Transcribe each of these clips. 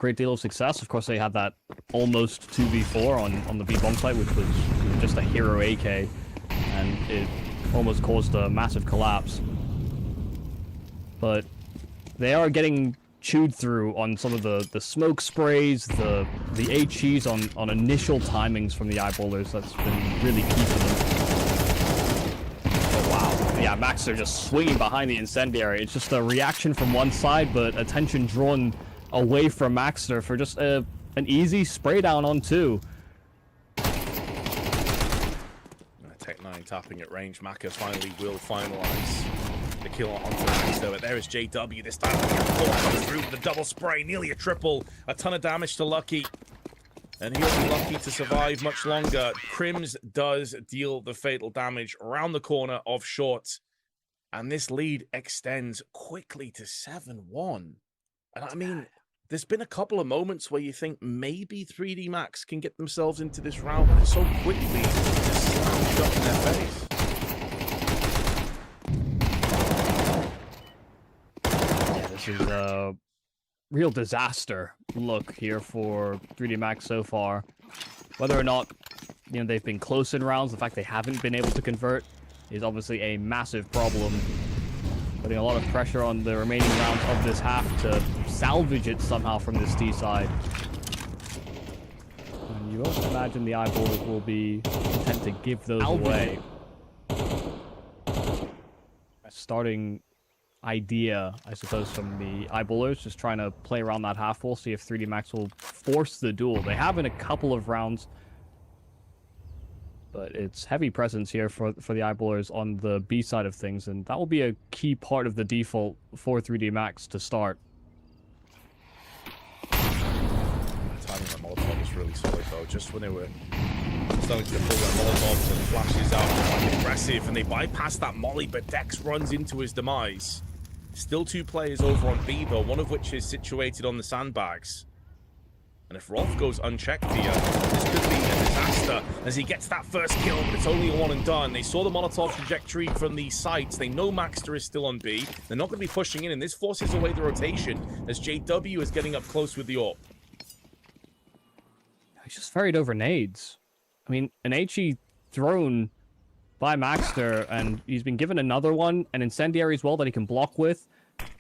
great deal of success. Of course, they had that almost 2v4 on the B-bomb site, which was just a hero AK, and it almost caused a massive collapse. But they are getting chewed through on some of the smoke sprays, the HEs on initial timings from the eyeballers. That's been really key for them. Oh wow, yeah, Maxter just swinging behind the incendiary. It's just a reaction from one side, but attention drawn away from Maxter for just an easy spray down on 2. Tech9 tapping at range. Maka finally will finalize the kill onto Maxter, but there is JW this time. Comes through with the double spray, nearly a triple. A ton of damage to Lucky, and he'll be lucky to survive much longer. Crims does deal the fatal damage around the corner of short, and this lead extends quickly to 7-1. And I mean, there's been a couple of moments where you think maybe 3D Max can get themselves into this round, but it's so quickly just slammed shut in their face. Yeah, this is a real disaster look here for 3D Max so far. Whether or not, they've been close in rounds, the fact they haven't been able to convert is obviously a massive problem. Putting a lot of pressure on the remaining rounds of this half to salvage it somehow from this T side. And you also imagine the eyeballers will be content to give those away. Starting idea, I suppose, from the eyeballers, just trying to play around that half wall, see if 3D Max will force the duel. They have in a couple of rounds, but it's heavy presence here for the eyeballers on the B side of things, and that will be a key part of the default for 3D Max to start. Timing the Molotov is really solid though. Just when they were starting to pull their Molotovs and flashes out, quite aggressive, and they bypass that molly, but Dex runs into his demise. Still 2 players over on B though, one of which is situated on the sandbags. And if Rolf goes unchecked here, this could be a disaster as he gets that first kill, but it's only a one and done. They saw the Molotov trajectory from the sights. They know Maxter is still on B. They're not going to be pushing in, and this forces away the rotation as JW is getting up close with the AWP. He's just ferried over nades. I mean, an HE thrown by Maxter, and he's been given another one, an incendiary as well that he can block with.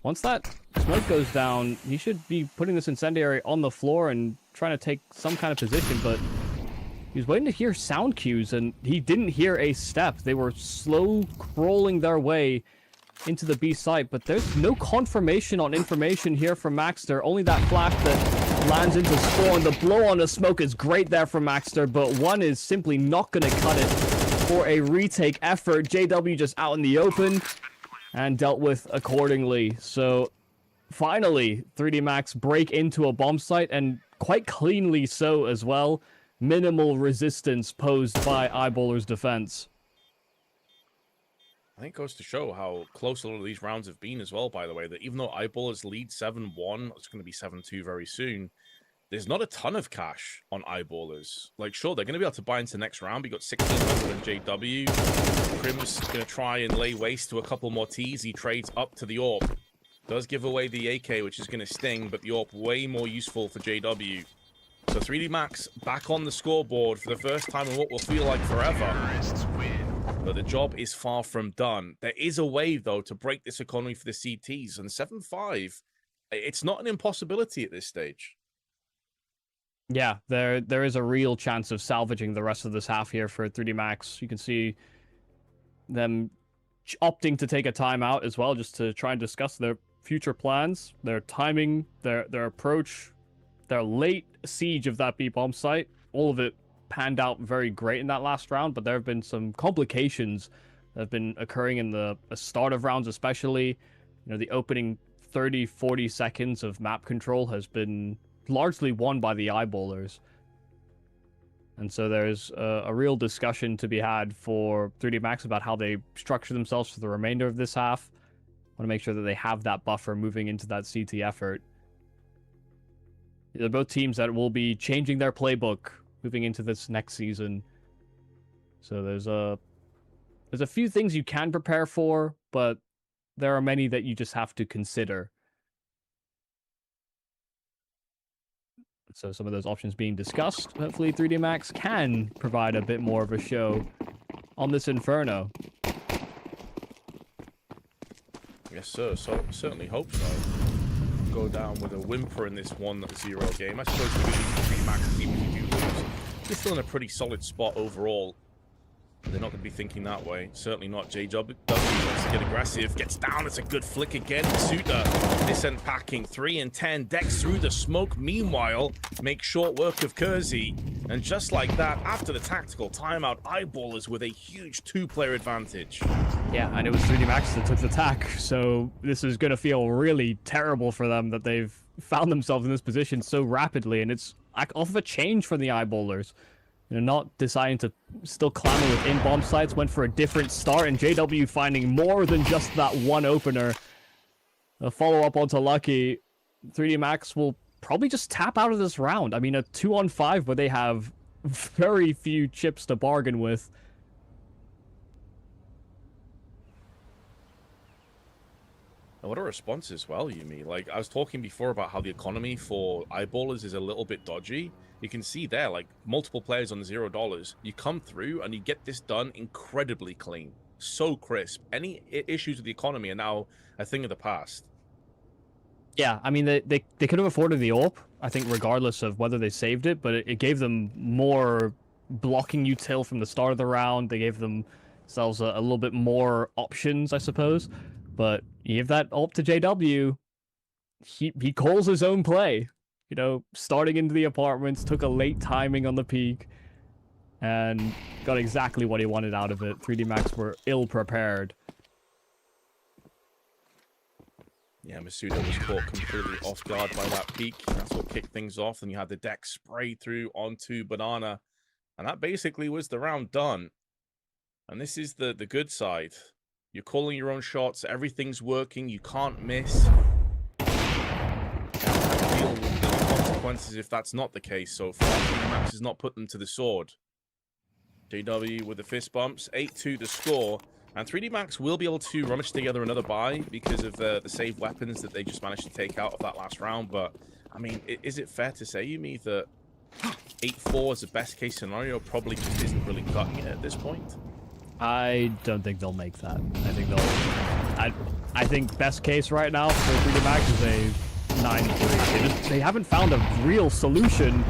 Once that smoke goes down, he should be putting this incendiary on the floor and trying to take some kind of position, but he was waiting to hear sound cues, and he didn't hear a step. They were slow crawling their way into the B site, but there's no confirmation on information here from Maxter, only that flash that lands into Spawn. The blow on the smoke is great there from Maxter, but one is simply not going to cut it for a retake effort. JW just out in the open and dealt with accordingly. So finally, 3D Max break into a bomb site, and quite cleanly so as well. Minimal resistance posed by Eyeballer's defense. I think it goes to show how close a lot of these rounds have been as well, by the way, that even though Eyeballers lead 7-1, it's going to be 7-2 very soon, there's not a ton of cash on Eyeballers. Like, sure, they're going to be able to buy into the next round. We got 1600 on JW. Prim's going to try and lay waste to a couple more Ts. He trades up to the AWP. Does give away the AK, which is going to sting, but the AWP way more useful for JW. So 3D Max back on the scoreboard for the first time in what will feel like forever. But the job is far from done. There is a way, though, to break this economy for the CTs. And 7-5, it's not an impossibility at this stage. Yeah, there is a real chance of salvaging the rest of this half here for 3D Max. You can see them opting to take a timeout as well, just to try and discuss their future plans, their timing, their approach, their late siege of that B-bomb site. All of it panned out very great in that last round, but there have been some complications that have been occurring in the start of rounds, especially. The opening 30-40 seconds of map control has been largely won by the Eyeballers. And so there's a real discussion to be had for 3D Max about how they structure themselves for the remainder of this half. Want to make sure that they have that buffer moving into that CT effort. They're both teams that will be changing their playbook moving into this next season. So there's a few things you can prepare for, but there are many that you just have to consider. So some of those options being discussed. Hopefully 3D Max can provide a bit more of a show on this Inferno. Yes, sir. So certainly hope so. Go down with a whimper in this 1-0 game. I suppose we lose 3D Max, even if you do lose. They're still in a pretty solid spot overall. They're not going to be thinking that way. Certainly not. JW wants to get aggressive. Gets down. It's a good flick again. MztrDale, this end packing. 3 and 10. Decks through the smoke. Meanwhile, makes short work of XSE. And just like that, after the tactical timeout, Eyeballers with a huge 2-player advantage. Yeah, and it was 3D Max that took the tack. So this is going to feel really terrible for them that they've found themselves in this position so rapidly. And it's like off of a change from the Eyeballers. You know, not deciding to still clamor within bomb sites, went for a different start, and JW finding more than just that one opener. A follow-up onto Lucky. 3D Max will probably just tap out of this round. I mean, a 2-on-5 where they have very few chips to bargain with. And what a response as well, Yumi. Like, I was talking before about how the economy for Eyeballers is a little bit dodgy. You can see there, like, multiple players on $0. You come through and you get this done incredibly clean. So crisp. Any issues with the economy are now a thing of the past. Yeah, I mean, they could have afforded the AWP, I think, regardless of whether they saved it, but it gave them more blocking util from the start of the round. They gave themselves a little bit more options, I suppose. But you give that AWP to JW, he calls his own play. You know, starting into the apartments, took a late timing on the peak, and got exactly what he wanted out of it. 3D Max were ill-prepared. Yeah, MztrDale was caught completely off guard by that peak. That's what kicked things off. And you had the deck spray through onto Banana. And that basically was the round done. And this is the good side. You're calling your own shots. Everything's working. You can't miss. Deal with the consequences if that's not the case so far. 3D Max has not put them to the sword. JW with the fist bumps. 8-2 to score. And 3D Max will be able to rummage together another buy because of the saved weapons that they just managed to take out of that last round. But, I mean, is it fair to say, Yumi, that 8-4 is the best case scenario probably just isn't really cutting it at this point? I don't think they'll make that. I think they'll... I think best case right now for 3D Max is a 9-3. They haven't found a real solution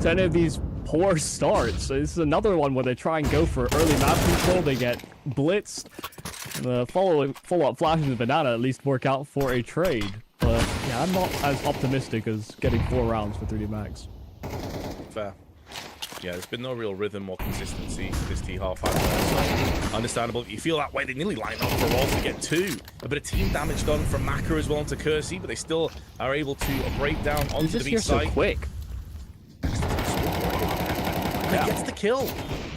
to any of these poor starts. So this is another one where they try and go for early map control. They get blitzed. The follow-up flashes of Banana at least work out for a trade. But yeah, I'm not as optimistic as getting 4 rounds for 3D Max. Fair. Yeah, there's been no real rhythm or consistency this T-half out there, so understandable. You feel that way. They nearly line up for a while to get 2. A bit of team damage done from Maka as well into XSE, but they still are able to break down onto the B side. So quick. He gets the kill.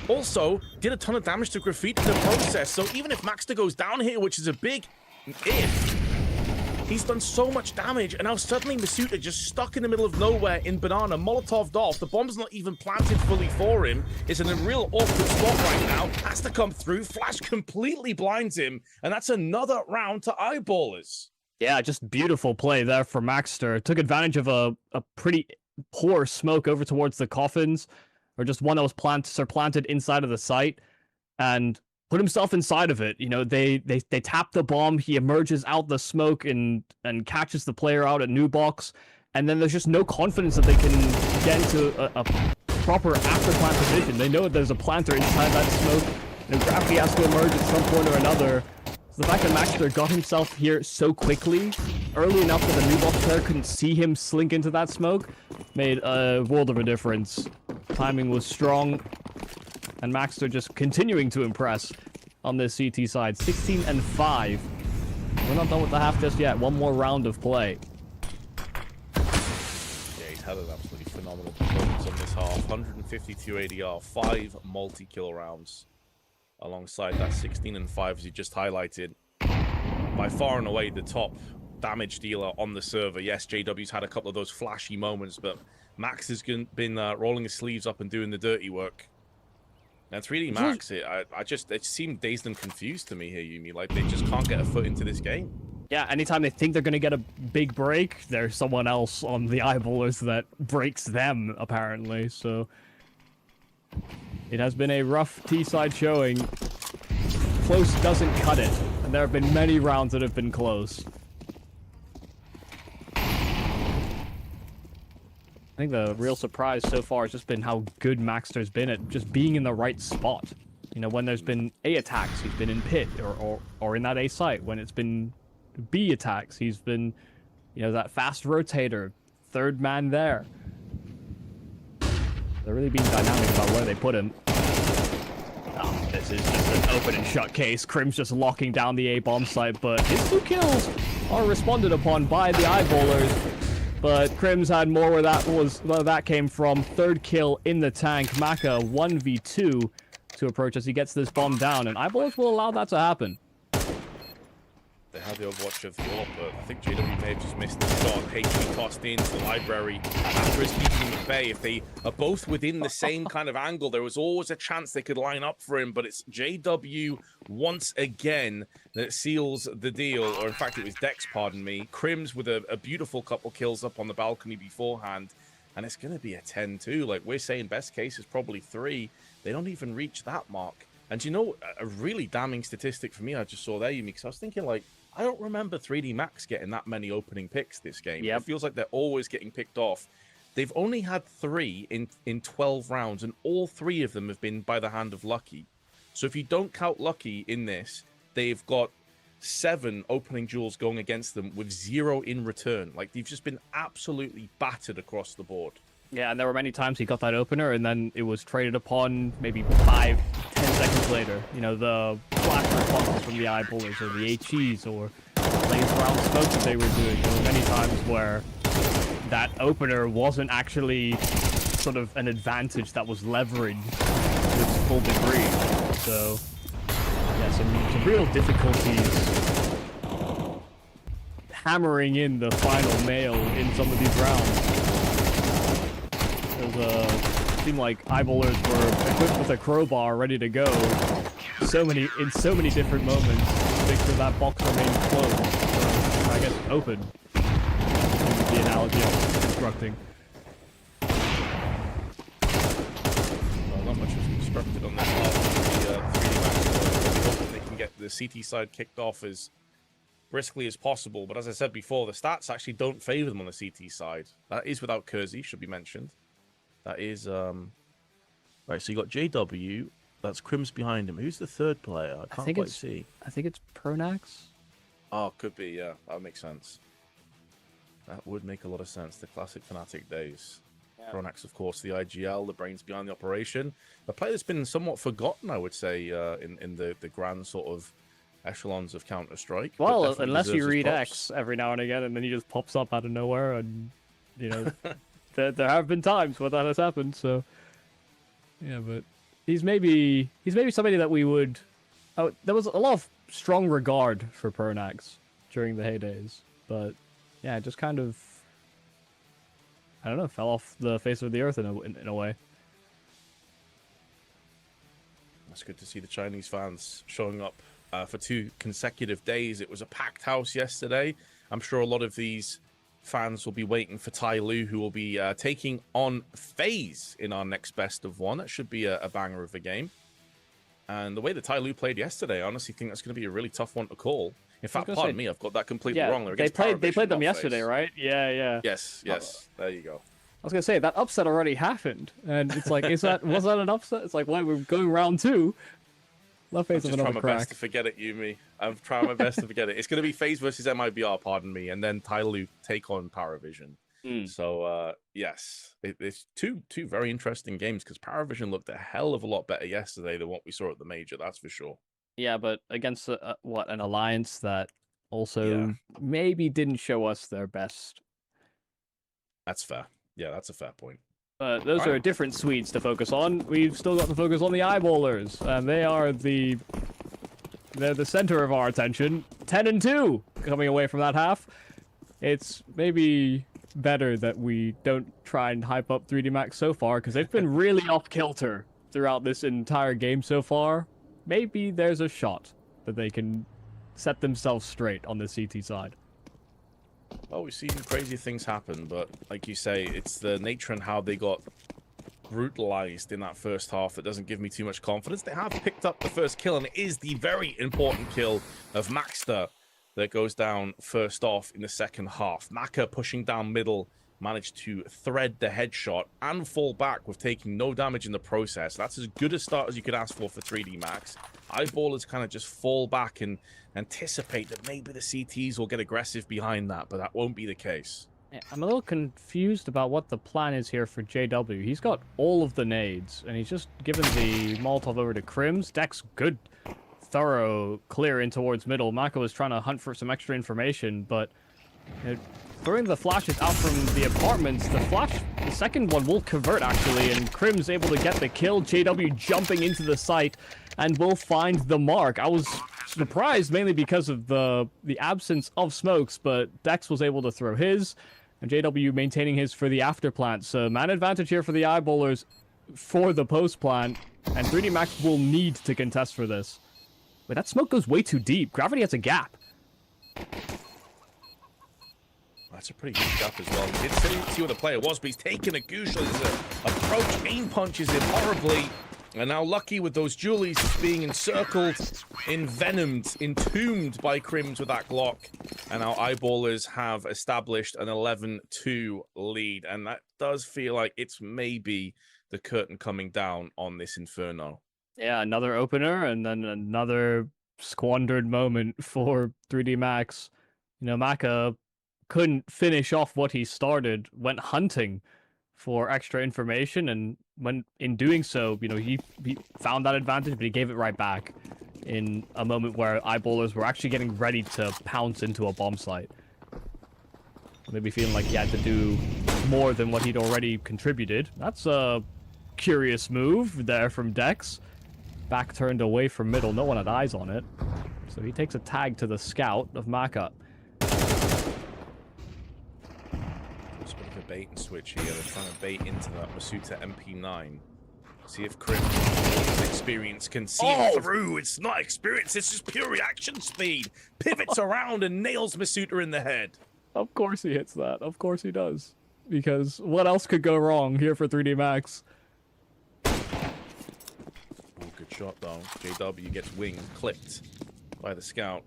Also, did a ton of damage to Graffiti in the process, so even if Maxter goes down here, which is a big if, he's done so much damage, and now suddenly MztrDale just stuck in the middle of nowhere in Banana, Molotoved off. The bomb's not even planted fully for him. It's in a real awkward spot right now. Has to come through. Flash completely blinds him, and that's another round to Eyeballers. Yeah, just beautiful play there for Maxter. Took advantage of a pretty poor smoke over towards the coffins, or just one that was planted inside of the site, and put himself inside of it. You know, they tap the bomb, he emerges out the smoke and catches the player out at new box, and then there's just no confidence that they can get into a proper after plant position. They know there's a planter inside that smoke, and Graffy has to emerge at some point or another. So the fact that Maxter got himself here so quickly, early enough that the new box player couldn't see him slink into that smoke, made a world of a difference. Timing was strong, and Maxter just continuing to impress on this CT side. 16-5. We're not done with the half just yet. One more round of play. Yeah, he's had an absolutely phenomenal performance on this half. 152 ADR, 5 multi-kill rounds. Alongside that 16-5, as you just highlighted. By far and away the top damage dealer on the server. Yes, JW's had a couple of those flashy moments, but Max has been rolling his sleeves up and doing the dirty work. And 3D Max, it seemed dazed and confused to me here, Yumi. Like, they just can't get a foot into this game. Yeah, anytime they think they're going to get a big break, there's someone else on the eyeballers that breaks them, apparently. So it has been a rough T-side showing. Close doesn't cut it, and there have been many rounds that have been close. I think the real surprise so far has just been how good Maxter's been at just being in the right spot. You know, when there's been A attacks, he's been in pit or in that A site. When it's been B attacks, he's been, you know, that fast rotator, third man there. They're really being dynamic about where they put him. Oh, this is just an open and shut case. Crim's just locking down the A bomb site, but his 2 kills are responded upon by the eyeballers. But Crim's had more where that came from. 3rd kill in the tank. Maka 1v2 to approach as he gets this bomb down, and eyeballers will allow that to happen. They have the Overwatch of the AWP, but I think JW may have just missed the shot. HB tossed into the library after his keeping at bay. If they are both within the same kind of angle, there was always a chance they could line up for him, but it's JW once again that seals the deal, or in fact it was Dex, pardon me. Crims with a beautiful couple kills up on the balcony beforehand, and it's going to be a 10-2. Like we're saying, best case is probably 3. They don't even reach that mark. And you know, a really damning statistic for me I just saw there, Yumi, because I was thinking, like, I don't remember 3D Max getting that many opening picks this game. Yep. It feels like they're always getting picked off. They've only had 3 in 12 rounds, and all 3 of them have been by the hand of Lucky. So if you don't count Lucky in this, they've got 7 opening duels going against them with 0 in return. Like, they've just been absolutely battered across the board. Yeah, and there were many times he got that opener, and then it was traded upon maybe 5-10 seconds later. You know, the flash responses from the eyeballers, or the HEs, or laser round smoke that they were doing. There were many times where that opener wasn't actually sort of an advantage that was leveraged to its full degree. So, yeah, some real difficulties hammering in the final nail in some of these rounds. It seemed like eyeballers were equipped with a crowbar ready to go in so many different moments to make sure that box remained closed, or I guess open, is the analogy I was constructing. Well, not much was constructed on that part of the 3D Max. We hope that they can get the CT side kicked off as briskly as possible, but as I said before, the stats actually don't favor them on the CT side. That is without Kersey, should be mentioned. That is, right, so you got JW, that's Crims behind him. Who's the 3rd player? I can't quite see. I think it's Pronax. Oh, could be, yeah. That would make sense. That would make a lot of sense. The classic Fnatic days. Yeah. Pronax, of course, the IGL, the brains behind the operation. A player that's been somewhat forgotten, I would say, in the grand sort of echelons of Counter-Strike. Well, unless you read X every now and again, and then he just pops up out of nowhere, and, you know... There have been times where that has happened, so yeah, but he's maybe somebody that we would. Oh, there was a lot of strong regard for Pronax during the heydays, but yeah, just kind of, I don't know, fell off the face of the earth in a way. It's good to see the Chinese fans showing up for 2 consecutive days. It was a packed house yesterday. I'm sure a lot of these fans will be waiting for Tai Lu, who will be taking on FaZe in our next best of 1. That should be a banger of a game. And the way that Tai Lu played yesterday, I honestly think that's going to be a really tough one to call. In fact, pardon me, I've got that completely wrong. They played them yesterday, right? Yeah. Yes. There you go. I was gonna say that upset already happened, and it's like, was that an upset? It's like, why we're going round 2? Love FaZe. I'm just trying my best to forget it, Yumi. I'm trying my best to forget it. It's going to be FaZe versus MIBR, pardon me, and then Tai Lu take on Paravision. So, yes, it's two very interesting games, because Paravision looked a hell of a lot better yesterday than what we saw at the Major, that's for sure. Yeah, but against an alliance that also maybe didn't show us their best. That's fair. Yeah, that's a fair point. But those are different Swedes to focus on. We've still got to focus on the eyeballers, and they are they're the center of our attention. 10-2 coming away from that half. It's maybe better that we don't try and hype up 3D Max so far, because they've been really off kilter throughout this entire game so far. Maybe there's a shot that they can set themselves straight on the CT side. Well, we've seen crazy things happen, but like you say, it's the nature and how they got brutalized in that first half that doesn't give me too much confidence. They have picked up the first kill, and it is the very important kill of MztrDale that goes down first off in the second half. Maka pushing down middle, managed to thread the headshot and fall back with taking no damage in the process. That's as good a start as you could ask for 3D Max. Eyeballers kind of just fall back and anticipate that maybe the CTs will get aggressive behind that, but that won't be the case. Yeah, I'm a little confused about what the plan is here for JW. He's got all of the nades, and he's just given the Molotov over to Crims. Dex, good, thorough clear in towards middle. Mako was trying to hunt for some extra information, but throwing the flashes out from the apartments, the second one will convert, actually, and Crims able to get the kill. JW jumping into the site, and will find the mark. I was surprised, mainly because of the absence of smokes, but Dex was able to throw his, and JW maintaining his for the after plant. So man advantage here for the eyeballers for the post plant, and 3D Max will need to contest for this. But that smoke goes way too deep. Gravity has a gap. That's a pretty good gap as well. He did see where the player was, but he's taken a goose as a approach. Aim punches him horribly. And now Lucky with those Julies being encircled, envenomed, entombed by Crims with that Glock. And now Eyeballers have established an 11-2 lead. And that does feel like it's maybe the curtain coming down on this Inferno. Yeah, another opener and then another squandered moment for 3D Max. You know, Maka couldn't finish off what he started, went hunting for extra information, and when in doing so, you know, he found that advantage, but he gave it right back in a moment where eyeballers were actually getting ready to pounce into a bomb site. Maybe feeling like he had to do more than what he'd already contributed. That's a curious move there from Dex. Back turned away from middle, no one had eyes on it. So he takes a tag to the scout of Maka. Bait and switch here. They're trying to bait into that Masuta MP9. See if Crims' experience can see through. It's not experience, it's just pure reaction speed. Pivots around and nails Masuta in the head. Of course he hits that. Of course he does. Because what else could go wrong here for 3D Max? Oh, good shot though. JW gets winged, clipped by the scout.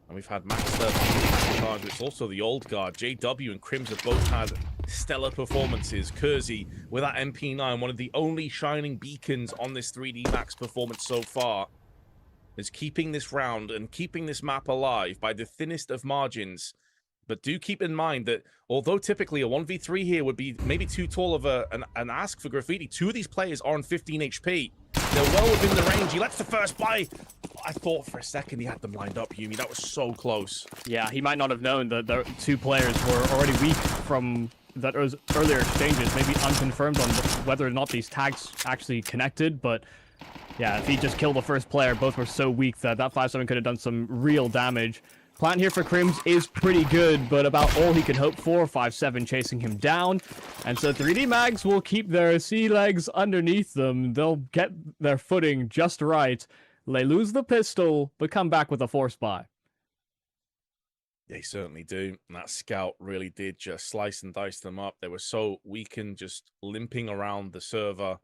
And we've had MztrDale charge, but it's also the old guard. JW and Crims have both had stellar performances. Kersey with that MP9, one of the only shining beacons on this 3D Max performance so far, is keeping this round and keeping this map alive by the thinnest of margins. But do keep in mind that although typically a 1v3 here would be maybe too tall of an ask for Graffiti, two of these players are on 15 HP. They're well within the range. He lets the first buy. I thought for a second he had them lined up, Yumi. That was so close. Yeah, he might not have known that the two players were already weak from that earlier exchanges. Maybe unconfirmed on whether or not these tags actually connected. But yeah, if he just killed the first player, both were so weak that 5-7 could have done some real damage. Plant here for Crims is pretty good, but about all he could hope for. 5-7 chasing him down. And so 3D Mags will keep their sea legs underneath them. They'll get their footing just right. They lose the pistol, but come back with a force buy. They certainly do. And that scout really did just slice and dice them up. They were so weakened, just limping around the server.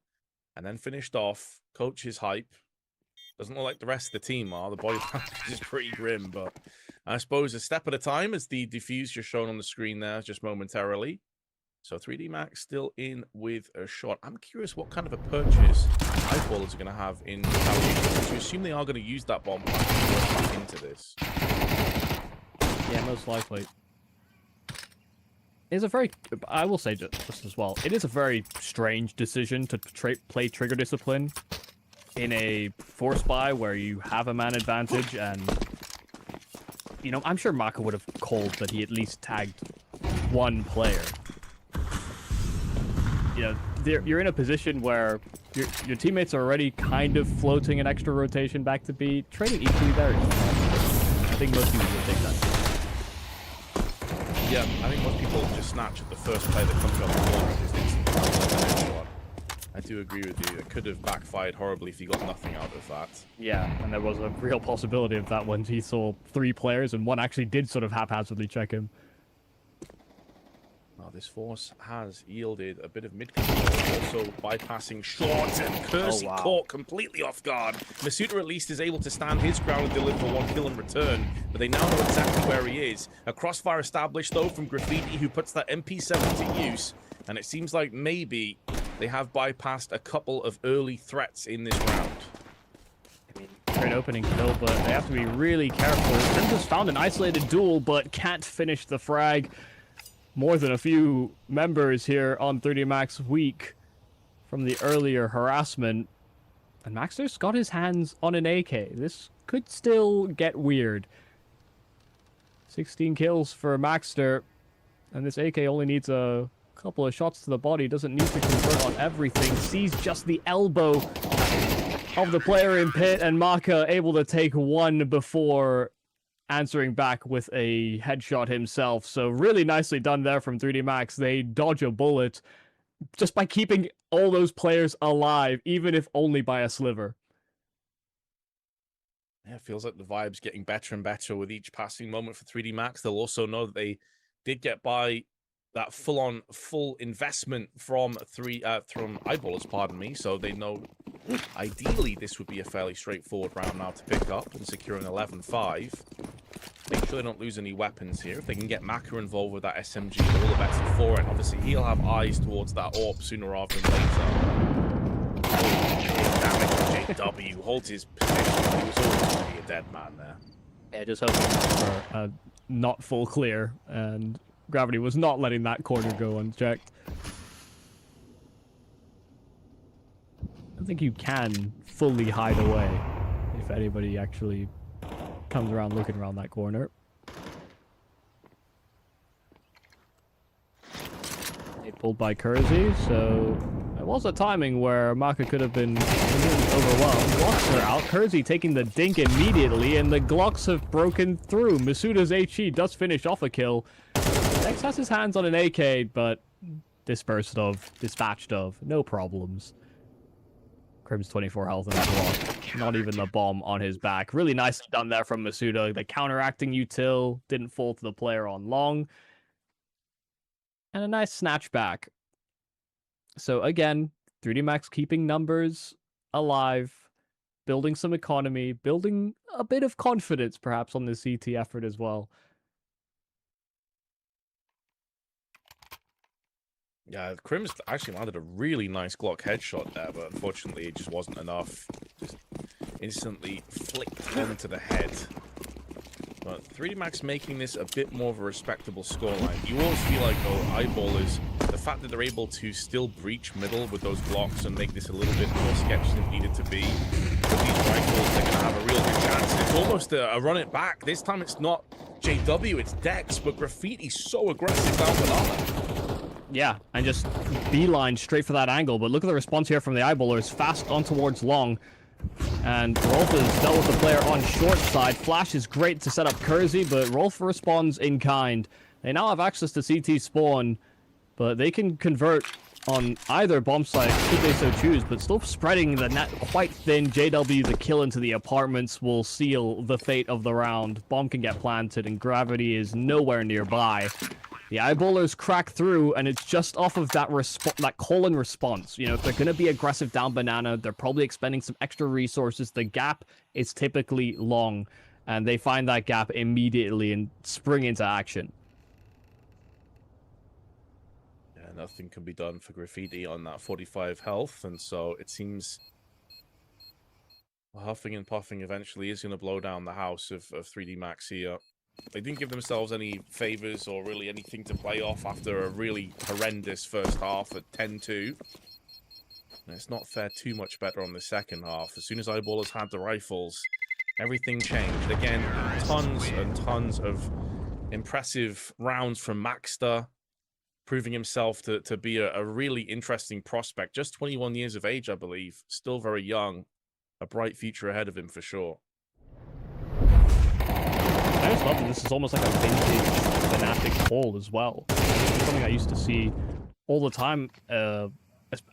And then finished off. Coach's hype. Doesn't look like the rest of the team are. The body is pretty grim, but I suppose a step at a time, as the defuse just shown on the screen there just momentarily. So 3D Max still in with a shot. I'm curious what kind of a purchase Eyeballers are going to have in retaliation. We assume they are going to use that bomb back into this. Yeah, most likely. It's a very, I will say just as well, it is a very strange decision to play Trigger Discipline in a force buy where you have a man advantage, and you know, I'm sure Maka would have called that he at least tagged one player. You know, you're in a position where your teammates are already kind of floating an extra rotation back to B. Trading equally there is I think most people would take that. Yeah, I think most people just snatch at the first play that comes up the wall because it's a headshot. I do agree with you. It could have backfired horribly if he got nothing out of that. Yeah, and there was a real possibility of that when he saw 3 players and one actually did sort of haphazardly check him. Now, this force has yielded a bit of mid-control, also bypassing short, and Kersey caught completely off guard. MztrDale at least is able to stand his ground and deliver 1 kill in return, but they now know exactly where he is. A crossfire established, though, from Graffiti, who puts that MP7 to use, and it seems like maybe they have bypassed a couple of early threats in this round. Great opening kill, but they have to be really careful. Grim just found an isolated duel, but can't finish the frag. More than a few members here on 30 Max weak from the earlier harassment. And Maxter's got his hands on an AK. This could still get weird. 16 kills for Maxter. And this AK only needs a couple of shots to the body. Doesn't need to convert on everything. Sees just the elbow of the player in pit. And Maka able to take one before answering back with a headshot himself. So really nicely done there from 3D Max. They dodge a bullet just by keeping all those players alive, even if only by a sliver. Yeah, it feels like the vibe's getting better and better with each passing moment for 3D Max. They'll also know that they did get by that full investment from Eyeballers, pardon me. So they know ideally this would be a fairly straightforward round now to pick up and secure an 11-5. Make sure they don't lose any weapons here. If they can get Maka involved with that SMG, all the better for it. Obviously, he'll have eyes towards that AWP sooner rather than later. Damage to JW, holds his position. He was always going to be a dead man there. Yeah, just hoping for a not full clear, and Gravity was not letting that corner go unchecked. I think you can fully hide away if anybody actually comes around looking around that corner. They pulled by Kersey, so there was a timing where Maka could have been overwhelmed. Glocks are out. Kersey taking the dink immediately, and the Glocks have broken through. Masuda's HE does finish off a kill. Dex has his hands on an AK, but dispatched of, no problems. Crim's 24 health in that block. Not even the bomb on his back. Really nicely done there from Masuda. The counteracting util didn't fall to the player on long. And a nice snatch back. So again, 3D Max keeping numbers alive, building some economy, building a bit of confidence perhaps on the CT effort as well. Yeah, Crim's actually landed a really nice Glock headshot there, but unfortunately it just wasn't enough. Just instantly flicked onto the head. But 3D Max making this a bit more of a respectable scoreline. You always feel like, though, Eyeballers, the fact that they're able to still breach middle with those Glocks and make this a little bit more sketchy than it needed to be. With these rifles, they're going to have a real good chance. It's almost a run it back. This time it's not JW, it's Dex, but Graffiti's so aggressive down banana. Yeah, and just beeline straight for that angle. But look at the response here from the Eyeballers. Fast on towards long. And Rolf has dealt with the player on short side. Flash is great to set up Kersey, but Rolf responds in kind. They now have access to CT spawn, but they can convert on either bomb site should they so choose, but still spreading the net quite thin. JW, the kill into the apartments, will seal the fate of the round. Bomb can get planted, and Gravity is nowhere nearby. The Eyeballers crack through, and it's just off of that call-in response. You know, if they're going to be aggressive down banana, they're probably expending some extra resources. The gap is typically long, and they find that gap immediately and spring into action. Yeah, nothing can be done for Graffiti on that 45 health, and so it seems huffing and puffing eventually is going to blow down the house of 3D Max here. They didn't give themselves any favors or really anything to play off after a really horrendous first half at 10-2. And it's not fared too much better on the second half. As soon as Eyeballers had the rifles, everything changed. Again, tons and tons of impressive rounds from Maxter, proving himself to be a really interesting prospect. Just 21 years of age, I believe. Still very young. A bright future ahead of him for sure. I just love that this is almost like a vintage Fnatic poll as well. It's something I used to see all the time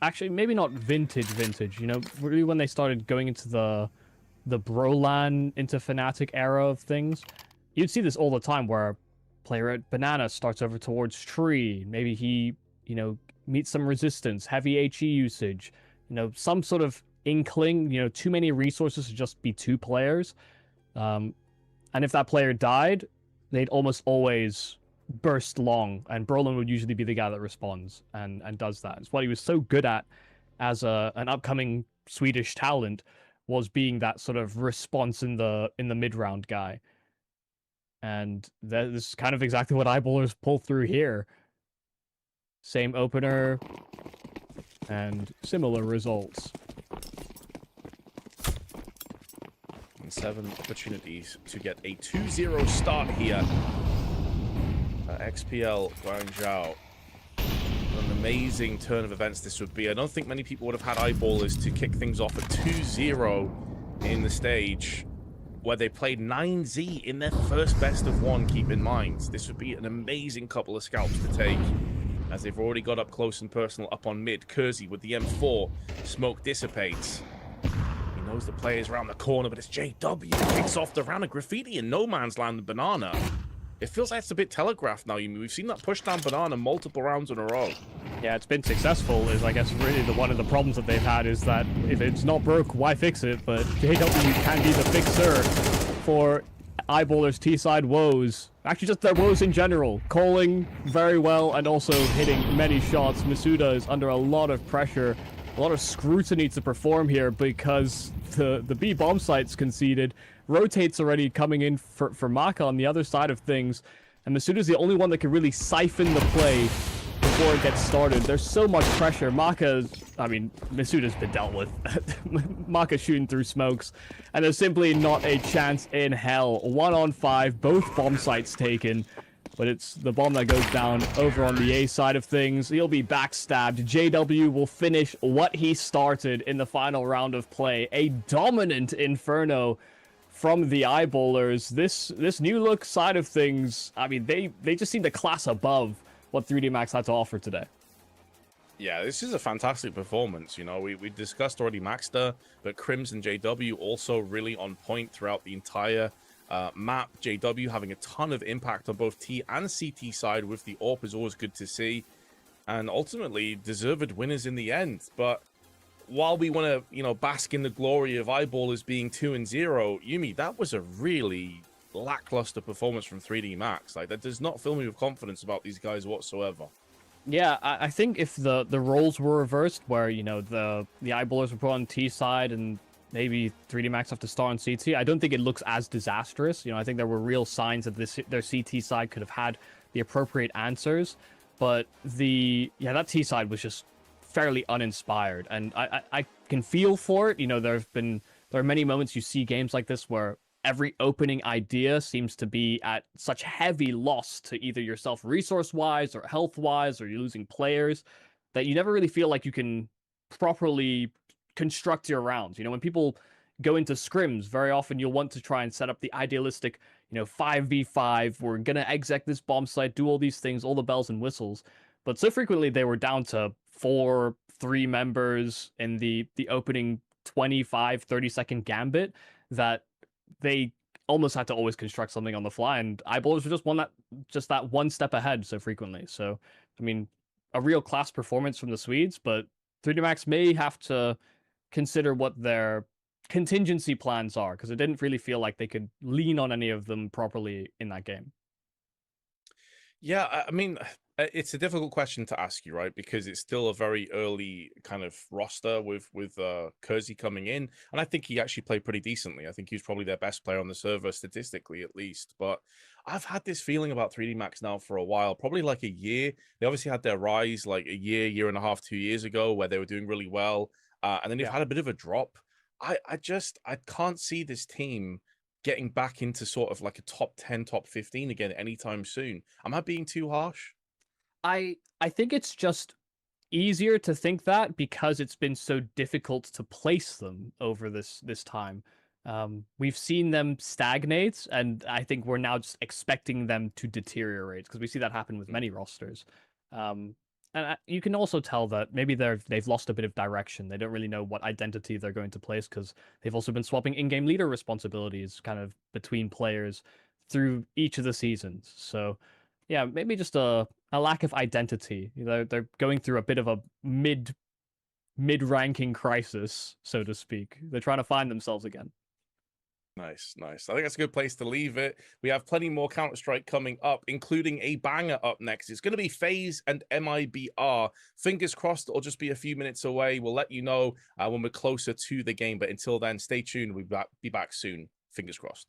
actually maybe not vintage, you know, really when they started going into the Brolan into Fnatic era of things, you'd see this all the time where a player at Banana starts over towards Tree. Maybe he, you know, meets some resistance, heavy HE usage, you know, some sort of inkling, you know, too many resources to just be two players. And if that player died, they'd almost always burst long, and Brolin would usually be the guy that responds and does that. It's what he was so good at as an upcoming Swedish talent, was being that sort of response in the mid round guy. And that is kind of exactly what Eyeballers pull through here. Same opener and similar results. And 7 opportunities to get a 2-0 start here. XPL Guangzhou. An amazing turn of events this would be. I don't think many people would have had Eyeballers to kick things off at 2-0 in the stage, where they played 9Z in their first best of one. Keep in mind, this would be an amazing couple of scalps to take, as they've already got up close and personal up on mid. Kersey with the M4. Smoke dissipates. He knows the player's around the corner, but it's JW who kicks off the round of Graffiti in no man's land. Banana. It feels like it's a bit telegraphed now. We've seen that push down Banana multiple rounds in a row. Yeah, it's been successful, is I guess really one of the problems that they've had, is that if it's not broke, why fix it? But JW can be the fixer for Eyeballers' T-side woes. Actually, just their woes in general. Calling very well and also hitting many shots. Masuda is under a lot of pressure, a lot of scrutiny to perform here, because the B bomb site's conceded. Rotate's already coming in for Maka on the other side of things, and Masuda's the only one that can really siphon the play before it gets started. There's so much pressure. Masuda's been dealt with. Maka shooting through smokes, and there's simply not a chance in hell. 1-on-5, both bomb sites taken, but it's the bomb that goes down over on the A side of things. He'll be backstabbed. JW will finish what he started in the final round of play. A dominant Inferno from the Eyeballers. This new look side of things, I mean, they just seem the class above what 3D Max had to offer today. Yeah, this is a fantastic performance. You know, we discussed already Maxter, but Crims and JW also really on point throughout the entire map. JW having a ton of impact on both T and CT side with the AWP is always good to see, and ultimately deserved winners in the end. But while we want to, you know, bask in the glory of Eyeballers being 2-0, Yumi, that was a really lackluster performance from 3D Max. Like, that does not fill me with confidence about these guys whatsoever. Yeah, I think if the roles were reversed, where, you know, the Eyeballers were put on T side and maybe 3D Max have to start on CT, I don't think it looks as disastrous. You know, I think there were real signs that their CT side could have had the appropriate answers, but that T side was just fairly uninspired, and I can feel for it. You know, there are many moments you see games like this where every opening idea seems to be at such heavy loss to either yourself resource-wise or health-wise, or you're losing players, that you never really feel like you can properly construct your rounds. You know, when people go into scrims, very often you'll want to try and set up the idealistic, you know, 5v5, we're gonna exec this bomb site, do all these things, all the bells and whistles. But so frequently they were down to 3 members in the opening 25-30-second gambit that they almost had to always construct something on the fly, and Eyeballers were just that one step ahead so frequently. So, I mean, a real class performance from the Swedes, but 3D Max may have to consider what their contingency plans are, because it didn't really feel like they could lean on any of them properly in that game. Yeah, I mean, it's a difficult question to ask you, right? Because it's still a very early kind of roster with Kersey coming in, and I think he actually played pretty decently. I think he was probably their best player on the server statistically, at least. But I've had this feeling about 3D Max now for a while, probably like a year. They obviously had their rise like a year and a half, 2 years ago, where they were doing really well, and then they've had a bit of a drop. I can't see this team getting back into sort of like a top 10, top 15 again anytime soon. Am I being too harsh? I think it's just easier to think that because it's been so difficult to place them over this time. We've seen them stagnate, and I think we're now just expecting them to deteriorate, because we see that happen with many rosters. And And you can also tell that maybe they've lost a bit of direction. They don't really know what identity they're going to place because they've also been swapping in-game leader responsibilities kind of between players through each of the seasons. So yeah, maybe just a lack of identity. You know, they're going through a bit of a mid-ranking crisis, so to speak. They're trying to find themselves again. Nice, nice. I think that's a good place to leave it. We have plenty more Counter-Strike coming up, including a banger up next. It's going to be FaZe and MIBR. Fingers crossed it'll just be a few minutes away. We'll let you know when we're closer to the game. But until then, stay tuned. We'll be back soon. Fingers crossed.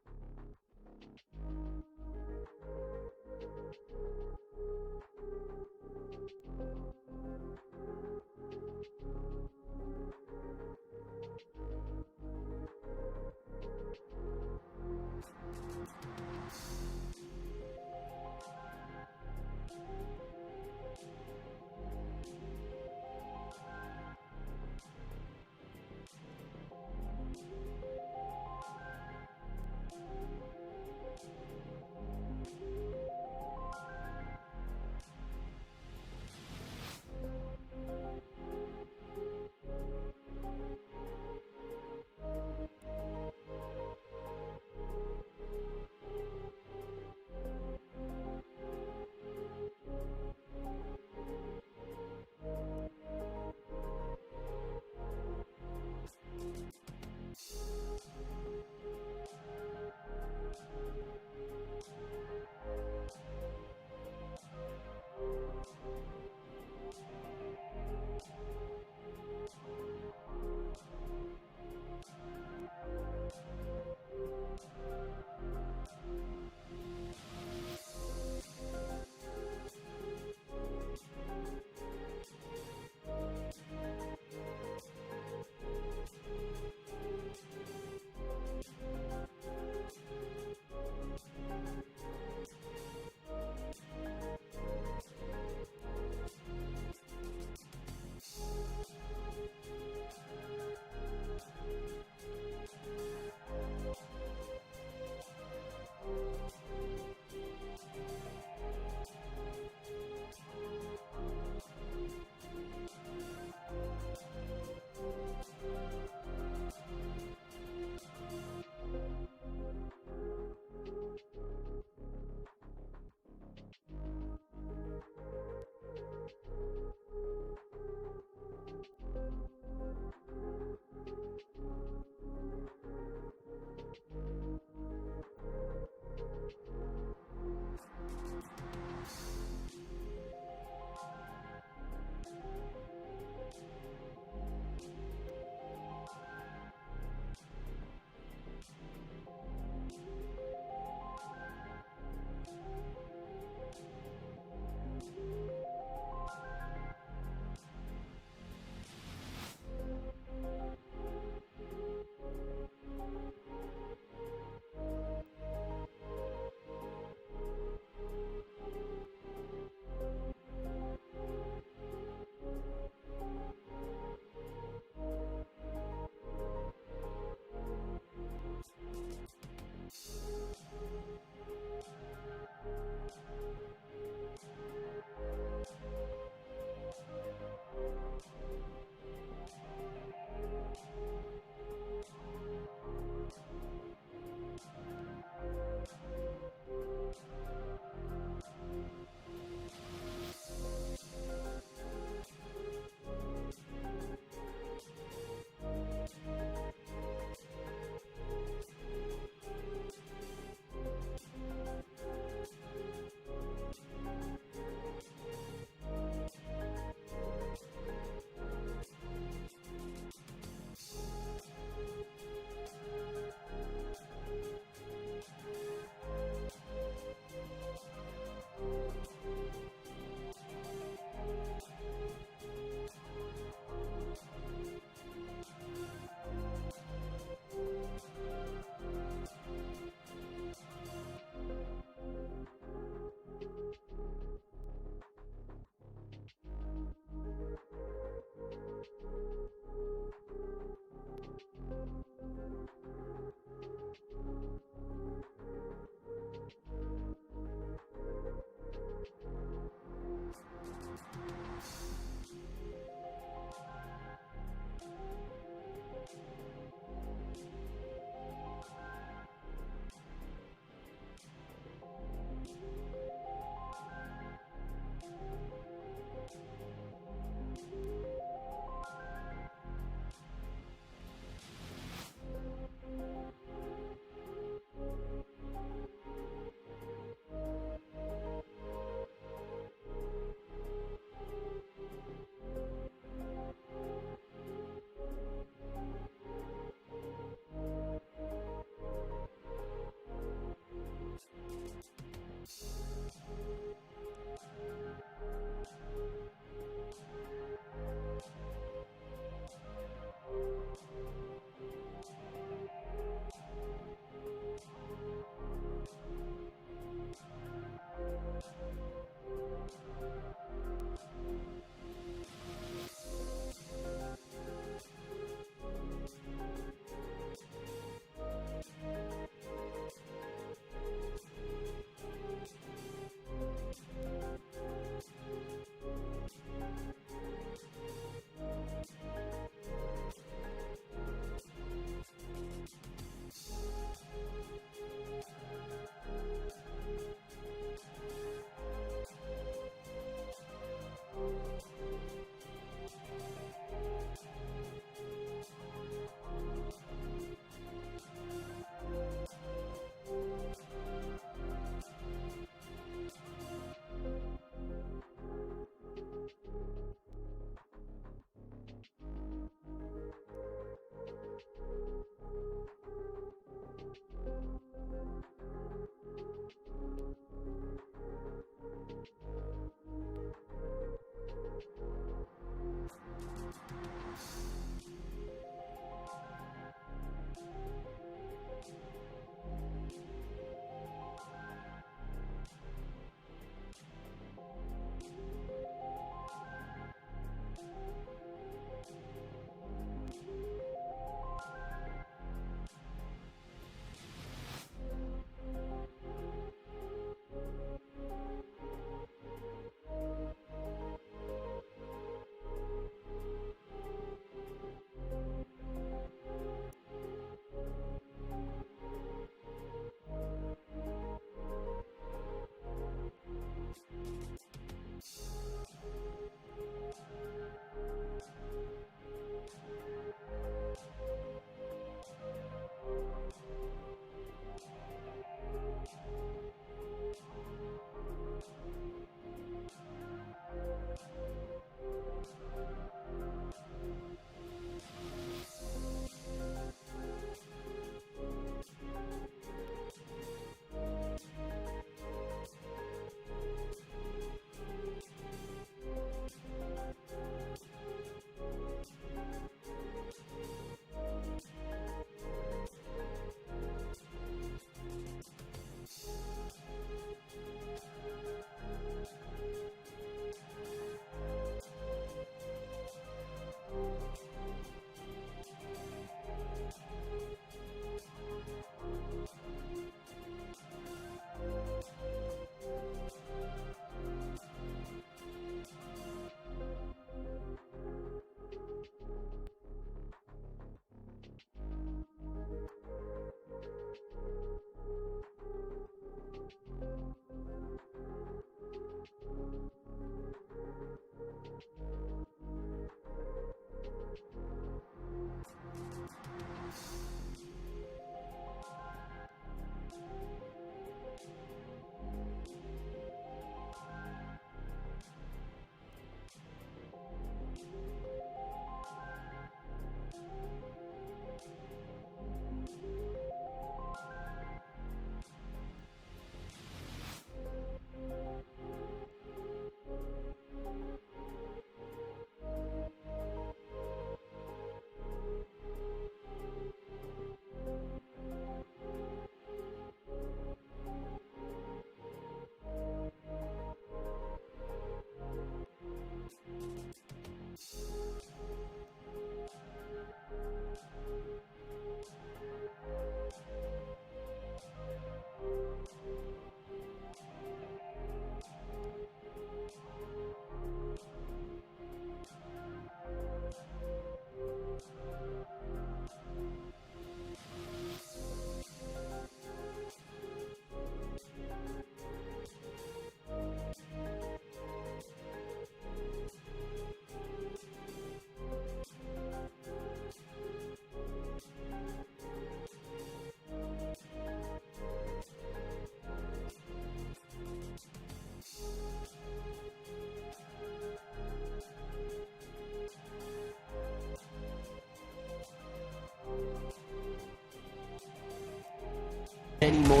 anymore.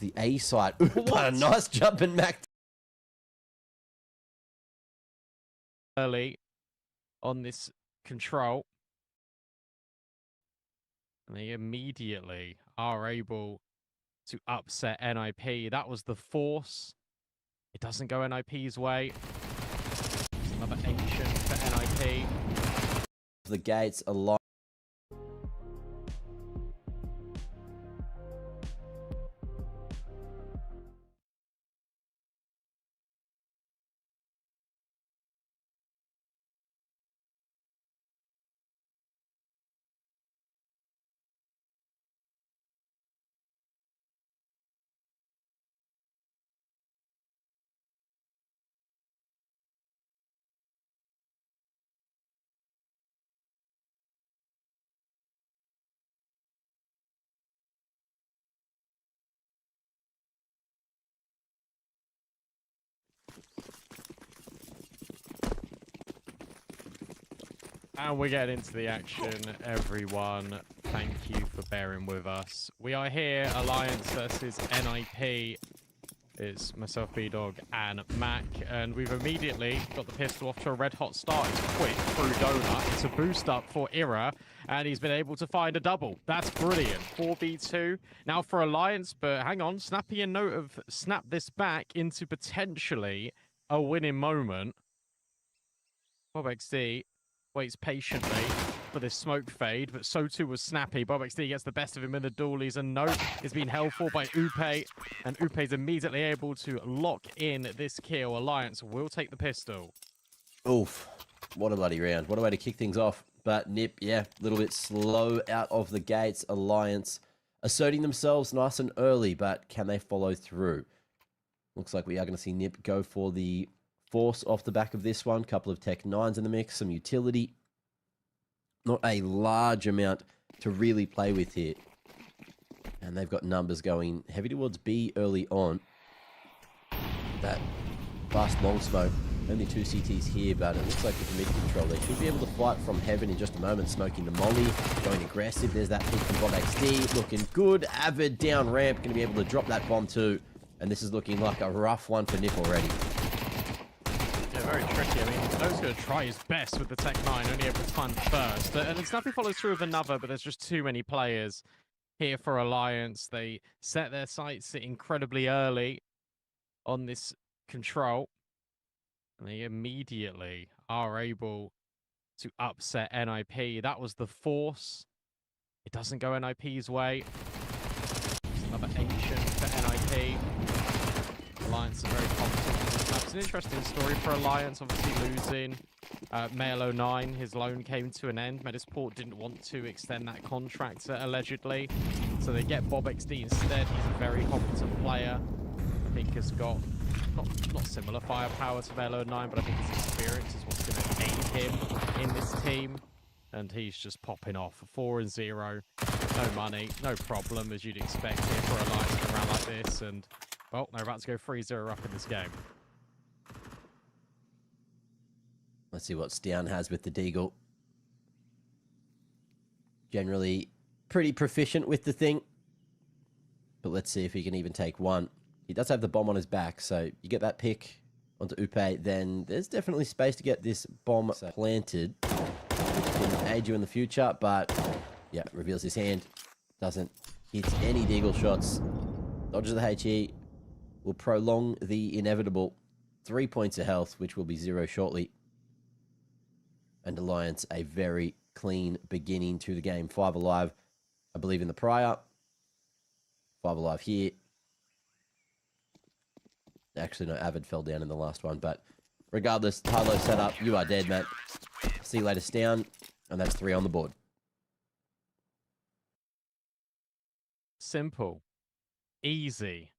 The A side. But a nice jumping back. Early on this control. And they immediately are able to upset NIP. That was the force. It doesn't go NIP's way. It's another ancient for NIP. The gates a lot. And we're getting into the action, everyone. Thank you for bearing with us. We are here, Alliance versus NIP. It's myself, B-Dog, and Mac. And we've immediately got the pistol off to a red-hot start. It's quick through Donut. It's a boost up for Ira, and he's been able to find a double. That's brilliant. 4v2. Now for Alliance, but hang on. Snappy a note of snap this back into potentially a winning moment. Bob XD waits patiently for this smoke fade, but so too was Snappy. Bob XD gets the best of him in the dualies, and Note is being held for by Upe, and Upe is immediately able to lock in this kill. Alliance will take the pistol. Oof. What a bloody round. What a way to kick things off. But Nip, yeah, a little bit slow out of the gates. Alliance asserting themselves nice and early, but can they follow through? Looks like we are going to see Nip go for the force off the back of this one. Couple of Tech 9s in the mix, some utility. Not a large amount to really play with here. And they've got numbers going heavy towards B early on. That fast long smoke. Only 2 CTs here, but it looks like with the mid control, they should be able to fight from heaven in just a moment. Smoking the molly, going aggressive. There's that pick from Bob XD. Looking good. Avid down ramp. Going to be able to drop that bomb too. And this is looking like a rough one for Nip already. Yeah, very tricky. I mean, No's going to try his best with the Tech 9, only able to find the first. And then Snappy follows through with another, but there's just too many players here for Alliance. They set their sights incredibly early on this control. And they immediately are able to upset NIP. That was the force. It doesn't go NIP's way. It's another ancient for NIP. Alliance are very confident. It's an interesting story for Alliance, obviously losing Male 09. His loan came to an end. Medisport didn't want to extend that contract, allegedly. So they get Bob XD instead. He's a very competent player. I think has got not similar firepower to Male 09, but I think his experience is what's going to aid him in this team. And he's just popping off. 4-0. No money, no problem, as you'd expect here for Alliance to run like this. And well, they're about to go 3-0 up in this game. Let's see what Stown has with the Deagle. Generally pretty proficient with the thing. But let's see if he can even take one. He does have the bomb on his back, so you get that pick onto Upe, then there's definitely space to get this bomb planted, which can aid you in the future, but yeah, reveals his hand. Doesn't hit any Deagle shots. Dodges the HE. Will prolong the inevitable. 3 points of health, which will be 0 shortly. And Alliance, a very clean beginning to the game. 5 alive, I believe, in the prior. 5 alive here. Actually, no, Avid fell down in the last one. But regardless, high-low setup. You are dead, mate. See you later, Stown. And that's 3 on the board. Simple. Easy.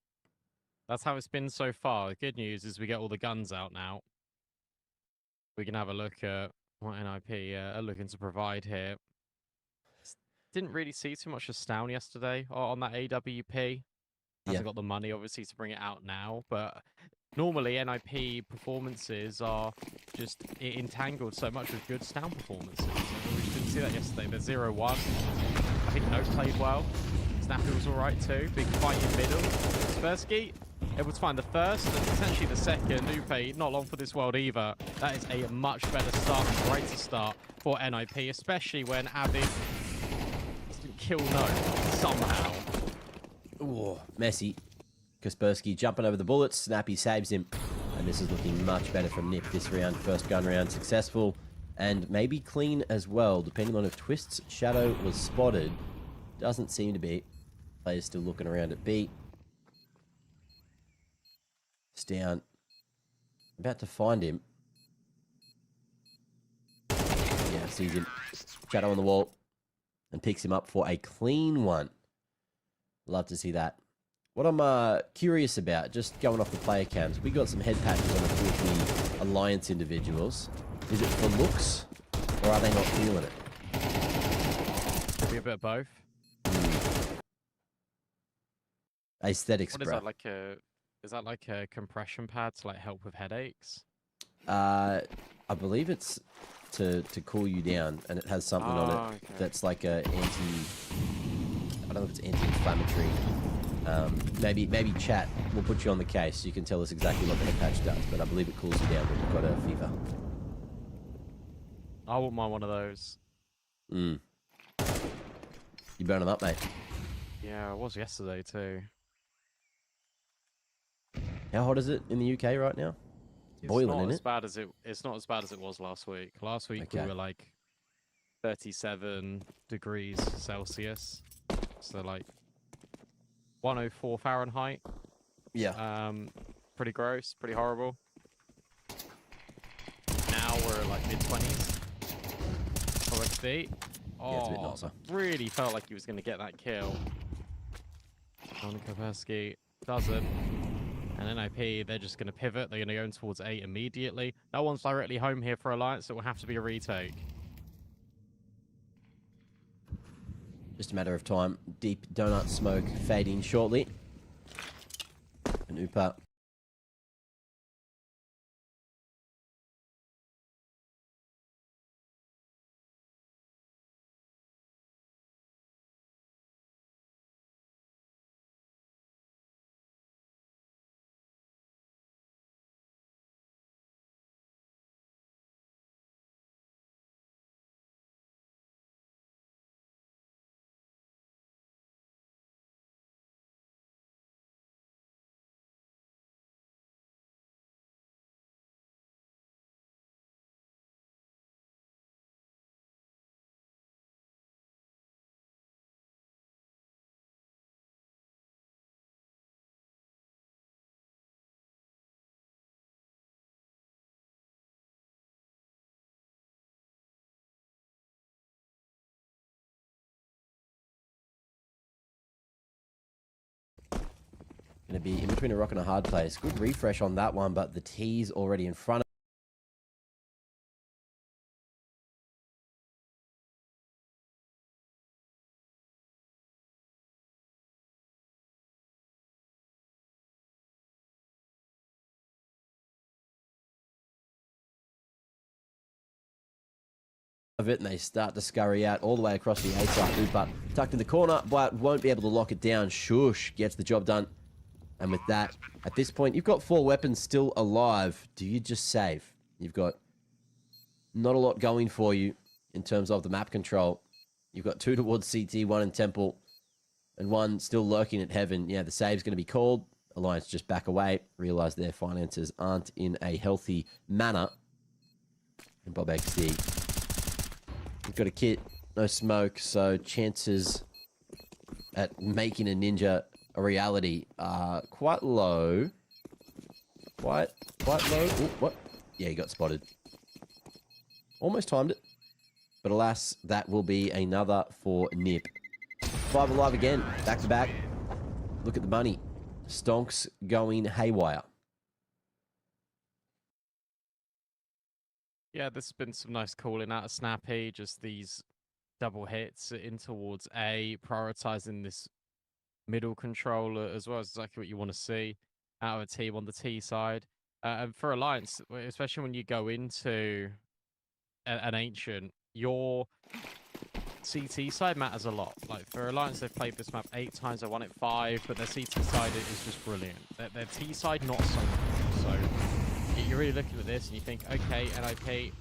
That's how it's been so far. The good news is we get all the guns out now. We can have a look at what NIP are looking to provide here. didn't really see too much of Stown yesterday on that AWP. Hasn't got the money, obviously, to bring it out now, but normally NIP performances are just entangled so much with good Stown performances. And we just didn't see that yesterday. They're 0-1. I think Note played well. Snappy was alright too. Big fight in middle. Spersky able to find the first and potentially the second. Upe, not long for this world either. That is a much better start and greater start for NIP, especially when Avid didn't kill Note somehow. Ooh, messy. Kaspersky jumping over the bullets. Snappy saves him. And this is looking much better from Nip this round. First gun round successful. And maybe clean as well, depending on if Twist's shadow was spotted. Doesn't seem to be. Players still looking around at B. It's down. About to find him. Yeah, sees him. Shadow on the wall. And picks him up for a clean one. Love to see that. What I'm curious about, just going off the player cams, we got some head patches on a few of the Alliance individuals. Is it for looks, or are they not feeling it? Could be a bit of both. Aesthetics, What is bro. that, like a... Is that like a compression pad to like help with headaches? I believe it's to cool you down, and it has something on it Okay. that's like a I don't know if it's anti-inflammatory. Maybe chat will put you on the case. You can tell us exactly what the head patch does, but I believe it cools you down when you've got a fever. I wouldn't mind one of those. You burn them up, mate. Yeah, it was yesterday too. How hot is it in the UK right now? It's Boiling, not isn't as it? bad as it's not as bad as it was last week. Last week we Okay. were like 37 degrees Celsius. So like 104 Fahrenheit. Yeah. Pretty gross, pretty horrible. Now we're like mid-20s. OXD. Yeah, it's a bit nicer. Really felt like he was going to get that kill. Monica Persky doesn't. And NIP, they're just going to pivot. They're going to go in towards 8 immediately. No one's directly home here for Alliance. It will have to be a retake. Just a matter of time. Deep donut smoke fading shortly. And Upa. Going to be in between a rock and a hard place. Good refresh on that one, but the T's already in front of it, and they start to scurry out all the way across the A side. Upa tucked in the corner, but won't be able to lock it down. Shush gets the job done. And with that, at this point, you've got 4 weapons still alive. Do you just save? You've got not a lot going for you in terms of the map control. You've got 2 towards CT, 1 in Temple, and 1 still lurking at Heaven. Yeah, the save's going to be called. Alliance just back away. Realize their finances aren't in a healthy manner. And Bob XD. You've got a kit, no smoke, so chances at making a ninja a reality are quite low. Quite low. Ooh, what? Yeah, he got spotted. Almost timed it. But alas, that will be another for Nip. 5 alive again, back to back. Look at the money. Stonks going haywire. Yeah, there's been some nice calling out of Snappy. Just these double hits in towards A, prioritizing this middle controller as well. Is exactly what you want to see out of a team on the T side. And for Alliance, especially when you go into an Ancient, your CT side matters a lot. Like for Alliance, they've played this map 8 times, they won it 5, but their CT side is just brilliant. Their T side, not so much. So you're really looking at this and you think, okay, NIP,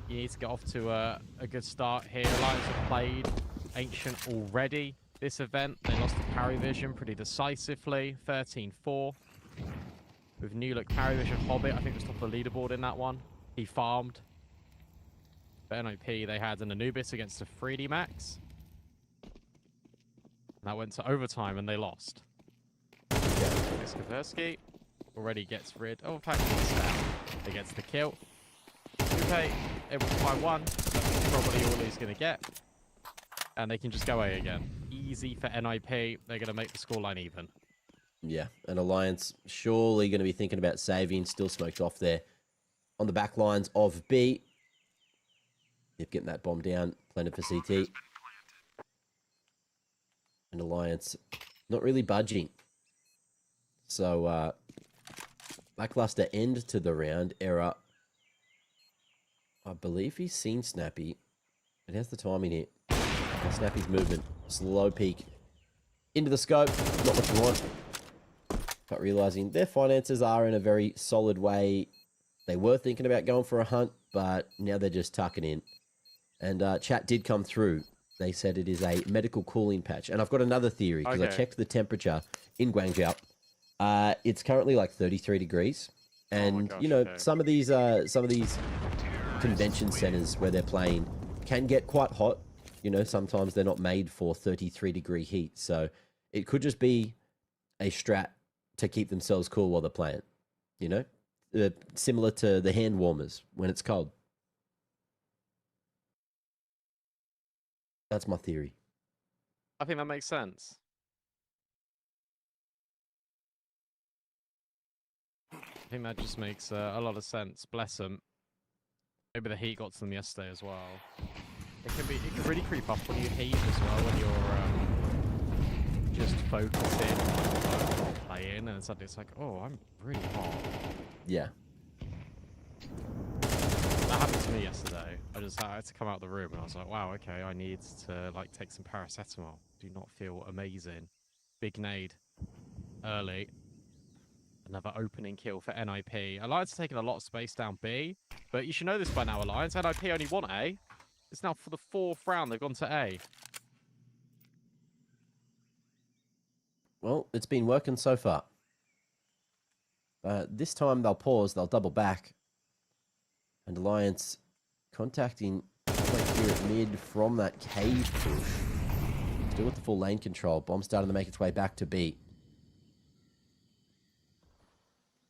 you need to get off to a good start here. Alliance have played Ancient already this event. They lost to Parry Vision pretty decisively, 13-4. With new look Parry Vision Hobbit, I think was top of the leaderboard in that one. He farmed. For NOP, they had an Anubis against a 3D Max. And that went to overtime and they lost. Skaversky already gets rid. Oh, in fact, he's down. He gets the kill. Okay, able to find one. That's probably all he's going to get. And they can just go A again. Easy for NIP. They're going to make the scoreline even. Yeah, and Alliance surely going to be thinking about saving. Still smoked off there on the back lines of B. Yep, getting that bomb down. Planted for CT. And Alliance not really budging. So, lackluster end to the round. Error. I believe he's seen Snappy. It has the timing here. And Snappy's movement. Slow peek. Into the scope. Not what you want. But realizing their finances are in a very solid way. They were thinking about going for a hunt, but now they're just tucking in. And chat did come through. They said it is a medical cooling patch. And I've got another theory, because I checked the temperature in Guangzhou. It's currently like 33 degrees. And, you know, some of these convention centers where they're playing can get quite hot. You know, sometimes they're not made for 33-degree heat. So it could just be a strat to keep themselves cool while they're playing. You know? Similar to the hand warmers when it's cold. That's my theory. I think that makes sense. I think that just makes a lot of sense. Bless them. Maybe the heat got to them yesterday as well. It can really creep up when you heat as well, when you're just focusing on playing, and suddenly it's like, oh, I'm really hot. Yeah. That happened to me yesterday. I had to come out of the room and I was like, wow, okay, I need to like take some paracetamol. Do not feel amazing. Big nade early. Another opening kill for NIP. Alliance taking a lot of space down B, but you should know this by now, Alliance. NIP only want A. It's now for the 4th round they've gone to A. Well, it's been working so far. This time they'll pause, they'll double back. And Alliance contacting right here at mid from that cave push. Still with the full lane control. Bomb starting to make its way back to B.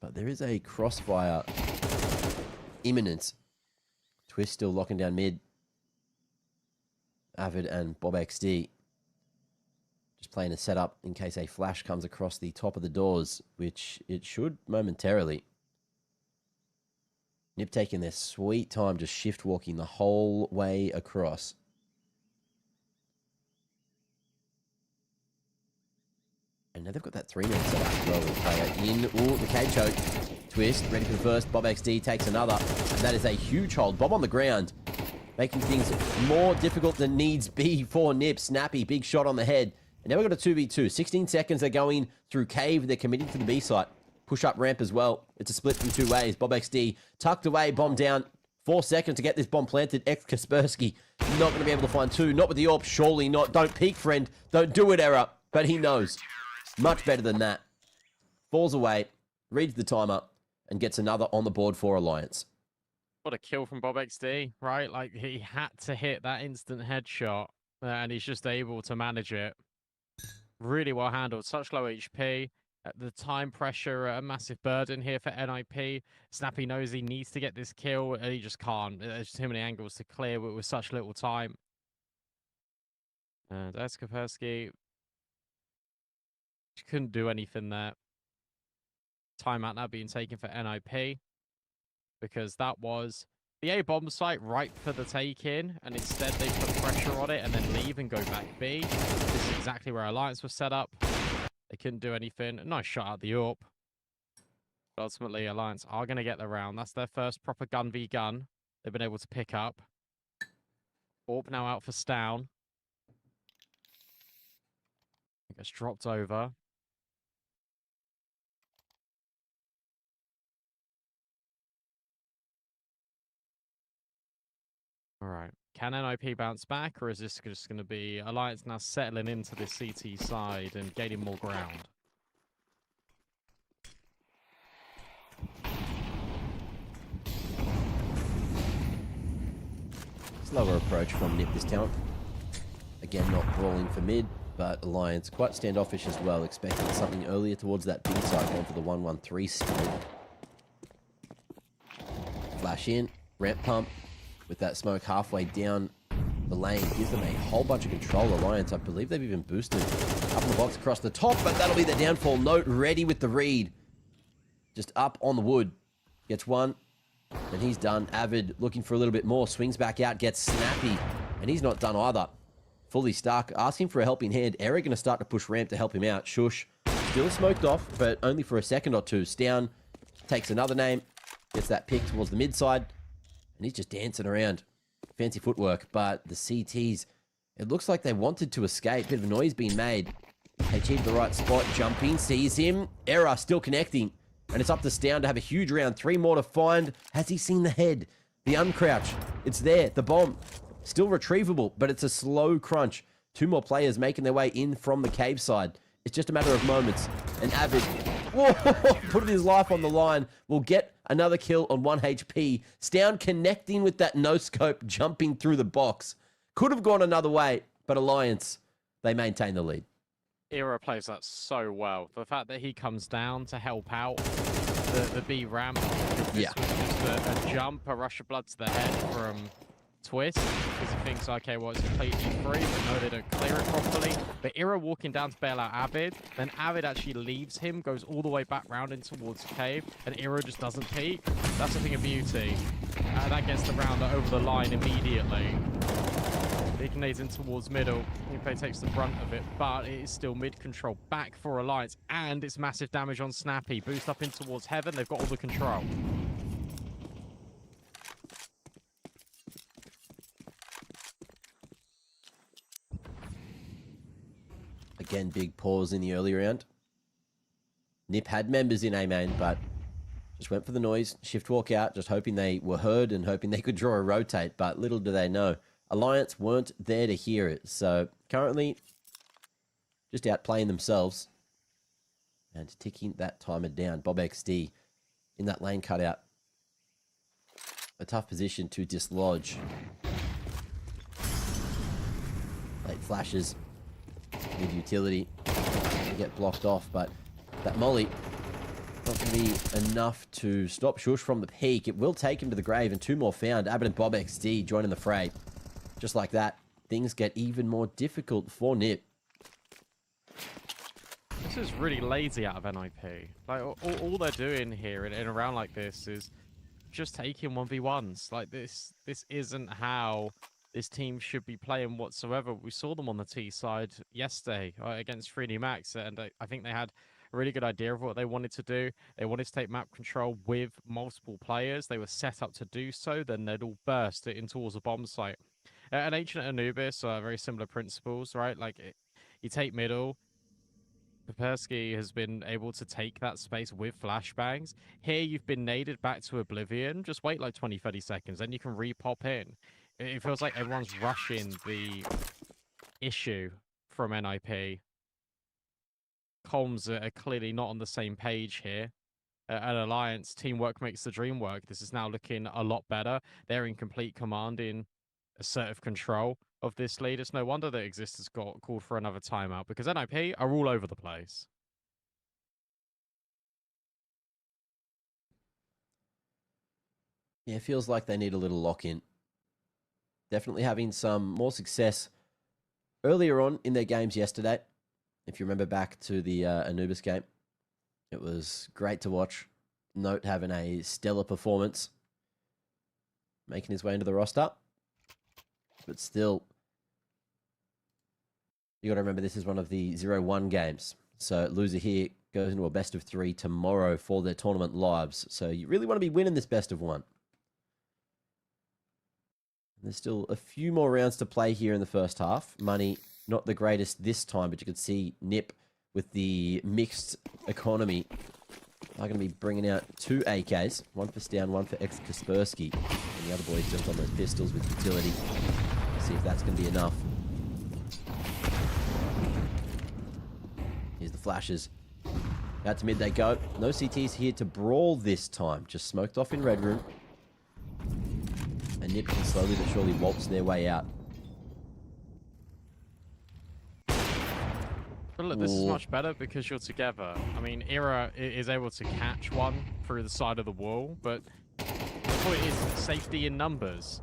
But there is a crossfire imminent. Twist still locking down mid. Avid and Bob XD just playing a setup in case a flash comes across the top of the doors, which it should momentarily. Nip taking their sweet time, just shift walking the whole way across. And now they've got that 3-man setup as well. Player in. Ooh, the cage choke. Twist, ready for the first. Bob XD takes another. And that is a huge hold. Bob on the ground. Making things more difficult than needs be for Nip. Snappy, big shot on the head. And now we've got a 2v2. 16 seconds, they're going through cave. They're committing to the B site. Push up ramp as well. It's a split from 2 ways. Bob XD tucked away, bomb down. 4 seconds to get this bomb planted. Kaspersky not going to be able to find 2. Not with the AWP, surely not. Don't peek, friend. Don't do it, error. But he knows. Much better than that. Falls away, reads the timer, and gets another on the board for Alliance. What a kill from Bob XD, right? Like, he had to hit that instant headshot, and he's just able to manage it. Really well handled. Such low HP. The time pressure, a massive burden here for NIP. Snappy knows he needs to get this kill, and he just can't. There's too many angles to clear with such little time. And Kaspersky couldn't do anything there. Timeout now being taken for NIP, because that was the A bomb site ripe for the take-in, and instead they put pressure on it and then leave and go back B. This is exactly where Alliance was set up. They couldn't do anything. Nice shot at the AWP. But ultimately, Alliance are going to get the round. That's their first proper gun v gun they've been able to pick up. AWP now out for Stown. Gets dropped over. All right. Can NIP bounce back, or is this just going to be Alliance now settling into this CT side and gaining more ground? Slower approach from Nip this time. Again, not brawling for mid, but Alliance quite standoffish as well, expecting something earlier towards that big side, going for the 1-1-3 split. Flash in, ramp pump, with that smoke halfway down the lane, gives them a whole bunch of control. Alliance, I believe they've even boosted up in the box across the top, but that'll be the downfall. Note ready with the read. Just up on the wood. Gets one, and he's done. Avid looking for a little bit more, swings back out, gets snappy, and he's not done either. Fully stuck, asking for a helping hand. Eric going to start to push ramp to help him out. Shush, still smoked off, but only for a second or two. Stown takes another name, gets that pick towards the mid side, and he's just dancing around. Fancy footwork, but the CTs, it looks like they wanted to escape. Bit of a noise being made. They achieved the right spot, jumping, sees him. Error still connecting, and it's up to Stown to have a huge round. 3 more to find. Has he seen the head? The uncrouch. It's there. The bomb. Still retrievable, but it's a slow crunch. 2 more players making their way in from the cave side. It's just a matter of moments. And Avid, whoa, putting his life on the line, will get another kill on 1 HP. Stown connecting with that no-scope, jumping through the box. Could have gone another way, but Alliance, they maintain the lead. Era plays that so well. The fact that he comes down to help out the B ramp. This Yeah. was just a jump, a rush of blood to the head from Twist, because he thinks, okay, well, it's completely free, but no, they don't clear it properly. But Ira walking down to bail out Avid, then Avid actually leaves him, goes all the way back round in towards Cave, and Ira just doesn't peek. That's a thing of beauty. That gets the round over the line immediately. He nades in towards middle. Upe takes the brunt of it, but it is still mid-control back for Alliance, and it's massive damage on Snappy. Boost up in towards Heaven, they've got all the control. Again, big pause in the early round. Nip had members in A main, but just went for the noise. Shift walk out, just hoping they were heard and hoping they could draw a rotate, but little do they know. Alliance weren't there to hear it, so currently just outplaying themselves and ticking that timer down. Bob XD in that lane cutout. A tough position to dislodge. Late flashes. With utility. They get blocked off, but that molly not going to be enough to stop Shush from the peak. It will take him to the grave, and 2 more found. Abbott and Bob XD joining the fray. Just like that, things get even more difficult for Nip. This is really lazy out of NIP. Like, all they're doing here in a round like this is just taking 1v1s. Like, this isn't how this team should be playing whatsoever. We saw them on the T side yesterday against 3D Max, and I think they had a really good idea of what they wanted to do. They wanted to take map control with multiple players. They were set up to do so. Then they'd all burst in towards a bomb site. And Ancient Anubis are very similar principles, right? Like, you take middle. Papersky has been able to take that space with flashbangs. Here, you've been naded back to Oblivion. Just wait like 20, 30 seconds, then you can re-pop in. It feels like everyone's rushing the issue from NIP. Comms are clearly not on the same page here. At Alliance, teamwork makes the dream work. This is now looking a lot better. They're in complete command, in assertive control of this lead. It's no wonder that Exist has got called for another timeout, because NIP are all over the place. Yeah, it feels like they need a little lock-in. Definitely having some more success earlier on in their games yesterday. If you remember back to the Anubis game, it was great to watch. Note having a stellar performance. making his way into the roster. But still, you got to remember this is one of the 0-1 games. So loser here goes into a best of 3 tomorrow for their tournament lives. So you really want to be winning this best of 1. There's still a few more rounds to play here in the first half. Money, not the greatest this time, but you can see Nip with the mixed economy are going to be bringing out 2 AKs. One for Stown, one for Kaspersky. And the other boys just on those pistols with utility. See if that's going to be enough. Here's the flashes. Out to mid they go. No CTs here to brawl this time. Just smoked off in red room. And Nip can slowly but surely waltz their way out. But look, this is much better because you're together. I mean, Era is able to catch one through the side of the wall, but the point is safety in numbers.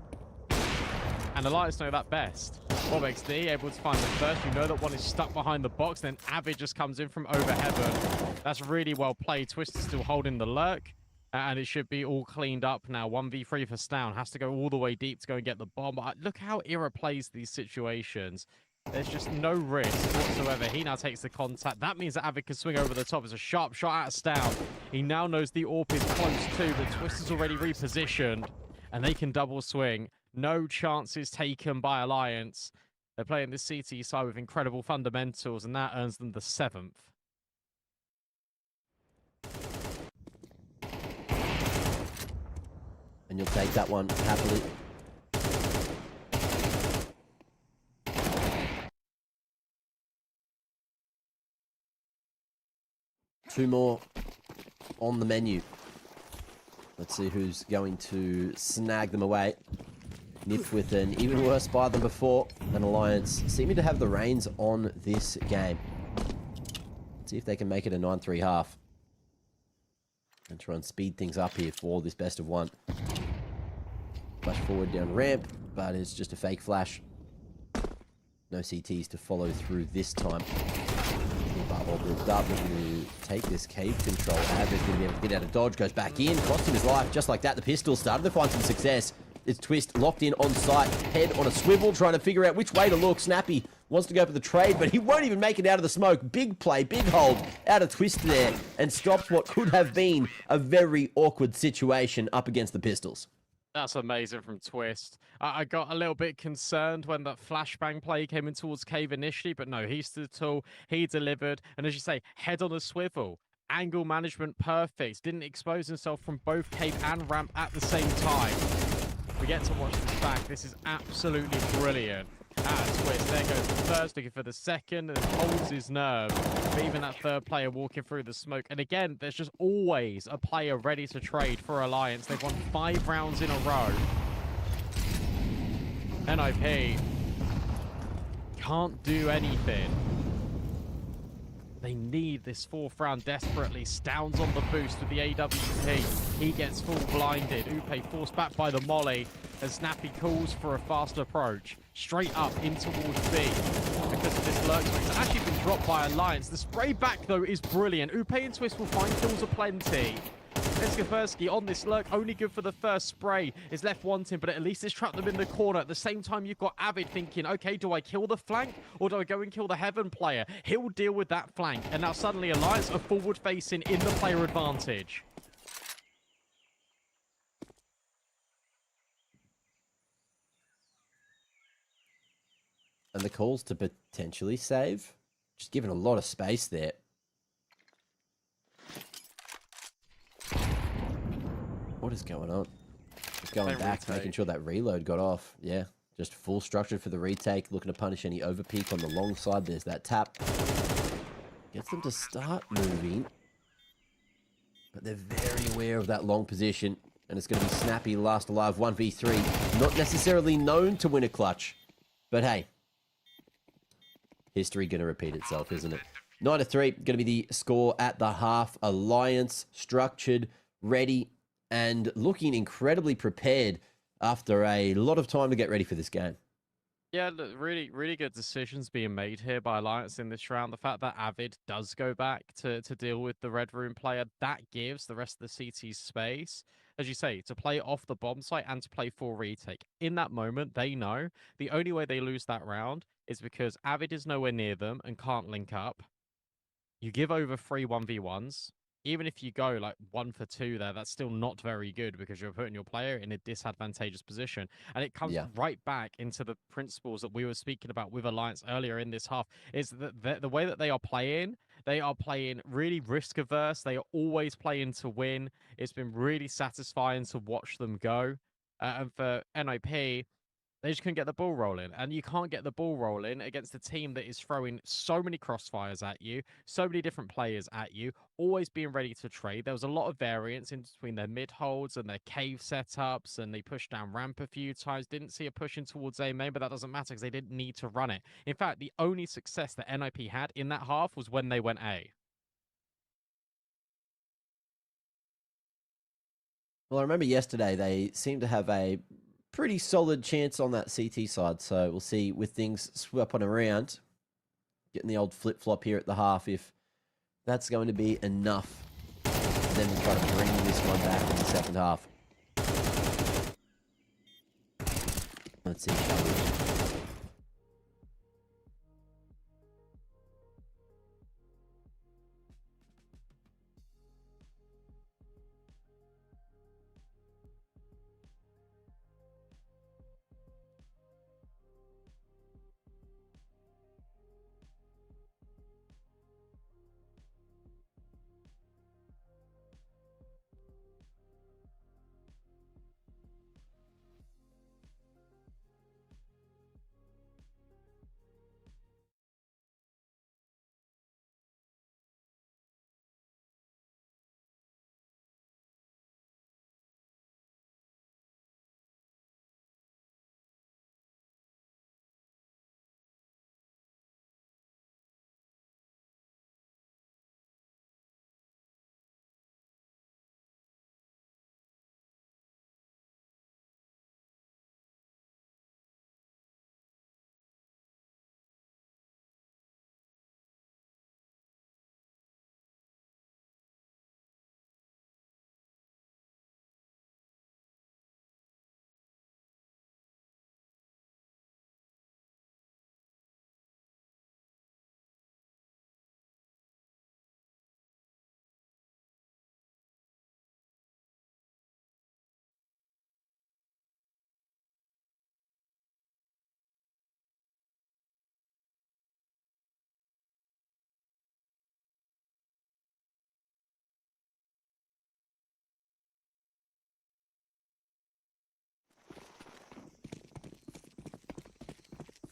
And Alliance know that best. Bob XD able to find the first. You know that one is stuck behind the box. Then Avid just comes in from over heaven. That's really well played. Twist is still holding the lurk. And it should be all cleaned up now. 1v3 for Stown. Has to go all the way deep to go and get the bomb. Look how Era plays these situations. There's just no risk whatsoever. He now takes the contact. That means that Avid can swing over the top. It's a sharp shot out of Stown. He now knows the AWP is close too, but Twist is already repositioned. And they can double swing. No chances taken by Alliance. They're playing the CT side with incredible fundamentals, and that earns them the 7th. And you'll take that one happily. Two more on the menu. Let's see who's going to snag them away. Nip with an even worse buy than before. And Alliance seeming to have the reins on this game. Let's see if they can make it a 9-3 half. And try and speed things up here for this best of 1. Flash forward down ramp, but it's just a fake flash. No CTs to follow through this time. Barbell grouped up, looking to take this cave control. Avid's going to be able to get out of dodge, goes back in, cost him his life. Just like that, the pistol started to find some success. It's Twist locked in on site, head on a swivel, trying to figure out which way to look. Snappy wants to go for the trade, but he won't even make it out of the smoke. Big play, big hold out of Twist there, and stops what could have been a very awkward situation up against the pistols. That's amazing from Twist. I got a little bit concerned when that flashbang play came in towards Cave initially, but no, he stood tall, he delivered, and as you say, head on a swivel. Angle management perfect. Didn't expose himself from both Cave and ramp at the same time. We get to watch this back. This is absolutely brilliant. Twist, there goes the first, looking for the second, and holds his nerve. But even that third player walking through the smoke. And again, there's just always a player ready to trade for Alliance. They've won 5 rounds in a row. NIP can't do anything. They need this 4th round desperately. Stown's on the boost with the AWP. He gets full blinded. Upe forced back by the molly as Snappy calls for a fast approach. Straight up in towards B because of this lurk. It's actually been dropped by Alliance. The spray back, though, is brilliant. Upe and Twist will find kills aplenty. Kaspersky on this lurk, only good for the first spray, is left wanting, but at least it's trapped them in the corner. At the same time, you've got Avid thinking, okay, do I kill the flank or do I go and kill the Heaven player? He'll deal with that flank, and now suddenly Alliance are forward-facing in the player advantage. And the calls to potentially save, just giving a lot of space there. What is going on? Just going back, making sure that reload got off. Yeah, just full structured for the retake, looking to punish any overpeak on the long side. There's that tap. Gets them to start moving. But they're very aware of that long position. And it's going to be Snappy last alive 1v3. Not necessarily known to win a clutch. But hey, history going to repeat itself, isn't it? 9-3, going to be the score at the half. Alliance, structured, ready, and looking incredibly prepared after a lot of time to get ready for this game. Yeah, look, really, really good decisions being made here by Alliance in this round. The fact that Avid does go back to deal with the Red Room player, that gives the rest of the CT space. as you say, to play off the bomb site and to play full retake. In that moment, they know the only way they lose that round is because Avid is nowhere near them and can't link up. You give over 3 1v1s. Even if you go like 1 for 2 there, that's still not very good because you're putting your player in a disadvantageous position. And it comes right back into the principles that we were speaking about with Alliance earlier in this half, is that the way that they are playing really risk averse. They are always playing to win. It's been really satisfying to watch them go. And for NIP, they just couldn't get the ball rolling. And you can't get the ball rolling against a team that is throwing so many crossfires at you, so many different players at you, always being ready to trade. There was a lot of variance in between their mid holds and their cave setups, and they pushed down ramp a few times. Didn't see a pushing towards A main, but that doesn't matter because they didn't need to run it. In fact, the only success that NIP had in that half was when they went A. Well, I remember yesterday they seemed to have a pretty solid chance on that CT side. So we'll see with things swept on around, getting the old flip-flop here at the half, if that's going to be enough for them to try to bring this one back in the second half. Let's see, shall we?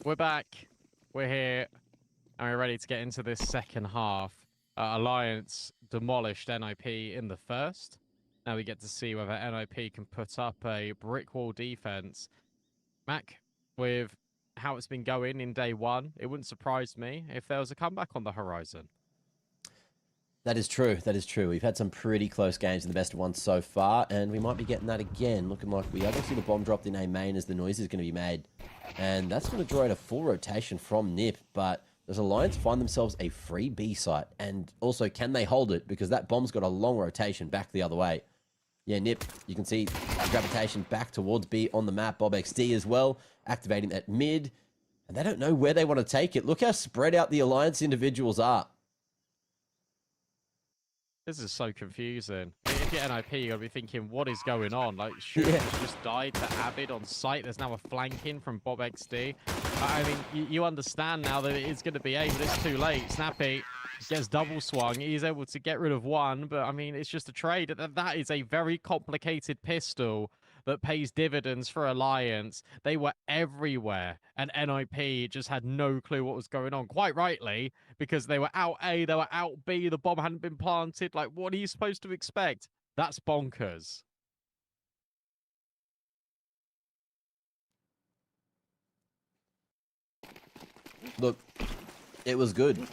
We're back. We're here. And we're ready to get into this second half. Alliance demolished NIP in the first. Now we get to see whether NIP can put up a brick wall defense. Mac, with how it's been going in day one, it wouldn't surprise me if there was a comeback on the horizon. That is true. That is true. We've had some pretty close games in the best of ones so far, and we might be getting that again. Looking like we are going to see the bomb dropped in A main as the noise is going to be made. And that's going to draw out a full rotation from NIP, but does Alliance find themselves a free B site? And also, can they hold it? Because that bomb's got a long rotation back the other way. Yeah, NIP, you can see gravitation back towards B on the map. Bob XD as well, activating that mid. And they don't know where they want to take it. Look how spread out the Alliance individuals are. This is so confusing. If you're NIP, you got to be thinking, what is going on? Like, Shooter's just died to Avid on site. There's now a flanking from Bob XD. I mean, you understand now that it is going to be A, but it's too late. Snappy gets double swung. He's able to get rid of one, but I mean, it's just a trade. That is a very complicated pistol that pays dividends for Alliance. They were everywhere, and NIP just had no clue what was going on. Quite rightly, because they were out A, they were out B, the bomb hadn't been planted. Like, what are you supposed to expect? That's bonkers. Look, it was good.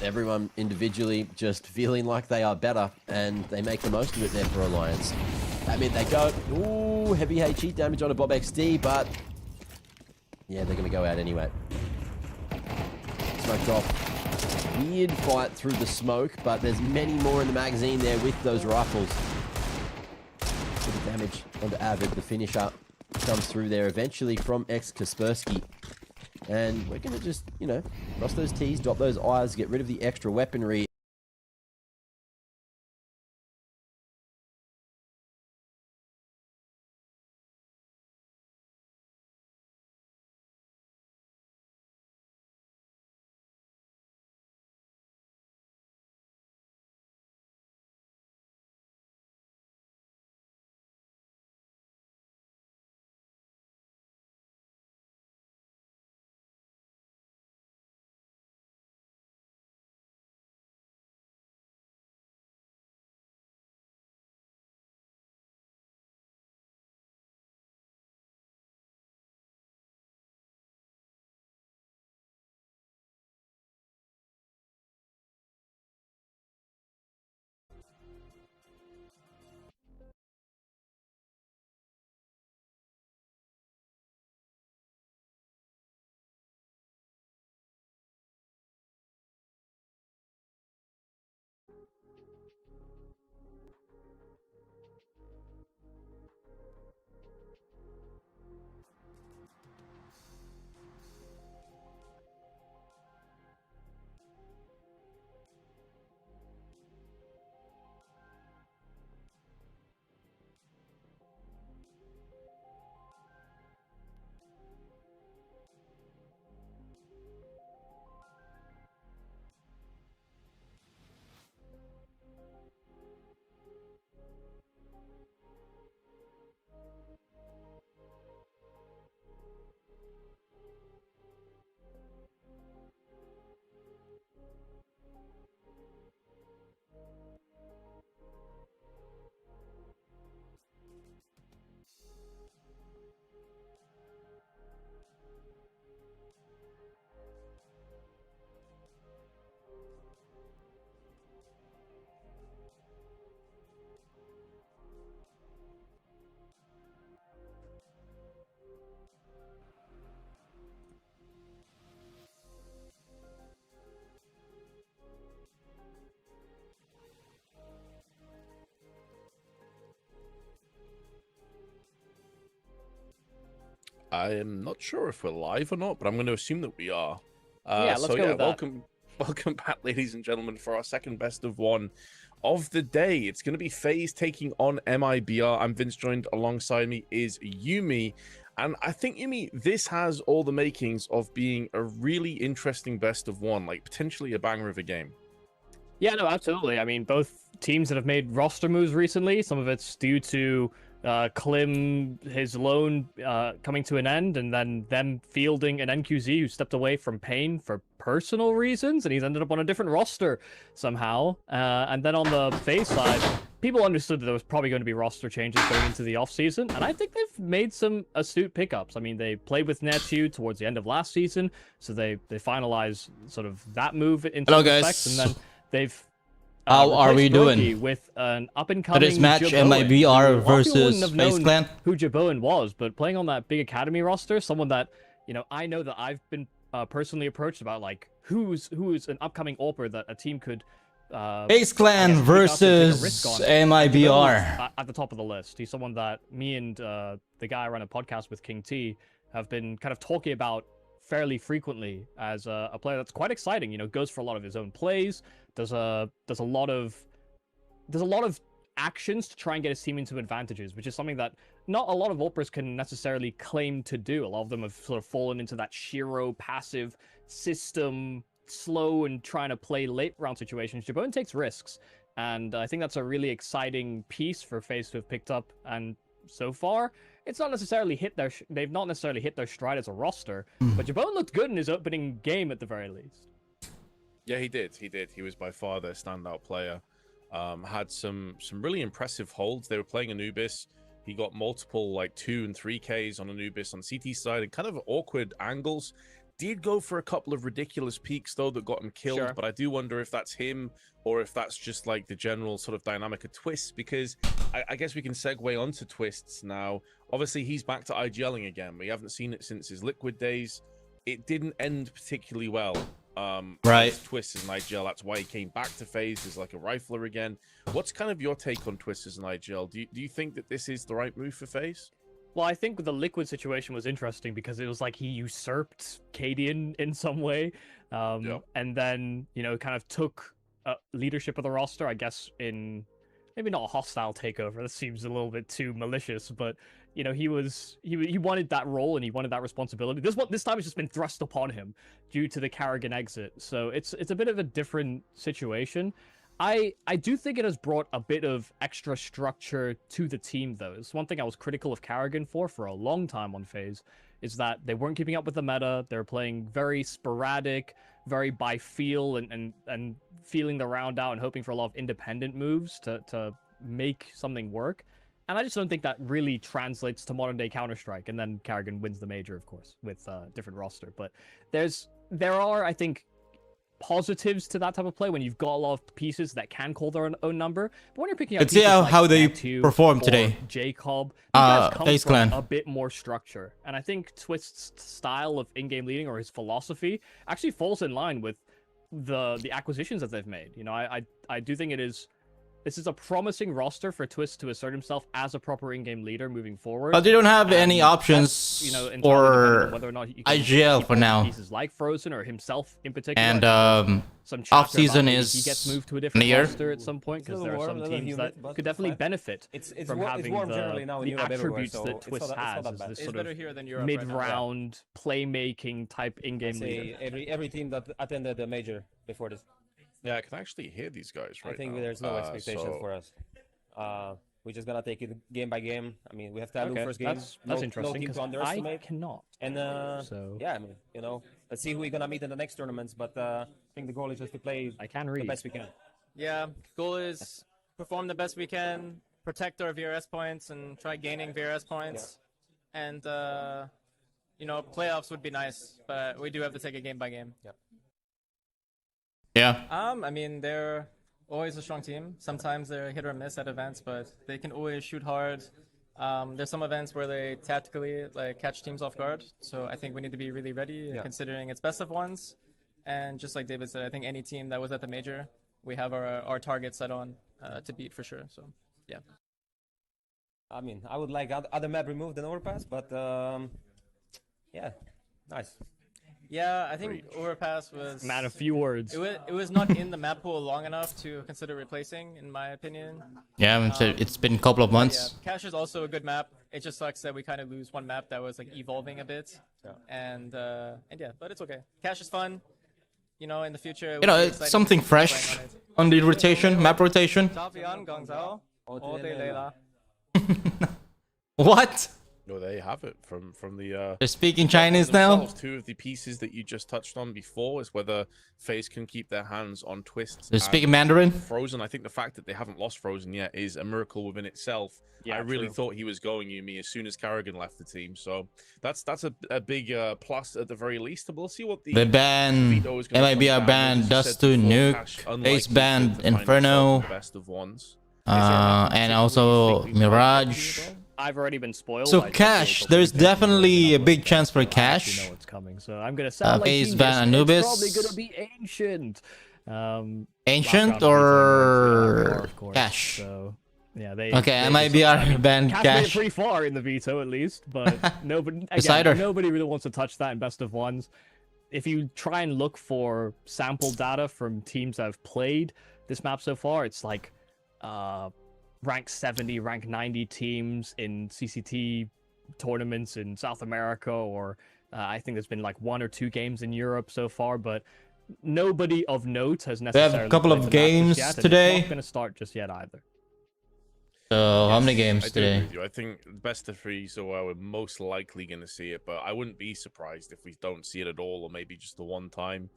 Everyone individually just feeling like they are better, and they make the most of it there for Alliance. I mean, they go, ooh, heavy HE damage on a Bob XD, but yeah, they're going to go out anyway. Smoked off. Weird fight through the smoke, but there's many more in the magazine there with those rifles. The damage onto Avid. The finisher comes through there eventually from Kaspersky. And we're going to just, you know, cross those T's, dot those I's, get rid of the extra weaponry. I am not sure if we're live or not, but I'm going to assume that we are. Yeah, let's go with that. Welcome back, ladies and gentlemen, for our second best of one of the day. It's going to be FaZe taking on MIBR. I'm Vince, joined alongside me is Yumi. And I think, Yumi, this has all the makings of being a really interesting best of one, like potentially a banger of a game. Yeah, no, absolutely. I mean, both teams that have made roster moves recently, some of it's due to Klim, his loan coming to an end, and then them fielding an NQZ who stepped away from Pain for personal reasons, and he's ended up on a different roster somehow. And then on the FaZe side, people understood that there was probably going to be roster changes going into the offseason, and I think they've made some astute pickups. I mean, they played with Netu towards the end of last season, so they finalized sort of that move in some respects, and then they've how are we doing? With an up-and-coming Today's match, Jaboan, MIBR versus FaZe FaZe Clan. who Jaboan was, but playing on that big academy roster, someone that, you know, I know that I've been personally approached about, like, who's an upcoming AWPer that a team could FaZe Clan versus MIBR. At the top of the list. He's someone that me and the guy I run a podcast with, King T, have been kind of talking about fairly frequently as a player that's quite exciting. You know, goes for a lot of his own plays. There's a lot of actions to try and get his team into advantages, which is something that not a lot of AWPers can necessarily claim to do. A lot of them have sort of fallen into that Shiro passive system, slow and trying to play late round situations. Jaboan takes risks, and I think that's a really exciting piece for FaZe to have picked up. And so far, it's not necessarily they've not necessarily hit their stride as a roster, but Jaboan looked good in his opening game at the very least. Yeah, he did. He was by far their standout player. Had some really impressive holds. They were playing Anubis. He got multiple like 2 and 3Ks on Anubis on CT side and kind of awkward angles. Did go for a couple of ridiculous peaks though that got him killed, Sure. But I do wonder if that's him or if that's just like the general sort of dynamic of Twists, because I guess we can segue onto Twists now. Obviously, he's back to IGLing again. We haven't seen it since his Liquid days. It didn't end particularly well Right. Twisters and IGL. That's why he came back to FaZe as like a rifler again. What's kind of your take on Twisters and IGL? Do you think that this is the right move for FaZe? Well, I think the Liquid situation was interesting because it was like he usurped Cadian in some way, and then kind of took leadership of the roster. I guess in maybe not a hostile takeover. That seems a little bit too malicious, but he wanted that role and he wanted that responsibility. This time it's just been thrust upon him due to the Karrigan exit. So it's a bit of a different situation. I do think it has brought a bit of extra structure to the team, though. It's one thing I was critical of Karrigan for a long time on FaZe, is that they weren't keeping up with the meta. They were playing very sporadic, very by feel, and feeling the round out and hoping for a lot of independent moves to make something work. And I just don't think that really translates to modern-day Counter-Strike. And then Karrigan wins the major, of course, with a different roster. But there are, I think, positives to that type of play when you've got a lot of pieces that can call their own number. But when you're picking up Let's see how they perform today. Jacob, come from Clan. a bit more structure. And I think Twist's style of in-game leading, or his philosophy, actually falls in line with the acquisitions that they've made. I do think this is a promising roster for Twist to assert himself as a proper in-game leader moving forward. But they don't have any options for whether or not he IGL for now. Pieces like Frozen or himself in particular. And some off season he is gets moved to a different near. roster at some point, because there are some teams that could definitely benefit from having the attributes that Twist has as this sort of mid-round playmaking type in-game leader. Every team that attended the major before this. Yeah, I can actually hear these guys right I think now. there's no expectations for us. We're just gonna take it game by game. I mean, we have Talu first game. That's interesting. No team to underestimate. I cannot. And yeah, I mean, let's see who we're gonna meet in the next tournaments. But I think the goal is just to play the best we can. Yeah, goal is perform the best we can, protect our VRS points, and try gaining VRS points. Yeah. And playoffs would be nice, but we do have to take it game by game. Yeah. Yeah. I mean, they're always a strong team. Sometimes they're hit or miss at events, but they can always shoot hard. There's some events where they tactically catch teams off guard. So I think we need to be really ready, considering it's best of ones. And just like David said, I think any team that was at the major, we have our target set on to beat for sure. So yeah. I mean, I would like other map removed than Overpass, but yeah, nice. Yeah, I think Overpass was... Man, a few words. It was not in the map pool long enough to consider replacing, in my opinion. Yeah, it's been a couple of months. Yeah, Cache is also a good map. It just sucks that we kind of lose one map that was evolving a bit. Yeah. And yeah, but it's okay. Cache is fun. In the future... it's something fresh on the rotation, map rotation. What? No, there you have it from the. They're speaking Chinese now. Two of the pieces that you just touched on before is whether FaZe can keep their hands on Twists. They're speaking Mandarin. Frozen. I think the fact that they haven't lost Frozen yet is a miracle within itself. Yeah, I really thought he was going Yumi as soon as Karrigan left the team. So that's a big plus at the very least. We'll see what the ban MIBR ban Dust to Nuke, FaZe ban Inferno, best of ones, and also Mirage. I've already been spoiled. So Cache, there's definitely a big chance for Cache. You know what's coming, so I'm gonna sound like FaZe ban Anubis. It's probably gonna be Ancient. Ancient or Cache? So yeah, okay, MIBR ban Cache made it Cache. pretty far in the veto at least, but nobody really wants to touch that in best of ones. If you try and look for sample data from teams that have played this map so far, it's like rank 70, rank 90 teams in CCT tournaments in South America, or I think there's been like 1 or 2 games in Europe so far, but nobody of note has necessarily. We have a couple of games today. It's not going to start just yet either. So how many games today? I think best of 3, so we're most likely going to see it, but I wouldn't be surprised if we don't see it at all, or maybe just the one time.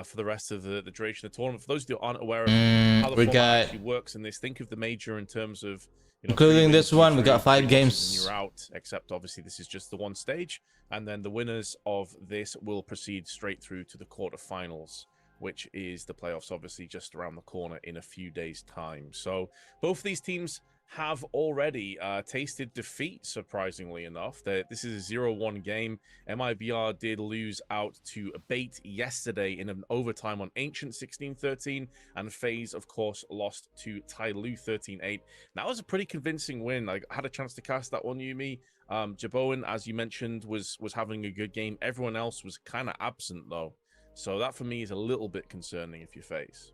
For the rest of the duration of the tournament. For those who aren't aware of how the format actually works in this, think of the major in terms of, including this one, we got 5 games. And you're out, except obviously this is just the one stage, and then the winners of this will proceed straight through to the quarterfinals, which is the playoffs, obviously just around the corner in a few days' time. So both of these teams have already tasted defeat, surprisingly enough. This is a 0-1 game. MIBR did lose out to Bait yesterday in an overtime on Ancient 16-13, and FaZe, of course, lost to Tyloo 13-8. That was a pretty convincing win. I had a chance to cast that one, Yumi. Jaboan, as you mentioned, was having a good game. Everyone else was kind of absent, though. So that, for me, is a little bit concerning if you FaZe.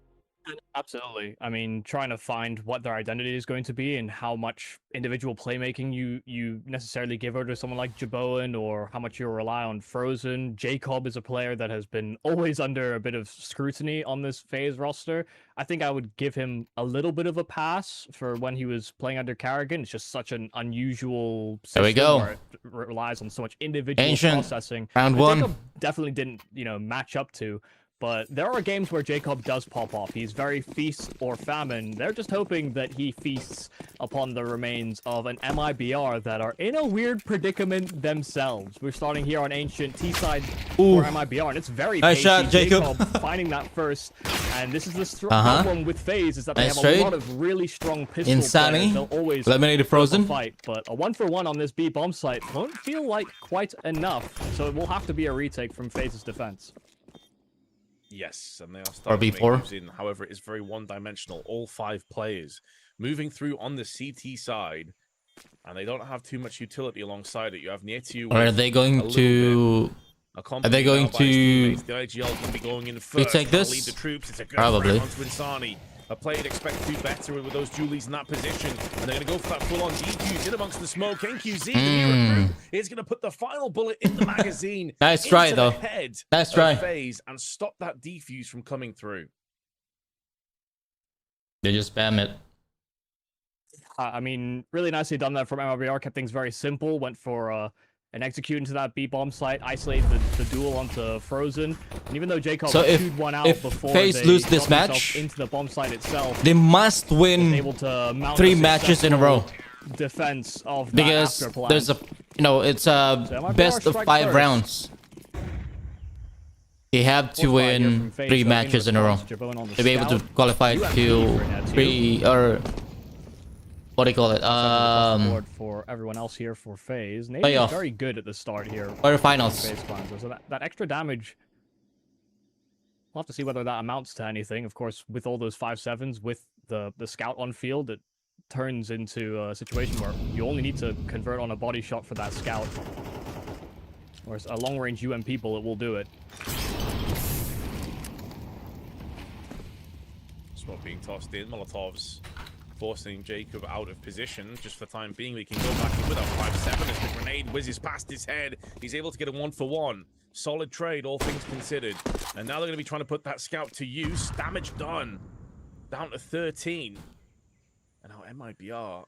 Absolutely. I mean, trying to find what their identity is going to be and how much individual playmaking you necessarily give over to someone like Jaboan, or how much you rely on Frozen. Jacob is a player that has been always under a bit of scrutiny on this FaZe roster. I think I would give him a little bit of a pass for when he was playing under Carrigan. It's just such an unusual system. There we go. Where it relies on so much individual Ancient, processing. round that one. Jacob definitely didn't, match up to. But there are games where Jacob does pop off. He's very feast or famine. They're just hoping that he feasts upon the remains of an MIBR that are in a weird predicament themselves. We're starting here on Ancient T-side for MIBR, and it's very Nice pacey. shot, Jacob. Finding that first. And this is the problem with FaZe, is that they Nice have trade. a lot of really strong pistol Insani. players. They'll always Eliminated Frozen. fight. But a 1-for-1 on this B bomb site won't feel like quite enough. So it will have to be a retake from FaZe's defense. Yes, and they are starting to B4. make moves in. However, it's very one-dimensional. All 5 players moving through on the CT side, and they don't have too much utility alongside it. You have Nietu. Or are they going to? Are they going to? The IGL can be going in first. take this? Lead the troops. It's a good Probably. round onto Insani. A player you'd expect to do better with those Julies in that position. And they're going to go for that full-on defuse in amongst the smoke. NQZ, the new recruit, is going to put the final bullet in the magazine. Nice try, into though. the head Nice of try. FaZe and stop that defuse from coming through. They just spam it. I mean, really nicely done there from MIBR. Kept things very simple. Went for an execute into that B bomb site. Isolated the duel onto Frozen. And even though Jacob So chewed one out before FaZe they lose this got themselves match, into the bomb site itself, they must win able to mount 3 a matches in a row. defense of that Because after plan. there's a, it's a MIBR best of strike 5 first. rounds. They have to Force fire here win from FaZe, 3 though, matches in a row response, Jaboan on the to be able to scout. qualify UMP to for Natu. 3 or what do you call it? Across the board for everyone else here for FaZe. Navy Playoff. is very good at the start here. Quarterfinals. FaZe Cleanser. So that extra damage, we'll have to see whether that amounts to anything. Of course, with all those 5-7s, with the scout on field, it turns into a situation where you only need to convert on a body shot for that scout. Whereas a long-range UMP bullet will do it. Smoke being tossed in. Molotovs forcing Jacob out of position just for the time being. We can go back in with a 5-7 as the grenade whizzes past his head. He's able to get a 1-for-1. Solid trade, all things considered. And now they're going to be trying to put that scout to use. Damage done. Down to 13. And now MIBR,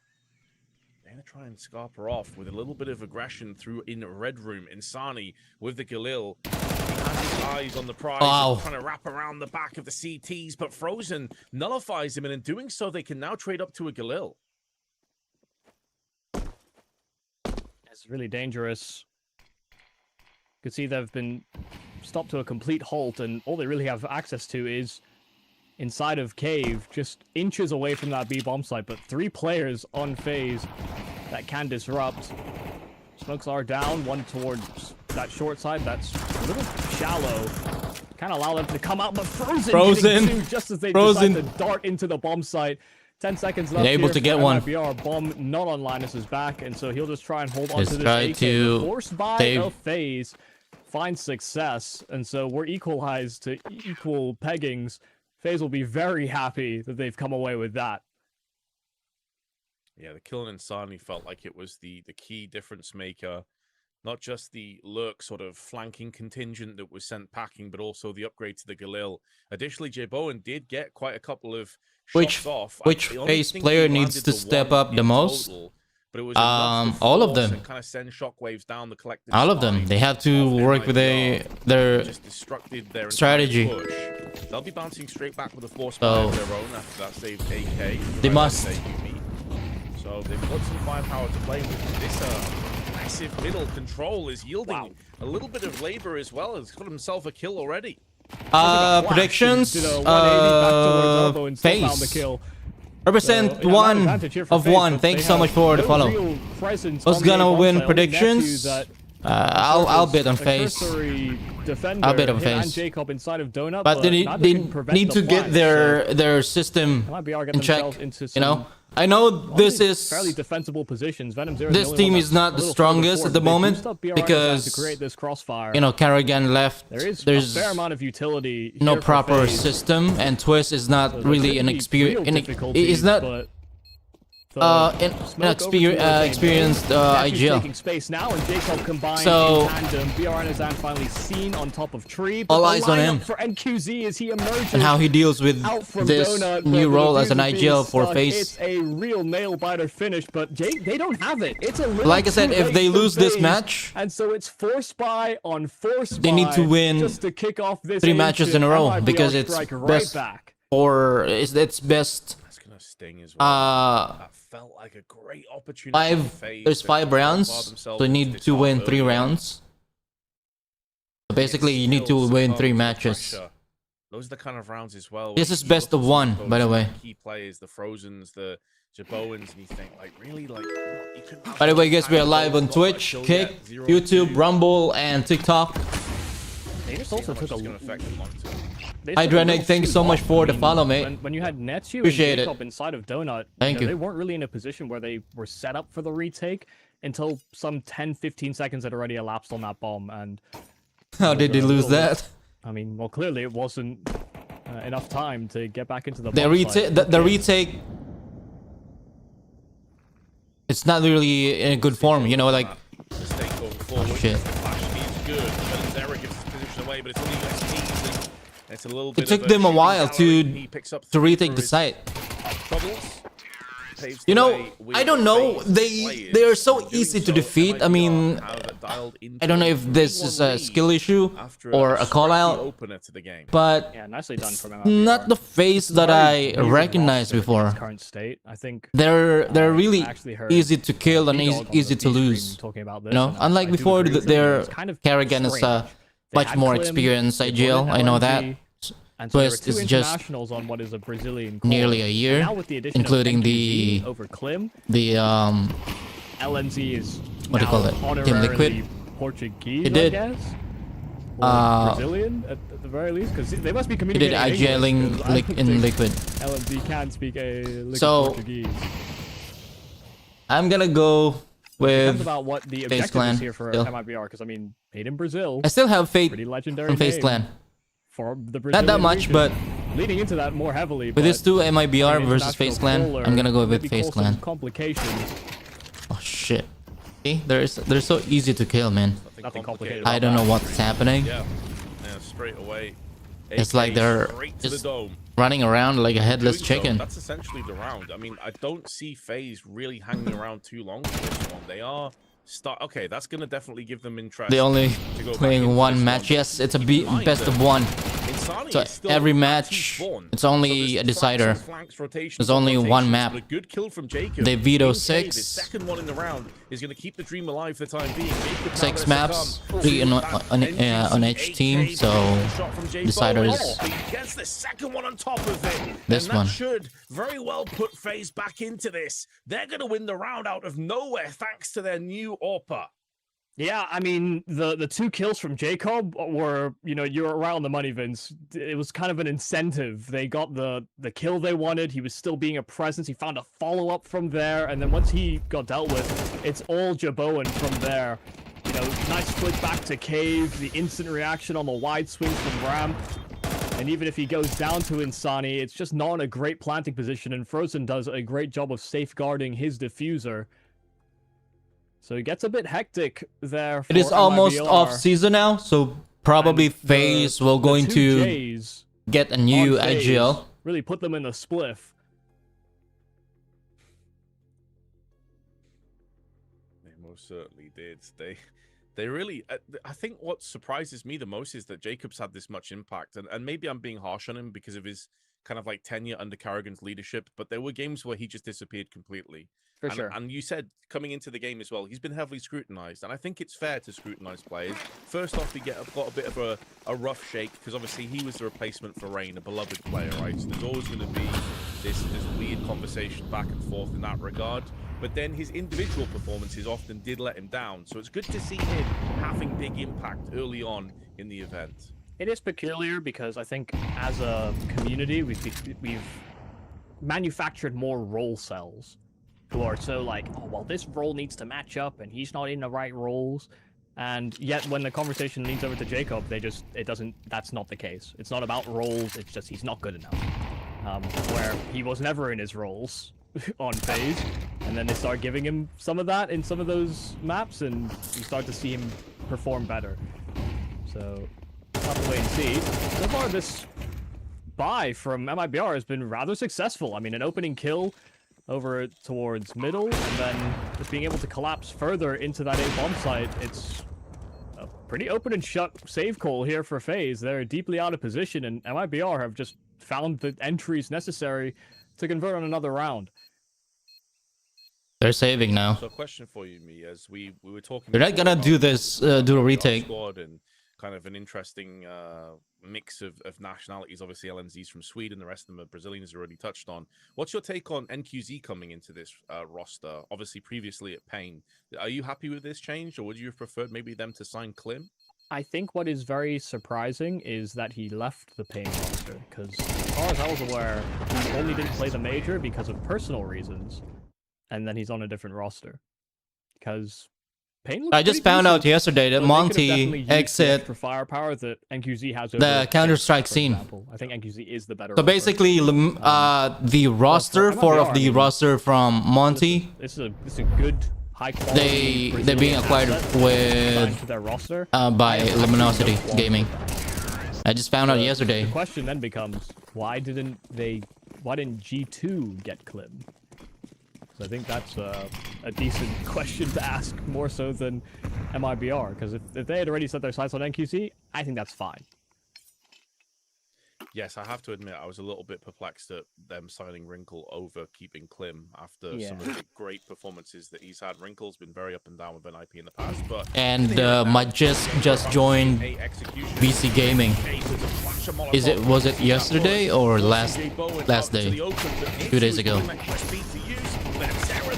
they're going to try and scarp her off with a little bit of aggression through in Red Room. Insani with the Galil. He has his eyes on the prize. Wow. Trying to wrap around the back of the CTs, but Frozen nullifies him, and in doing so, they can now trade up to a Galil. It's really dangerous. You can see they've been stopped to a complete halt, and all they really have access to is inside of Cave, just inches away from that B bomb site, but 3 players on FaZe that can disrupt. Smokes are down, one towards that short side that's a little shallow. Kind of allow them to come out, but Frozen getting 2 just as they decide to dart into the bomb site. 10 seconds left. Able here to get for one. MIBR. Bomb not on Linus's back, and so he'll just try and hold on Just to this try AK. to Forced by save. a FaZe. Finds success, and so we're equalized to equal peggings. FaZe will be very happy that they've come away with that. Yeah, the kill in Insani felt like it was the key difference maker. Not just the lurk sort of flanking contingent that was sent packing, but also the upgrade to the Galil. Additionally, Jaboan did get quite a couple of shots off. Which I only FaZe think player he needs landed to the step one up the in most? total, but it was enough to All of force them. and kind of send shockwaves down the collective All of them. spine They have to of work with MIBR. their Just destructed their entire strategy. push. They'll be bouncing straight back with a force So, of their own after that save AK. they must. So they've got some firepower to play with. This massive middle control is yielding a little bit of labor as well. He's got himself a kill already. predictions. Did a 180 back towards elbow and still found the FaZe. kill. Represent So, yeah, one advantage here for of FaZe, one. but Thanks they so much have for the no follow. real presence Who's on the gonna A-bomb win side. Only predictions? Nephew that I'll bet on a FaZe. cursory defender I'll bet on hit and FaZe. Jacob inside of Donut, But they neither can need prevent the to get flank, so their system they might be able to in get check. themselves into You know, some I know this honestly is fairly defensible positions. Venom Zero this team is not the strongest at the moment because to create this crossfire. you know Karrigan left. There's There's a fair amount of utility. no here for proper FaZe. system, and Twist is not So there really could an be real experience. difficulties, Is not but the smoke over towards A, experienced Nephew's IGL. taking space now, and Jacob combined So- in tandem. BRN is finally seen on top of Tree. All But eyes the on lineup him. for NQZ as he emerges And how he deals with out from this Donut, new but role the as an diffuser being IGL for stuck. FaZe. It's a real nail biter finish, but they don't have it. It's a little Like I said, too if late they for lose this FaZe, match, and so it's force buy on force they need to buy win just to kick off this 3 matches in a row MIBR because it's strike right best back. or it's best. That's gonna sting as well. That felt like a great opportunity. for FaZe There's to 5 rounds, bar so themselves you into need this to win half 3 early. rounds. So basically, you need Still to win 3 succumb to the matches. pressure. Those are the kind of rounds as well. This where is you best look of at some 1, by the those way. Key players, the Frozens, the Jaboans, and you think, like, really, like, what? You couldn't have By the way, guys, we are time live to on not Twitch, kill Kick, yet, 0-2. YouTube, Rumble, and TikTok. They just See also how much took it's gonna affect them long term. they Hi, took a Drenek, little thanks too so much long. for I the mean, follow, mate. When you had Netsu Appreciate and it. Jacob inside of Donut, Thank you. they weren't really in a position where they were set up for the retake until some 10-15 seconds had already elapsed on that bomb. And How did they lose that? I mean, well, clearly it wasn't enough time to get back into the The bomb retake, site. the retake. It's not really in a good form, you know, like. Mistake going forward. Shit. The flash is good, but Zera gives his position away, but it's only USPs, and it's a little bit It took of them a shooting while gallery. He picks up to 3 retake for the his site. troubles. Paves You the know, way with I don't know. FaZe They are players. so In doing easy to so, defeat. I MIBR mean, have dialed into I don't know if this 3-1 is a lead skill issue after or a scrappy call out, opener to the game. but Yeah, nicely done from it's MIBR. not the face that I recognized before. Current state, I think. They're really I actually heard easy to kill and B-Dog on easy the to B stream lose. talking about You this, know, and unlike I do before, agree with him. their It's kind of Karrigan is strange. They much had more Klim, experienced they IGL. brought in I know that. LNG, and so there were Twist 2 is just internationals on what is a Brazilian core. nearly a And year, now with the addition including of the NQZ over Klim, LNZ is what do you call it? Team Liquid. honorarily Portuguese, He did. I guess. Or Brazilian at the very least, because they must be He did communicating in IGLing English, 'cause I don't in think Liquid. LNZ can speak a liquid So, Portuguese. I'm gonna go Depends with. about what the FaZe objective Clan is here for still. MIBR, because I mean, made in Brazil, I still have faith pretty legendary in FaZe name Clan. for the Not Brazilian that much, region. but leading into that more heavily. with but this 2 MIBR having versus international FaZe Clan, bowler I'm gonna go with maybe FaZe cause some Clan. complications. Oh shit! See, they're so easy to kill, man. Nothing complicated. I don't know what's happening. Yeah, straight away. It's like they're straight to the just dome. running around like a headless Doing so, chicken. that's essentially the round. I mean, I don't see FaZe really hanging around too long for this one. They are okay, that's gonna definitely give them interest. They only to go back playing into one this match. one. Yes, it's a Keep in mind best that of 1. Insani So is still every at match, T-spawn. it's only So a there's decider. flanks, rotations, There's only one rotations, map. but a good kill from Jacob. They veto In 6. His second one in the round is going to keep the dream alive for the time being. Jacob now 6 gonna maps, succumb 3 to that on NGC each team. 8K So shot from J decider Bowen. is But he gets the second one on top of it. this and that one. should very well put FaZe back into this. They're going to win the round out of nowhere thanks to their new AWPer. Yeah, I mean, the 2 kills from Jacob were, you know, you're around the money, Vince. It was kind of an incentive. They got the kill they wanted. He was still being a presence. He found a follow-up from there, and then once he got dealt with, it's all Jaboan from there. You know, nice flick back to Cave, the instant reaction on the wide swing from Ramp. And even if he goes down to Insani, it's just not in a great planting position, and Frozen does a great job of safeguarding his diffuser. So it gets a bit hectic there. it is almost MIBR. off season now, so probably And FaZe will the going 2 to Js get a new on FaZe IGL. really put them in the spliff. They most certainly did. They really. I think what surprises me the most is that Jacob's had this much impact, and maybe I'm being harsh on him because of his kind of like tenure under Karrigan's leadership. But there were games where he just disappeared completely. For sure. And you said coming into the game as well, he's been heavily scrutinized, and I think it's fair to scrutinize players. First off, he got a bit of a rough shake because obviously he was the replacement for Rain, a beloved player, right? So there's always going to be this weird conversation back and forth in that regard. But then his individual performances often did let him down. So it's good to see him having big impact early on in the event. It is peculiar because I think as a community, we've manufactured more role cells who are so like, oh, well, this role needs to match up and he's not in the right roles. And yet when the conversation leads over to Jacob, that's not the case. It's not about roles, it's just he's not good enough. Where he was never in his roles on FaZe, and then they start giving him some of that in some of those maps, and you start to see him perform better. So, we'll have to wait and see. So far, this buy from MIBR has been rather successful. I mean, an opening kill over towards middle, and then just being able to collapse further into that A bomb site. It's a pretty open and shut save call here for FaZe. They're deeply out of position, and MIBR have just found the entries necessary to convert on another round. They're saving now. So a question for you, Mi, as we were talking. They're not gonna do this, do a retake. Squad and kind of an interesting mix of nationalities. Obviously, LNZ's from Sweden, the rest of them are Brazilian, as already touched on. What's your take on NQZ coming into this roster? Obviously, previously at Pain. Are you happy with this change, or would you have preferred maybe them to sign Klim? I think what is very surprising is that he left the Pain roster, because as far as I was aware, he only didn't play the Major because of personal reasons, and then he's on a different roster. Because Pain looks I just found out yesterday that Monty exit for firepower that NQZ has over the Counter-Strike scene. Example. I think NQZ is the better. So basically, the roster, four of the roster from Monty, this is a good high quality. they're being acquired with their roster by Luminosity Gaming. I just found out yesterday. The question then becomes, why didn't G2 get Klim? I think that's a decent question to ask, more so than MIBR, because if they had already set their sights on NQC, I think that's fine. Yes, I have to admit, I was a little bit perplexed at them signing Wrinkle over keeping Klim after some of the great performances that he's had. Wrinkle's been very up and down with NIP in the past, but... And Mud just joined BC Gaming. Was it yesterday or last day? 2 days ago.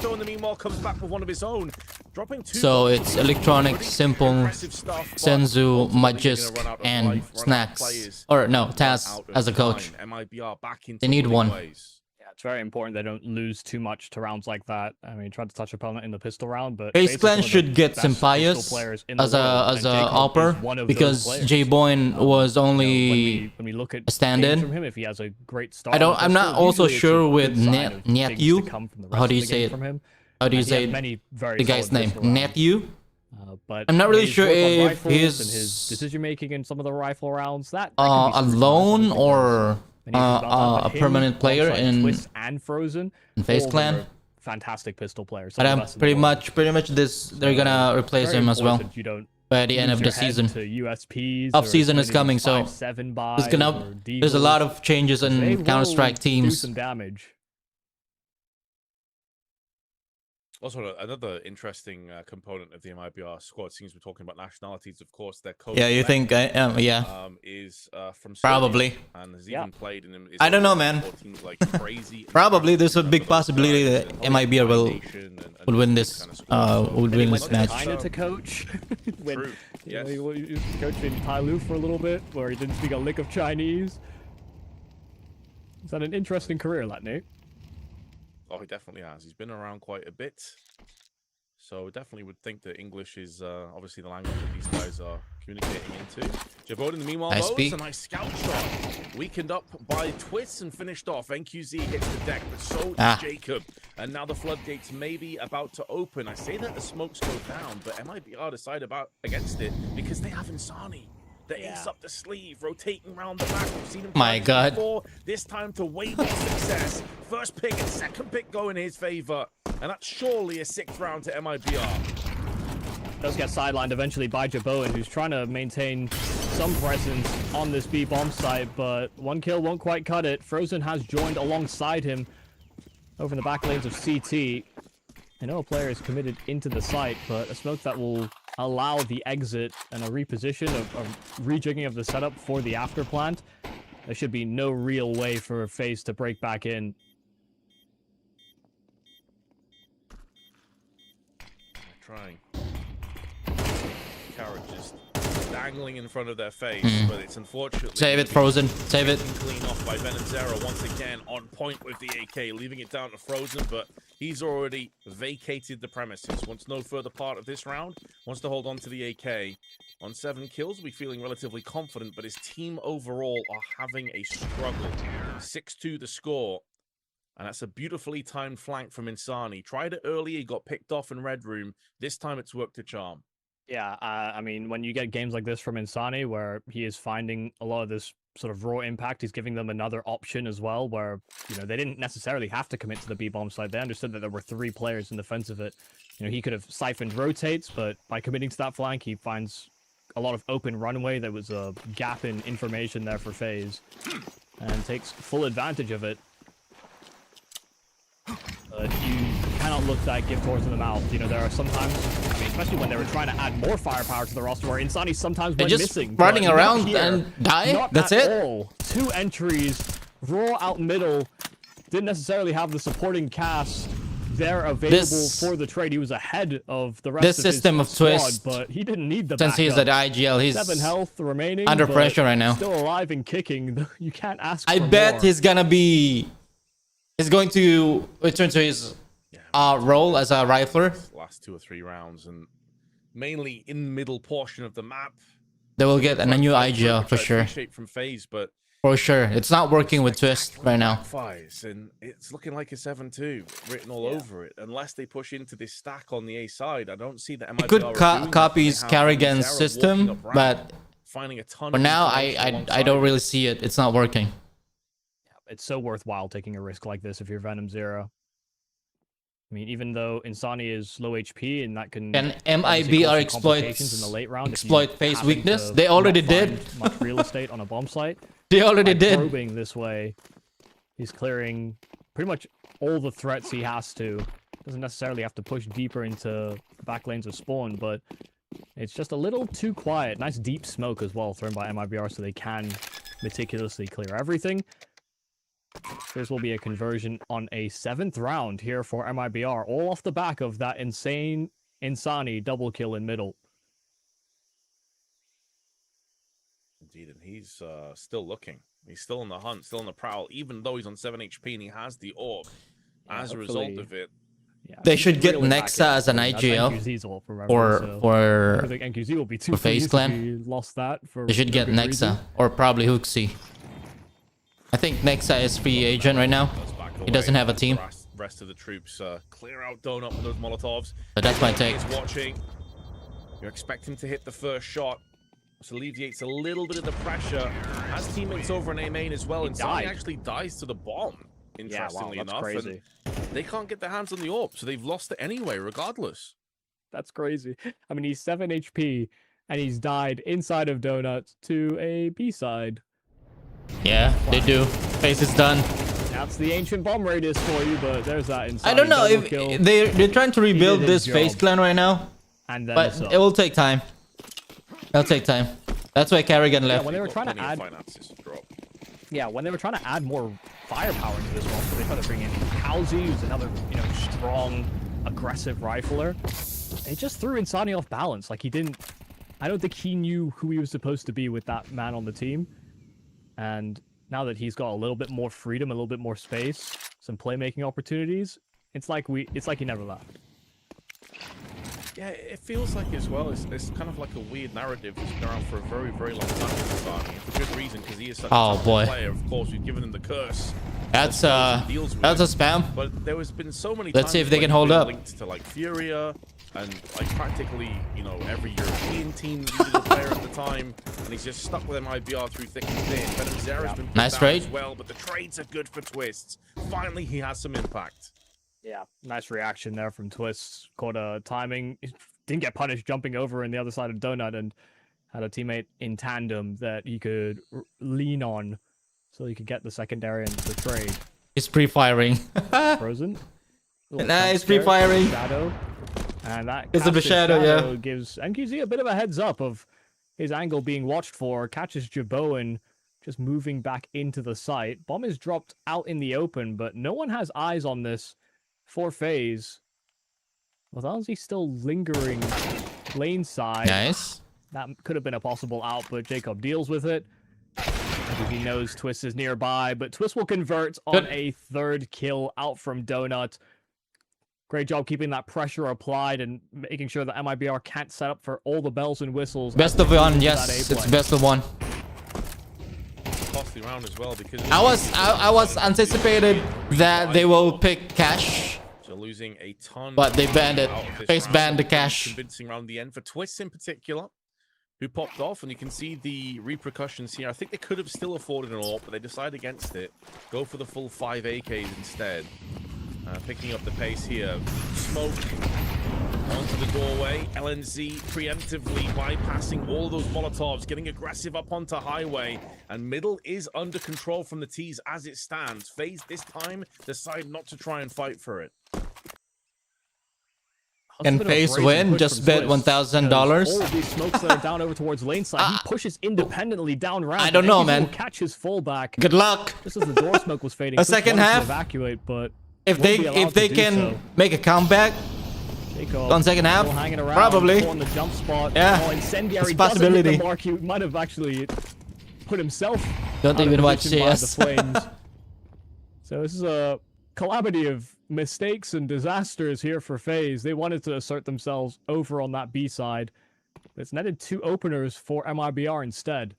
In the meanwhile comes back with one of his own, dropping two. So it's Electronic, Simple, Senzu, Majisk, and Snacks. Or no, Taz as a coach. They need one. Yeah, it's very important they don't lose too much to rounds like that. I mean, tried to touch upon it in the pistol round, but Ace Clan should get Sympius as a upper, because J Boyne was only when we look at a stand-in. from him, if he has a great start, I'm not also sure with Netyu. How do you say it? How do you say the guy's name? Netyu? But I'm not really sure if his decision making in some of the rifle rounds that alone or a permanent player in Twist and Frozen FaZe Clan. Fantastic pistol players. But I'm pretty much this. They're gonna replace him as well by the end of the season. Off season is coming, so there's a lot of changes in Counter-Strike teams. Do some damage. Also, another interesting component of the MIBR squad, seems we're talking about nationalities, of course, their coach. Yeah, you think is from probably Serbia, and has even played in. I don't know, man. Like crazy. Probably there's a big possibility that MIBR will win this match. China to coach. When, True. Yes. He was coaching Tyloo for a little bit, where he didn't speak a lick of Chinese. Is that an interesting career, that Nate? Oh, he definitely has. He's been around quite a bit. So definitely would think that English is obviously the language that these guys are communicating into. Jabode in the meanwhile, a nice scout shot. Weakened up by Twist and finished off. NQZ hits the deck, but so does Jacob. And now the floodgates may be about to open. I say that the smokes go down, but MIBR decide against it because they have Insani. The ace up the sleeve, rotating around the back. We've seen him before. This time to way more success. First pick and second pick go in his favor. And that's surely a 6th round to MIBR. Does get sidelined eventually by Jaboen, who's trying to maintain some presence on this B bomb site, but one kill won't quite cut it. Frozen has joined alongside him over in the back lanes of CT. I know a player is committed into the site, but a smoke that will allow the exit and a reposition of rejigging of the setup for the after plant. There should be no real way for FaZe to break back in. Trying. Carrot just dangling in front of their face, but it's unfortunately... Save it, Frozen. Save it. Clean off by MztrDale once again on point with the AK, leaving it down to Frozen, but he's already vacated the premises. Wants no further part of this round. Wants to hold on to the AK. On 7 kills, we're feeling relatively confident, but his team overall are having a struggle. 6-2 the score. And that's a beautifully timed flank from Insani. Tried it early, he got picked off in Red Room. This time it's worked to charm. Yeah, I mean, when you get games like this from Insani, where he is finding a lot of this sort of raw impact, he's giving them another option as well, where, you know, they didn't necessarily have to commit to the B-bomb side. They understood that there were 3 players in defense of it. You know, he could have siphoned rotates, but by committing to that flank, he finds a lot of open runway. There was a gap in information there for FaZe, and takes full advantage of it. But you cannot look that gift horse in the mouth. You know, there are sometimes, I mean, especially when they were trying to add more firepower to the roster, where Insani sometimes went missing. Running around and die? That's it? All. 2 entries, raw out middle, didn't necessarily have the supporting cast there available for the trade. He was ahead of the rest of his squad, but he didn't need the since backup. He's at IGL, he's 7 health remaining, under pressure right now. Still alive and kicking. You can't ask I for bet more. he's going to return to his role as a rifler. Last 2 or 3 rounds, and mainly in the middle portion of the map. They will get a new IGL for sure. From FaZe, but for sure, it's not working with Twist right now. And it's looking like a 7-2 written all over it. Unless they push into this stack on the A side, I don't see that MIBR Good copies Carrigan's system, but finding a ton for now, I don't really see it. It's not working. It's so worthwhile taking a risk like this if you're Venom Zero. I mean, even though Insani is low HP and that can MIBR exploit FaZe weakness? They already did. Much real estate on a bomb site. They already did. Probing this way, he's clearing pretty much all the threats he has to. Doesn't necessarily have to push deeper into the back lanes of spawn, but it's just a little too quiet. Nice deep smoke as well thrown by MIBR so they can meticulously clear everything. This will be a conversion on a 7th round here for MIBR, all off the back of that insane Insani double kill in middle. Indeed, and he's still looking. He's still on the hunt, still on the prowl, even though he's on 7 HP and he has the orb. As a result of it, they should get Nexa as an IGL or I think NQZ will be too FaZe Clan. Lost that for they should get Nexa reason. or probably Hooksy. I think Nexa is free agent right now. He doesn't have a team. Rest of the troops clear out Donut with those Molotovs. But that's my take. He's watching. You're expecting to hit the first shot. This alleviates a little bit of the pressure. Has teammates over in A main as well. And Insani actually dies to the bomb, interestingly enough. Crazy. And they can't get their hands on the orb, so they've lost it anyway, regardless. That's crazy. I mean, he's 7 HP, and he's died inside of Donut to a B side. Yeah, they do. FaZe is done. That's the ancient bomb radius for you, but there's that inside. I don't know if they're trying to rebuild this FaZe Clan right now, and then but it will take time. It'll take time. That's why Carrigan left. Yeah, when they were trying to add, when they were trying to add more firepower into this roster, they tried to bring in Halsey, who's another, you know, strong, aggressive rifler. It just threw Insani off balance. Like, he didn't. I don't think he knew who he was supposed to be with that man on the team. And now that he's got a little bit more freedom, a little bit more space, some playmaking opportunities, it's like he never left. Yeah, it feels like as well. It's kind of like a weird narrative that's been around for a very, very long time for Insani. For good reason, because he is such a player. Of course, we've given him the curse. That's a spam. But there has been so many. Let's see if they can hold up. Linked to like Furia and like practically, you know, every European team needed a player at the time, and he's just stuck with MIBR through thick and thin. MztrDale's been nice trade as well, but the trades are good for Twists. Finally, he has some impact. Yeah, nice reaction there from Twists. Caught a timing, didn't get punished jumping over in the other side of Donut, and had a teammate in tandem that he could lean on, so he could get the secondary and the trade. He's pre-firing. Frozen. Nice pre-firing. Shadow. And that is the shadow, gives NQZ a bit of a heads up of his angle being watched for. Catches Jaboan just moving back into the site. Bomb is dropped out in the open, but no one has eyes on this for FaZe. Wazanzi still lingering lane side. Nice. That could have been a possible out, but Jacob deals with it. He knows Twist is nearby, but Twist will convert on a third kill out from Donut. Great job keeping that pressure applied and making sure that MIBR can't set up for all the bells and whistles. Best of one, yes, it's best of one. Costly round as well because I was anticipated that they will pick Cash. So losing a ton, but they banned it. FaZe banned the Cash. Convincing round the end for Twist in particular, who popped off, and you can see the repercussions here. I think they could have still afforded an AWP, but they decide against it. Go for the full 5 AKs instead. Picking up the pace here. Smoke onto the doorway. LNZ preemptively bypassing all of those Molotovs, getting aggressive up onto highway, and middle is under control from the T's as it stands. FaZe this time decide not to try and fight for it. Can FaZe win? Just bet $1,000. All of these smokes that are down over towards lane side. He pushes independently down ramp. I don't know, man. Catch his fullback. Good luck. Just as the door smoke was fading. A second half. Evacuate, but if they can make a comeback on second half, probably. On the jump spot. Yeah, Incendiary it's a possibility. Mark, he might have actually put himself. Don't even watch CS. So this is a calamity of mistakes and disasters here for FaZe. They wanted to assert themselves over on that B side. It's netted 2 openers for MIBR instead.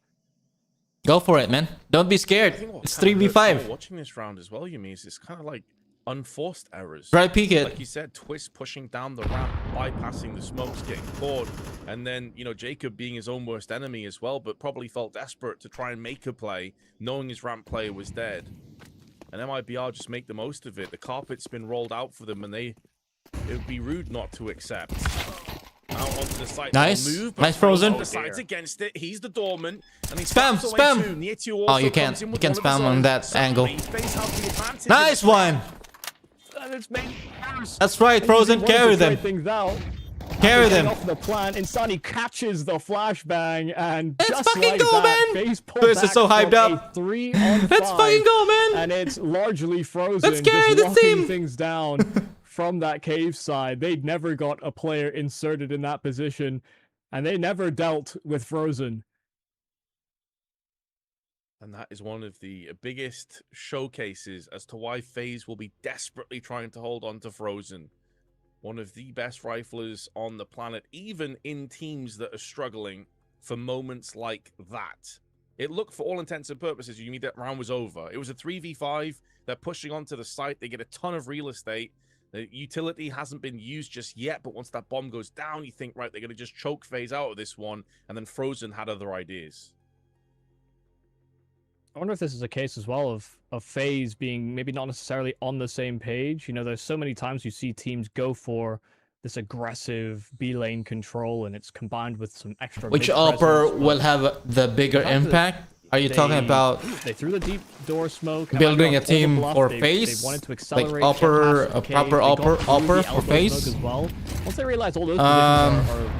Go for it, man. Don't be scared. It's 3v5. Watching this round as well, Yumi, is it's kind of like unforced errors. Right, peek it. Like you said, Twist pushing down the ramp, bypassing the smokes, getting caught, and then, you know, Jacob being his own worst enemy as well, but probably felt desperate to try and make a play, knowing his ramp player was dead. And MIBR just make the most of it. The carpet's been rolled out for them, and it would be rude not to accept. Out onto the site. Nice. Move, nice Frozen. Decides against it. He's the doorman. And he spam. Oh, you can't spam on that angle. Nice one. That's right, Frozen. Carry them. Carry them. Off the plan. Insani catches the flashbang, and let's just fucking like go, that, man. FaZe This is so hyped up. 3-on-5, let's fucking go, man. And it's largely Frozen. Let's carry just the team. Things down from that cave side. They'd never got a player inserted in that position, and they never dealt with Frozen. And that is one of the biggest showcases as to why FaZe will be desperately trying to hold on to Frozen. One of the best riflers on the planet, even in teams that are struggling for moments like that. It looked, for all intents and purposes, you mean that round was over. It was a 3v5. They're pushing onto the site. They get a ton of real estate. The utility hasn't been used just yet, but once that bomb goes down, you think, right, they're going to just choke FaZe out of this one, and then Frozen had other ideas. I wonder if this is a case as well of FaZe being maybe not necessarily on the same page. You know, there's so many times you see teams go for this aggressive B lane control, and it's combined with some extra. Which upper will have the bigger impact? Are you talking about? They threw the deep door smoke. Building a team for FaZe, they wanted to accelerate, like upper, a proper upper for FaZe. As well. Once they realized all those positions are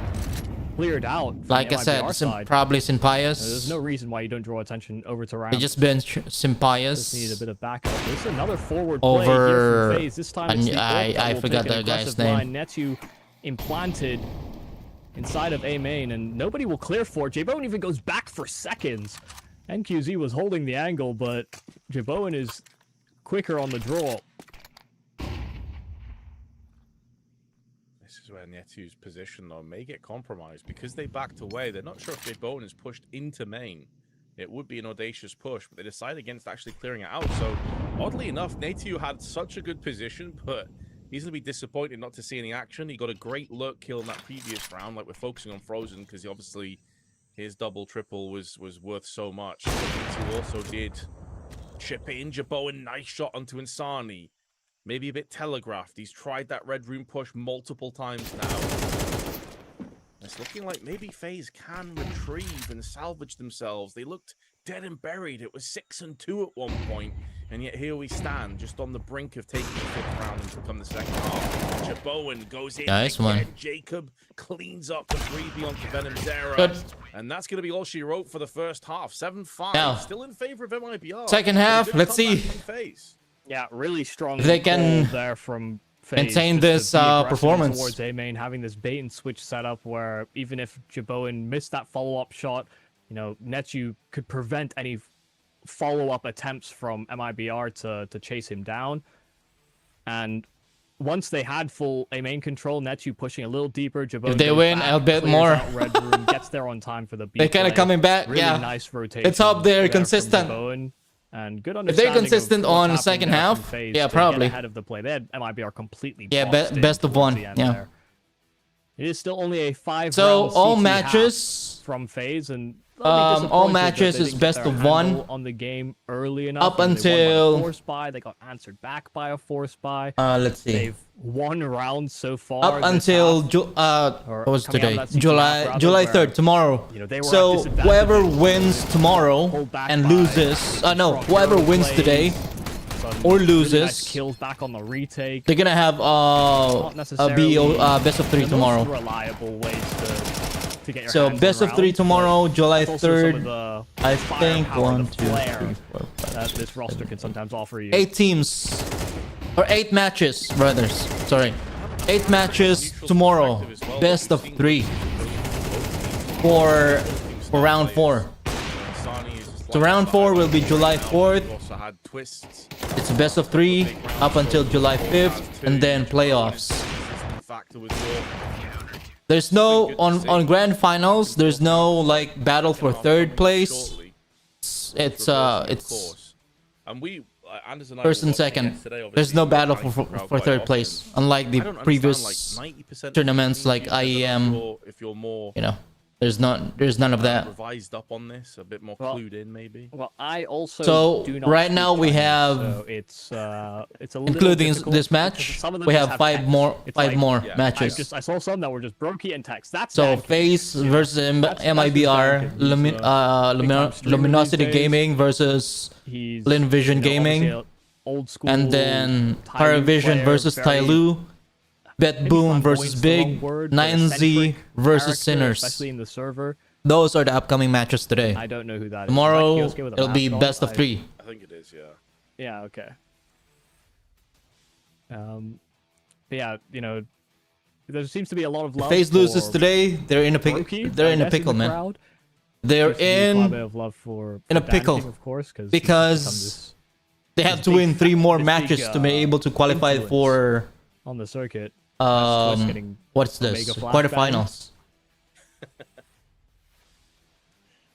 cleared out. Like I said, probably Simpias. There's no reason why you don't draw attention over to ramp. They just benched Simpias. Just need a bit of backup. This is another forward over. Play here from FaZe. This time it's I forgot that guy's name. Netu implanted inside of A main, and nobody will clear for it. J-Bowen even goes back for seconds. NQZ was holding the angle, but J-Bowen is quicker on the draw. This is where Netu's position, though, may get compromised because they backed away. They're not sure if J-Bowen is pushed into main. It would be an audacious push, but they decide against actually clearing it out. So, oddly enough, Netu had such a good position, but he's going to be disappointed not to see any action. He got a great look kill in that previous round. Like, we're focusing on Frozen because obviously his double triple was worth so much. But Netu also did chip in. J-Bowen, nice shot onto Insani. Maybe a bit telegraphed. He's tried that red room push multiple times now. It's looking like maybe FaZe can retrieve and salvage themselves. They looked dead and buried. It was 6-2 at one point, and yet here we stand, just on the brink of taking the 5th round and become the 2nd half. Jaboan goes in. Nice again. one. Jacob cleans up the freebie onto Venom's Era. Good. And that's going to be all she wrote for the first half. 7-5. Now, Still in favor of MIBR. second half, let's see. Yeah, really strong. They can there from maintain this performance towards A main, having this bait and switch setup where even if Jaboan missed that follow-up shot, you know, Netu could prevent any follow-up attempts from MIBR to chase him down. And once they had full A main control, Netu pushing a little deeper. Jaboan if they win, back, I'll bet more. Red room, gets there on time for the B. They're kind of coming back. Really yeah, nice rotation. let's hope they're there consistent. And good If they're consistent on the second half, yeah, probably. Ahead of the play, they had MIBR completely. Yeah, best of one. Yeah. There. It is still only a 5. So all matches from FaZe, and all matches is best of one on the game early enough. up until force buy. They got answered back by a force buy. Let's see. They've won rounds so far. Up until what was today? July 3rd, tomorrow. You know, they were so whoever wins tomorrow and loses, whoever wins today or loses, nice kills back on the retake. they're gonna have a best of 3 tomorrow. Reliable ways to get your So hands best of around, 3 tomorrow, July but also some of 3rd. the I think firepower, 1, the 2, 3, flair 4, 5, that this roster can sometimes offer you. 8 teams or 8 matches, brothers. Sorry, 8 matches tomorrow. Best of 3 for round 4. So round 4 will be July 4th. It's best of 3 up until July 5th, and then playoffs. There's no on grand finals. There's no like battle for 3rd place. It's first and second. There's no battle for 3rd place, unlike the previous tournaments like IEM. You know, there's none of that. Revised up on this, a bit more clued in, maybe. Well, I also So do not right now we Chinese, have, so it's a little including difficult this because match, some of them we just have 5 text. more It's like, matches. I saw some that were just brokey and text. That's So bad. FaZe versus MIBR, Luminosity Gaming versus He's, Lin Vision obviously Gaming, a old school and then Tyloo Paravision player, versus very- Tyloo, BETBOOM versus flamboyant's the wrong Big, word, but 9Z eccentric versus character, Sinners. especially in the server. Those are the upcoming matches today. I don't know who that is. Tomorrow Is that Kyosuke with a it'll be mask on? best of 3. I think it is, yeah. Yeah, okay. But yeah, you know, there seems to be a lot of love. FaZe loses for today. They're in a Brokey, they're I in a guess, pickle, the man. crowd. They're Seems to be quite a in bit of love for a Danking, pickle of course, because they have to win 3 more matches to be able to qualify influence for on the circuit. getting what's Omega this? Flash Quarterfinals.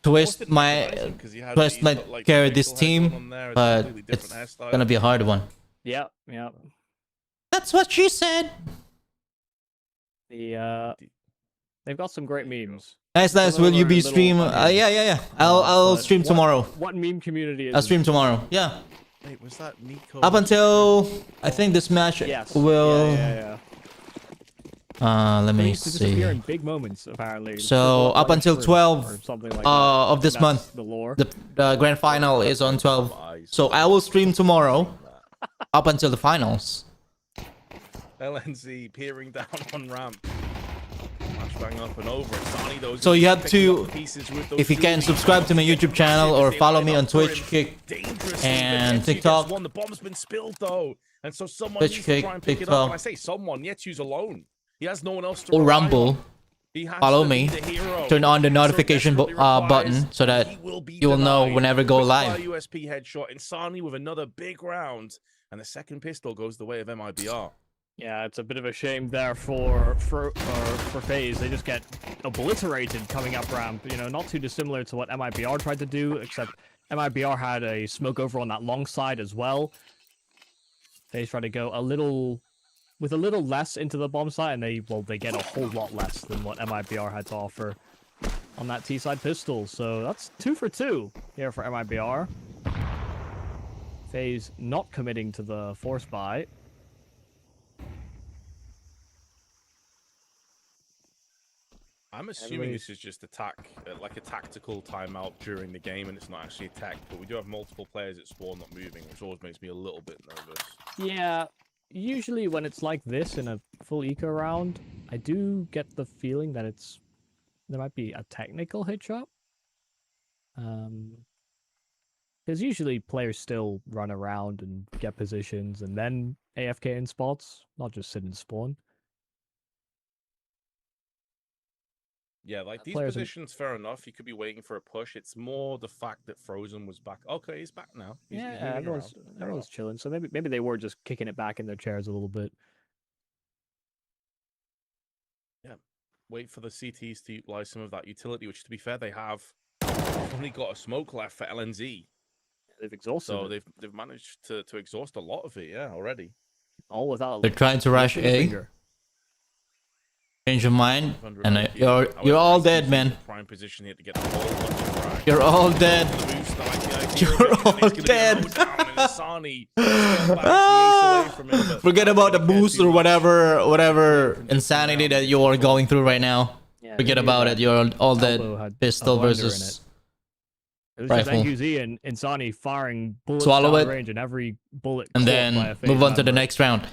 Twist might carry this team, but it's gonna be a hard one. Yeah, yeah. That's what she said. They've got some great memes. Nice. Will you be stream? Yeah. I'll stream tomorrow. What meme community is I'll stream tomorrow. Yeah. Wait, was that Nico? Up until I think this match will. Yeah. Let me Used to disappear see. in big moments, apparently. So up until 12 or something like of this That's month, the lore. the grand final is on 12. So I will stream tomorrow up until the finals. LNZ peering down on ramp. Flashbang up and over. So you have to, if you can, subscribe to my YouTube channel or follow me on Twitch, Kick, and TikTok. The bomb's been spilled though, and so someone Twitch, needs to try and pick it up. TikTok. When I say someone, Yetsu's alone. He has no one else to Or rely Rumble. on. He has Follow to me. be the hero. Turn on the So notification desperately requires, button so that he will be you will know denied. whenever go Quick fire live. USP headshot. Insani with another big round, and the second pistol goes the way of MIBR. Yeah, it's a bit of a shame there for FaZe. They just get obliterated coming up ramp. You know, not too dissimilar to what MIBR tried to do, except MIBR had a smoke over on that long side as well. FaZe tried to go a little less into the bomb site, and they get a whole lot less than what MIBR had to offer on that T side pistol. So that's 2 for 2 here for MIBR. FaZe not committing to the force buy. I'm assuming this is just like a tactical timeout during the game, and it's not actually a tech. But we do have multiple players at spawn not moving, which always makes me a little bit nervous. Yeah, usually when it's like this in a full eco round, I do get the feeling that there might be a technical hitch-up. Because usually players still run around and get positions and then AFK in spots, not just sit and spawn. Yeah, like these positions, fair enough. You could be waiting for a push. It's more the fact that Frozen was back. Okay, he's back now. He's everyone's chilling. So maybe they were just kicking it back in their chairs a little bit. Yeah, wait for the CTs to utilize some of that utility, which, to be fair, they have only got a smoke left for LNZ. They've exhausted. So they've managed to exhaust a lot of it, yeah, already. All without. They're trying to rush A. Change your mind, and you're all dead, man. Prime position here to get the ball. You're all dead. You're all dead. Forget about the boost or whatever insanity that you are going through right now. Yeah, forget about it. You're all dead. Pistol versus rifle. XSE and Insani firing bullets swallow it, range, and every bullet. And then move on to the next round.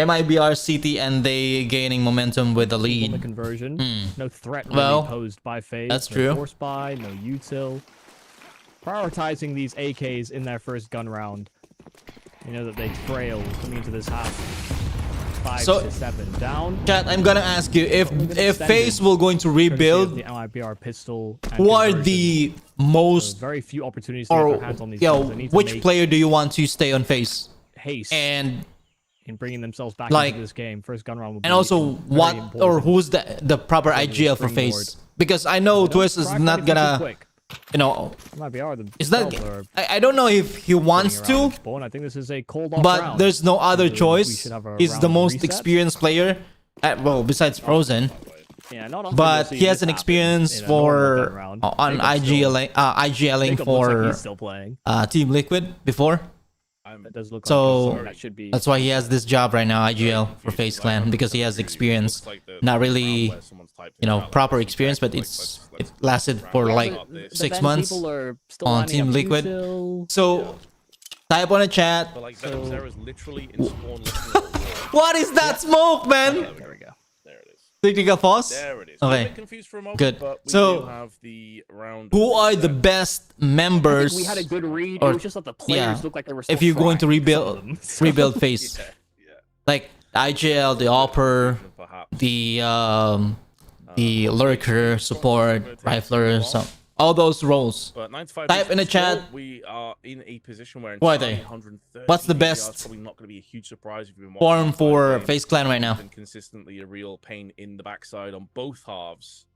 MIBR CT and they gaining momentum with the lead. The conversion. No threat really posed by FaZe. That's no true. Force buy, no util. Prioritizing these AKs in their first gun round. You know that they trail coming into this half. 5 to 7 down. Chat, I'm gonna ask you if FaZe will going to rebuild. The MIBR pistol. Who are the most very few opportunities to get their hands on these guns. Which player do you want to stay on FaZe? Haste. And in bringing themselves back into this game. First gun round will be and also what important. Or who's the proper IGL for FaZe? Because I know Twist is not gonna, you know, is that I don't know if he wants to. I think this is a cold but round. There's no other choice. He's the most experienced player. Well, besides Frozen. Yeah, not but he has an experience for on IGLing for Team Liquid before. It does look so like that should be. That's why he has this job right now, IGL for FaZe Clan, because he has experience. Not really, you know, proper experience, but it lasted for like 6 months on Team Liquid. So type on a chat. What is that smoke, man? There we go. Technical pause? There it is. Okay. Confused for a moment, good. But we so, do have the round who are the best members? We had a good read. Or, it was just that the players looked like they were still if you're going to rebuild FaZe, like IGL, the Opper, the Lurker, Support, Rifler, some. All those roles. Type in the chat. We are in a position where who are they? What's the best probably not going to be a huge surprise if you've been form for FaZe Clan right now? Been consistently a real pain in the backside on both halves.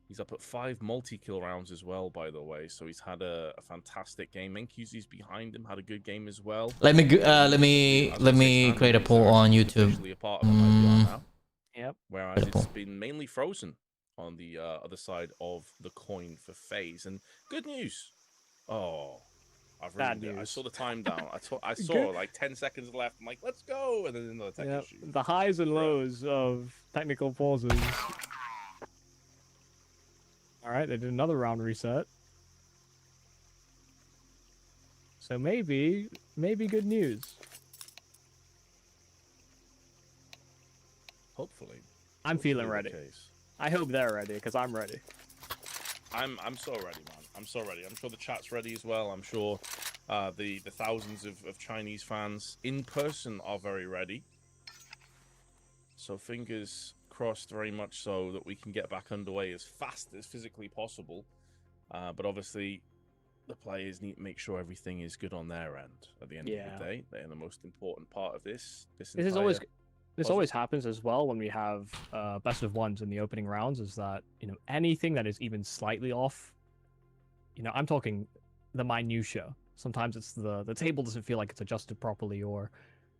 He's up at 5 multi-kill rounds as well, by the way. So he's had a fantastic game. NQZ's behind him, had a good game as well. Let me create a poll on YouTube. Yep. Whereas it's been mainly Frozen on the other side of the coin for FaZe. And good news. Oh, I saw the time down. I saw like 10 seconds left. I'm like, let's go. And then another tech issue. The highs and lows of technical pauses. All right, they did another round reset. So maybe good news. Hopefully. I'm feeling ready. I hope they're ready, because I'm ready. I'm so ready, man. I'm so ready. I'm sure the chat's ready as well. I'm sure the thousands of Chinese fans in person are very ready. So fingers crossed very much so that we can get back underway as fast as physically possible. But obviously, the players need to make sure everything is good on their end at the end of the day. They're the most important part of this. This always happens as well when we have best of ones in the opening rounds, is that, you know, anything that is even slightly off, you know, I'm talking the minutia. Sometimes it's the table doesn't feel like it's adjusted properly, or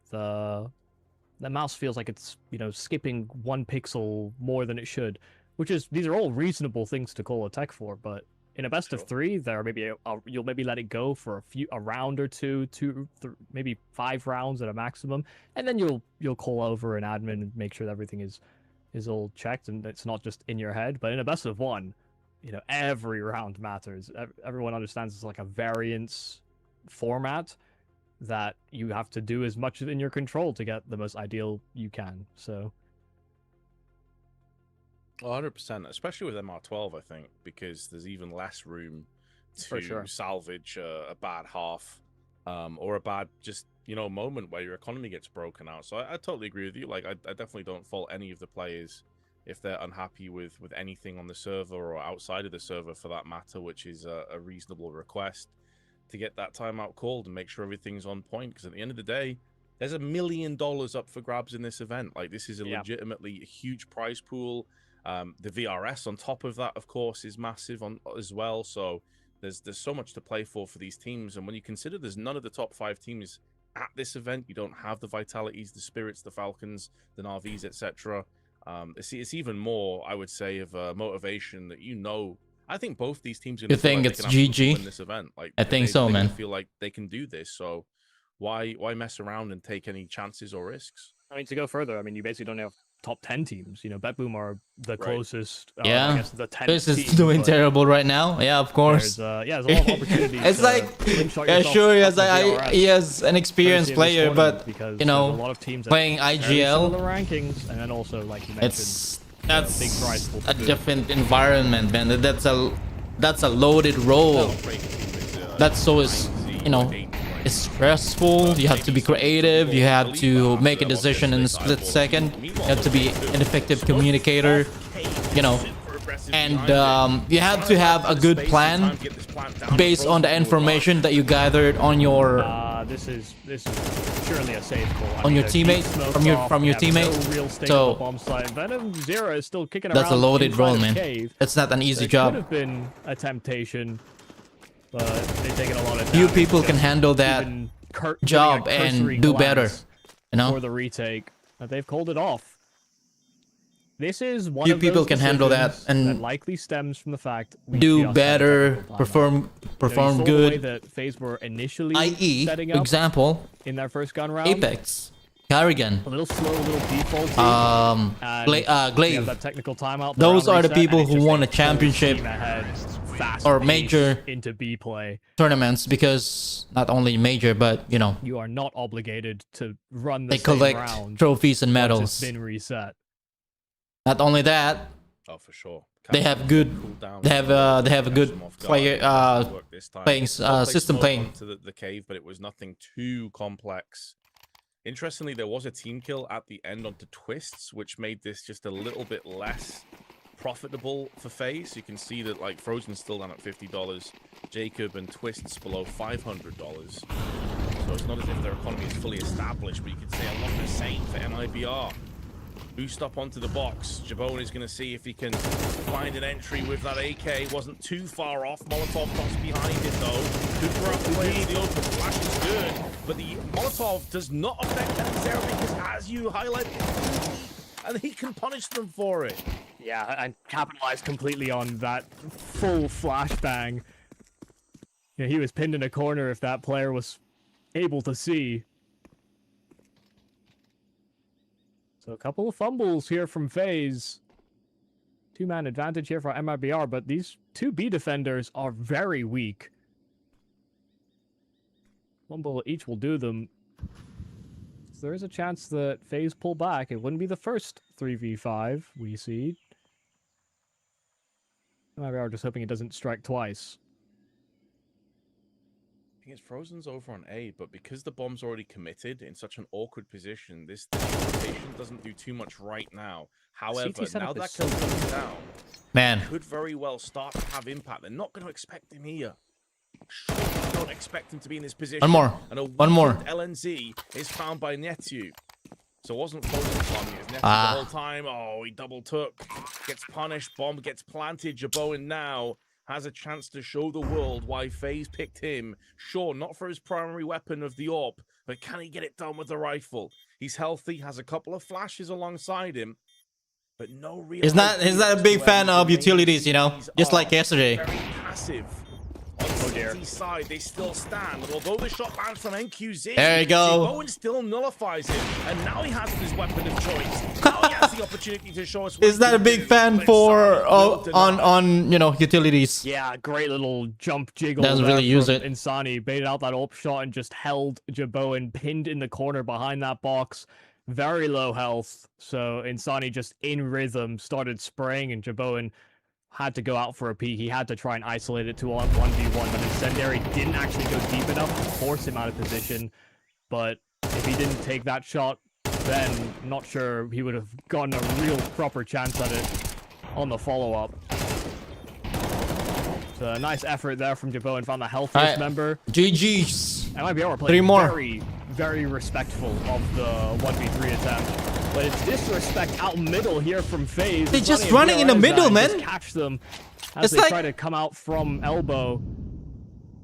the mouse feels like it's, you know, skipping 1 pixel more than it should, these are all reasonable things to call a tech for, but in a best of 3, there maybe you'll maybe let it go for a round or two, maybe 5 rounds at a maximum, and then you'll call over an admin and make sure that everything is is all checked and it's not just in your head. But in a best of one, you know, every round matters. Everyone understands it's like a variance format that you have to do as much in your control to get the most ideal you can. So 100%, especially with MR12, I think, because there's even less room to salvage a bad half or a bad just, you know, moment where your economy gets broken out. So I totally agree with you. Like, I definitely don't fault any of the players if they're unhappy with anything on the server or outside of the server for that matter, which is a reasonable request to get that timeout called and make sure everything's on point. Because at the end of the day, there's $1 million up for grabs in this event. Like, this is a legitimately huge prize pool. The VRS on top of that, of course, is massive as well. So there's so much to play for these teams. And when you consider there's none of the top 5 teams at this event, you don't have the Vitalities, the Spirits, the Falcons, the Na'Vis, etc. It's even more, I would say, of a motivation that, you know, I think both these teams are going to think it's GG win this event. Like, I think so, man. Feel like they can do this. So why mess around and take any chances or risks? I mean, to go further, I mean, you basically don't have top 10 teams. You know, BETBOOM are the closest. I guess the 10th this is team, doing terrible right now. Yeah, of course. There's a lot of opportunities. It's like, yeah, sure, he has an experienced player, but you know, a lot of teams playing IGL, the rankings, and then also, like you mentioned, that's big prize pool a different environment, man. That's a loaded role. That's so you know. It's stressful. You have to be creative. You have to make a decision in a split second. You have to be an effective communicator, you know, and you have to have a good plan based on the information that you gathered on your this is surely a safe call. On your teammate, from your teammate. So bomb site. Venom Zero is still kicking that's around a loaded role, man. Cave. It's not an easy There job. could have been a temptation, but they've taken a lot of Few damage. people can handle that job and do better, you know. For the retake, but they've called it off. This is one Few of people those can handle that decisions and likely stems from the fact we do just better, had a perform you saw the way good. that FaZe were initially I.e., setting up example, in their first gun round. Apex, Carrigan, A little slow, a little defaulty. Glaive. That technical timeout. Those are the reset, people and it's who just won a full championship steam ahead, fast or pace major into B play. tournaments, because not only major, but you know, You are not obligated to run the they same collect round trophies and once medals. it's been reset. Not only that, Oh, for sure. they have good. They have a good player playing system playing. To the cave, but it was nothing too complex. Interestingly, there was a team kill at the end onto Twists, which made this just a little bit less profitable for FaZe. You can see that, like, Frozen's still down at $50, Jacob and Twists below $500. So it's not as if their economy is fully established, but you could say a lot the same for MIBR. Boost up onto the box. Jabone is going to see if he can find an entry with that AK. Wasn't too far off. Molotov drops behind it, though. Good for up the way into the open. Flash is good, but the Molotov does not affect them there because, as you highlighted, and he can punish them for it. Yeah, and capitalized completely on that full flashbang. Yeah, he was pinned in a corner if that player was able to see. So a couple of fumbles here from FaZe. Two-man advantage here for MIBR, but these two B defenders are very weak. One bullet each will do them. So there is a chance that FaZe pull back. It wouldn't be the first 3v5 we see. MIBR just hoping it doesn't strike twice. It's Frozen's over on A, but because the bomb's already committed in such an awkward position, this rotation doesn't do too much right now. However, now that kill comes down, man, could very well start to have impact. They're not going to expect him here. Sure, they don't expect him to be in this position. One more. LNZ is found by Netu. So it wasn't Frozen farming, it was Netu the whole time. Oh, he double took. Gets punished, bomb gets planted. Jaboin now has a chance to show the world why FaZe picked him. Sure, not for his primary weapon of the AWP, but can he get it done with the rifle? He's healthy, has a couple of flashes alongside him, but no real... He's not a big fan of utilities, you know, just like yesterday. Very passive. OG here. Side, they still stand. But although the shot lands from NQZ, there you go. Owen still nullifies him, and now he has his weapon of choice. Now he has the opportunity to show us. Is that a big fan for on you know, utilities? Yeah, great little jump jiggle. Doesn't really use it. Insani baited out that ult shot and just held Jeboan pinned in the corner behind that box. Very low health. So Insani just in rhythm started spraying, and Jeboan had to go out for a peek. He had to try and isolate it to a 1v1, but Incendiary didn't actually go deep enough to force him out of position. But if he didn't take that shot, then I'm not sure he would have gotten a real proper chance at it on the follow-up. So a nice effort there from Jeboan, found the healthiest member. GG's. MIBR were playing 3 more. very, very respectful of the 1v3 attempt. But it's disrespect out middle here from FaZe. They're just running in the middle, man. Just catch them as they try to come out from elbow.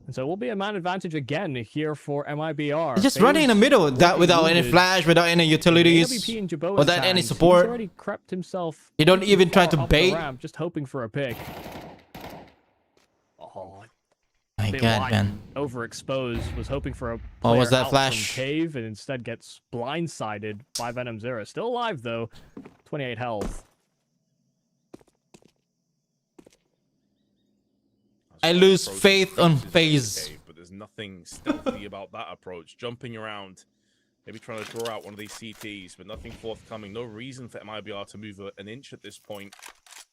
And so it will be a man advantage again here for MIBR. They're just running in the middle without any flash, without any utilities, without any support. He's already crept himself. You don't even try to bait. Ramp, just hoping for a pick. Oh, my God, man. Overexposed, was hoping for a what was that out flash? From Cave, and instead gets blindsided by MztrDale. Still alive though, 28 health. I lose faith on FaZe. But there's nothing stealthy about that approach. Jumping around, maybe trying to draw out one of these CTs, but nothing forthcoming. No reason for MIBR to move an inch at this point.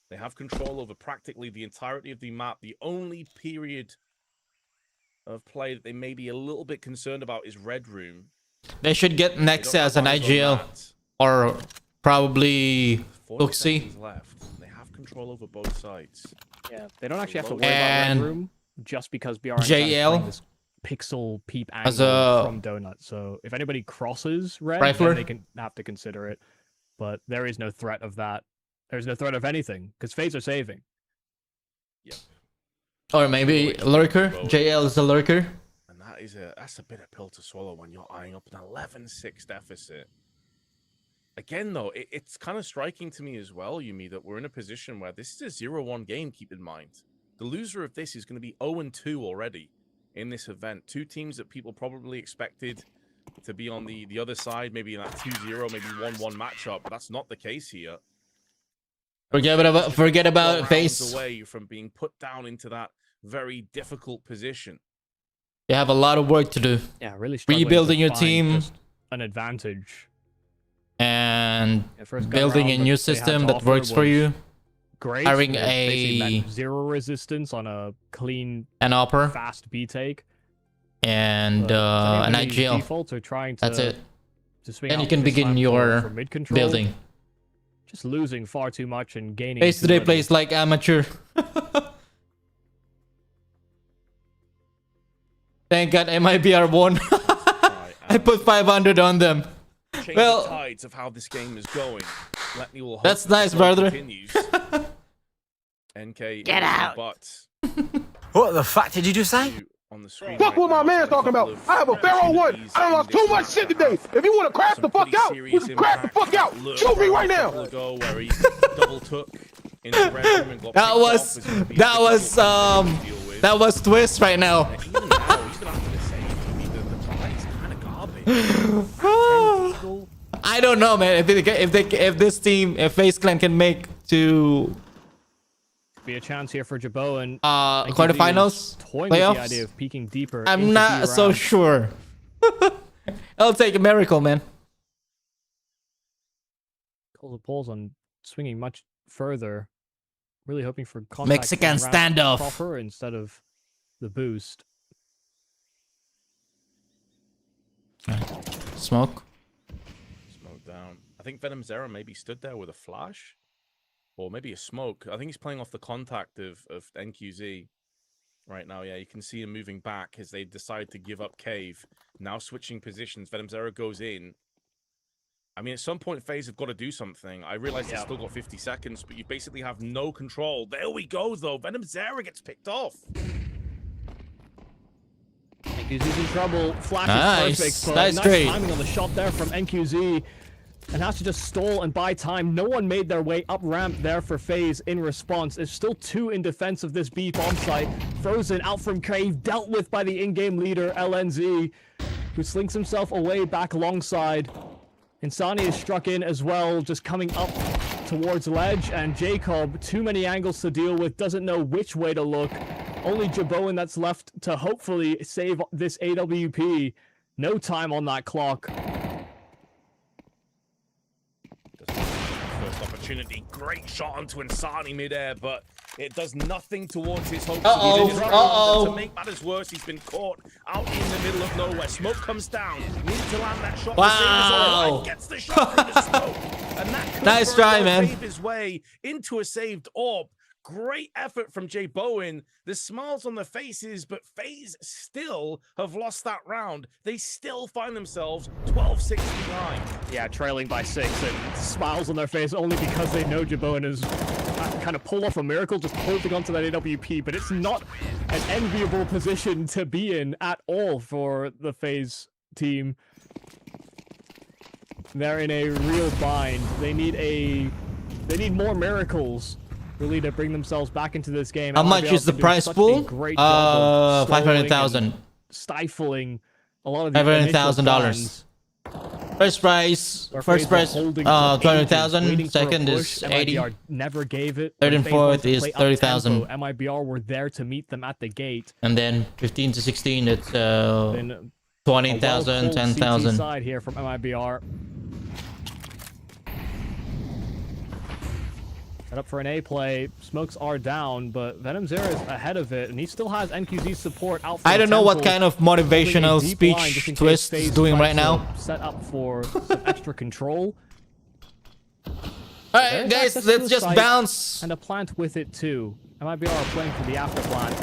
They have control over practically the entirety of the map. The only period of play that they may be a little bit concerned about is Red Room. They should get next as an IGL or probably XSE. They have control over both sides. Yeah, they don't actually have to worry about Red Room just because BR JL this pixel peep angle from Donut. So if anybody crosses Red, then they can have to consider it. But there is no threat of that. There's no threat of anything because FaZe are saving. Yep. Or maybe lurker. JL is a lurker. And that's a bitter pill to swallow when you're eyeing up an 11-6 deficit. Again, though, it's kind of striking to me as well, Yumi, that we're in a position where this is a 0-1 game, keep in mind. The loser of this is going to be 0-2 already in this event. Two teams that people probably expected to be on the other side, maybe in that 2-0, maybe 1-1 matchup, but that's not the case here. Forget about FaZe. Away from being put down into that very difficult position. You have a lot of work to do. Yeah, really rebuilding your team, an advantage, and building a new system that works for you. Great. Having a 0 resistance on a clean, upper, fast B take, and an IGL. Defaults are trying to, that's it. To swing then you can begin your building. Just losing far too much and gaining. MztrDale plays like amateur. Thank God MIBR won. I put 500 on them. Well, the tides of how this game is going. That's nice, brother. NK, get out. What the fuck did you just say? On the screen fuck what my man's talking about. I have a Pharaoh 1. I done lost too much shit today. If you want to crash the fuck out, we can crash the fuck out. Shoot me right now. Where he double took into the red room and got that was twist right now. Even now, he's gonna have to say the try is kind of garbage. I don't know, man. If this team, if FaZe Clan can make to be a chance here for Jeboan. Quarterfinals, playoffs. The idea of peeking deeper. I'm not so sure. I'll take a miracle, man. Calls the polls on swinging much further. Really hoping for Mexican standoff proper instead of the boost. Smoke down. I think MztrDale maybe stood there with a flash. Or maybe a smoke. I think he's playing off the contact of NQZ right now. Yeah, you can see him moving back as they decide to give up cave. Now switching positions. MztrDale goes in. I mean, at some point, FaZe have got to do something. I realize they've still got 50 seconds, but you basically have no control. There we go, though. MztrDale gets picked off. NQZ's in trouble. Flash is perfect, but nice timing on the shot there from NQZ. and has to just stall and buy time. No one made their way up ramp there for FaZe in response. There's still 2 in defense of this B bomb site. Frozen out from cave, dealt with by the in-game leader, LNZ, who slinks himself away back alongside. Insani is struck in as well, just coming up towards ledge, and Jacob, too many angles to deal with, doesn't know which way to look. Only Jaboan that's left to hopefully save this AWP. No time on that clock. First opportunity, great shot onto Insani midair, but it does nothing towards his hopes. To make matters worse, he's been caught out in the middle of nowhere. Smoke comes down, needs to land that shot. Wow! Gets the shot through the smoke, and that could nice try, man. save his way into a saved orb. Great effort from Jay Bowen. The smiles on their faces, but FaZe still have lost that round. They still find themselves 12-6 behind. Yeah, trailing by 6, and smiles on their face only because they know Jaboan is kind of pulled off a miracle, just holding onto that AWP, but it's not an enviable position to be in at all for the FaZe team. They're in a real bind. They need more miracles really to bring themselves back into this game. How much is the prize pool? 500,000. Stifling a lot of the $500,000. First prize, 200,000. Second is 80. MIBR never gave it. Third and fourth is 30,000. MIBR were there to meet them at the gate. And then 15 to 16, it's 20,000, 10,000. Side here from MIBR. Set up for an A play. Smokes are down, but VenomZero is ahead of it, and he still has NQZ's support out. I don't know what kind of motivational speech Twist is doing right now. Set up for some extra control. Alright, guys, let's just bounce. And a plant with it too. MIBR playing for the after plant.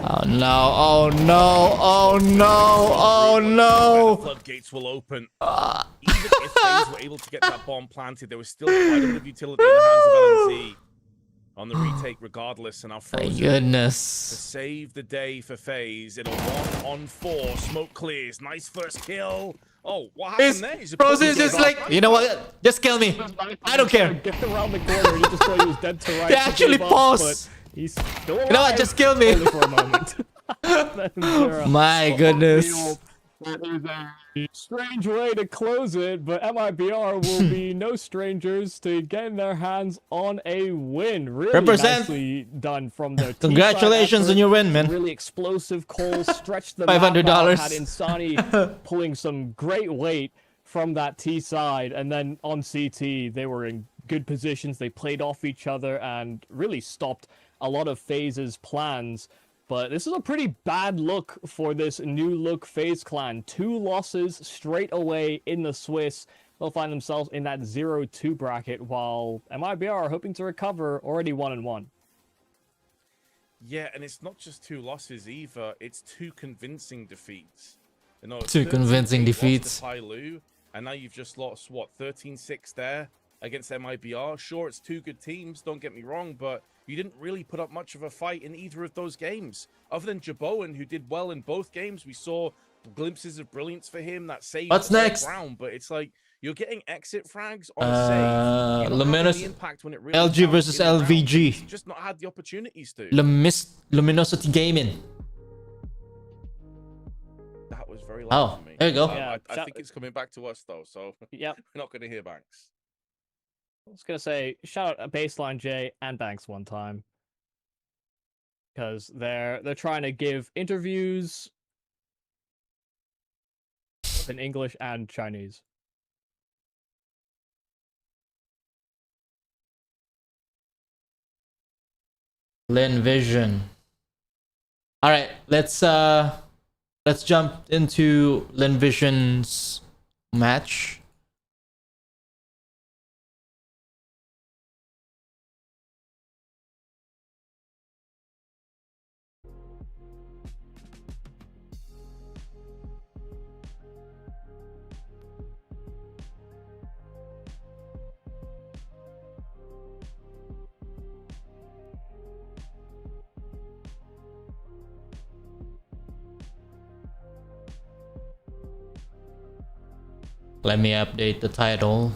Oh no, oh no, oh no, oh no. The floodgates will open. Even if FaZe were able to get that bomb planted, there was still quite a bit of utility in the hands of LNZ on the retake regardless. And now Frozen my goodness. To save the day for FaZe in a 1-on-4. Smoke clears. Nice first kill. Oh, what happened there? Frozen is just like, you know what? Just kill me. I don't care. Get around the corner. He just thought he was dead to right. They actually paused. He's still alive. You know what? Just kill me. Only for a moment. My goodness. That is a strange way to close it, but MIBR will be no strangers to getting their hands on a win. Really nicely done from their team. Congratulations on your win, man. Really explosive calls, stretched the $500. map out, had Insani pulling some great weight from that T side, and then on CT they were in good positions. They played off each other and really stopped a lot of FaZe's plans. But this is a pretty bad look for this new look FaZe clan. 2 losses straight away in the Swiss. They'll find themselves in that 0-2 bracket, while MIBR are hoping to recover, already 1-1. Yeah, and it's not just 2 losses either. It's 2 convincing defeats. You know, 2 convincing defeats. Tyloo, and now you've just lost, what, 13-6 there against MIBR? Sure, it's 2 good teams, don't get me wrong, but you didn't really put up much of a fight in either of those games. Other than Jaboan, who did well in both games. We saw glimpses of brilliance for him, that save. What's next? Round, but it's like, you're getting exit frags on a save. Luminous impact when it really LG versus LVG. You've just not had the opportunities to. Luminosity Gaming. That was very loud for me. There you go. Yeah, I think it's coming back to us, though, so yep. We're not going to hear Banks. I was going to say, shout out Baseline J and Banks one time. Because they're trying to give interviews in English and Chinese. Lin Vision. All right, let's jump into Lin Vision's match. Let me update the title.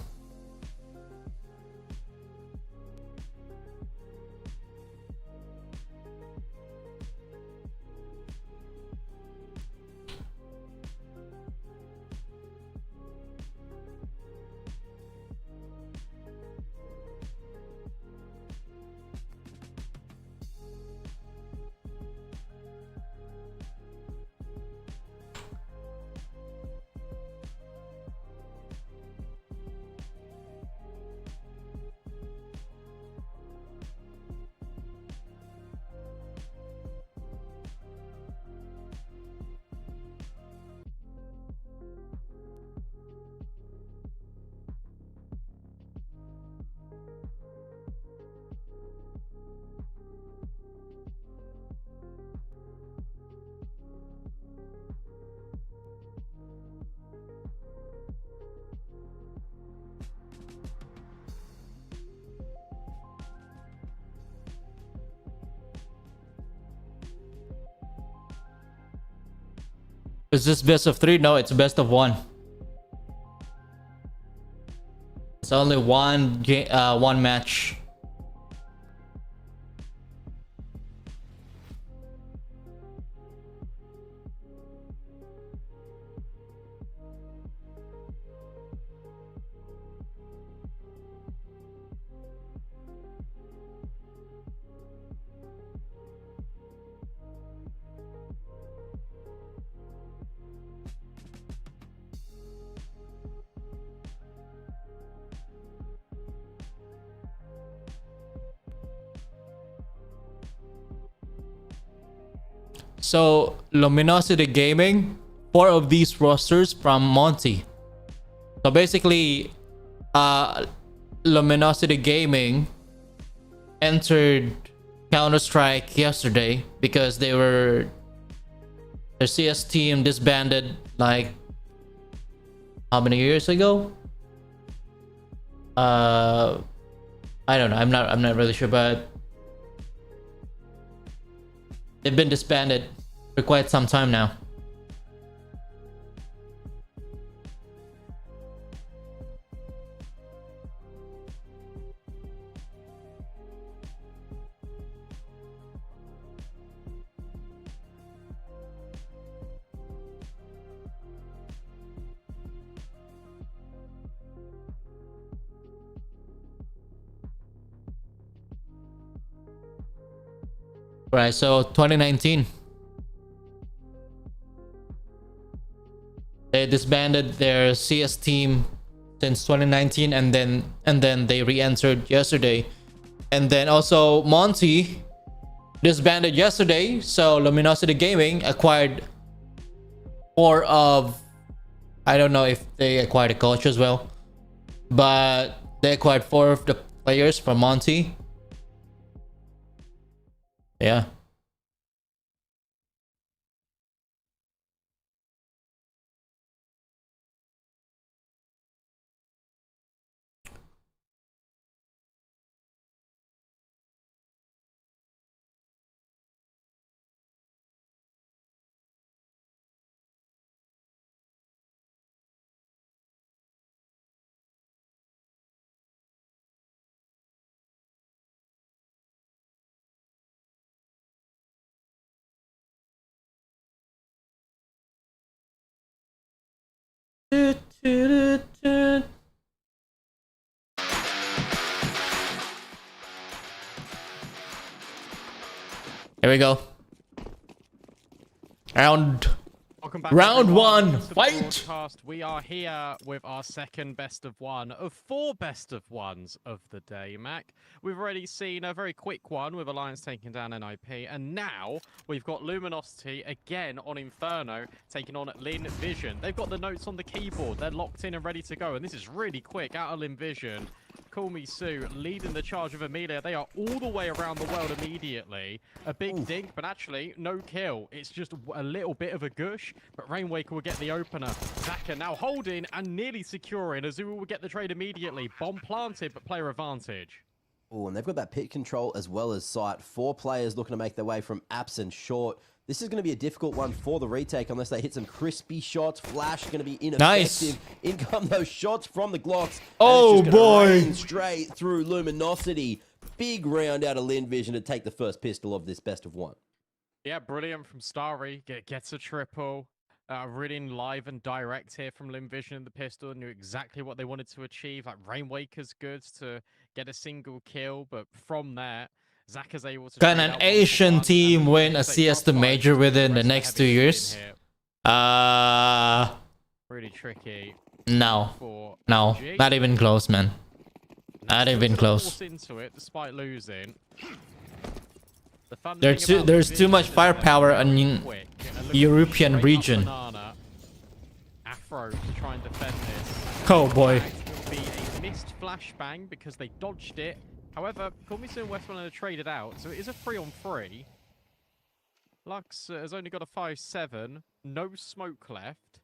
Is this best of 3? No, it's best of 1. It's only one match. So Luminosity Gaming, 4 of these rosters from Monty. So basically, Luminosity Gaming entered Counter-Strike yesterday because their CS team disbanded like how many years ago? I don't know. I'm not really sure, but they've been disbanded for quite some time now. Right, so 2019. They disbanded their CS team since 2019 and then they re-entered yesterday. And then also Monty disbanded yesterday, so Luminosity Gaming acquired 4 of, I don't know if they acquired a coach as well, but they acquired 4 of the players from Monty. Yeah. Here we go. Welcome back, Round everyone. 1, To the fight! broadcast. We are here with our second best of 1 of 4 best of 1s of the day, Mac. We've already seen a very quick one with Alliance taking down NIP, and now we've got Luminosity again on Inferno taking on Lin Vision. They've got the notes on the keyboard. They're locked in and ready to go, and this is really quick out of Lin Vision. Call Me Sue leading the charge of Amelia. They are all the way around the world immediately. A big dink, but actually no kill. It's just a little bit of a gush, but Rainwaker will get the opener. Zaka now holding and nearly securing. Azul will get the trade immediately. Bomb planted, but player advantage. Oh, and they've got that pit control as well as sight. 4 players looking to make their way from Apps and short. This is going to be a difficult one for the retake unless they hit some crispy shots. Flash going to be ineffective. Nice. In come those shots from the Glocks. Oh, boy. Straight through Luminosity. Big round out of Lin Vision to take the first pistol of this best of one. Yeah, brilliant from Starry. Gets a triple. Really live and direct here from Lin Vision in the pistol. Knew exactly what they wanted to achieve. Like Rainwaker's good to get a single kill, but from there, Zach is able to. Can an Asian team win a CS2 major within the next 2 years? Really tricky. No, not even close, man. Not even close. Into it despite losing. There's too much firepower in European region. Afro to try and defend this. Oh boy. Be a missed flashbang because they dodged it. However, Cormier and Westmoreland are traded out, so it is a 3-on-3. Lux has only got a 5-7, no smoke left,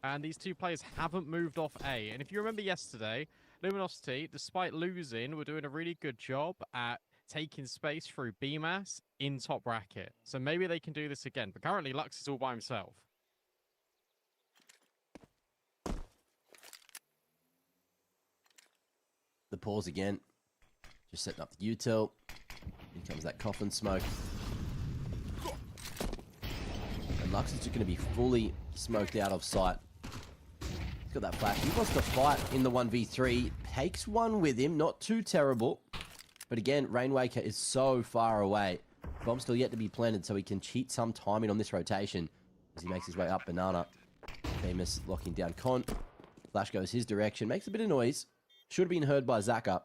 and these two players haven't moved off A. And if you remember yesterday, Luminosity, despite losing, were doing a really good job at taking space through BMAS in top bracket. So maybe they can do this again, but currently Lux is all by himself. The pause again. Just setting up the util. Here comes that coffin smoke. And Lux is just going to be fully smoked out of sight. He's got that flash. He wants to fight in the 1v3. Takes one with him. Not too terrible. But again, Rainwaker is so far away. Bomb still yet to be planted, so he can cheat some timing on this rotation as he makes his way up Banana. Famous locking down Con. Flash goes his direction. Makes a bit of noise. Should have been heard by Zaka.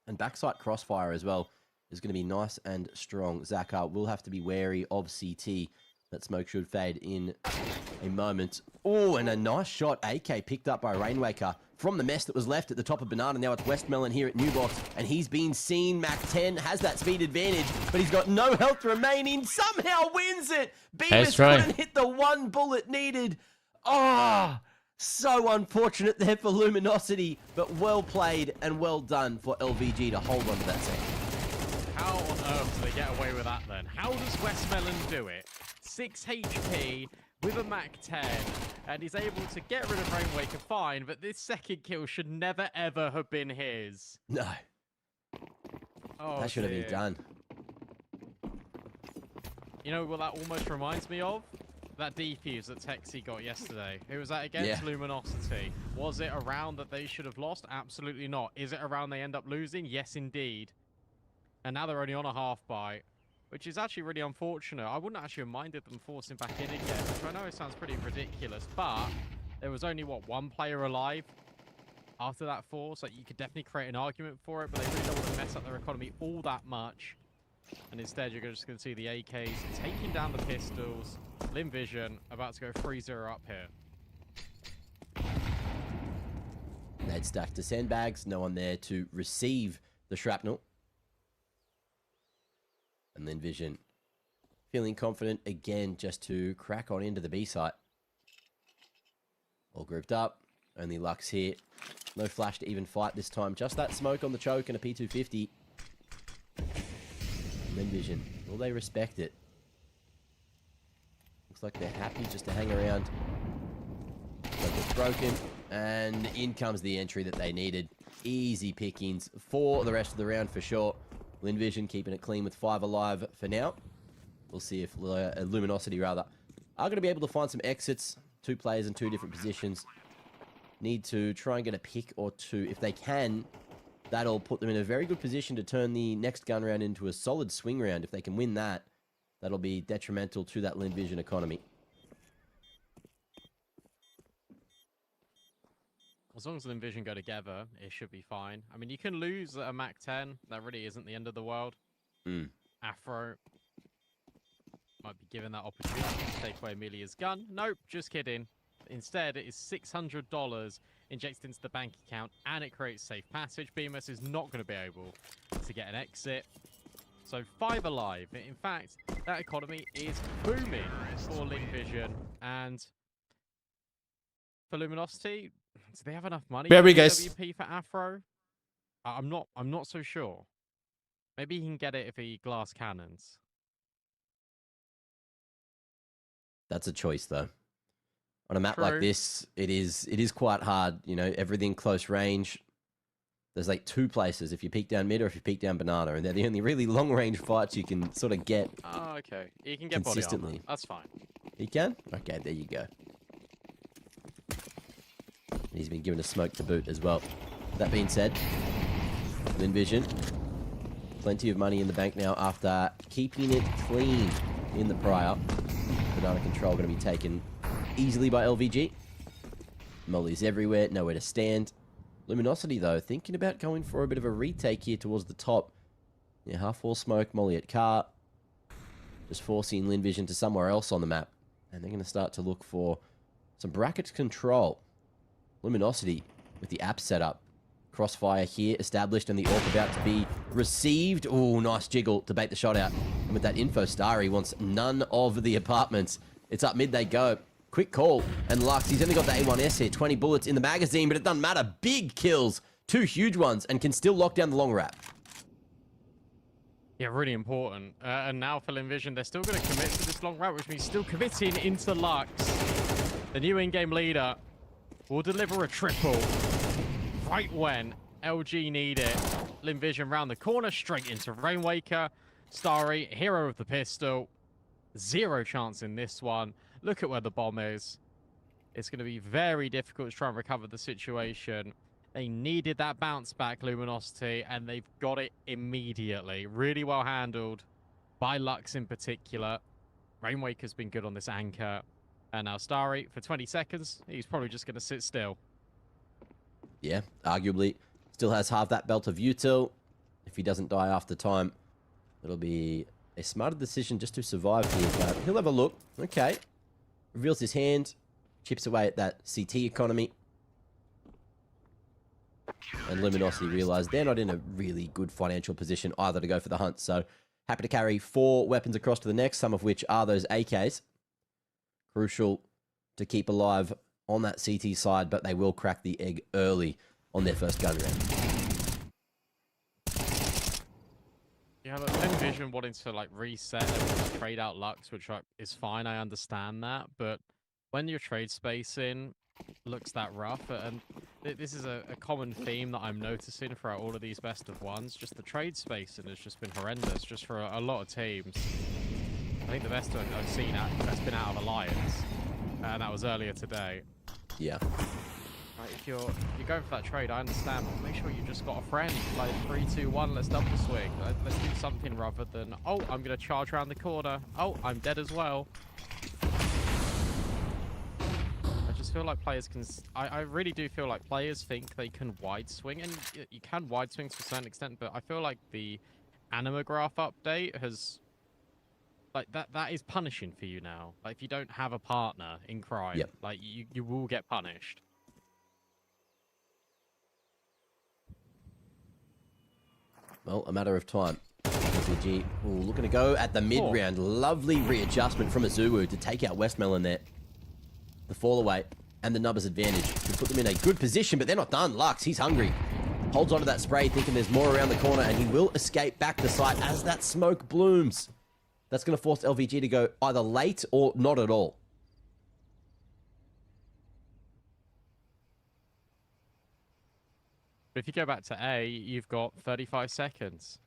And backside crossfire as well is going to be nice and strong. Zaka will have to be wary of CT. That smoke should fade in a moment. Oh, and a nice shot. AK picked up by Rainwaker from the mess that was left at the top of Banana. Now it's Westmelon here at Newbox, and he's been seen. Mac 10 has that speed advantage, but he's got no health remaining. Somehow wins it. Beavis couldn't hit the one bullet needed. Oh, so unfortunate there for Luminosity, but well played and well done for LVG to hold on to that second. How on earth do they get away with that then? How does Westmelon do it? 6 HP with a Mac 10, and he's able to get rid of Rainwaker fine, but this second kill should never ever have been his. No. Oh, that should have been done. You know what that almost reminds me of? That defuse that Texie got yesterday. Who was that against? Luminosity. Was it a round that they should have lost? Absolutely not. Is it a round they end up losing? Yes, indeed. And now they're only on a half bite, which is actually really unfortunate. I wouldn't actually have minded them forcing back in again, which I know it sounds pretty ridiculous, but there was only, what, one player alive after that force? Like, you could definitely create an argument for it, but they really don't want to mess up their economy all that much. And instead, you're just going to see the AKs taking down the pistols. Lin Vision about to go 3-0 up here. They'd stacked to sandbags. No one there to receive the shrapnel. And Lin Vision feeling confident again just to crack on into the B site. All grouped up. Only Lux here. No flash to even fight this time. Just that smoke on the choke and a P250. Lin Vision, will they respect it? Looks like they're happy just to hang around. Like it's broken. And in comes the entry that they needed. Easy pickings for the rest of the round for sure. Lin Vision keeping it clean with 5 alive for now. We'll see if Luminosity rather are going to be able to find some exits. 2 players in 2 different positions. Need to try and get a pick or 2. If they can, that'll put them in a very good position to turn the next gun round into a solid swing round. If they can win that, that'll be detrimental to that Lin Vision economy. As long as Lin Vision go together, it should be fine. I mean, you can lose a Mac 10. That really isn't the end of the world. Afro might be given that opportunity to take away Amelia's gun. Nope, just kidding. Instead, it is $600 injected into the bank account, and it creates safe passage. BMS is not going to be able to get an exit. So 5 alive. In fact, that economy is booming for Lin Vision. And for Luminosity, do they have enough money for WP for Afro? I'm not so sure. Maybe he can get it if he glass cannons. That's a choice, though. On a map like this, it is quite hard. You know, everything close range. There's like 2 places, if you peek down mid or if you peek down banana, and they're the only really long-range fights you can sort of get. Oh, okay. You can get consistently. body armor. That's fine. You can? Okay, there you go. He's been given a smoke to boot as well. That being said, Vision, plenty of money in the bank now after keeping it clean in the prior. Banana control going to be taken easily by LVG. Molly's everywhere, nowhere to stand. Luminosity, though, thinking about going for a bit of a retake here towards the top. Yeah, half-wall smoke, Molly at car. Just forcing Vision to somewhere else on the map. And they're going to start to look for some bracket control. Luminosity with the app set up. Crossfire here established and the AWP about to be received. Oh, nice jiggle to bait the shot out. And with that info, Starry wants none of the apartments. It's up mid they go. Quick call. And Lux, he's only got the A1S here. 20 bullets in the magazine, but it doesn't matter. Big kills. 2 huge ones and can still lock down the long wrap. Yeah, really important. And now for Vision, they're still going to commit to this long wrap, which means still committing into Lux. The new in-game leader will deliver a triple right when LG need it. Vision round the corner, straight into Rainwaker. Starry, hero of the pistol. 0 chance in this one. Look at where the bomb is. It's going to be very difficult to try and recover the situation. They needed that bounce back, Luminosity, and they've got it immediately. Really well handled by Lux in particular. Rainwaker's been good on this anchor. And now Starry, for 20 seconds, he's probably just going to sit still. Yeah, arguably. Still has half that belt of util. If he doesn't die after time, it'll be a smarter decision just to survive here. But he'll have a look. Okay. Reveals his hand. Chips away at that CT economy. And Luminosity realize they're not in a really good financial position either to go for the hunt. So happy to carry 4 weapons across to the next, some of which are those AKs. Crucial to keep alive on that CT side, but they will crack the egg early on their first gun round. Yeah, look, Vision wanting to like reset and trade out Lux, which is fine. I understand that, but when your trade spacing looks that rough, and this is a common theme that I'm noticing throughout all of these best of ones, just the trade spacing has just been horrendous, just for a lot of teams. I think the best one I've seen that's been out of Alliance, and that was earlier today. Yeah. Like, if you're going for that trade, I understand, but make sure you just got a friend. Like 3, 2, 1, let's double swing. Let's do something rather than, oh, I'm gonna charge around the corner. Oh, I'm dead as well. I just feel like players can. I really do feel like players think they can wide swing, and you can wide swing to a certain extent, but I feel like the Animograph update has. Like, that is punishing for you now. Like, if you don't have a partner in crime, yep. Like, you will get punished. Well, a matter of time. SVG looking to go at the mid-round. Lovely readjustment from Azuwu to take out Westmelon there. The fall away and the numbers advantage can put them in a good position, but they're not done. Lux, he's hungry. Holds onto that spray, thinking there's more around the corner, and he will escape back to site as that smoke blooms. That's going to force LVG to go either late or not at all. But if you go back to A, you've got 35 seconds.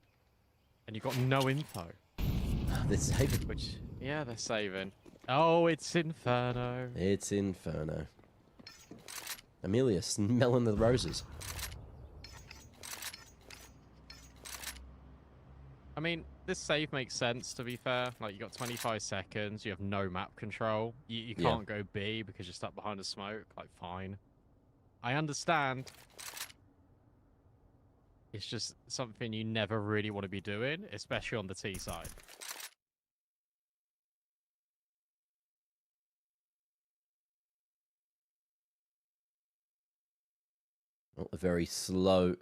And you've got no info. They're saving. Which, yeah, they're saving. Oh, it's Inferno. It's Inferno. Amelia smelling the roses. I mean, this save makes sense, to be fair. Like, you got 25 seconds, you have no map control. You can't go B because you're stuck behind a smoke. Like, fine. I understand. It's just something you never really want to be doing, especially on the T side. Well, a very slow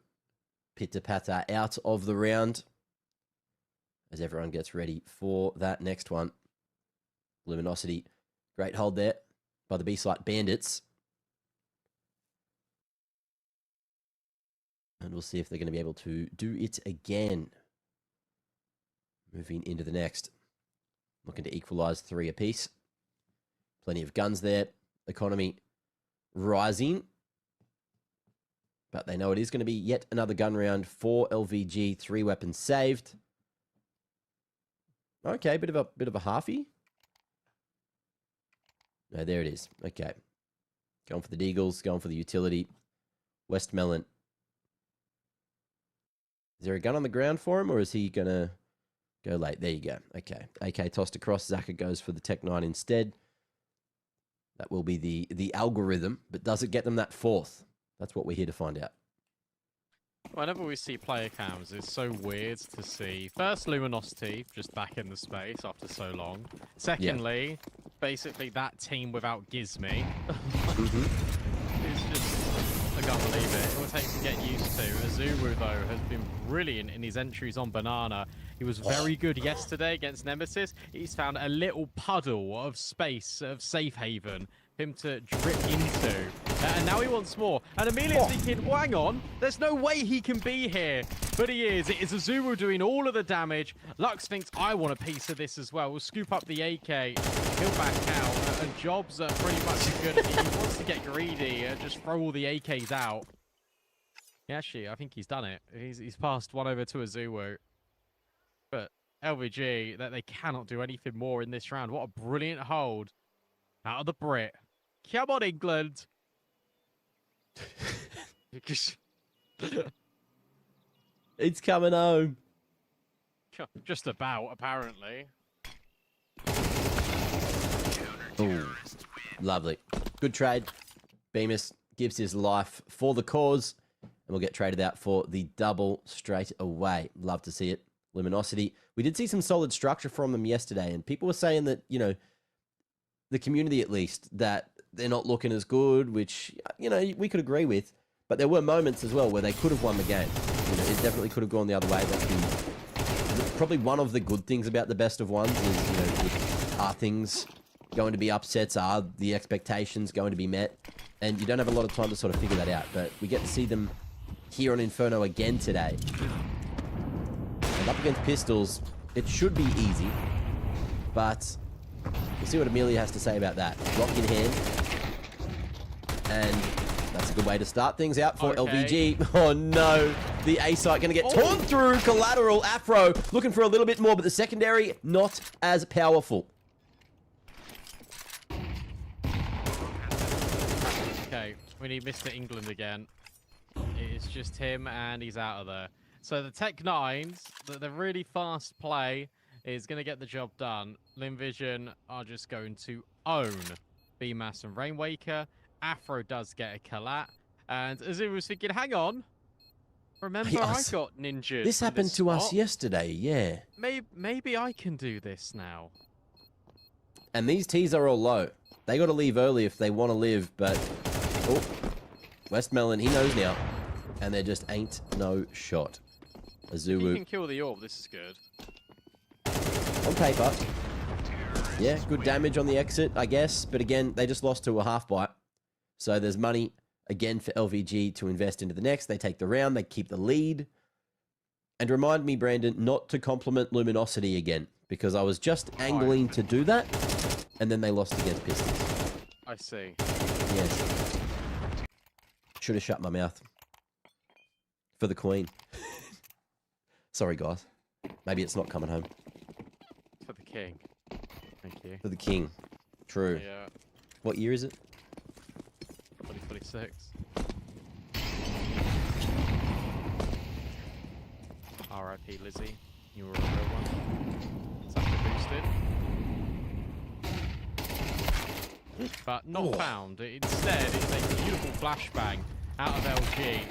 pitter-patter out of the round as everyone gets ready for that next one. Luminosity, great hold there by the B-site Bandits. And we'll see if they're going to be able to do it again. Moving into the next. Looking to equalize 3 apiece. Plenty of guns there. Economy rising. But they know it is going to be yet another gun round for LVG. 3 weapons saved. Okay, bit of a halfie. No, there it is. Okay. Going for the Deagles, going for the utility. Westmelon. Is there a gun on the ground for him, or is he going to go late? There you go. Okay. AK tossed across. Zaka goes for the Tech 9 instead. That will be the algorithm, but does it get them that 4th? That's what we're here to find out. Whenever we see player cams, it's so weird to see. First, Luminosity, just back in the space after so long. Secondly, basically that team without Gizmy. It's just, I can't believe it. It will take some getting used to. Azuru, though, has been brilliant in his entries on Banana. He was very good yesterday against Nemesis. He's found a little puddle of space, of safe haven, him to drip into. And now he wants more. And Amelia's thinking, well, hang on, there's no way he can be here. But he is. It is Azuru doing all of the damage. Lux thinks, I want a piece of this as well. We'll scoop up the AK. He'll back out. And Jobs are pretty much good. He wants to get greedy and just throw all the AKs out. Yeah, actually, I think he's done it. He's passed one over to Azuru. But LVG, that they cannot do anything more in this round. What a brilliant hold out of the Brit. Come on, England. It's coming home. Just about, apparently. Ooh, lovely. Good trade. Bemis gives his life for the cause, and we'll get traded out for the double straight away. Love to see it. Luminosity. We did see some solid structure from them yesterday, and people were saying that, you know, the community at least, that they're not looking as good, which, you know, we could agree with. But there were moments as well where they could have won the game. You know, it definitely could have gone the other way. That's been probably one of the good things about the best of ones is, you know, are things going to be upsets? Are the expectations going to be met? And you don't have a lot of time to sort of figure that out. But we get to see them here on Inferno again today. And up against Pistols, it should be easy. But we'll see what Amelia has to say about that. Lock in hand. And that's a good way to start things out for LVG. Oh no, the A-site going to get torn through. Collateral, Afro looking for a little bit more, but the secondary not as powerful. Okay, we need Mr. England again. It's just him and he's out of there. So the Tech 9s, the really fast play is going to get the job done. Limvision are just going to own BMAS and Rainwaker. Afro does get a collat. And Azuru was thinking, hang on. Remember, I got ninjas. This happened to us yesterday, yeah. Maybe I can do this now. And these T's are all low. They got to leave early if they want to live, but... Oh, Westmelon, he knows now. And there just ain't no shot. Azuru. He can kill the orb, this is good. On paper. Yeah, good damage on the exit, I guess. But again, they just lost to a half bite. So there's money, again, for LVG to invest into the next. They take the round. They keep the lead. And remind me, Brandon, not to compliment Luminosity again. Because I was just angling to do that. And then they lost against Pistons. I see. Yes. Should have shut my mouth. For the Queen. Sorry, guys. Maybe it's not coming home. For the King. Thank you. For the King. True. Yeah. What year is it? 2046. R.I.P. Lizzie. You were a real one. It's boosted. But not found. Instead, it's a beautiful flashbang out of LG.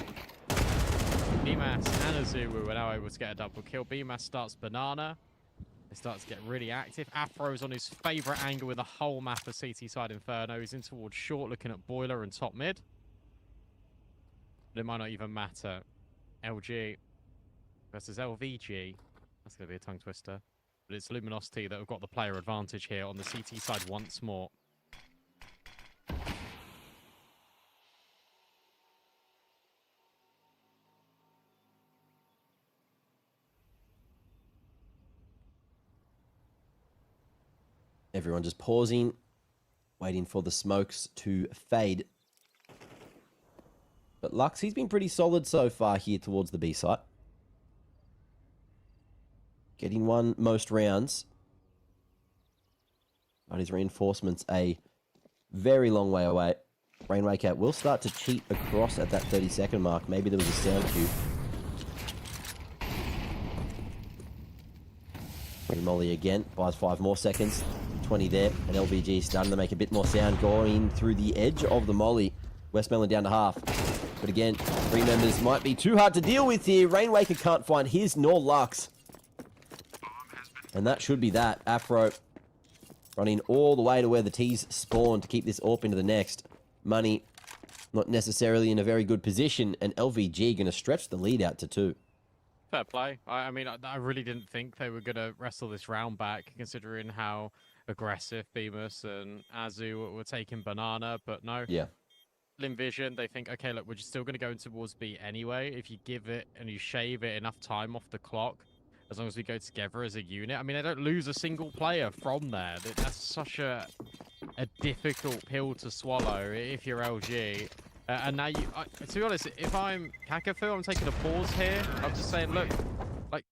BMAS and Azuru are now able to get a double kill. BMAS starts Banana. They start to get really active. Afro's on his favourite angle with the whole map of CT side Inferno. He's in towards short, looking at Boiler and top mid. But it might not even matter. LG versus LVG. That's going to be a tongue twister. But it's Luminosity that have got the player advantage here on the CT side once more. Everyone just pausing, waiting for the smokes to fade. But Lux, he's been pretty solid so far here towards the B site. Getting one most rounds. But his reinforcements a very long way away. Rainwaker will start to cheat across at that 30-second mark. Maybe there was a sound cue. Molly again, buys 5 more seconds. 20 there, and LVG starting to make a bit more sound going through the edge of the molly. Westmelon down to half. But again, 3 members might be too hard to deal with here. Rainwaker can't find his nor Lux. And that should be that. Afro running all the way to where the T's spawn to keep this AWP into the next. Money not necessarily in a very good position, and LVG going to stretch the lead out to 2. Fair play. I mean, I really didn't think they were going to wrestle this round back, considering how aggressive Bemis and Azu were taking Banana, but no. Yeah. Linvision, they think, okay, look, we're just still going to go towards B anyway. If you give it and you shave it enough time off the clock, as long as we go together as a unit. I mean, they don't lose a single player from there. That's such a difficult pill to swallow if you're LG. And now you, to be honest, if I'm Kakafu, I'm taking a pause here. I'm just saying, look, like,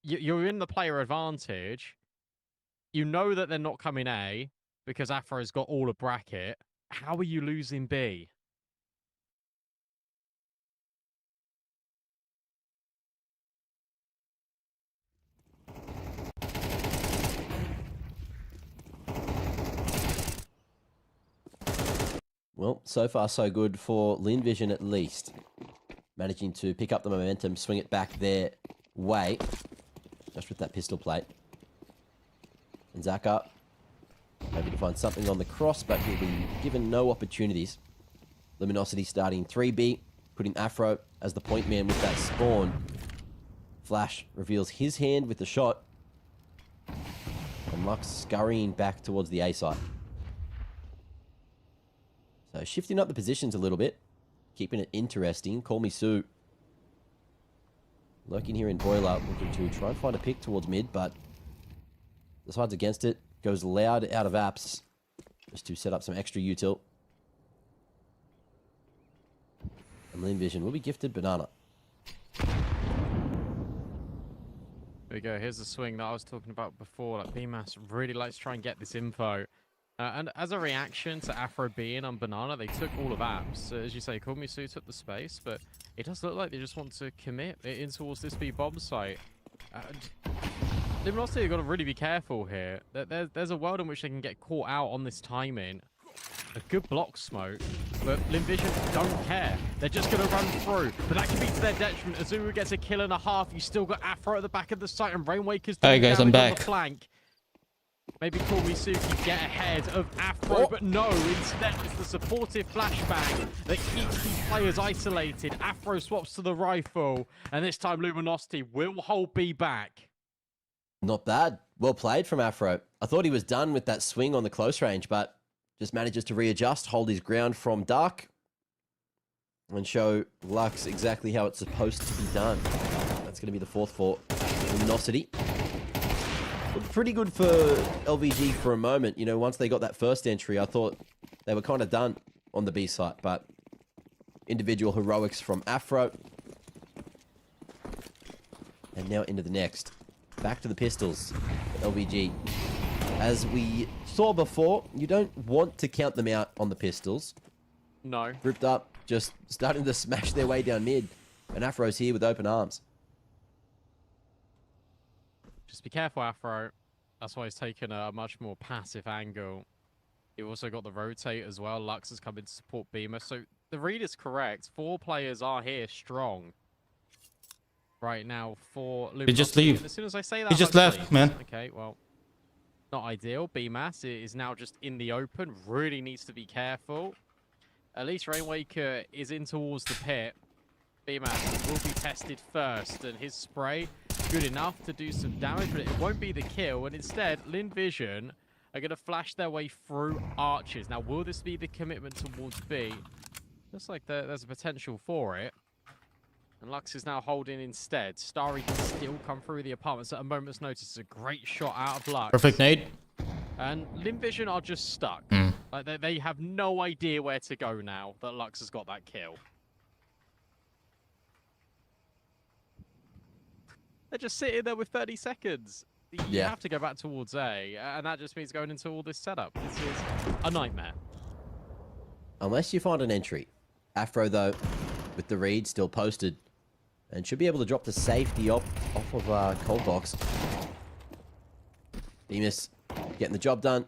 you're in the player advantage. You know that they're not coming A because Afro's got all a bracket. How are you losing B? Well, so far so good for Linvision at least. Managing to pick up the momentum, swing it back their way. Just with that pistol plate. And Zaka, maybe to find something on the cross, but he'll be given no opportunities. Luminosity starting 3B, putting Afro as the point man with that spawn. Flash reveals his hand with the shot. And Lux scurrying back towards the A site. So shifting up the positions a little bit. Keeping it interesting. Call me Sue. Lurking here in Boiler, looking to try and find a pick towards mid, but decides against it. Goes loud out of apps. Just to set up some extra util. And Linvision will be gifted Banana. There we go. Here's the swing that I was talking about before. Like, BMAS really likes to try and get this info. And as a reaction to Afro being on Banana, they took all of apps. As you say, Kumisu took the space, but it does look like they just want to commit in towards this B bomb site. Luminosity have got to really be careful here. There's a world in which they can get caught out on this timing. A good block smoke, but Linvision don't care. They're just going to run through, but that can be to their detriment. Azuru gets a kill and a half. You still got Afro at the back of the site, and Rainwaker's doing guys, I'm back. on the flank. Maybe Kumisu can get ahead of Afro, but no, instead it's the supportive flashbang that keeps these players isolated. Afro swaps to the rifle, and this time Luminosity will hold B back. Not bad. Well played from Afro. I thought he was done with that swing on the close range, but just manages to readjust, hold his ground from dark, and show Lux exactly how it's supposed to be done. That's going to be the 4th for Luminosity. Looked pretty good for LVG for a moment. You know, once they got that first entry, I thought they were kind of done on the B site, but individual heroics from Afro. And now into the next. Back to the pistols for LVG. As we saw before, you don't want to count them out on the pistols. No. Ripped up, just starting to smash their way down mid. And Afro's here with open arms. Just be careful, Afro. That's why he's taken a much more passive angle. You've also got the rotate as well. Lux has come in to support Beamer. So the read is correct. 4 players are here strong right now for Luminosity. He just leave. As soon as I say that, he just left, man. Okay, well, not ideal. BMAS is now just in the open. Really needs to be careful. At least Rainwaker is in towards the pit. BMAS will be tested first, and his spray good enough to do some damage, but it won't be the kill. And instead, Linvision are going to flash their way through archers. Now, will this be the commitment towards B? Looks like there's a potential for it. And Lux is now holding instead. Starry can still come through the apartments at a moment's notice. It's a great shot out of Lux. Perfect nade. And Linvision are just stuck. Like they have no idea where to go now that Lux has got that kill. They're just sitting there with 30 seconds. You have to go back towards A, and that just means going into all this setup. This is a nightmare. Unless you find an entry. Afro, though, with the read still posted, and should be able to drop the safety off of Cold Box. Demus getting the job done.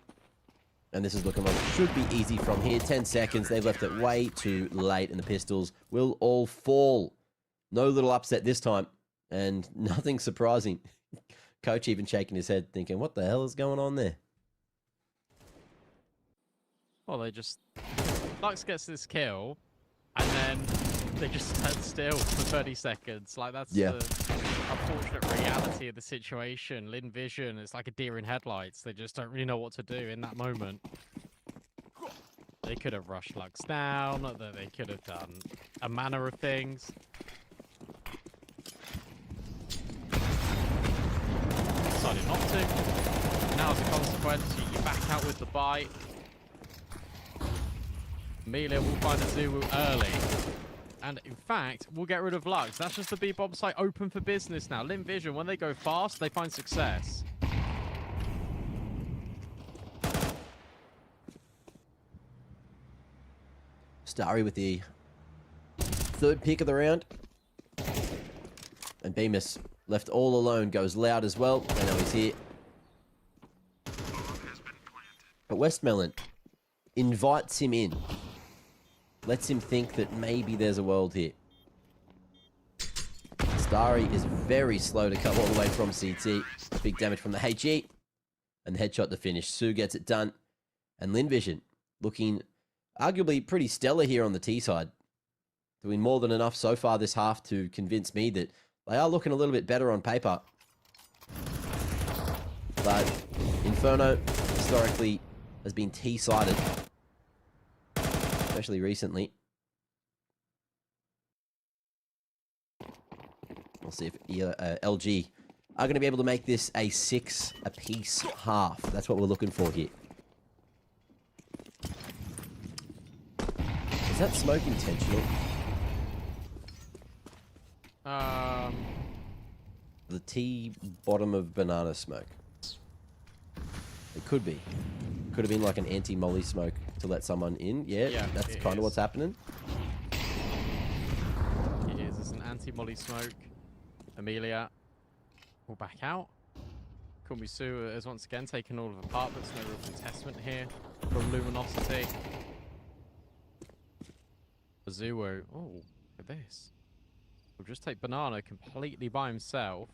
And this is looking like it should be easy from here. 10 seconds. They've left it way too late, and the pistols will all fall. No little upset this time, and nothing surprising. Coach even shaking his head, thinking, what the hell is going on there? Well, they just... Lux gets this kill, and then they just stand still for 30 seconds. Like, that's the unfortunate reality of the situation. Lin Vision is like a deer in headlights. They just don't really know what to do in that moment. They could have rushed Lux down, they could have done a manner of things. Decided not to. Now as a consequence, you back out with the bite. Amelia will find a Zulu early. And in fact, we'll get rid of Lux. That's just the B-bomb site open for business now. Lin Vision, when they go fast, they find success. Starry with the third pick of the round. And Bemis left all alone, goes loud as well. I know he's here. But Westmelon invites him in. Lets him think that maybe there's a world here. Starry is very slow to come all the way from CT. Big damage from the HE. And the headshot to finish. Sue gets it done. And Lin Vision looking arguably pretty stellar here on the T side. Doing more than enough so far this half to convince me that they are looking a little bit better on paper. But Inferno historically has been T-sided. Especially recently. We'll see if LG are going to be able to make this a 6-apiece half. That's what we're looking for here. Is that smoke intentional? The T bottom of banana smoke. It could be. Could have been like an anti-molly smoke to let someone in. Yeah, that's kind of what's happening. It is. It's an anti-molly smoke. Amelia will back out. Kumisu has once again taken all of the apart, but there's no real contestment here from Luminosity. Azuo. Oh, look at this. We'll just take Banana completely by himself.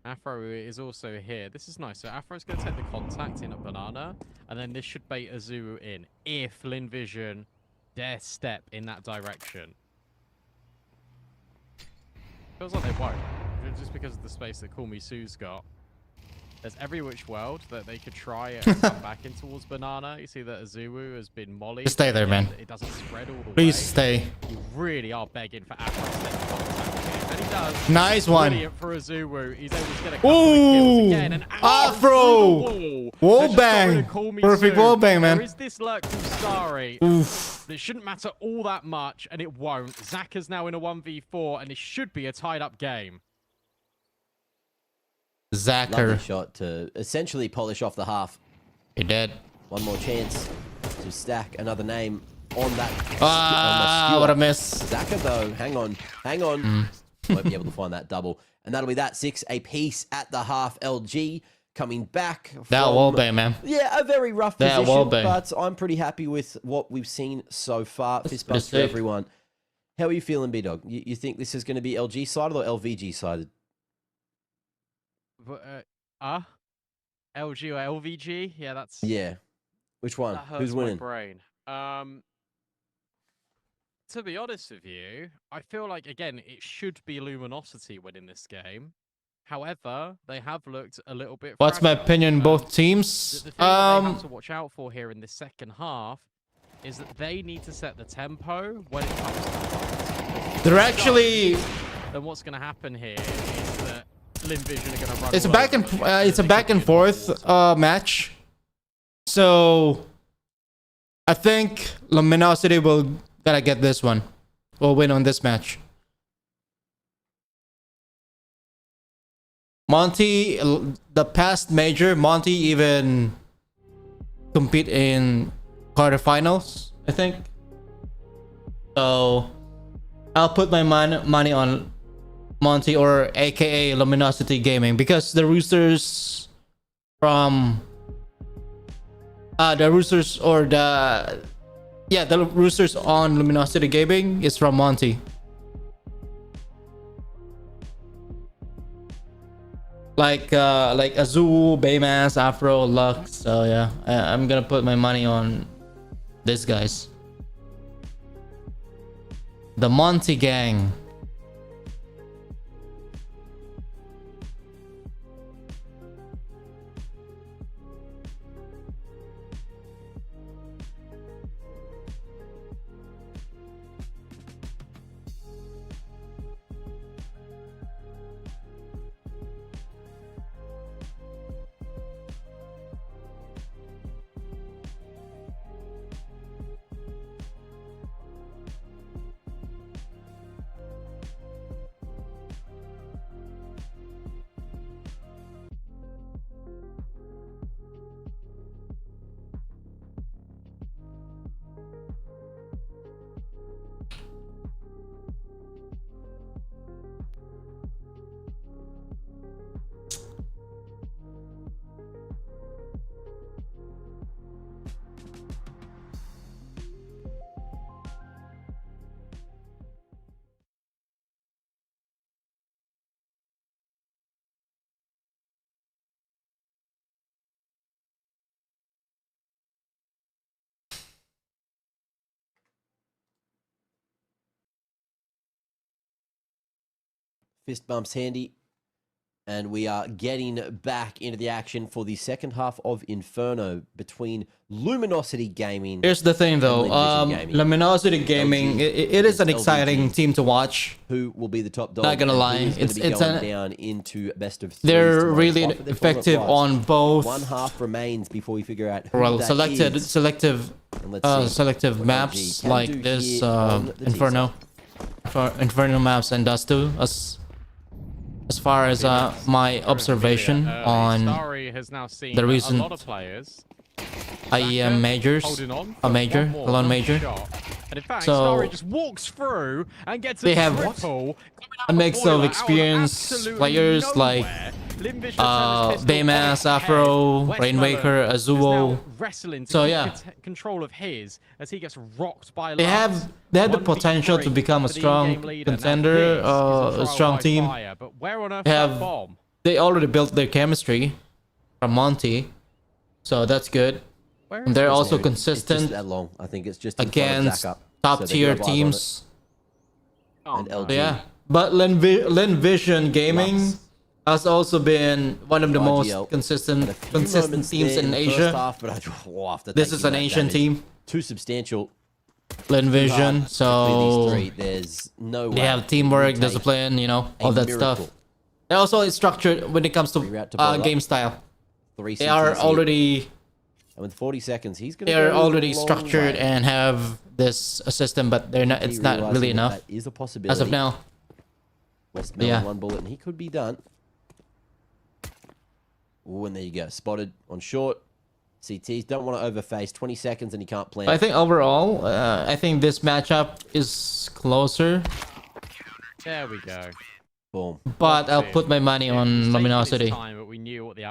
Afro is also here. This is nice. So Afro's going to take the contact in at Banana, and then this should bait Azuo in if Lin Vision dare step in that direction. Feels like they won't, just because of the space that Call Me Sue's got. There's every which world that they could try and come back in towards Banana. You see that Azuo has been mollied. Just stay there, man. It doesn't spread all the way. Please stay. You really are begging for Afro to take the contact here. And he does. Nice one. Brilliant for Azuo. He's able to get a couple of kills again. And Afro! Wall bang! Perfect wall bang, man. There is this lurk from Starry. Oof. It shouldn't matter all that much, and it won't. Zaka's now in a 1v4, and it should be a tied-up game. Lovely shot to essentially polish off the half. He did. One more chance to stack another name on that. What a miss. Zaka, though, hang on. Won't be able to find that double. And that'll be that 6 apiece at the half. LG coming back. That wallbang, man. Yeah, a very rough position, but I'm pretty happy with what we've seen so far. Fist bumps for everyone. How are you feeling, B-Dog? You think this is going to be LG sided or LVG sided? LG or LVG? Yeah, that's... Yeah. Which one? Who's winning? My brain. To be honest with you, I feel like, again, it should be Luminosity winning this game. However, they have looked a little bit... What's my opinion? Both teams? The thing that they have to watch out for here in this second half is that they need to set the tempo when it comes to fights. They're actually... Then what's going to happen here is that Lin Vision are going to run... It's a back and forth match. So I think Luminosity will gonna get this one. Will win on this match. Monty, the past major, Monty even compete in quarterfinals, I think. So I'll put my money on Monty, or aka Luminosity Gaming, because the Roosters from the Roosters on Luminosity Gaming is from Monty. Like Azul, Baymass, Afro, Lux. So yeah, I'm gonna put my money on these guys. The Monty gang. Fist bumps handy. And we are getting back into the action for the second half of Inferno between Luminosity Gaming. Here's the thing though, Luminosity Gaming, it is an exciting team to watch. Who will be the top dog? Not gonna lie, it's going down into best of 3s. They're really effective on both. One half remains before we figure out who well, that selective maps like this Inferno maps and Dust 2 as far as my observation on the recent IEM majors, a lone major. And in fact, so Starry just walks through and gets they have a mix of experienced players like Baymass, Afro, Rainmaker, Azuo. So yeah, control of his as he gets rocked by they have the potential to become a strong contender, a strong team. They already built their chemistry from Monty, so that's good. And they're also consistent I think it's just against top tier teams. Yeah, but Lenvision Gaming has also been one of the most consistent teams in Asia. This is an Asian team. Too substantial. Lenvision, so there's no they have teamwork, discipline, you know, all that stuff. They're also structured when it comes to game style. They are already. And with 40 seconds, they're already structured and have this system, but they're not. It's not really enough. That is a possibility. As of now. Westmelon, one bullet, and he could be done. Oh, and there you go. Spotted on short. CTs don't want to overface. 20 seconds, and he can't plant. I think overall, I think this matchup is closer. There we go. Boom. But I'll put my money on Luminosity.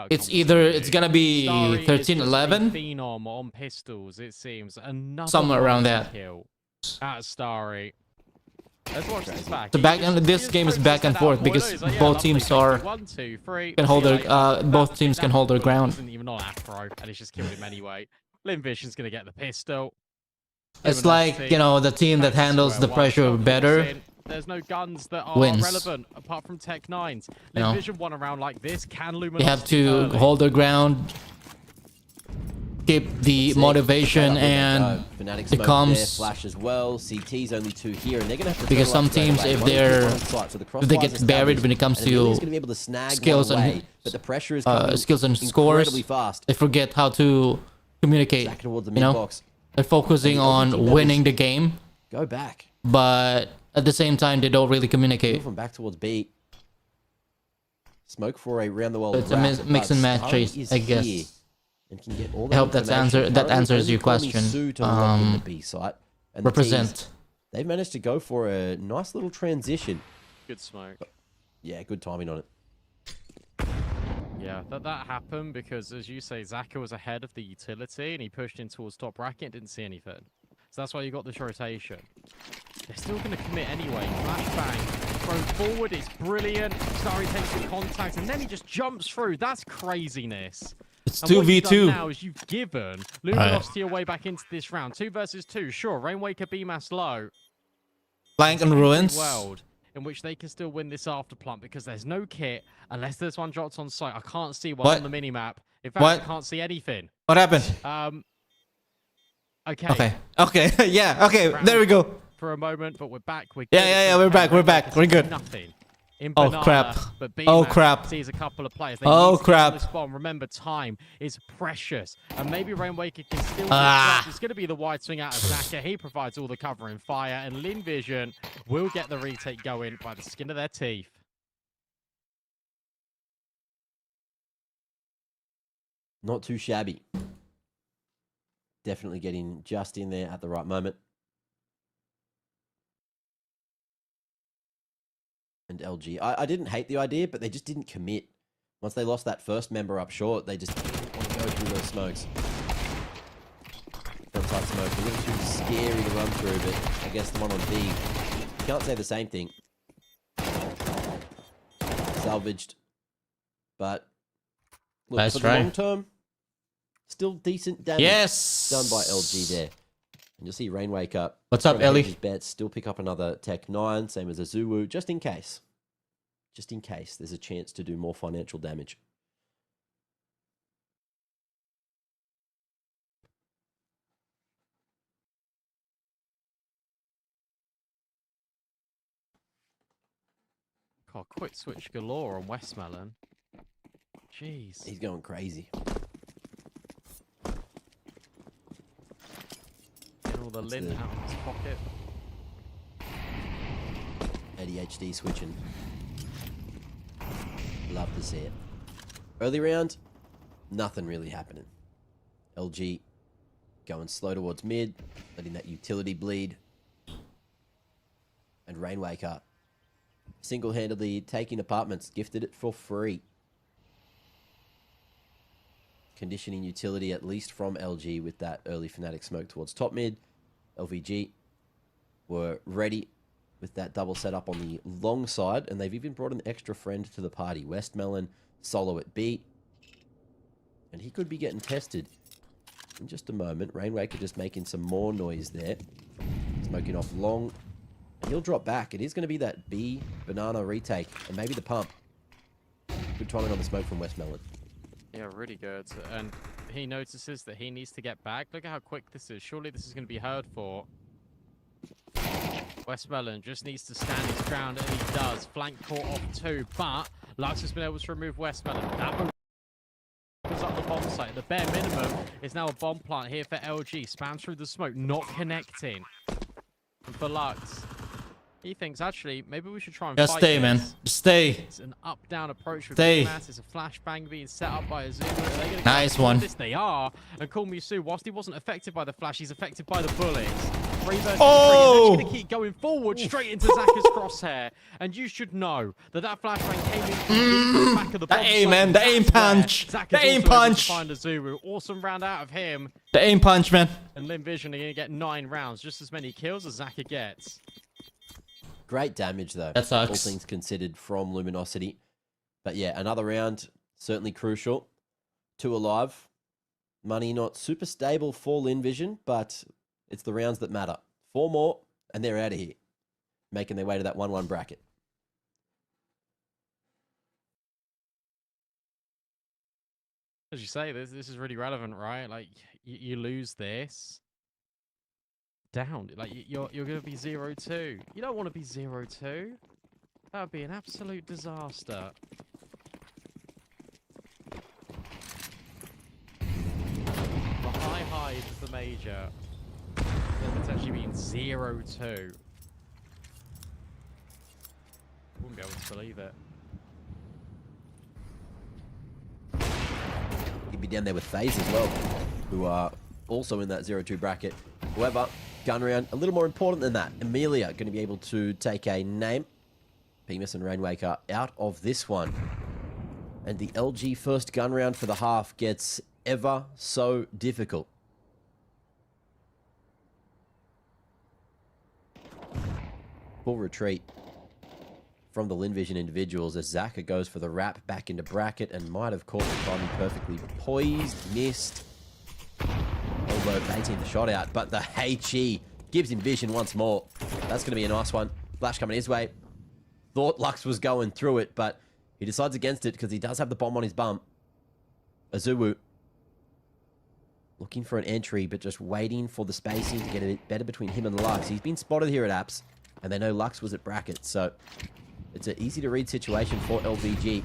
It's gonna be 13-11. Phenom on pistols, it seems. Somewhere around that. At Starry. Let's watch this back. This game is back and forth because both teams can hold their ground. Isn't even on Afro, and it's just killed him anyway. Lenvision's gonna get the pistol. It's like, you know, the team that handles the pressure better. There's no guns that are wins. relevant apart from Tech 9s. Lenvision one around like this can Luminosity. They have to hold their ground, keep the motivation, and it comes flash as well. CT's only 2 here, and they're gonna have to because some teams, if they get buried when it comes to skills and scores, they forget how to communicate. You know, They're focusing on winning the game, Go back. but at the same time, they don't really Move communicate. from back towards B. Smoke for a round the world. So it's a mix and match chase, I guess. And can get all I hope that answers your question. Represent. They've managed to go for a nice little transition. Good smoke. Yeah, good timing on it. Yeah, that happened because, as you say, Zaka was ahead of the utility and he pushed in towards top bracket and didn't see anything. So that's why you got this rotation. They're still going to commit anyway. Flashbang. Thrown forward. It's brilliant. Starry takes the contact and then he just jumps through. That's craziness. It's And what you've done 2v2. now is you've given Luminosity your way back into this round. 2 versus 2. Sure, Rainwaker, BMAS low. Flank and ruins. World in which they can still win this after plant because there's no kit unless there's one dropped on site. I can't see one What? on the minimap. In fact, What? I can't see anything. What happened? Okay. Okay. Yeah. Okay. There we go. For a moment, but we're back. We're Yeah. We're back. We're back. We're good. Nothing. In Oh, Banana, crap. But Oh, BMAS crap. sees a couple of players. They Oh, need to get crap. on this bomb. Remember, time is precious. And maybe Rainwaker can still It's going to be the wide swing out of Zaka. He provides all the cover and fire. And Lin Vision will get the retake going by the skin of their teeth. Not too shabby. Definitely getting just in there at the right moment. And LG. I didn't hate the idea, but they just didn't commit. Once they lost that first member up short, they just didn't want to go through those smokes. Frontside smoke, a little too scary to run through, but I guess the one on B, you can't say the same thing. Salvaged. But look, Nice for try. the long term, still decent damage Yes. done by LG there. And you'll see Rainwaker. What's up, Ellie? His bets, still pick up another Tech 9, same as a Zuwu, just in case. Just in case there's a chance to do more financial damage. God, quick switch galore on Westmelon. Jeez. He's going crazy. Getting all the That's lint the- out of his pocket. ADHD switching. Love to see it. Early round, nothing really happening. LG going slow towards mid, letting that utility bleed. And Rainwaker single-handedly taking apartments, gifted it for free. Conditioning utility at least from LG with that early Fnatic smoke towards top mid. LVG were ready with that double setup on the long side, and they've even brought an extra friend to the party. Westmelon solo at B, and he could be getting tested in just a moment. Rainwaker just making some more noise there, smoking off long, and he'll drop back. It is going to be that B banana retake, and maybe the pump. Good timing on the smoke from Westmelon. Yeah, really good. And he notices that he needs to get back. Look at how quick this is. Surely this is going to be heard for. Westmelon just needs to stand his ground, and he does. Flank caught off 2, but Lux has been able to remove Westmelon. That opens up the bomb site. The bare minimum is now a bomb plant here for LG. Spam through the smoke, not connecting. And for Lux, he thinks, actually, maybe we should try and Just fight stay, this. man. Just stay. It's an up-down approach with Stay. BMAS. It's a flashbang being set up by a Zulu. Are they gonna Nice go one. This? They are. And Call Musu, whilst he wasn't affected by the flash, he's affected by the bullets. 3 versus 3. Oh! And they're just going to keep going forward straight into Zaka's crosshair. And you should know that that flashbang came in the back of the bomb The aim, site, man. and The aim that's where punch. Zaka's The aim also able to punch. find a Zulu. Awesome round out of him. The aim punch, man. And Lin Vision are going to get 9 rounds, just as many kills as Zaka gets. Great damage, though. That sucks. All things considered from Luminosity. But yeah, another round, certainly crucial. 2 alive. Money not super stable for Lin Vision, but it's the rounds that matter. 4 more, and they're out of here. Making their way to that 1-1 bracket. As you say, this is really relevant, right? Like, you lose this. Down. Like, you're going to be 0-2. You don't want to be 0-2. That would be an absolute disaster. The high highs of the major. It's actually been 0-2. Wouldn't be able to believe it. He'd be down there with FaZe as well, who are also in that 0-2 bracket. However, gun round, a little more important than that. Amelia going to be able to take a name. Bemis and Rainwaker out of this one. And the LG first gun round for the half gets ever so difficult. Full retreat from the Linvision individuals as Zaka goes for the wrap back into bracket and might have caught the timing perfectly poised, missed. Elbow baiting the shot out, but the HE gives him vision once more. That's going to be a nice one. Flash coming his way. Thought Lux was going through it, but he decides against it because he does have the bomb on his bum. Azuwu looking for an entry, but just waiting for the spacing to get a bit better between him and Lux. He's been spotted here at Apps, and they know Lux was at bracket, so it's an easy to read situation for LVG.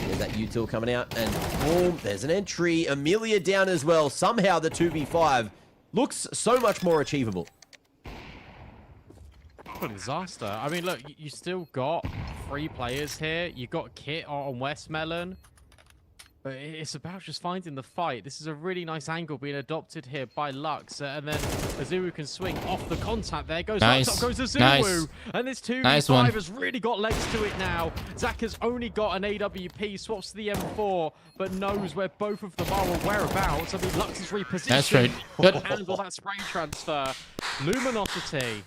There's that util coming out, and boom, there's an entry. Amelia down as well. Somehow the 2v5 looks so much more achievable. What a disaster. I mean, look, you still got 3 players here. You got Kit on Westmelon. But it's about just finding the fight. This is a really nice angle being adopted here by Lux. And then Azuwu can swing off the contact. There goes Lux, up goes Azuwu. Nice. And this 2v5 has really got legs to it now. Zaka's only got an AWP, swaps to the M4, but knows where both of them are or whereabouts. I mean, Lux is repositioned. That's right. Good. Handle that spray transfer. Luminosity.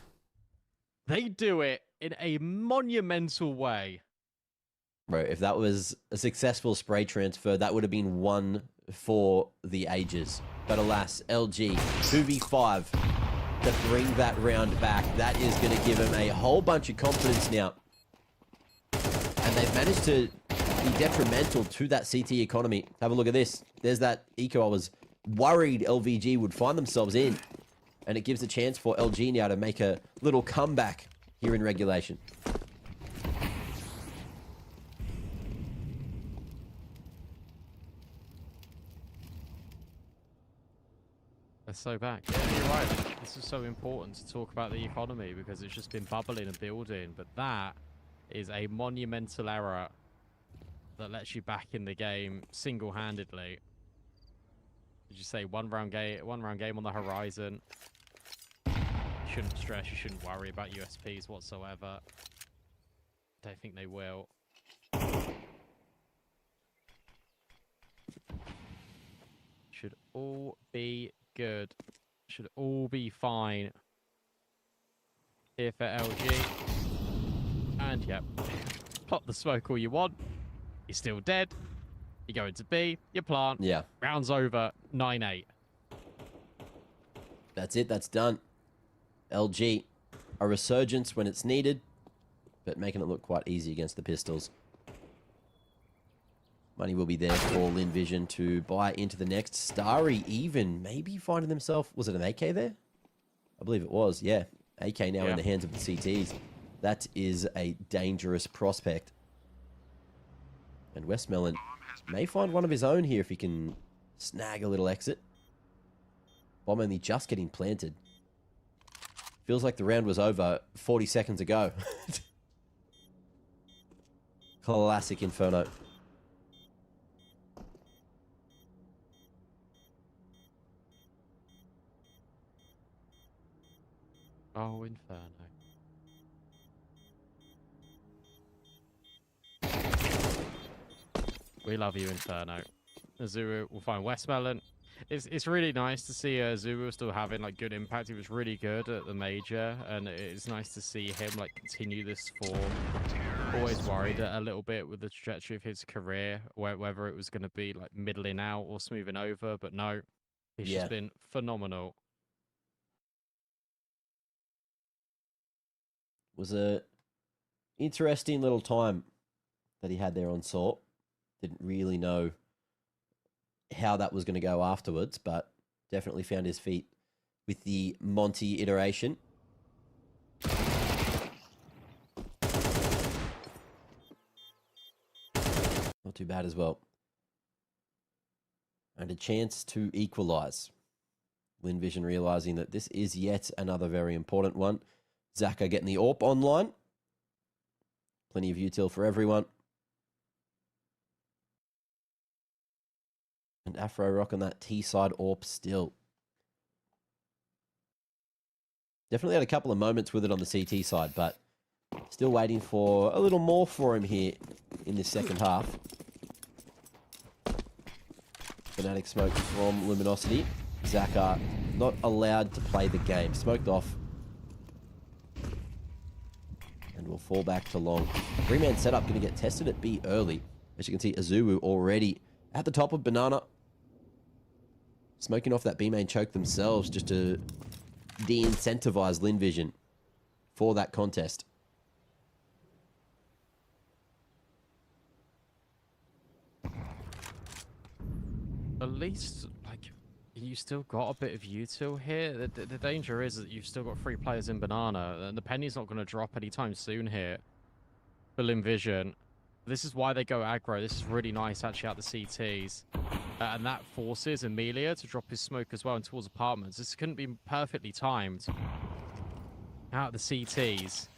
They do it in a monumental way. Bro, if that was a successful spray transfer, that would have been one for the ages. But alas, LG, 2v5 to bring that round back. That is going to give him a whole bunch of confidence now. And they've managed to be detrimental to that CT economy. Have a look at this. There's that eco I was worried LVG would find themselves in. And it gives a chance for LG now to make a little comeback here in regulation. They're so back. Yeah, you're right. This is so important to talk about the economy because it's just been bubbling and building. But that is a monumental error that lets you back in the game single-handedly. Did you say one round game on the horizon? You shouldn't stress. You shouldn't worry about USPs whatsoever. Don't think they will. Should all be good. Should all be fine. Here for LG. And yep. Plot the smoke all you want. You're still dead. You go into B. You plant. Yeah. Round's over. 9-8. That's it. That's done. LG, a resurgence when it's needed, but making it look quite easy against the Pistols. Money will be there for Linvision to buy into the next. Starry even maybe finding themselves, was it an AK there? I believe it was, yeah. AK now in the hands of the CTs. That is a dangerous prospect. And Westmelon may find one of his own here if he can snag a little exit. Bomb only just getting planted. Feels like the round was over 40 seconds ago. Classic Inferno. Oh, Inferno. We love you, Inferno. Azuwu will find Westmelon. It's really nice to see Azuwu still having like good impact. He was really good at the major, and it's nice to see him like continue this form. Always worried a little bit with the trajectory of his career, whether it was going to be like middling out or smoothing over, but no, he's just been phenomenal. Was a interesting little time that he had there on Salt. Didn't really know how that was going to go afterwards, but definitely found his feet with the Monty iteration. Not too bad as well. And a chance to equalize. Lin Vision realizing that this is yet another very important one. Zaka getting the AWP online. Plenty of util for everyone. And Afro rocking that T-side AWP still. Definitely had a couple of moments with it on the CT side, but still waiting for a little more for him here in this second half. Fnatic smoke from Luminosity. Zaka not allowed to play the game. Smoked off. And will fall back to long. 3-man setup going to get tested at B early. As you can see, Azuwu already at the top of Banana. Smoking off that B main choke themselves just to de-incentivize Lin Vision for that contest. At least, like, you still got a bit of util here. The danger is that you've still got 3 players in Banana, and the penny's not going to drop anytime soon here for Lin Vision. This is why they go aggro. This is really nice, actually, out the CTs. And that forces Amelia to drop his smoke as well and towards apartments. This couldn't be perfectly timed. Out the CTs.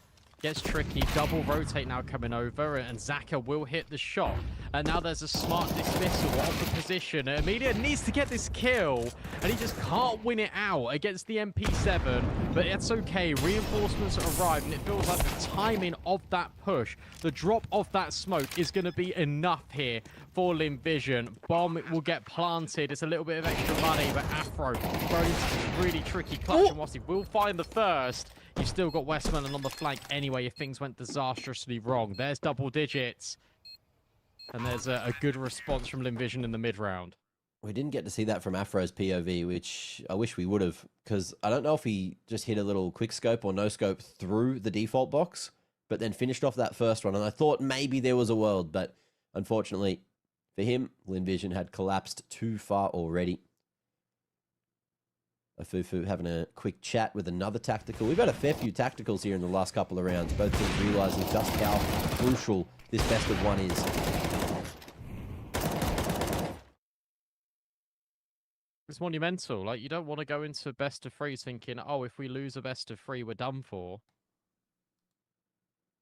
Gets tricky. Double rotate now coming over, and Zaka will hit the shot. And now there's a smart dismissal of the position. Amelia needs to get this kill, and he just can't win it out against the MP7. But it's okay. Reinforcements arrive, and it feels like the timing of that push, the drop of that smoke, is going to be enough here for Lin Vision. Bomb will get planted. It's a little bit of extra money, but Afro thrown into this really tricky clutch, and whilst he will find the first, you've still got Westmoreland on the flank anyway if things went disastrously wrong. There's double digits. And there's a good response from Lin Vision in the mid-round. We didn't get to see that from Afro's POV, which I wish we would have, because I don't know if he just hit a little quick scope or no scope through the default box, but then finished off that first one. And I thought maybe there was a world, but unfortunately for him, Lin Vision had collapsed too far already. Afufu having a quick chat with another tactical. We've had a fair few tacticals here in the last couple of rounds. Both teams realizing just how crucial this best of one is. It's monumental. Like, you don't want to go into best of 3s thinking, oh, if we lose a best of 3, we're done for.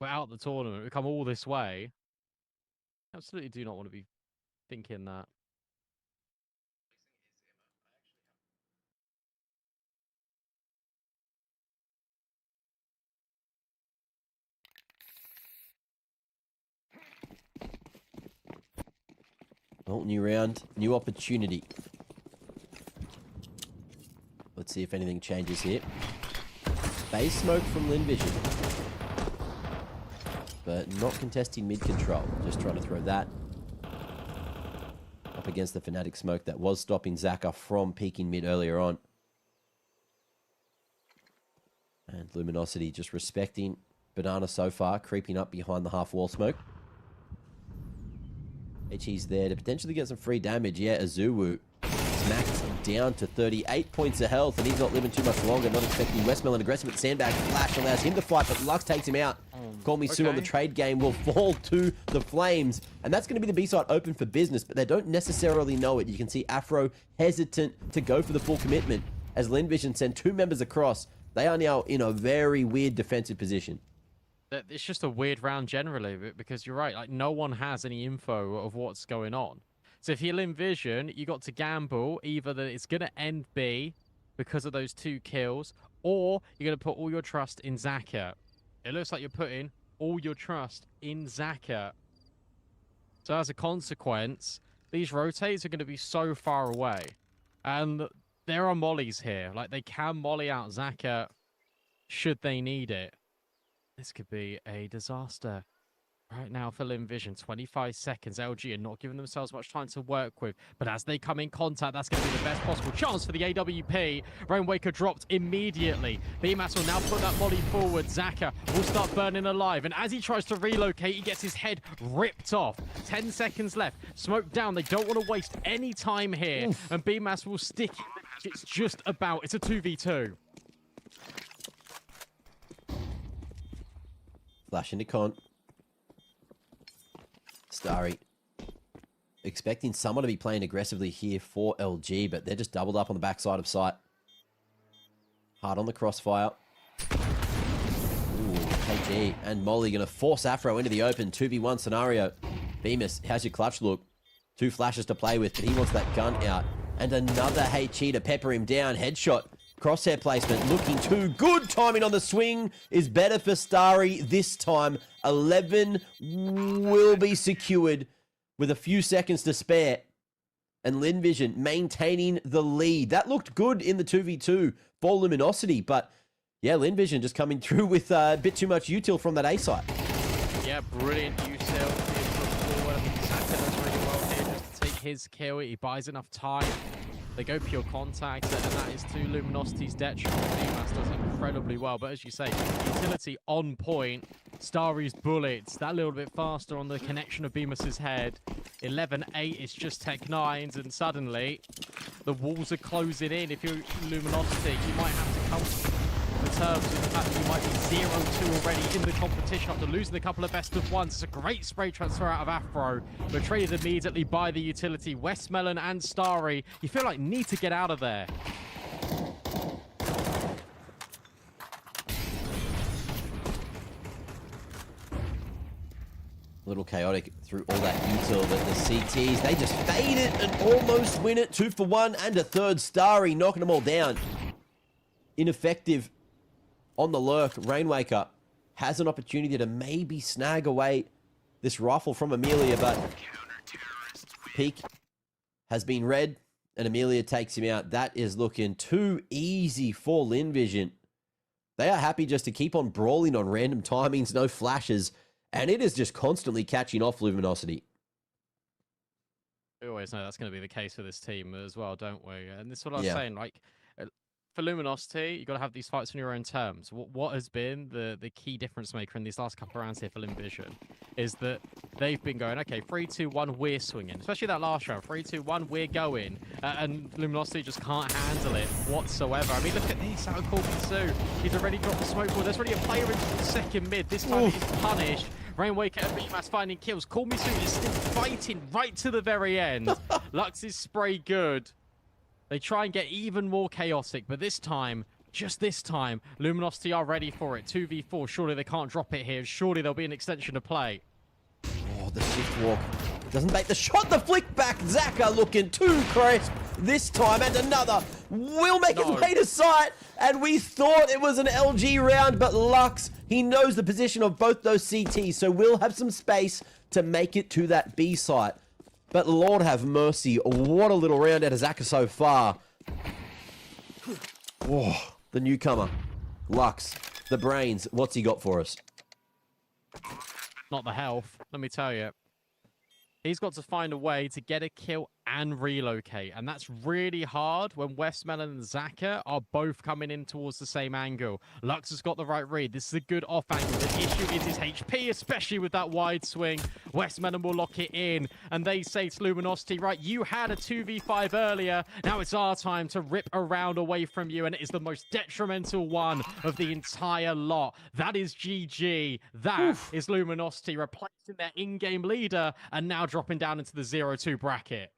We're out the tournament. We come all this way. Absolutely do not want to be thinking that. Well, new round, new opportunity. Let's see if anything changes here. Base smoke from Lin Vision. But not contesting mid control. Just trying to throw that up against the Fnatic smoke that was stopping Zaka from peeking mid earlier on. And Luminosity just respecting Banana so far, creeping up behind the half wall smoke. HE's there to potentially get some free damage. Yeah, Azuwu smacked down to 38 points of health, and he's not living too much longer. Not expecting Westmoreland aggressive with the sandbag. Flash allows him to fight, but Lux takes him out. Call Me Sue on the trade game will fall to the flames, and that's going to be the B-side open for business, but they don't necessarily know it. You can see Afro hesitant to go for the full commitment as Lin Vision send 2 members across. They are now in a very weird defensive position. It's just a weird round generally, because you're right, like, no one has any info of what's going on. So if you're Lin Vision, you got to gamble either that it's going to end B because of those 2 kills, or you're going to put all your trust in Zaka. It looks like you're putting all your trust in Zaka. So as a consequence, these rotates are going to be so far away. And there are mollies here. Like, they can molly out Zaka should they need it. This could be a disaster. Right now for Lin Vision, 25 seconds. LG are not giving themselves much time to work with. But as they come in contact, that's going to be the best possible chance for the AWP. Rainwaker dropped immediately. BMAS will now put that volley forward. Zaka will start burning alive. And as he tries to relocate, he gets his head ripped off. 10 seconds left. Smoke down. They don't want to waste any time here. Oof. And BMAS will stick it. It's just about. It's a 2v2. Flash into con. Starry expecting someone to be playing aggressively here for LG, but they're just doubled up on the backside of site. Hard on the crossfire. Ooh, KG and Molly going to force Afro into the open 2v1 scenario. Bemis, how's your clutch look? 2 flashes to play with, but he wants that gun out. And another HE to pepper him down. Headshot. Crosshair placement looking too good. Timing on the swing is better for Starry this time. 11 will be secured with a few seconds to spare. And Linvision maintaining the lead. That looked good in the 2v2 for Luminosity, but yeah, Linvision just coming through with a bit too much util from that A site. Yeah, brilliant util here forward. I think Saka does really well here just to take his kill. He buys enough time. They go pure contact, and that is to Luminosity's detriment. Bemas does incredibly well, but as you say, utility on point. Starry's bullets, that little bit faster on the connection of Bemis's head. 11-8, it's just Tech 9s, and suddenly the walls are closing in. If you're Luminosity, you might have to come to terms with the fact that you might be 0-2 already in the competition after losing a couple of best of ones. It's a great spray transfer out of Afro, but traded immediately by the utility. Westmelon and Starry, you feel like need to get out of there. A little chaotic through all that util, but the CTs, they just fade it and almost win it. 2 for 1 and a third. Starry knocking them all down. Ineffective on the lurk. Rainwaker has an opportunity to maybe snag away this rifle from Amelia, but Peak has been read and Amelia takes him out. That is looking too easy for Linvision. They are happy just to keep on brawling on random timings, no flashes, and it is just constantly catching off Luminosity. We always know that's going to be the case for this team as well, don't we? And this is what I was saying, like, for Luminosity, you've got to have these fights on your own terms. What has been the key difference maker in these last couple of rounds here for Linvision is that they've been going, okay, 3-2-1, we're swinging. Especially that last round, 3-2-1, we're going. And Luminosity just can't handle it whatsoever. I mean, look at this out of Corby. He's already dropped the smoke ball. There's already a player into the second mid. This time he's punished. Rainwaker and Bemas finding kills. Corby is still fighting right to the very end. Lux's spray good. They try and get even more chaotic, but this time, just this time, Luminosity are ready for it. 2v4, surely they can't drop it here. Surely there'll be an extension of play. Oh, the shift walk doesn't make the shot. The flick back. Zaka looking too crisp this time, and another will make its way to sight. And we thought it was an LG round, but Lux, he knows the position of both those CTs, so we'll have some space to make it to that B site. But Lord have mercy, what a little round out of Zaka so far. Whoa, the newcomer, Lux, the brains, what's he got for us? Not the health, let me tell you. He's got to find a way to get a kill and relocate. And that's really hard when Westmelon and Zaka are both coming in towards the same angle. Lux has got the right read. This is a good off angle. The issue is his HP, especially with that wide swing. Westmelon will lock it in. And they say to Luminosity, right, you had a 2v5 earlier. Now it's our time to rip a round away from you. And it is the most detrimental one of the entire lot. That is GG. That is Luminosity replacing their in-game leader and now dropping down into the 0-2 bracket.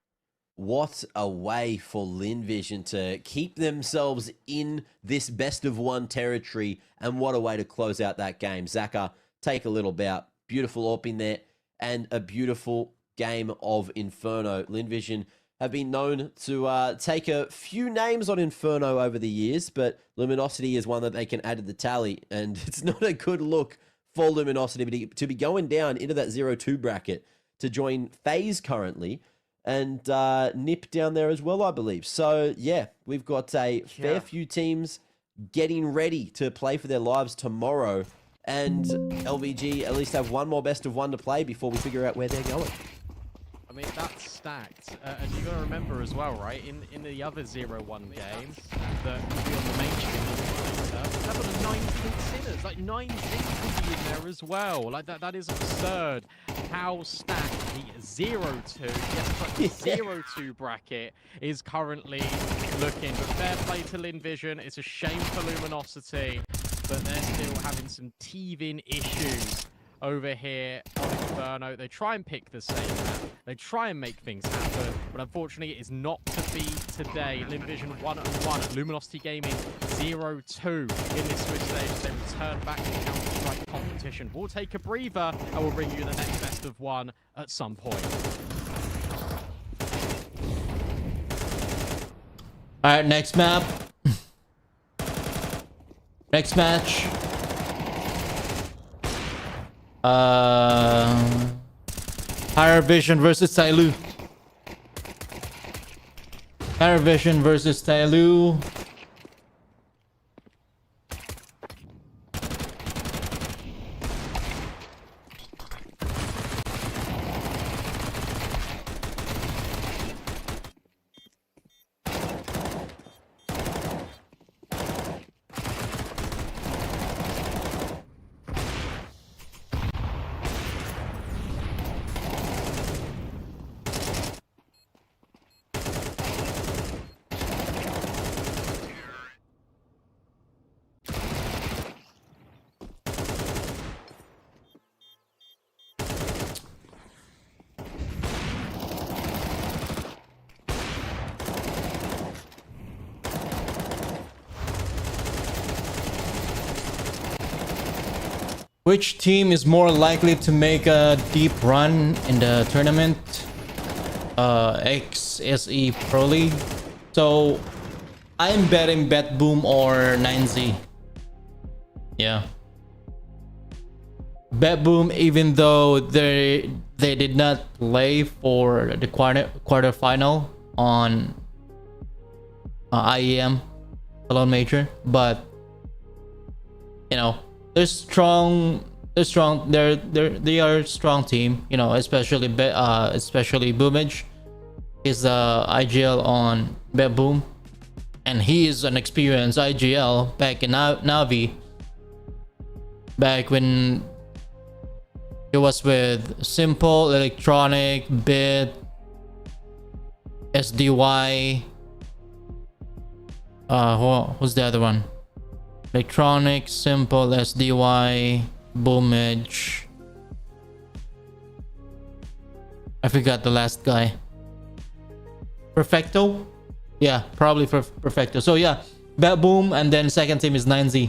What a way for Linvision to keep themselves in this best of one territory, and what a way to close out that game. Zaka, take a little bout. Beautiful AWP in there, and a beautiful game of Inferno. Linvision have been known to take a few names on Inferno over the years, but Luminosity is one that they can add to the tally, and it's not a good look for Luminosity to be going down into that 0-2 bracket to join FaZe currently, and Nip down there as well, I believe. So, yeah, we've got a fair few teams getting ready to play for their lives tomorrow. And LVG at least have one more best of one to play before we figure out where they're going. I mean, that's stacked. And you've got to remember as well, right, in the other 0-1 games that will be on the main stream later, we've got 19 sinners. Like, 9 things will be in there as well. Like, that is absurd. How stacked the 0-2, yes, the 0-2 bracket is currently looking. But fair play to Linvision. It's a shame for Luminosity, but they're still having some teething issues over here on Inferno. They try and pick the same map. They try and make things happen, but unfortunately it is not to be today. Limvision 1-1, Luminosity Gaming 0-2 in this Switch stage. They return back to Counter-Strike competition. We'll take a breather and we'll bring you the next best of one at some point. Alright, next map. Next match. Higher Vision versus Tyloo. Higher Vision versus Tyloo. Which team is more likely to make a deep run in the tournament? XSE Pro League. So I'm betting BETBOOM or 9Z. Yeah. BETBOOM, even though they did not play for the quarterfinal on IEM Salon Major, but you know, they are a strong team, you know, especially Boomage is IGL on BETBOOM, and he is an experienced IGL back in Navi, back when he was with Simple, Electronic, Bit, SDY, who's the other one? Electronic, Simple, SDY, Boomage. I forgot the last guy. Perfecto? Yeah, probably for Perfecto. So yeah, BETBOOM, and then second team is 9Z.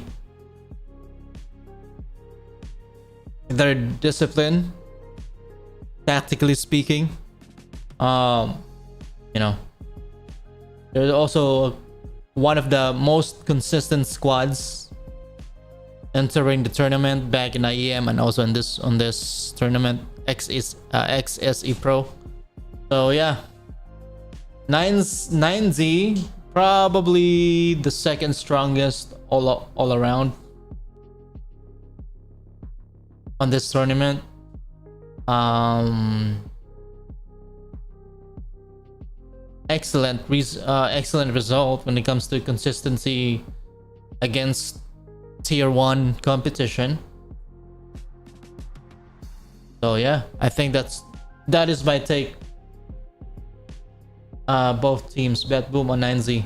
Their discipline, tactically speaking, you know, they're also one of the most consistent squads entering the tournament back in IEM and also in this tournament, XSE Pro. So yeah, 9Z probably the second strongest all around on this tournament. Excellent result when it comes to consistency against tier 1 competition. So yeah, I think that is my take. Both teams, BETBOOM on 9Z,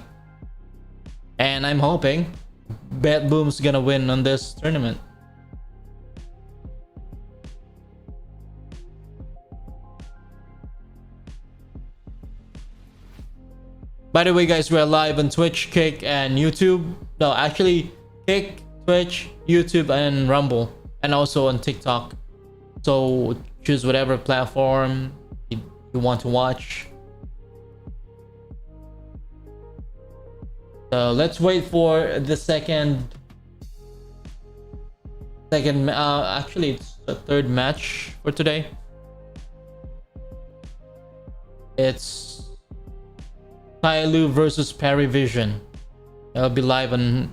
and I'm hoping BETBOOM's gonna win on this tournament. By the way, guys, we're live on Twitch, Kick, and YouTube. No, actually, Kick, Twitch, YouTube, and Rumble, and also on TikTok. So choose whatever platform you want to watch. So let's wait for the actually it's the third match for today. It's Tyloo versus Vision. It'll be live in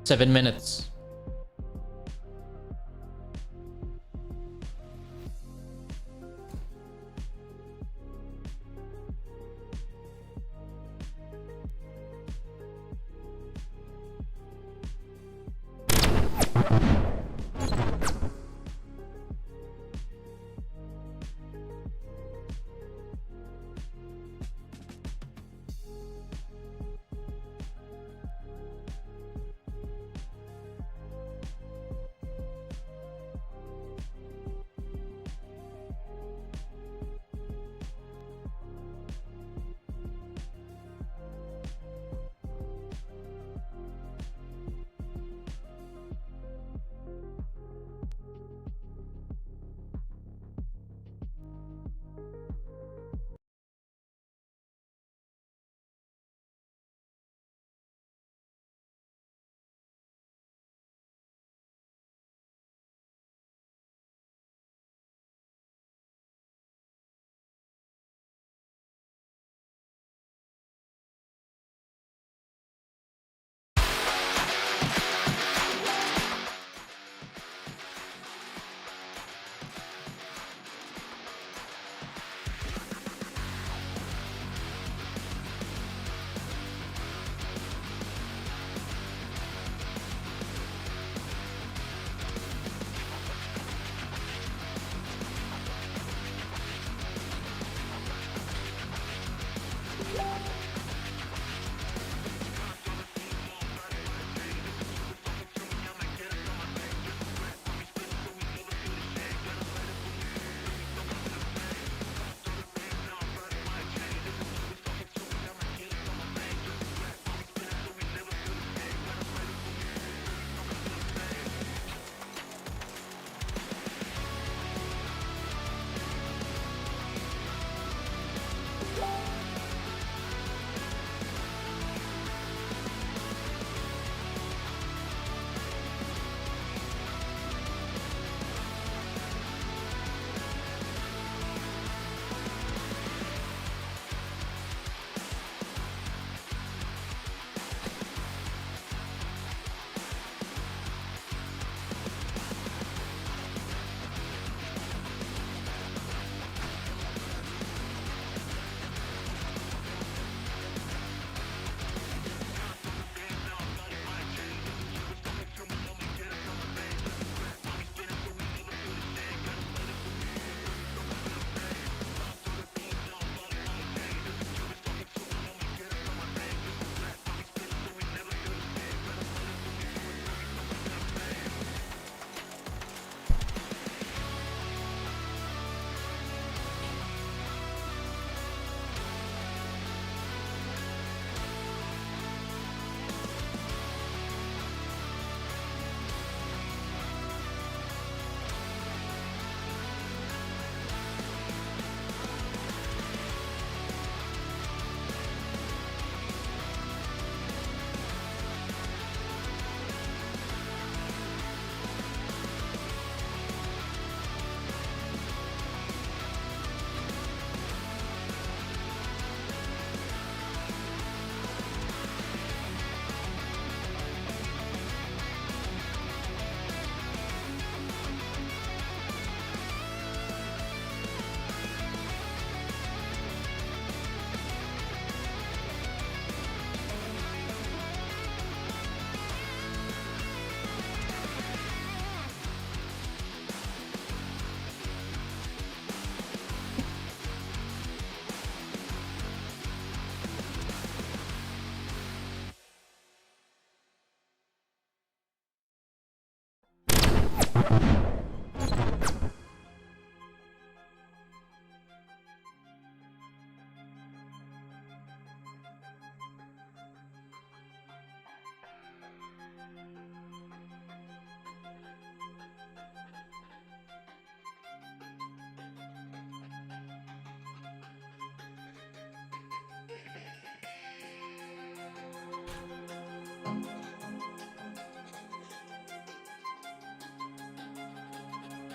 7 minutes.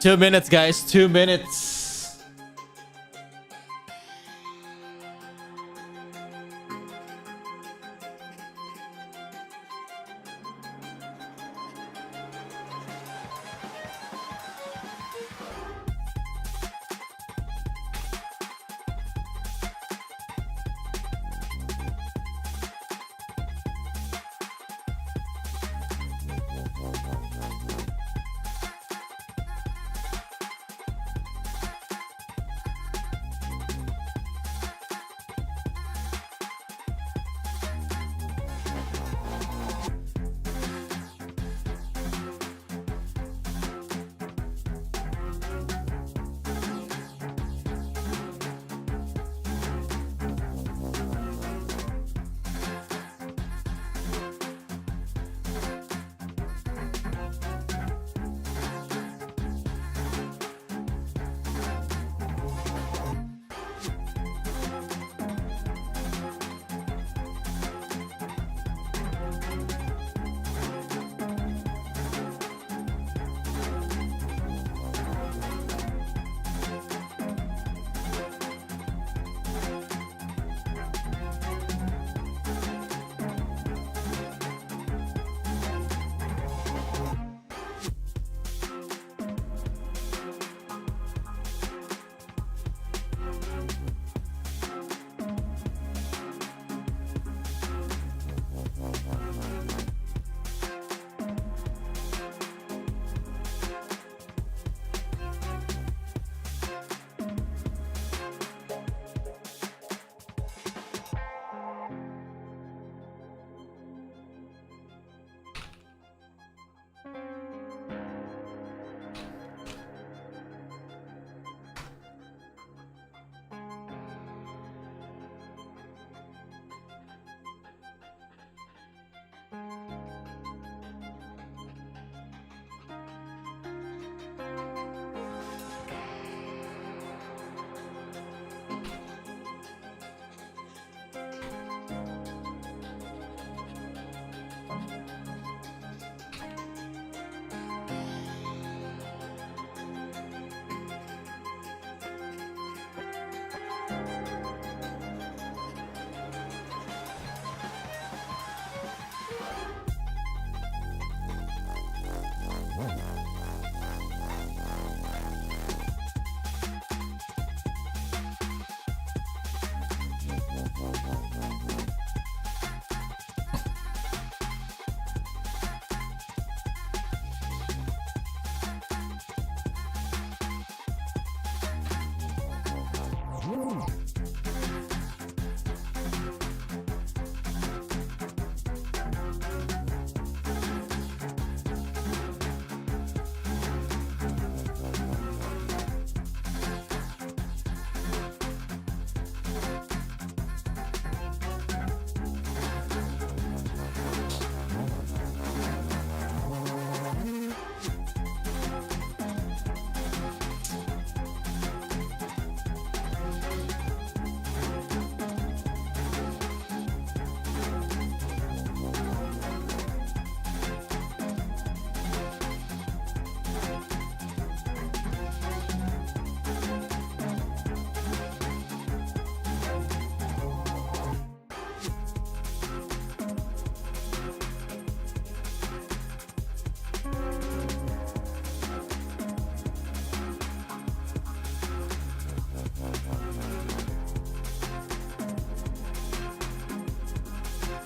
2 minutes, guys. 2 minutes.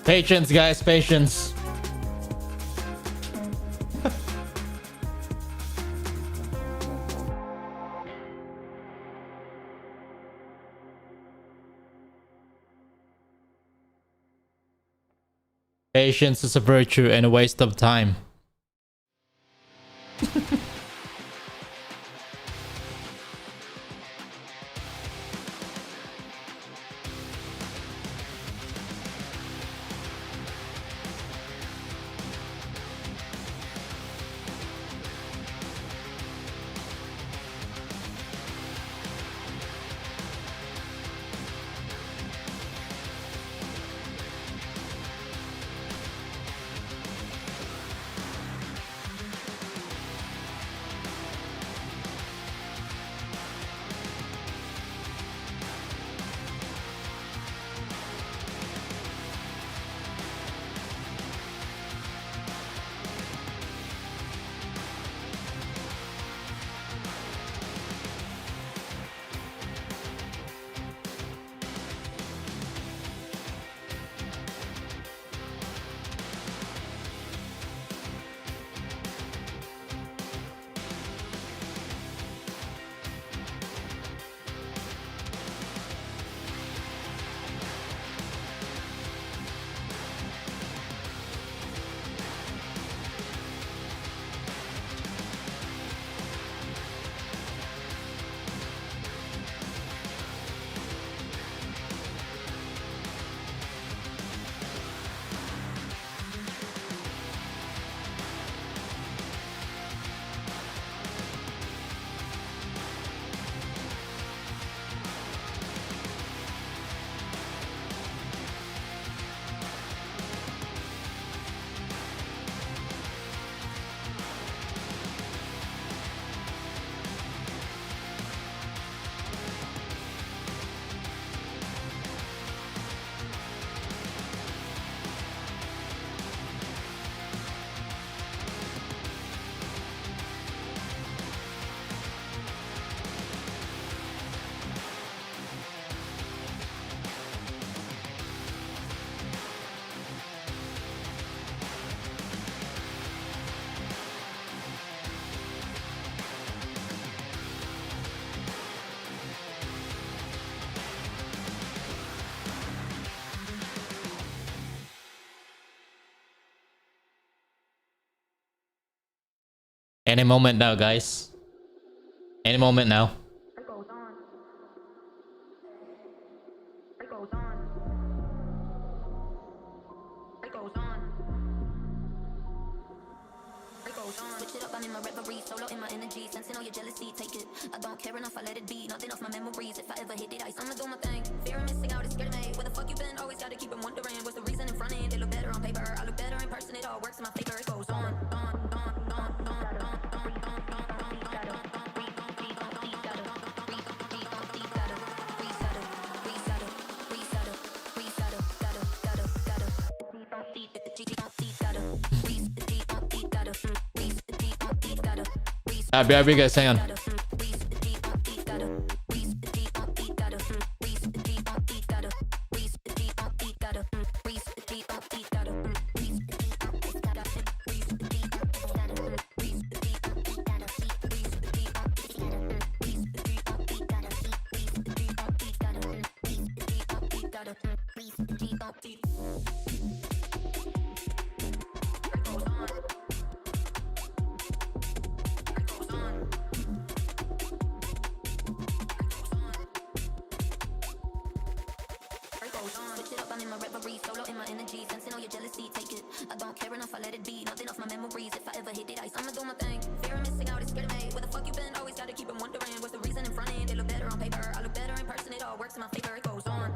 Patience, guys, patience. Patience is a virtue and a waste of time. Any moment now, guys. Any moment now. Switch it up, I'm in my reverie, solo in my energy, sensing all your jealousy, take it. I don't care enough, I let it be, nothing off my memories. If I ever hit it, I'ma do my thing. Fear of missing out is scared of me. Where the fuck you been? Always gotta keep them wondering. What's the reason in front end? They look better on paper, I look better in person. It all works in my favor. It goes on. BRB guys, hang on. Switch it up, I'm in my reverie, solo in my energy, sensing all your jealousy, take it. I don't care enough, I let it be, nothing off my memories. If I ever hit it, I'ma do my thing. Fear of missing out is scared of me. Where the fuck you been? Always gotta keep them wondering. What's the reason in front end? They look better on paper, I look better in person. It all works in my favor. It goes on.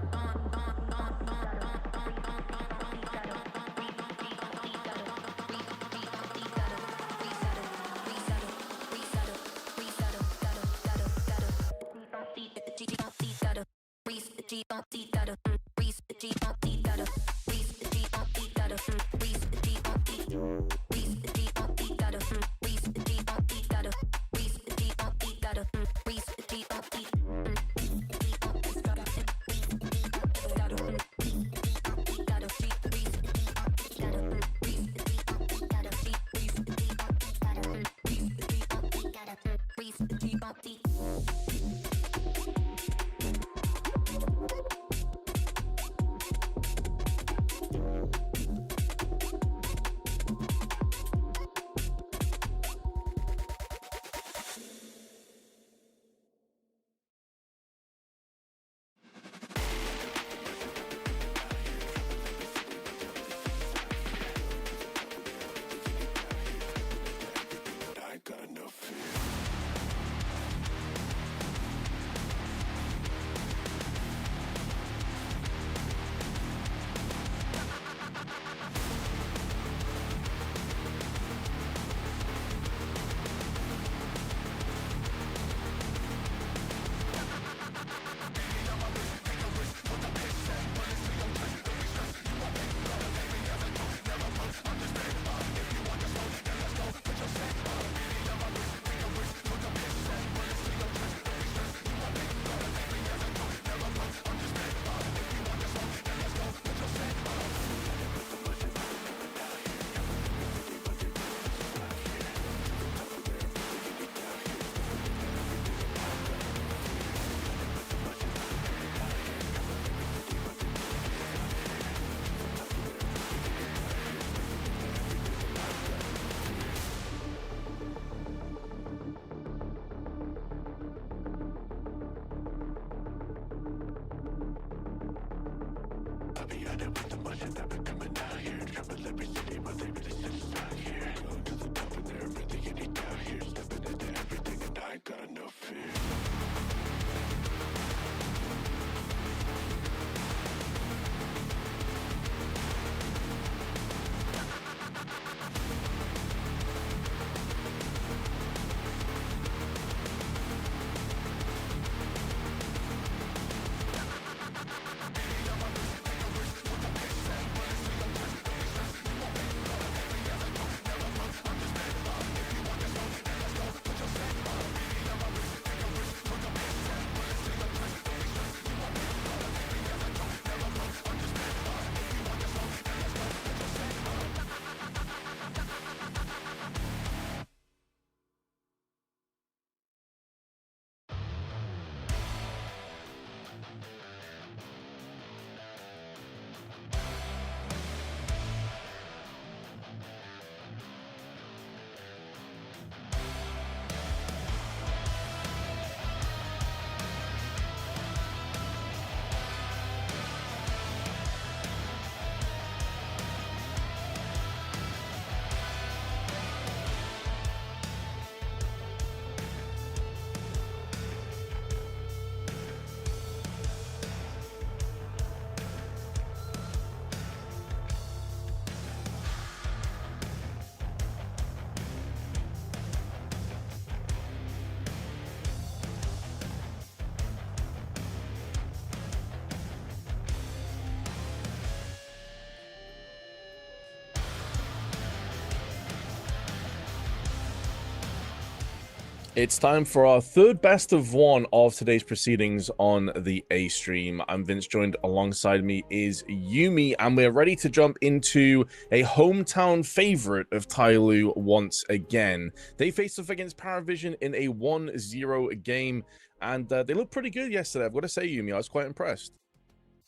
It's time for our third best of one of today's proceedings on the A stream. I'm Vince, joined alongside me is Yumi, and we're ready to jump into a hometown favorite of Tyloo once again. They faced off against Paravision in a 1-0 game, and they looked pretty good yesterday. I've got to say, Yumi, I was quite impressed.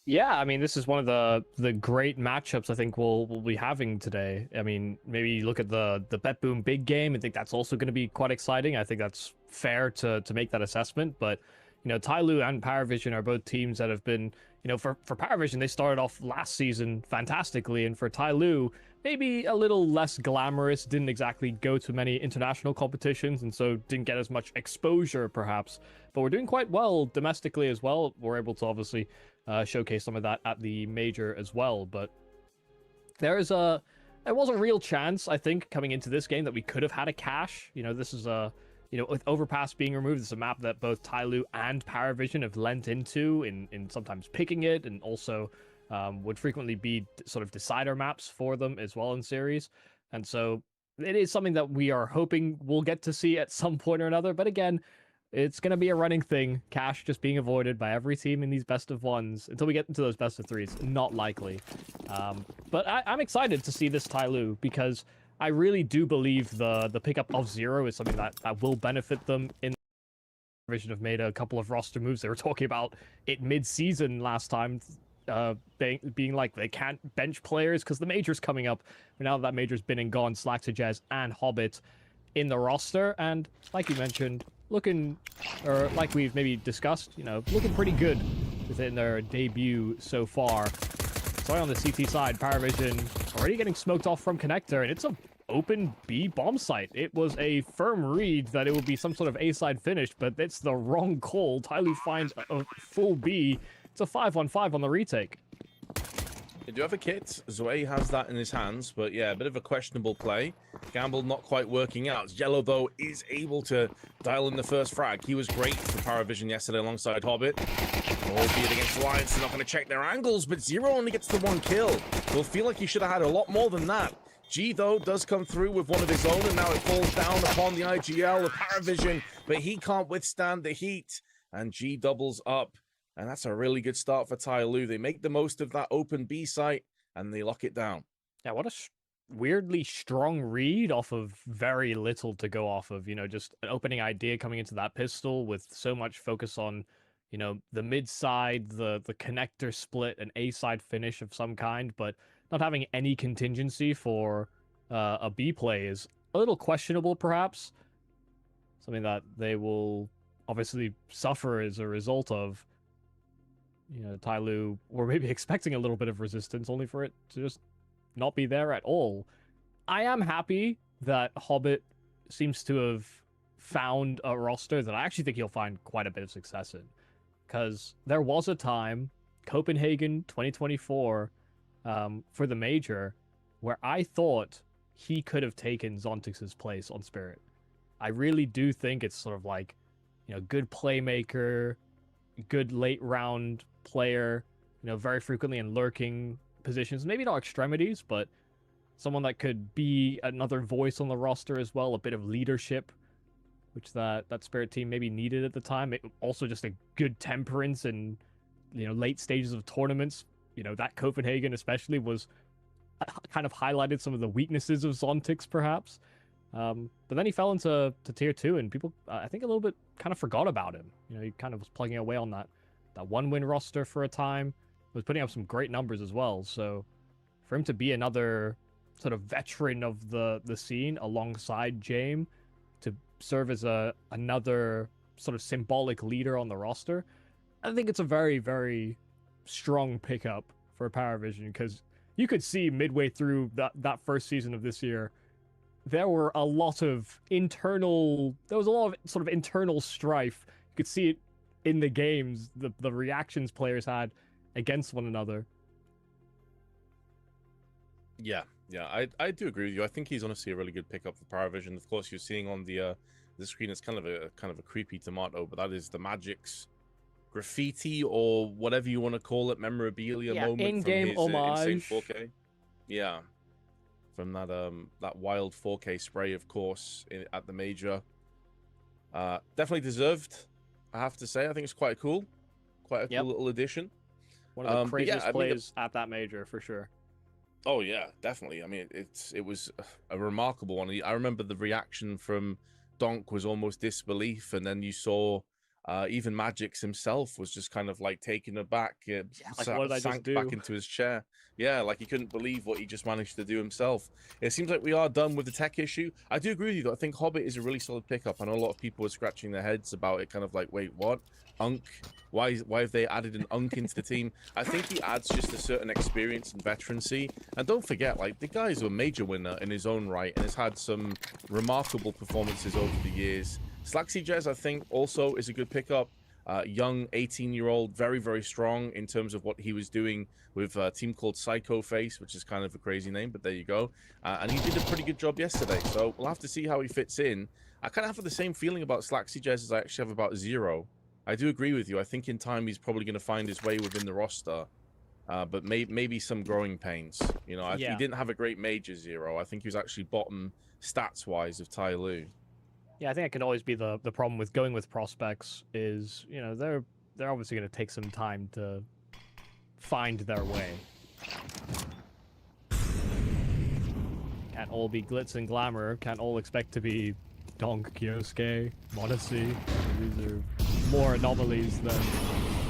Yeah, I mean, this is one of the great matchups I think we'll be having today. I mean, maybe you look at the BETBOOM big game and think that's also going to be quite exciting. I think that's fair to make that assessment. But, you know, Tyloo and Paravision are both teams that have been, you know, for Paravision, they started off last season fantastically. And for Tyloo, maybe a little less glamorous, didn't exactly go to many international competitions, and so didn't get as much exposure, perhaps. But we're doing quite well domestically as well. We're able to obviously showcase some of that at the major as well. But there was a real chance, I think, coming into this game that we could have had a cash. You know, this is you know, with Overpass being removed, it's a map that both Tyloo and Paravision have lent into in sometimes picking it, and also would frequently be sort of decider maps for them as well in series. And so it is something that we are hoping we'll get to see at some point or another. But again, it's going to be a running thing. Cash just being avoided by every team in these best of ones until we get into those best of threes. Not likely. But I'm excited to see this Tyloo, because I really do believe the pickup of Zero is something that will benefit them. In Vision have made a couple of roster moves. They were talking about it mid-season last time, being like they can't bench players because the major's coming up. But now that major's been and gone, Slack to Jazz and Hobbit in the roster, and like you mentioned, looking, or like we've maybe discussed, you know, looking pretty good within their debut so far. So on the CT side, Paravision already getting smoked off from Connector, and it's a open B bomb site. It was a firm read that it would be some sort of A side finish, but it's the wrong call. Tyloo finds a full B. It's a 5-on-5 on the retake. They do have a kit. Zoe has that in his hands, but yeah, a bit of a questionable play. Gamble not quite working out. Yellow, though, is able to dial in the first frag. He was great for Paravision yesterday alongside Hobbit. Albeit against Alliance, they're not going to check their angles, but Zero only gets the one kill. Will feel like he should have had a lot more than that. G, though, does come through with one of his own, and now it falls down upon the IGL, the Paravision, but he can't withstand the heat, and G doubles up. And that's a really good start for Tyloo. They make the most of that open B site, and they lock it down. Yeah, what a weirdly strong read off of very little to go off of. You know, just an opening idea coming into that pistol with so much focus on, you know, the mid side, the connector split, an A side finish of some kind, but not having any contingency for a B play is a little questionable, perhaps. Something that they will obviously suffer as a result of. You know, Tyloo were maybe expecting a little bit of resistance, only for it to just not be there at all. I am happy that Hobbit seems to have found a roster that I actually think he'll find quite a bit of success in. Because there was a time, Copenhagen 2024, for the major, where I thought he could have taken Zontix's place on Spirit. I really do think it's sort of like, you know, good playmaker, good late round player, you know, very frequently in lurking positions, maybe not extremities, but someone that could be another voice on the roster as well, a bit of leadership, which that Spirit team maybe needed at the time. Also just a good temperance in, you know, late stages of tournaments. You know, that Copenhagen especially was kind of highlighted some of the weaknesses of Zontix, perhaps. But then he fell into tier 2, and people, I think, a little bit kind of forgot about him. You know, he kind of was plugging away on that one-win roster for a time. Was putting up some great numbers as well. So for him to be another sort of veteran of the scene alongside Jame, to serve as another sort of symbolic leader on the roster, I think it's a very, very strong pickup for Paravision, because you could see midway through that first season of this year, there was a lot of sort of internal strife. You could see it in the games, the reactions players had against one another. Yeah, I do agree with you. I think he's honestly a really good pickup for Paravision. Of course, you're seeing on the screen, it's kind of a creepy tomato, but that is the Magic's graffiti, or whatever you want to call it, memorabilia moment in-game from his homage. insane 4K. Yeah, from that wild 4K spray, of course, at the major. Definitely deserved, I have to say. I think it's quite cool little addition. One of the craziest plays at that major, for sure. Oh yeah, definitely. I mean, it was a remarkable one. I remember the reaction from Donk was almost disbelief, and then you saw even Magix himself was just kind of like taken aback, what did I just do? Back into his chair. Yeah, like he couldn't believe what he just managed to do himself. It seems like we are done with the tech issue. I do agree with you, though. I think Hobbit is a really solid pickup. I know a lot of people were scratching their heads about it, kind of like, wait, what? Unk? Why have they added an Unk into the team? I think he adds just a certain experience and veterancy. And don't forget, like, the guy's a major winner in his own right and has had some remarkable performances over the years. Slaxy Jez, I think, also is a good pickup. Young 18-year-old, very, very strong in terms of what he was doing with a team called Psycho Face, which is kind of a crazy name, but there you go. And he did a pretty good job yesterday, so we'll have to see how he fits in. I kind of have the same feeling about Slaxy Jez as I actually have about Zero. I do agree with you. I think in time he's probably going to find his way within the roster, but maybe some growing pains. You know, he didn't have a great major, Zero. I think he was actually bottom stats-wise of Tai Lu. Yeah, I think it can always be the problem with going with prospects is, you know, they're obviously going to take some time to find their way. Can't all be glitz and glamour. Can't all expect to be Donk, Kyosuke, Modesty. These are more anomalies than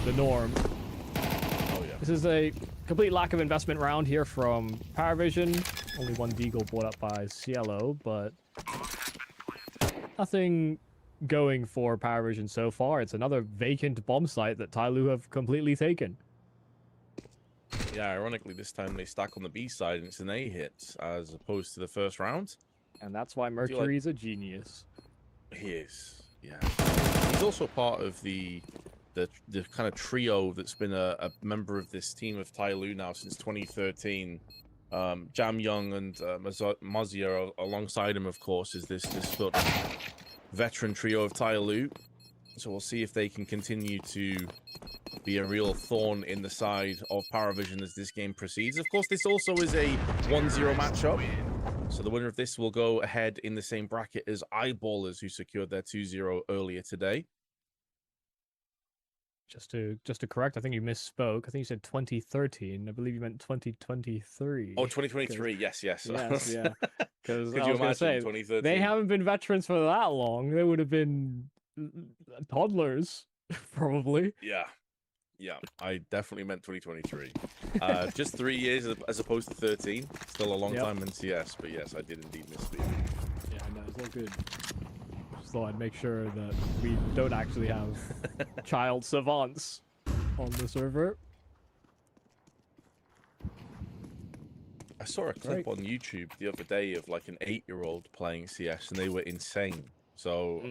the norm. Oh, yeah. This is a complete lack of investment round here from Paravision. Only one deagle brought up by Cielo, but nothing going for Paravision so far. It's another vacant bomb site that Tai Lu have completely taken. Yeah, ironically, this time they stack on the B side and it's an A hit as opposed to the first round. And that's why Mercury's a genius. He is, yeah. He's also part of the kind of trio that's been a member of this team of Tai Lu now since 2013. Jam Young and Mazia alongside him, of course, is this sort of veteran trio of Tai Lu. So we'll see if they can continue to be a real thorn in the side of Paravision as this game proceeds. Of course, this also is a 1-0 matchup. So the winner of this will go ahead in the same bracket as Eyeballers, who secured their 2-0 earlier today. Just to correct, I think you misspoke. I think you said 2013. I believe you meant 2023. Oh, 2023. Yes. Yes, yeah. Because could you imagine 2013? They haven't been veterans for that long. They would have been toddlers, probably. Yeah. I definitely meant 2023. Just 3 years as opposed to 13. Still a long time in CS, but yes, I did indeed misspeak. Yeah, no, it's all good. Just thought I'd make sure that we don't actually have child savants on the server. I saw a clip on YouTube the other day of like an 8-year-old playing CS, and they were insane. So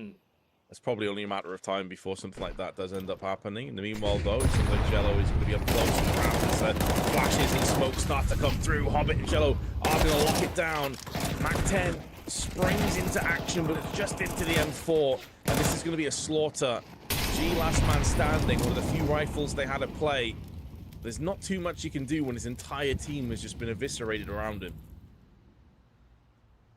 it's probably only a matter of time before something like that does end up happening. In the meanwhile, though, it seems like Jello is going to be up close and around as the flashes and smoke start to come through. Hobbit and Jello are going to lock it down. Mac-10 springs into action, but it's just into the M4, and this is going to be a slaughter. G last man standing, one of the few rifles they had at play. There's not too much he can do when his entire team has just been eviscerated around him.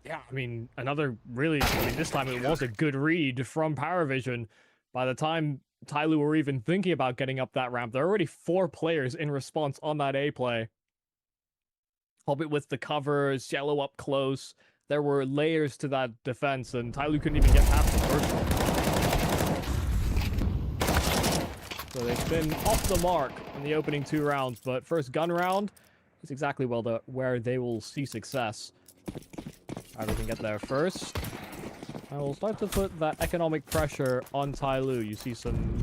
Yeah, I mean, this time it was a good read from Paravision. By the time Tai Lu were even thinking about getting up that ramp, there are already 4 players in response on that A play. Hobbit with the covers, Yellow up close. There were layers to that defense, and Tai Lu couldn't even get past the first one. So they've been off the mark in the opening 2 rounds, but first gun round is exactly where they will see success. Either can get there first. I will start to put that economic pressure on Tai Lu. You see some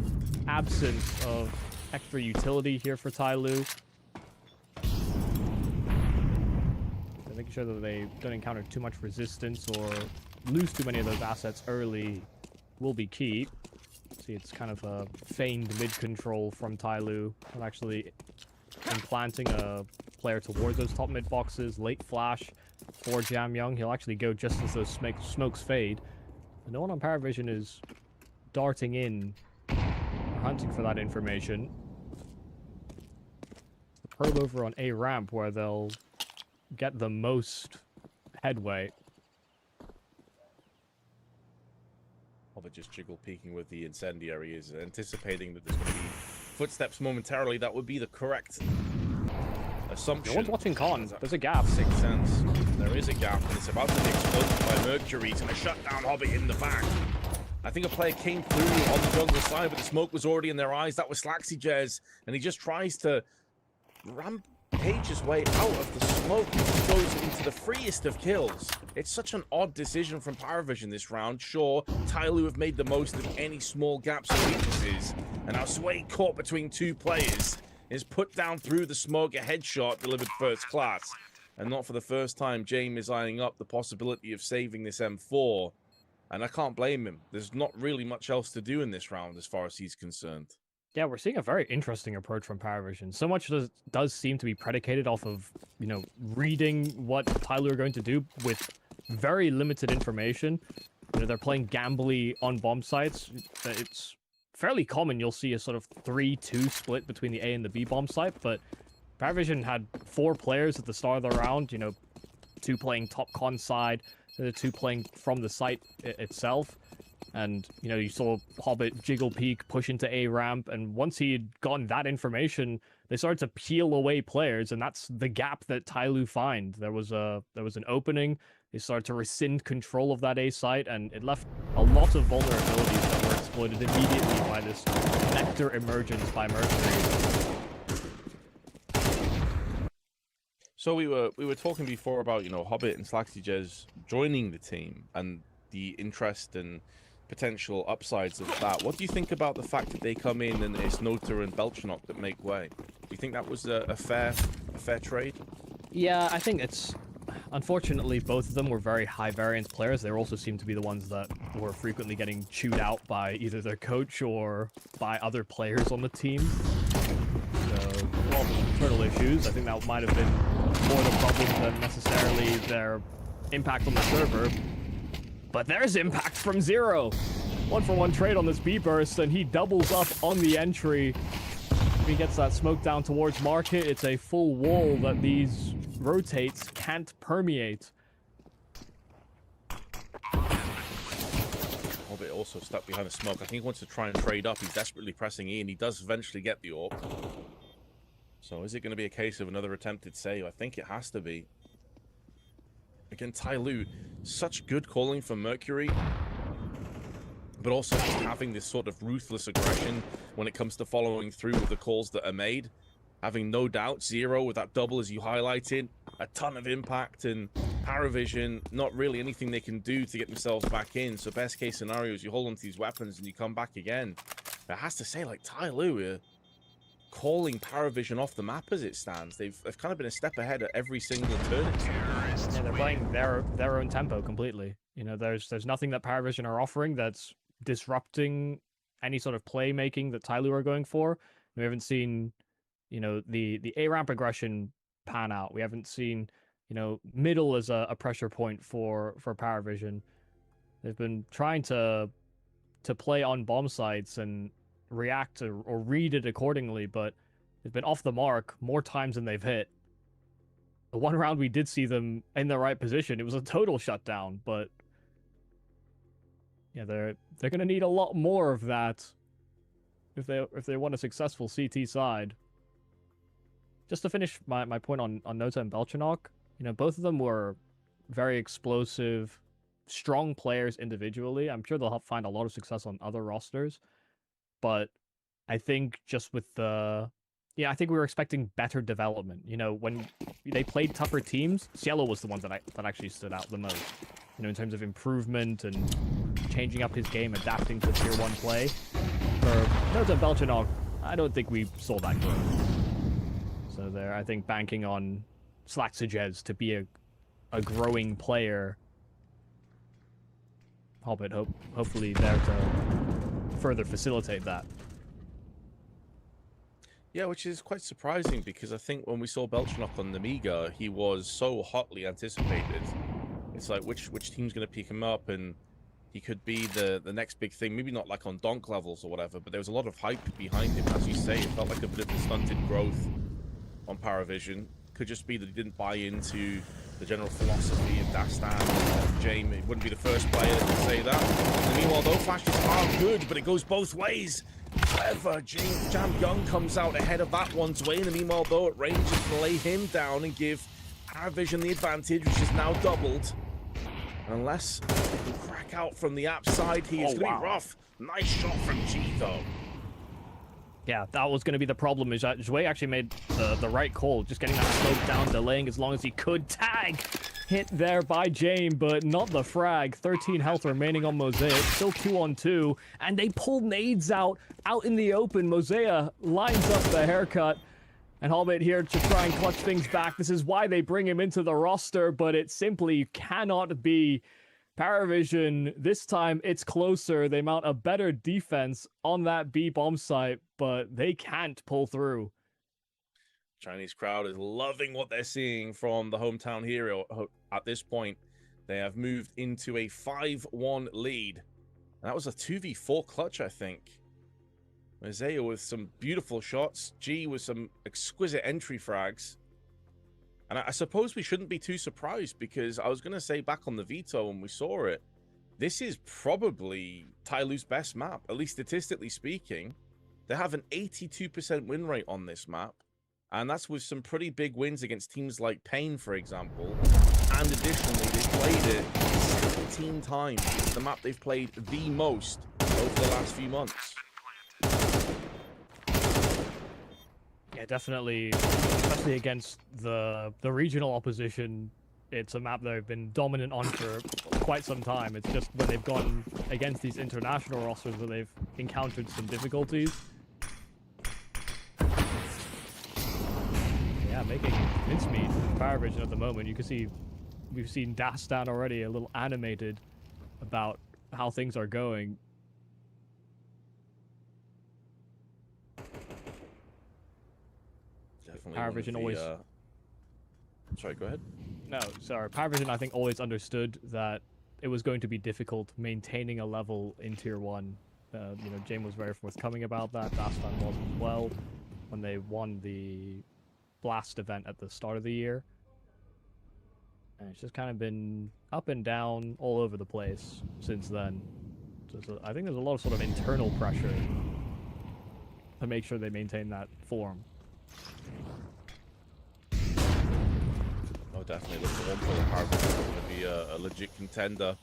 absence of extra utility here for Tai Lu. So making sure that they don't encounter too much resistance or lose too many of those assets early will be key. See, it's kind of a feigned mid-control from Tai Lu. I'm actually implanting a player towards those top mid boxes. Late flash for Jam Young. He'll actually go just as those smokes fade. And no one on Paravision is darting in or hunting for that information. The probe over on A ramp where they'll get the most headway. Hobbit Hobbit just jiggle peeking with the incendiary, is anticipating that there's going to be footsteps momentarily. That would be the correct assumption. No one's watching Con. There's a gap. Sixth sense. There is a gap, and it's about to be exploded by Mercury. He's going to shut down Hobbit in the back. I think a player came through on the jungle side, but the smoke was already in their eyes. That was SlaxyJez, and he just tries to rampage his way out of the smoke. He just goes into the freest of kills. It's such an odd decision from Paravision this round. Sure, Tyloo have made the most of any small gaps and weaknesses, and now Sway caught between two players is put down through the smoke, a headshot delivered first class. And not for the first time, James is eyeing up the possibility of saving this M4. And I can't blame him. There's not really much else to do in this round as far as he's concerned. Yeah, we're seeing a very interesting approach from Paravision. So much does seem to be predicated off of, you know, reading what Tyloo are going to do with very limited information. You know, they're playing gambly on bomb sites. It's fairly common you'll see a sort of 3-2 split between the A and the B bomb site, but Paravision had 4 players at the start of the round, you know, 2 playing top con side, the 2 playing from the site itself. And, you know, you saw Hobbit jiggle peek, push into A ramp, and once he had gotten that information, they started to peel away players, and that's the gap that Tyloo find. There was an opening, they started to rescind control of that A site, and it left a lot of vulnerabilities that were exploited immediately by this Nectar emergence by Mercury. So we were talking before about, you know, Hobbit and SlaxyJez joining the team and the interest and potential upsides of that. What do you think about the fact that they come in and it's Nota and Belchanok that make way? Do you think that was a fair trade? Yeah, I think it's... Unfortunately, both of them were very high variance players. They also seem to be the ones that were frequently getting chewed out by either their coach or by other players on the team. So, a lot of internal issues. I think that might have been more the problem than necessarily their impact on the server. But there's impact from Zero. 1-for-1 trade on this B burst, and he doubles up on the entry. He gets that smoke down towards Market. It's a full wall that these rotates can't permeate. Hobbit also stuck behind the smoke. I think he wants to try and trade up. He's desperately pressing E, and he does eventually get the AWP. So is it going to be a case of another attempted save? I think it has to be. Again, Tyloo, such good calling from Mercury, but also just having this sort of ruthless aggression when it comes to following through with the calls that are made. Having no doubt, Zero with that double as you highlighted, a ton of impact, and Paravision, not really anything they can do to get themselves back in. So best case scenario is you hold onto these weapons and you come back again. But it has to say, like, Tyloo, calling Paravision off the map as it stands. They've kind of been a step ahead at every single turn. Yeah, they're playing their own tempo completely. You know, there's nothing that Paravision are offering that's disrupting any sort of playmaking that Tyloo are going for. We haven't seen, you know, the A ramp aggression pan out. We haven't seen, you know, middle as a pressure point for Paravision. They've been trying to play on bomb sites and react or read it accordingly, but they've been off the mark more times than they've hit. The one round we did see them in the right position, it was a total shutdown, but yeah, they're gonna need a lot more of that if they want a successful CT side. Just to finish my point on Nota and Belchanok, you know, both of them were very explosive, strong players individually. I'm sure they'll find a lot of success on other rosters. But I think just with I think we were expecting better development. You know, when they played tougher teams, Cielo was the one that actually stood out the most. You know, in terms of improvement and changing up his game, adapting to tier 1 play. For Nota and Belchanok, I don't think we saw that growth. So they're, I think, banking on SlaxyJez to be a growing player. Hobbit hopefully there to further facilitate that. Yeah, which is quite surprising because I think when we saw Belchanok on the Mega, he was so hotly anticipated. It's like, which team's going to pick him up, and he could be the next big thing. Maybe not like on donk levels or whatever, but there was a lot of hype behind him. As you say, it felt like a bit of a stunted growth on Paravision. could just be that he didn't buy into the general philosophy of Dastan. Jamie wouldn't be the first player to say that. And meanwhile, though, flashes are good, but it goes both ways. However, Jam Young comes out ahead of that one, Dwayne. And meanwhile, though, it ranges to lay him down and give Paravision the advantage, which is now doubled. Unless they can crack out from the app side, he is going to be rough. Nice shot from G, though. Yeah, that was going to be the problem, is that Zhui actually made the right call, just getting that slope down, delaying as long as he could. Tag hit there by Jame, but not the frag. 13 health remaining on Mosaic, still 2-on-2, and they pull nades out in the open. Mosaic lines up the haircut, and Hobbit here to try and clutch things back. This is why they bring him into the roster, but it simply cannot be. Paravision, this time it's closer. They mount a better defense on that B bomb site, but they can't pull through. Chinese crowd is loving what they're seeing from the hometown hero at this point. They have moved into a 5-1 lead. That was a 2v4 clutch, I think. Mosaic with some beautiful shots. G with some exquisite entry frags. And I suppose we shouldn't be too surprised, because I was going to say back on the veto when we saw it, this is probably Tyloo's best map, at least statistically speaking. They have an 82% win rate on this map, and that's with some pretty big wins against teams like Pain, for example. And additionally, they've played it 17 times. It's the map they've played the most over the last few months. Yeah, definitely, especially against the regional opposition. It's a map they've been dominant on for quite some time. It's just when they've gone against these international rosters where they've encountered some difficulties. Yeah, making mincemeat with Paravision at the moment. You can see we've seen Dastan already a little animated about how things are going. Paravision always... Sorry, go ahead. No, sorry. Paravision, I think, always understood that it was going to be difficult maintaining a level in Tier 1. You know, Jame was very forthcoming about that. Dastan was as well when they won the Blast event at the start of the year. And it's just kind of been up and down all over the place since then. So I think there's a lot of sort of internal pressure to make sure they maintain that form. Oh, definitely. Look at one for the Paravision. Going to be a legit contender.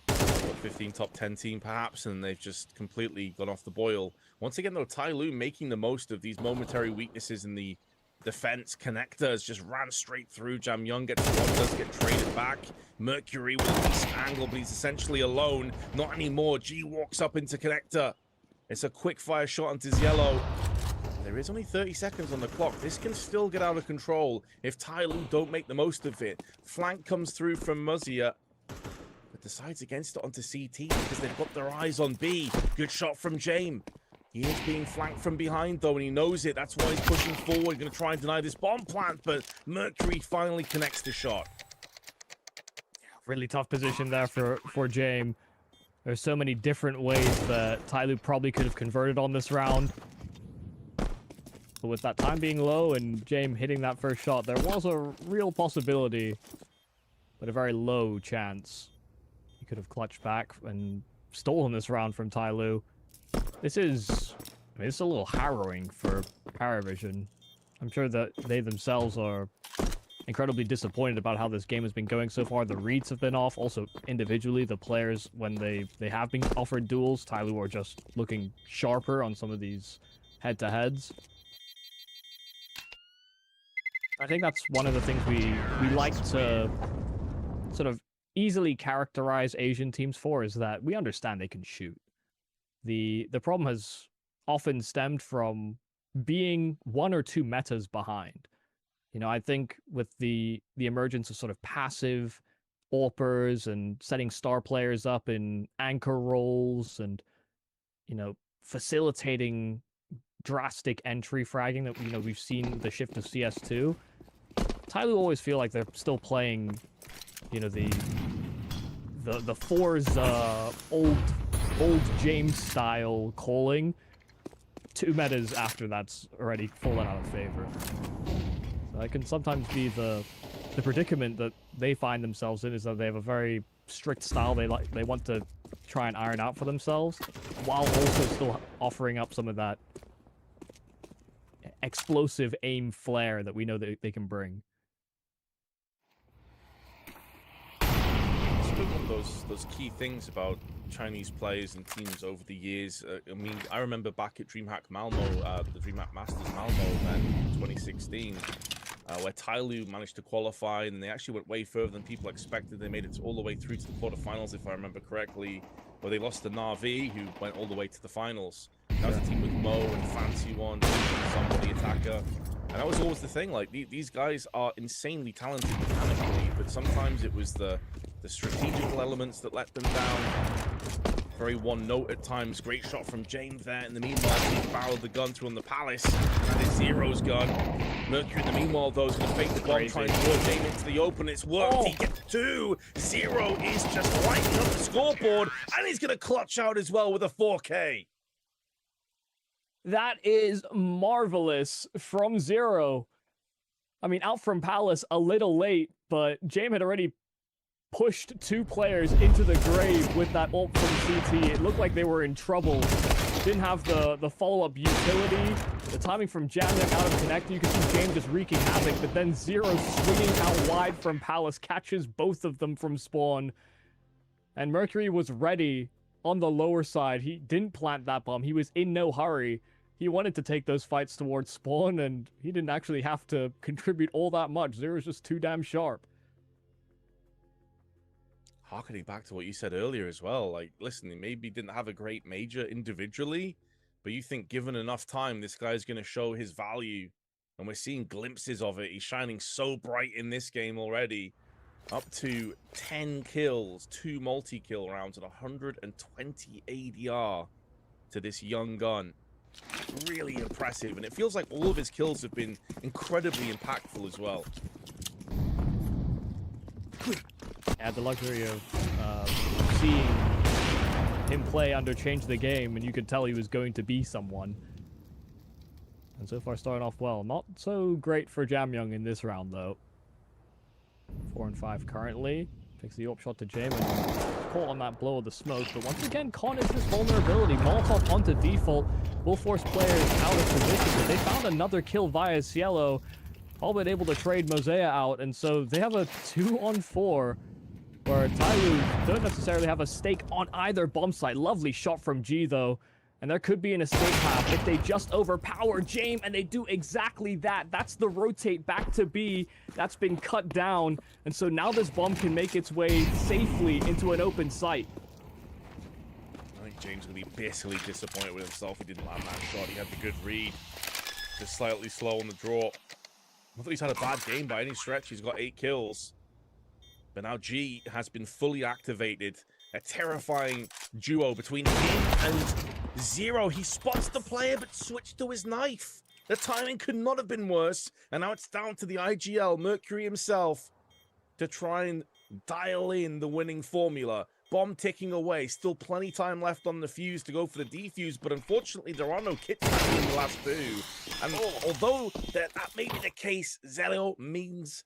Top 15, top 10 team, perhaps, and they've just completely gone off the boil. Once again, though, Tyloo making the most of these momentary weaknesses in the defense. Connector has just ran straight through. Jam Young gets one, does get traded back. Mercury with a decent angle, but he's essentially alone. Not anymore. G walks up into Connector. It's a quick fire shot onto Ziello. There is only 30 seconds on the clock. This can still get out of control if Tyloo don't make the most of it. Flank comes through from Muzia, but decides against it onto CT because they've got their eyes on B. Good shot from Jame. He is being flanked from behind, though, and he knows it. That's why he's pushing forward, going to try and deny this bomb plant, but Mercury finally connects the shot. Really tough position there for Jame. There's so many different ways that Tyloo probably could have converted on this round. But with that time being low and Jame hitting that first shot, there was a real possibility, but a very low chance. He could have clutched back and stolen this round from Tyloo. This is, I mean, it's a little harrowing for Paravision. I'm sure that they themselves are incredibly disappointed about how this game has been going so far. The reads have been off. Also, individually, the players, when they have been offered duels, Tyloo are just looking sharper on some of these head-to-heads. I think that's one of the things we like to sort of easily characterize Asian teams for, is that we understand they can shoot. The problem has often stemmed from being one or two metas behind. You know, I think with the emergence of sort of passive AWPers and setting star players up in anchor roles and, you know, facilitating drastic entry fragging that, you know, we've seen the shift of CS2. Tyloo always feel like they're still playing, you know, the Forza old James style calling. 2 metas after that's already fallen out of favor. So That can sometimes be the predicament that they find themselves in, is that they have a very strict style they want to try and iron out for themselves, while also still offering up some of that explosive aim flair that we know that they can bring. It's been one of those key things about Chinese players and teams over the years. I mean, I remember back at DreamHack Malmo, the DreamHack Masters Malmo event in 2016, where Tyloo managed to qualify, and they actually went way further than people expected. They made it all the way through to the quarterfinals, if I remember correctly, where they lost to Na'Vi, who went all the way to the finals. That was a team with Mo and Fancy One, somebody attacker. And that was always the thing, like, these guys are insanely talented mechanically, but sometimes it was the strategical elements that let them down. Very one-note at times. Great shot from James there. In the meanwhile, he barreled the gun through on the Palace. And it's Zero's gun. Mercury, in the meanwhile, though, is going to fake the bomb, trying to lure James into the open. It's worked. He gets 2. Zero is just lighting up the scoreboard, and he's going to clutch out as well with a 4K. That is marvelous from Zero. I mean, out from Palace a little late, but James had already pushed 2 players into the grave with that ult from CT. It looked like they were in trouble. Didn't have the follow-up utility. The timing from Jamnik out of connect. You can see James just wreaking havoc, but then Zero swinging out wide from Palace catches both of them from spawn. And Mercury was ready on the lower side. He didn't plant that bomb. He was in no hurry. He wanted to take those fights towards spawn, and he didn't actually have to contribute all that much. Zero's just too damn sharp. Harkening back to what you said earlier as well, like, listen, he maybe didn't have a great major individually, but you think given enough time, this guy's going to show his value, and we're seeing glimpses of it. He's shining so bright in this game already. Up to 10 kills, 2 multi-kill rounds, and 120 ADR to this young gun. Really impressive, and it feels like all of his kills have been incredibly impactful as well. I had the luxury of seeing him play under Change the Game, and you could tell he was going to be someone. And so far, starting off well. Not so great for Jamyoung in this round, though. 4 and 5 currently. Takes the AWP shot to Jamin. Caught on that blow of the smoke, but once again, Con is this vulnerability. Molotov onto default will force players out of position, but they found another kill via Cielo. All but able to trade Mosea out, and so they have a 2-on-4 where Tyloo don't necessarily have a stake on either bomb site. Lovely shot from G, though, and there could be an escape path if they just overpower James, and they do exactly that. That's the rotate back to B. That's been cut down, and so now this bomb can make its way safely into an open site. I think James will be basically disappointed with himself. He didn't land that shot. He had the good read. Just slightly slow on the draw. Not that he's had a bad game by any stretch. He's got 8 kills. But now G has been fully activated. A terrifying duo between him and Zero. He spots the player but switched to his knife. The timing could not have been worse. And now it's down to the IGL, Mercury himself, to try and dial in the winning formula. Bomb ticking away. Still plenty time left on the fuse to go for the defuse, but unfortunately there are no kits in the last 2. And although that may be the case, Zelio means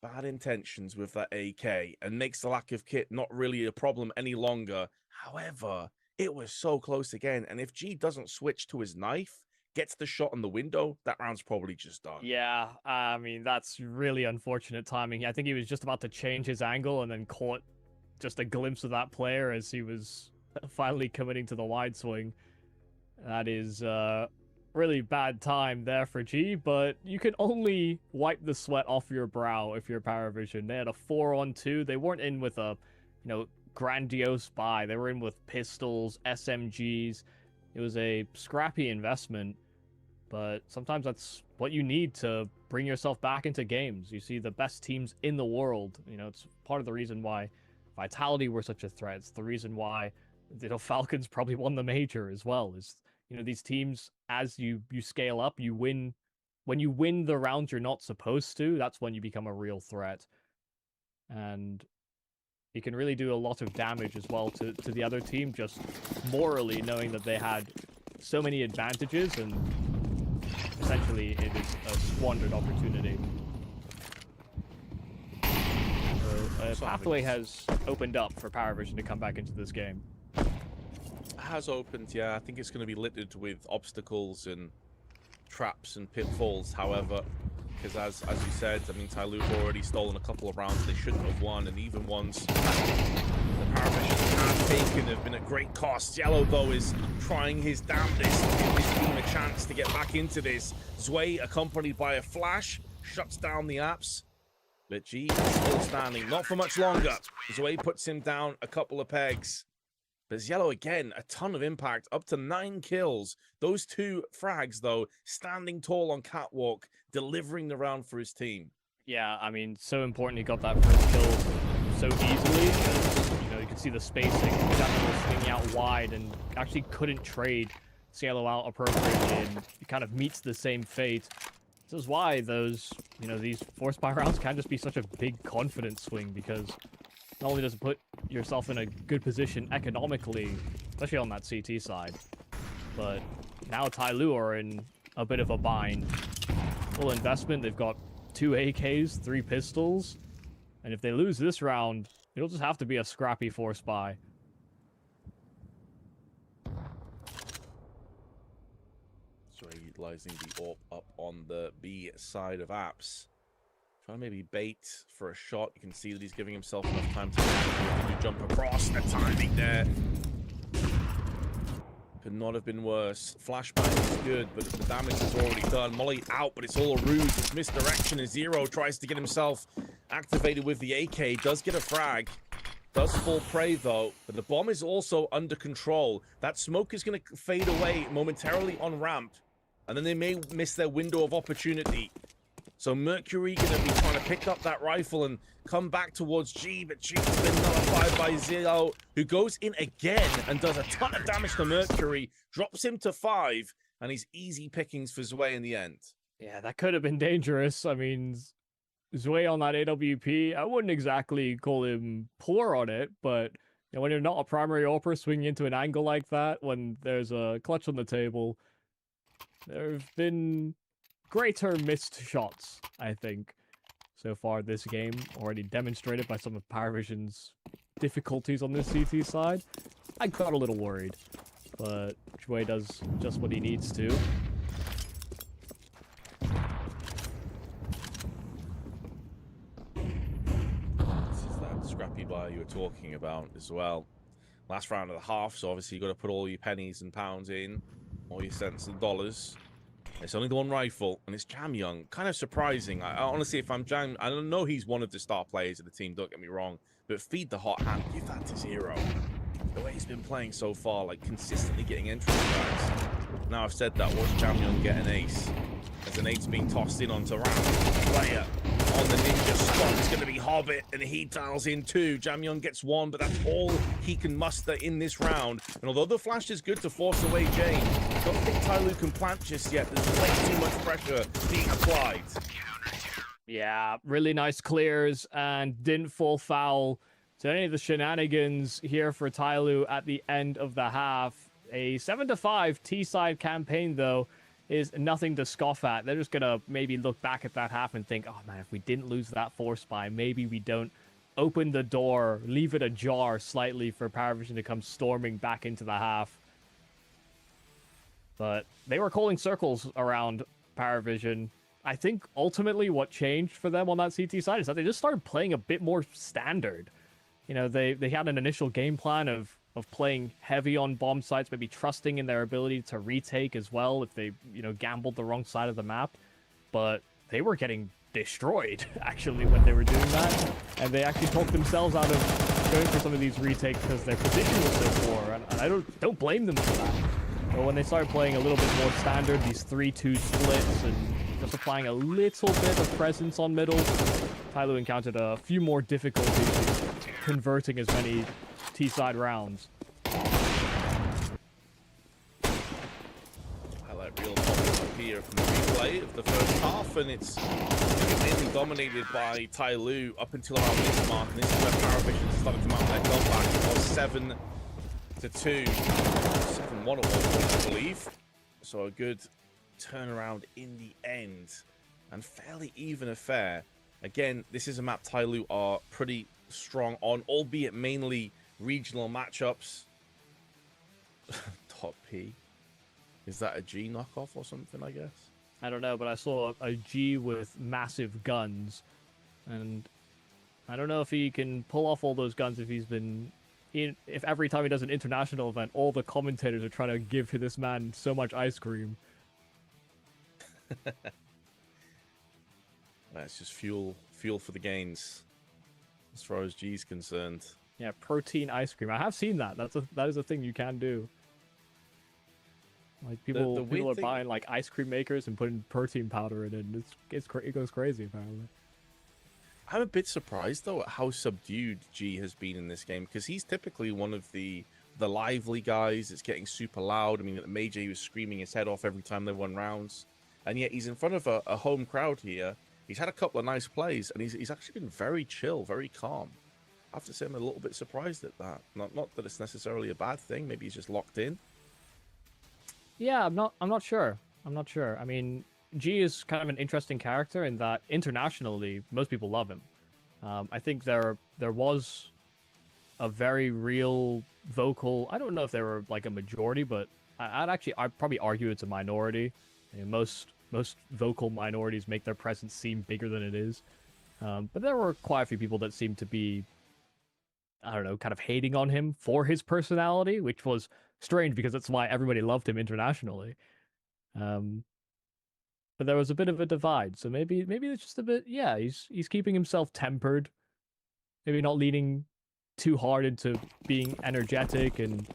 bad intentions with that AK and makes the lack of kit not really a problem any longer. However, it was so close again, and if G doesn't switch to his knife, gets the shot on the window, that round's probably just done. Yeah, I mean, that's really unfortunate timing. I think he was just about to change his angle and then caught just a glimpse of that player as he was finally committing to the wide swing. That is really bad time there for G, but you can only wipe the sweat off your brow if you're Paravision. They had a 4-on-2. They weren't in with a, grandiose buy. They were in with pistols, SMGs. It was a scrappy investment, but sometimes that's what you need to bring yourself back into games. You see the best teams in the world. It's part of the reason why Vitality were such a threat. It's the reason why Falcons probably won the major as well. Is these teams, as you scale up, you win. When you win the rounds you're not supposed to, that's when you become a real threat. And you can really do a lot of damage as well to the other team, just morally knowing that they had so many advantages, and essentially it is a squandered opportunity. A pathway has opened up for PowerVision to come back into this game. It has opened, yeah. I think it's going to be littered with obstacles and traps and pitfalls, however, because as you said, I mean, Tyloo have already stolen a couple of rounds they shouldn't have won, and even ones the PowerVision have taken have been at great cost. Yellow, though, is trying his damnedest to give his team a chance to get back into this. Zwei, accompanied by a flash, shuts down the apps. But G is still standing, not for much longer. Zwei puts him down a couple of pegs. But Yellow, again, a ton of impact, up to 9 kills. Those 2 frags, though, standing tall on Catwalk, delivering the round for his team. Yeah, I mean, so important he got that first kill so easily. You know, you can see the spacing. Definitely swinging out wide and actually couldn't trade Cielo out appropriately, and it kind of meets the same fate. This is why those, you know, these force buy rounds can just be such a big confidence swing, because not only does it put yourself in a good position economically, especially on that CT side, but now Tyloo are in a bit of a bind. Full investment, they've got 2 AKs, 3 pistols, and if they lose this round, it'll just have to be a scrappy force buy. Utilizing the AWP up on the B side of apps. Trying to maybe bait for a shot. You can see that he's giving himself enough time to jump across. The timing there could not have been worse. Flashbang is good, but the damage is already done. Molly out, but it's all a ruse. It's misdirection, and Zero tries to get himself activated with the AK. Does get a frag. Does fall prey, though, but the bomb is also under control. That smoke is going to fade away momentarily on ramp, and then they may miss their window of opportunity. So Mercury going to be trying to pick up that rifle and come back towards G, but G has been nullified by Zero, who goes in again and does a ton of damage to Mercury, drops him to 5, and he's easy pickings for Zwei in the end. Yeah, that could have been dangerous. I mean, Zwei on that AWP, I wouldn't exactly call him poor on it, but you know, when you're not a primary AWPer swinging into an angle like that, when there's a clutch on the table, there have been greater missed shots, I think, so far this game, already demonstrated by some of PowerVision's difficulties on this CT side. I got a little worried, but Zwei does just what he needs to. This is that scrappy buy you were talking about as well. Last round of the half, so obviously you got to put all your pennies and pounds in, all your cents and dollars. It's only the 1 rifle, and it's Jam Young. Kind of surprising. I honestly, if I'm Jam, I don't know he's one of the star players of the team, don't get me wrong, but feed the hot hand, give that to Zero. The way he's been playing so far, like consistently getting entry strikes. Now I've said that, watch Jam Young get an ace. As an ace being tossed in onto round. Player on the ninja spot is going to be Hobbit, and he dials in 2. Jam Young gets 1, but that's all he can muster in this round. And although the flash is good to force away Jane, I don't think Tyloo can plant just yet. There's way too much pressure being applied. Yeah, really nice clears and didn't fall foul to any of the shenanigans here for Tyloo at the end of the half. A 7-5 T-side campaign, though, is nothing to scoff at. They're just going to maybe look back at that half and think, oh man, if we didn't lose that force buy, maybe we don't open the door, leave it ajar slightly for PowerVision to come storming back into the half. But they were calling circles around PowerVision. I think ultimately what changed for them on that CT side is that they just started playing a bit more standard. You know, they had an initial game plan of playing heavy on bomb sites, maybe trusting in their ability to retake as well if they, you know, gambled the wrong side of the map. But they were getting destroyed, actually, when they were doing that. And they actually talked themselves out of going for some of these retakes because their position was so poor. And I don't blame them for that. But when they started playing a little bit more standard, these 3-2 splits, and just applying a little bit of presence on middle, Tyloo encountered a few more difficulties converting as many T-side rounds. Highlight real pop up here from the replay of the first half, and it's mainly dominated by Tyloo up until around this mark, and this is where PowerVision started to mount their comeback. It was 7-2, 7-1 at one point, I believe. So a good turnaround in the end. and fairly even affair. Again, this is a map Tyloo are pretty strong on, albeit mainly regional matchups. Top P. Is that a G knockoff or something, I guess? I don't know, but I saw a G with massive guns, and I don't know if he can pull off all those guns if he's been if every time he does an international event, all the commentators are trying to give this man so much ice cream. That's just fuel for the gains, as far as G's concerned. Yeah, protein ice cream. I have seen that. That is a thing you can do. Like people are buying like ice cream makers and putting protein powder in it. And it goes crazy apparently. I'm a bit surprised though at how subdued G has been in this game, because he's typically one of the lively guys. It's getting super loud. I mean, at the major he was screaming his head off every time they won rounds, and yet he's in front of a home crowd here. He's had a couple of nice plays, and he's actually been very chill, very calm. I have to say I'm a little bit surprised at that. Not that it's necessarily a bad thing. Maybe he's just locked in. Yeah, I'm not sure. I mean, G is kind of an interesting character in that internationally, most people love him. I think there was a very real vocal. I don't know if they were like a majority, but I'd probably argue it's a minority. I mean, most vocal minorities make their presence seem bigger than it is. But there were quite a few people that seemed to be, I don't know, kind of hating on him for his personality, which was strange because that's why everybody loved him internationally. But there was a bit of a divide, so maybe it's just a bit. Yeah, he's keeping himself tempered, maybe not leaning too hard into being energetic and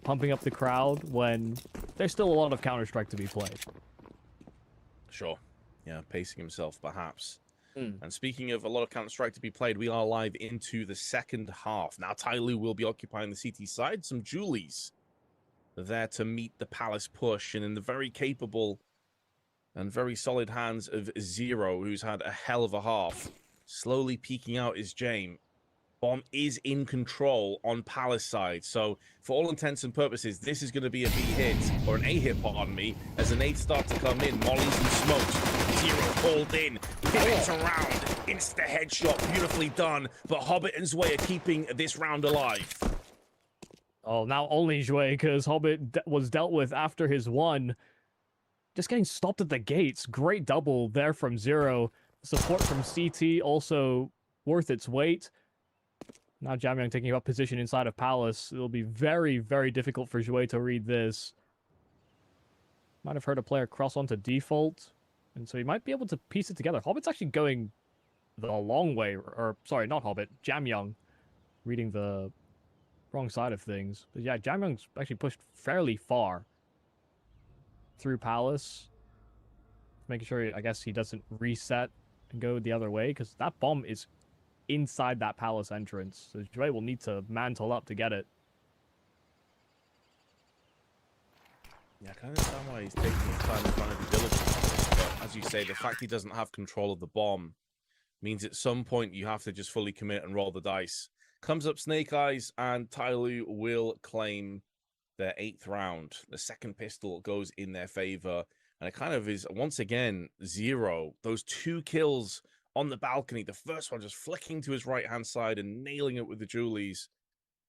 pumping up the crowd when there's still a lot of Counter-Strike to be played. Sure, yeah, pacing himself perhaps. And speaking of a lot of Counter-Strike to be played, we are live into the second half. Now Tyloo will be occupying the CT side. Some Julies there to meet the Palace push, and in the very capable and very solid hands of Zero, who's had a hell of a half. Slowly peeking out is James. Bomb is in control on Palace side, so for all intents and purposes, this is going to be a B hit, or an A hit, pardon me, as the nades start to come in. Mollies and smokes. Zero called in, pivots around, insta headshot, beautifully done, but Hobbit and Zwei are keeping this round alive. Oh, now only Zwei, because Hobbit was dealt with after his one. Just getting stopped at the gates. Great double there from Zero. Support from CT also worth its weight. Now Jamyang taking up position inside of Palace. It'll be very, very difficult for Zwei to read this. Might have heard a player cross onto default, and so he might be able to piece it together. Hobbit's actually going the long way, or sorry, not Hobbit, Jamyang, reading the wrong side of things. But yeah, Jamyang's actually pushed fairly far through Palace, making sure, I guess, he doesn't reset and go the other way, because that bomb is inside that Palace entrance, so Zwei will need to mantle up to get it. Yeah, I can understand why he's taking his time and trying to be diligent, but as you say, the fact he doesn't have control of the bomb means at some point you have to just fully commit and roll the dice. Comes up Snake Eyes, and Tyloo will claim their 8th round. The second pistol goes in their favor, and it kind of is, once again, Zero. Those 2 kills on the balcony. The first one just flicking to his right-hand side and nailing it with the Julies,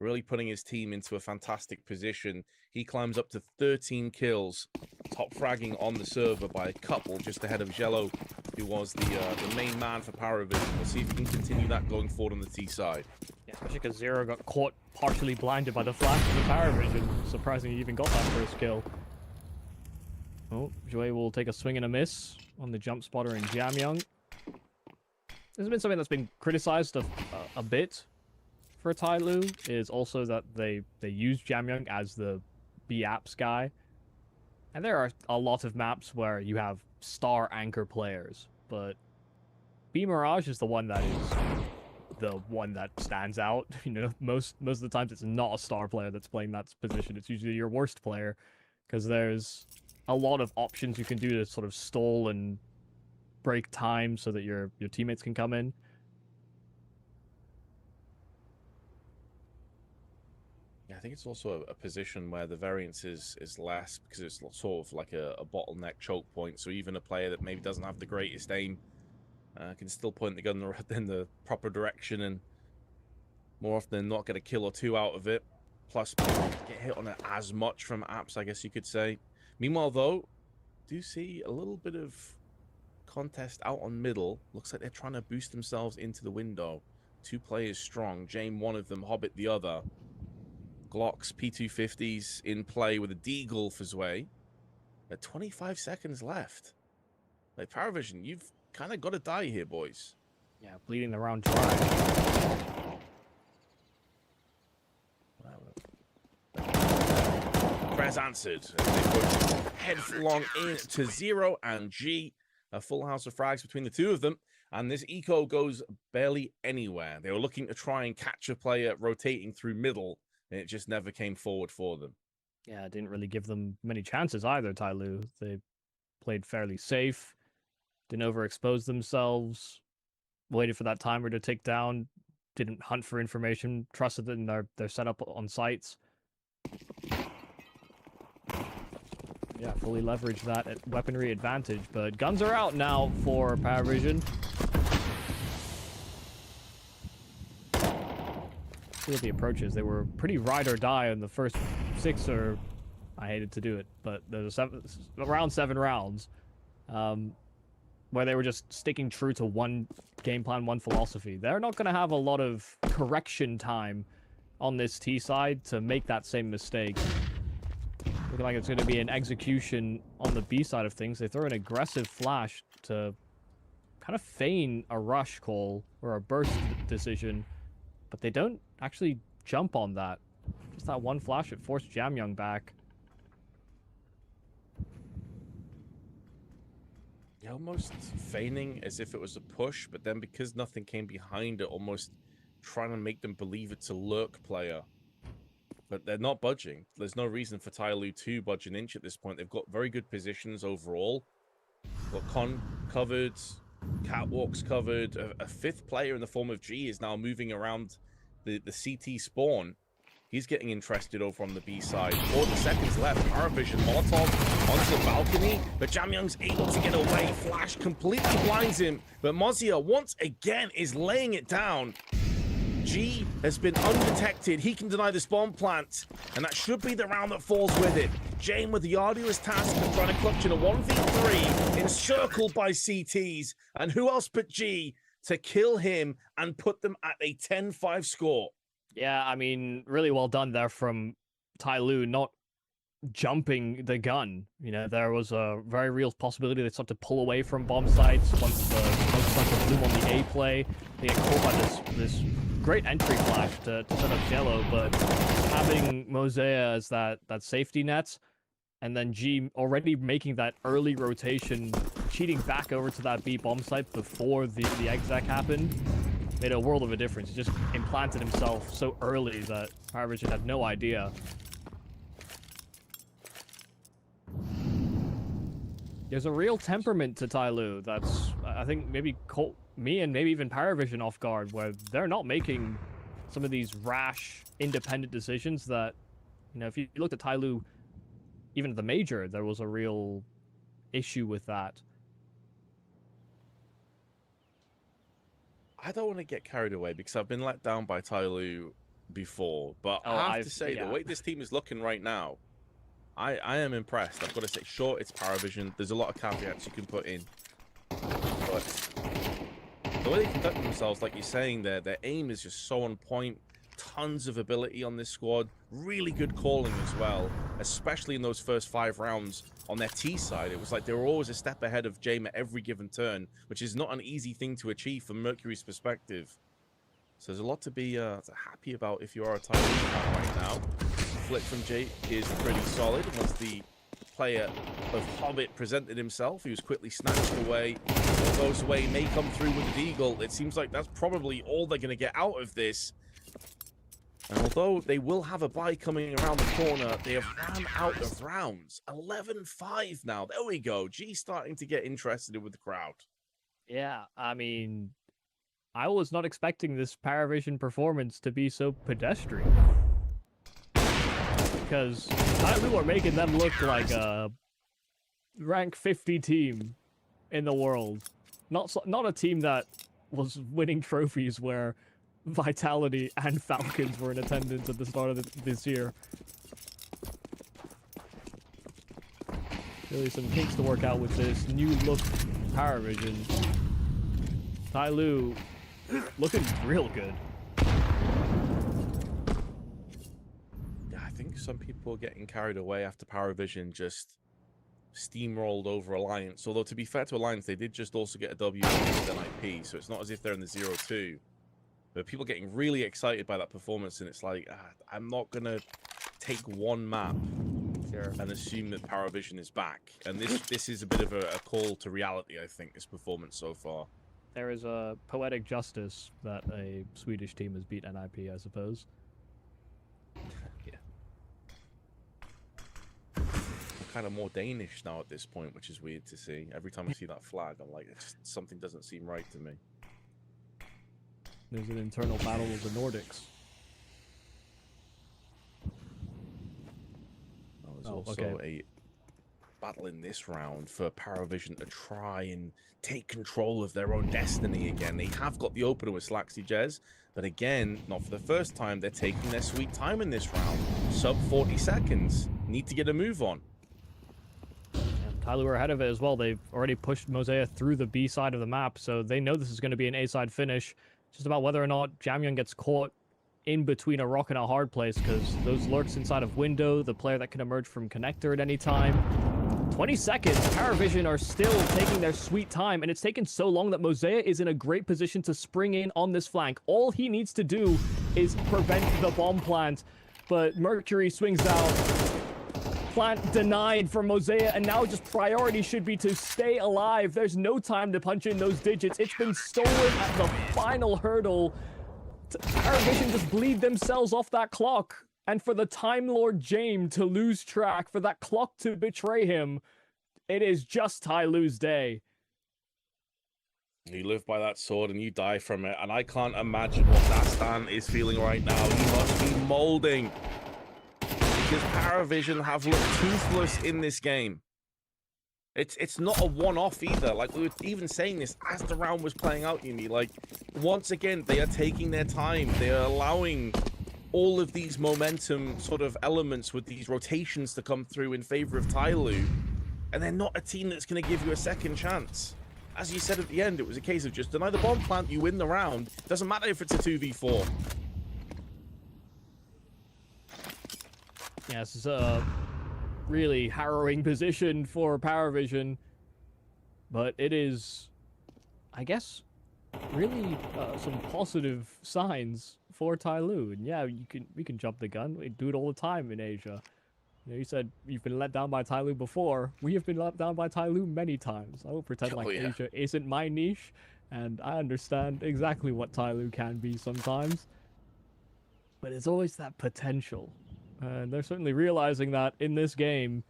really putting his team into a fantastic position. He climbs up to 13 kills, top fragging on the server by a couple, just ahead of Jello, who was the main man for Power Vision. We'll see if he can continue that going forward on the T side. Yeah, especially because Zero got caught partially blinded by the flash of the Power Vision. Surprising he even got that first kill. Oh, Zwei will take a swing and a miss on the jump spotter in Jamyang. This has been something that's been criticized a bit for Tyloo, is also that they use Jamyang as the B-Apps guy. And there are a lot of maps where you have star anchor players, but B-Mirage is the one that stands out. You know, most of the times it's not a star player that's playing that position. It's usually your worst player, because there's a lot of options you can do to sort of stall and break time so that your teammates can come in. Yeah, think it's also a position where the variance is less because it's sort of like a bottleneck choke point. So even a player that maybe doesn't have the greatest aim can still point the gun in the proper direction and more often than not get a kill or two out of it. Plus, get hit on it as much from apps, I guess you could say. Meanwhile, though, do see a little bit of contest out on middle. Looks like they're trying to boost themselves into the window. 2 players strong. Jame, one of them. Hobbit, the other. Glocks, P250s in play with a Deagle for Zwei. At 25 seconds left. Like, Paravision, you've kind of got to die here, boys. Yeah, bleeding the round dry. Press answered. They push headlong into 0 and G. A full house of frags between the two of them. And this eco goes barely anywhere. They were looking to try and catch a player rotating through middle, and it just never came forward for them. Yeah, it didn't really give them many chances either, Tyloo. They played fairly safe, didn't overexpose themselves, waited for that timer to tick down, didn't hunt for information, trusted in their setup on sites. Yeah, fully leveraged that weaponry advantage, but guns are out now for Paravision. See what the approach is. They were pretty ride or die in the first 6 or... I hated to do it, but there's around 7 rounds where they were just sticking true to one game plan, one philosophy. They're not going to have a lot of correction time on this T side to make that same mistake. Looking like it's going to be an execution on the B side of things. They throw an aggressive flash to kind of feign a rush call or a burst decision, but they don't actually jump on that. Just that one flash that forced Jamyoung back. Yeah, almost feigning as if it was a push, but then because nothing came behind it, almost trying to make them believe it's a lurk player. But they're not budging. There's no reason for Tyloo to budge an inch at this point. They've got very good positions overall. Got Con covered, catwalks covered. A 5th player in the form of G is now moving around the CT spawn. He's getting interested over on the B side. 40 seconds left. Paravision Molotov onto the balcony, but Jamyoung's able to get away. Flash completely blinds him, but Mozia once again is laying it down. G has been undetected. He can deny the spawn plant, and that should be the round that falls with it. Jame with the arduous task of trying to clutch in a 1v3, encircled by CTs, and who else but G to kill him and put them at a 10-5 score. Yeah, I mean, really well done there from Tyloo, not jumping the gun. You know, there was a very real possibility they start to pull away from bomb sites once the smoke starts to bloom on the A play. They get caught by this great entry flash to set up Jello, but having Mosea as that safety net, and then G already making that early rotation, cheating back over to that B bomb site before the exec happened, made a world of a difference. He just implanted himself so early that Paravision had no idea. There's a real temperament to Tyloo that's, I think, maybe caught me and maybe even Paravision off guard, where they're not making some of these rash, independent decisions that, you know, if you looked at Tyloo, even at the major, there was a real issue with that. I don't want to get carried away because I've been let down by Tyloo before, but I have to say, the way this team is looking right now, I am impressed. I've got to say, sure, it's Paravision. There's a lot of caveats you can put in. But the way they conduct themselves, like you're saying there, their aim is just so on point. Tons of ability on this squad. Really good calling as well, especially in those first 5 rounds on their T side. It was like they were always a step ahead of Jame at every given turn, which is not an easy thing to achieve from Mercury's perspective. So there's a lot to be happy about if you are a Tyloo fan right now. Flick from Jake is pretty solid. Once the player of Hobbit presented himself, he was quickly snatched away. Although Zwei may come through with the Deagle, it seems like that's probably all they're going to get out of this. And although they will have a bye coming around the corner, they have ran out of rounds. 11-5 now. There we go. G starting to get interested with the crowd. Yeah, I mean, I was not expecting this Paravision performance to be so pedestrian. because Tyloo are making them look like a rank 50 team in the world. Not a team that was winning trophies where Vitality and Falcons were in attendance at the start of this year. Really some kinks to work out with this new look Power Vision. Tyloo looking real good. Yeah, I think some people are getting carried away after Power Vision just steamrolled over Alliance. Although, to be fair to Alliance, they did just also get a W against NIP, so it's not as if they're in the 0-2. But people getting really excited by that performance, and it's like, I'm not going to take one map and assume that Power Vision is back. And this is a bit of a call to reality, I think, this performance so far. There is a poetic justice that a Swedish team has beat NIP, I suppose. Yeah. I'm kind of more Danish now at this point, which is weird to see. Every time I see that flag, I'm like, something doesn't seem right to me. There's an internal battle of the Nordics. There's also a battle in this round for Paravision to try and take control of their own destiny again. They have got the opener with Slaxy Jez, but again, not for the first time, they're taking their sweet time in this round. Sub 40 seconds. Need to get a move on. And Tyloo are ahead of it as well. They've already pushed Mosaic through the B side of the map, so they know this is going to be an A side finish. It's just about whether or not Jamyun gets caught in between a rock and a hard place, because those lurks inside of window, the player that can emerge from connector at any time. 20 seconds, Paravision are still taking their sweet time, and it's taken so long that Mosaic is in a great position to spring in on this flank. All he needs to do is prevent the bomb plant, but Mercury swings out. Plant denied from Mosaic, and now just priority should be to stay alive. There's no time to punch in those digits. It's been stolen at the final hurdle. Paravision just bleed themselves off that clock. And for the Time Lord James to lose track, for that clock to betray him, it is just Tyloo's day. You live by that sword and you die from it, and I can't imagine what Dastan is feeling right now. He must be molding, because Paravision have looked toothless in this game. It's not a one-off either. Like, we were even saying this as the round was playing out, Yumi. Like, once again, they are taking their time. They are allowing all of these momentum sort of elements with these rotations to come through in favor of Tyloo. And they're not a team that's going to give you a second chance. As you said at the end, it was a case of just deny the bomb plant, you win the round. Doesn't matter if it's a 2v4. Yeah, this is a really harrowing position for Paravision, but it is, I guess, really some positive signs for Tyloo. And yeah, we can jump the gun. We do it all the time in Asia. You know, you said you've been let down by Tyloo before. We have been let down by Tyloo many times. I won't pretend like Asia isn't my niche, and I understand exactly what Tyloo can be sometimes. But it's always that potential. And they're certainly realizing that in this game.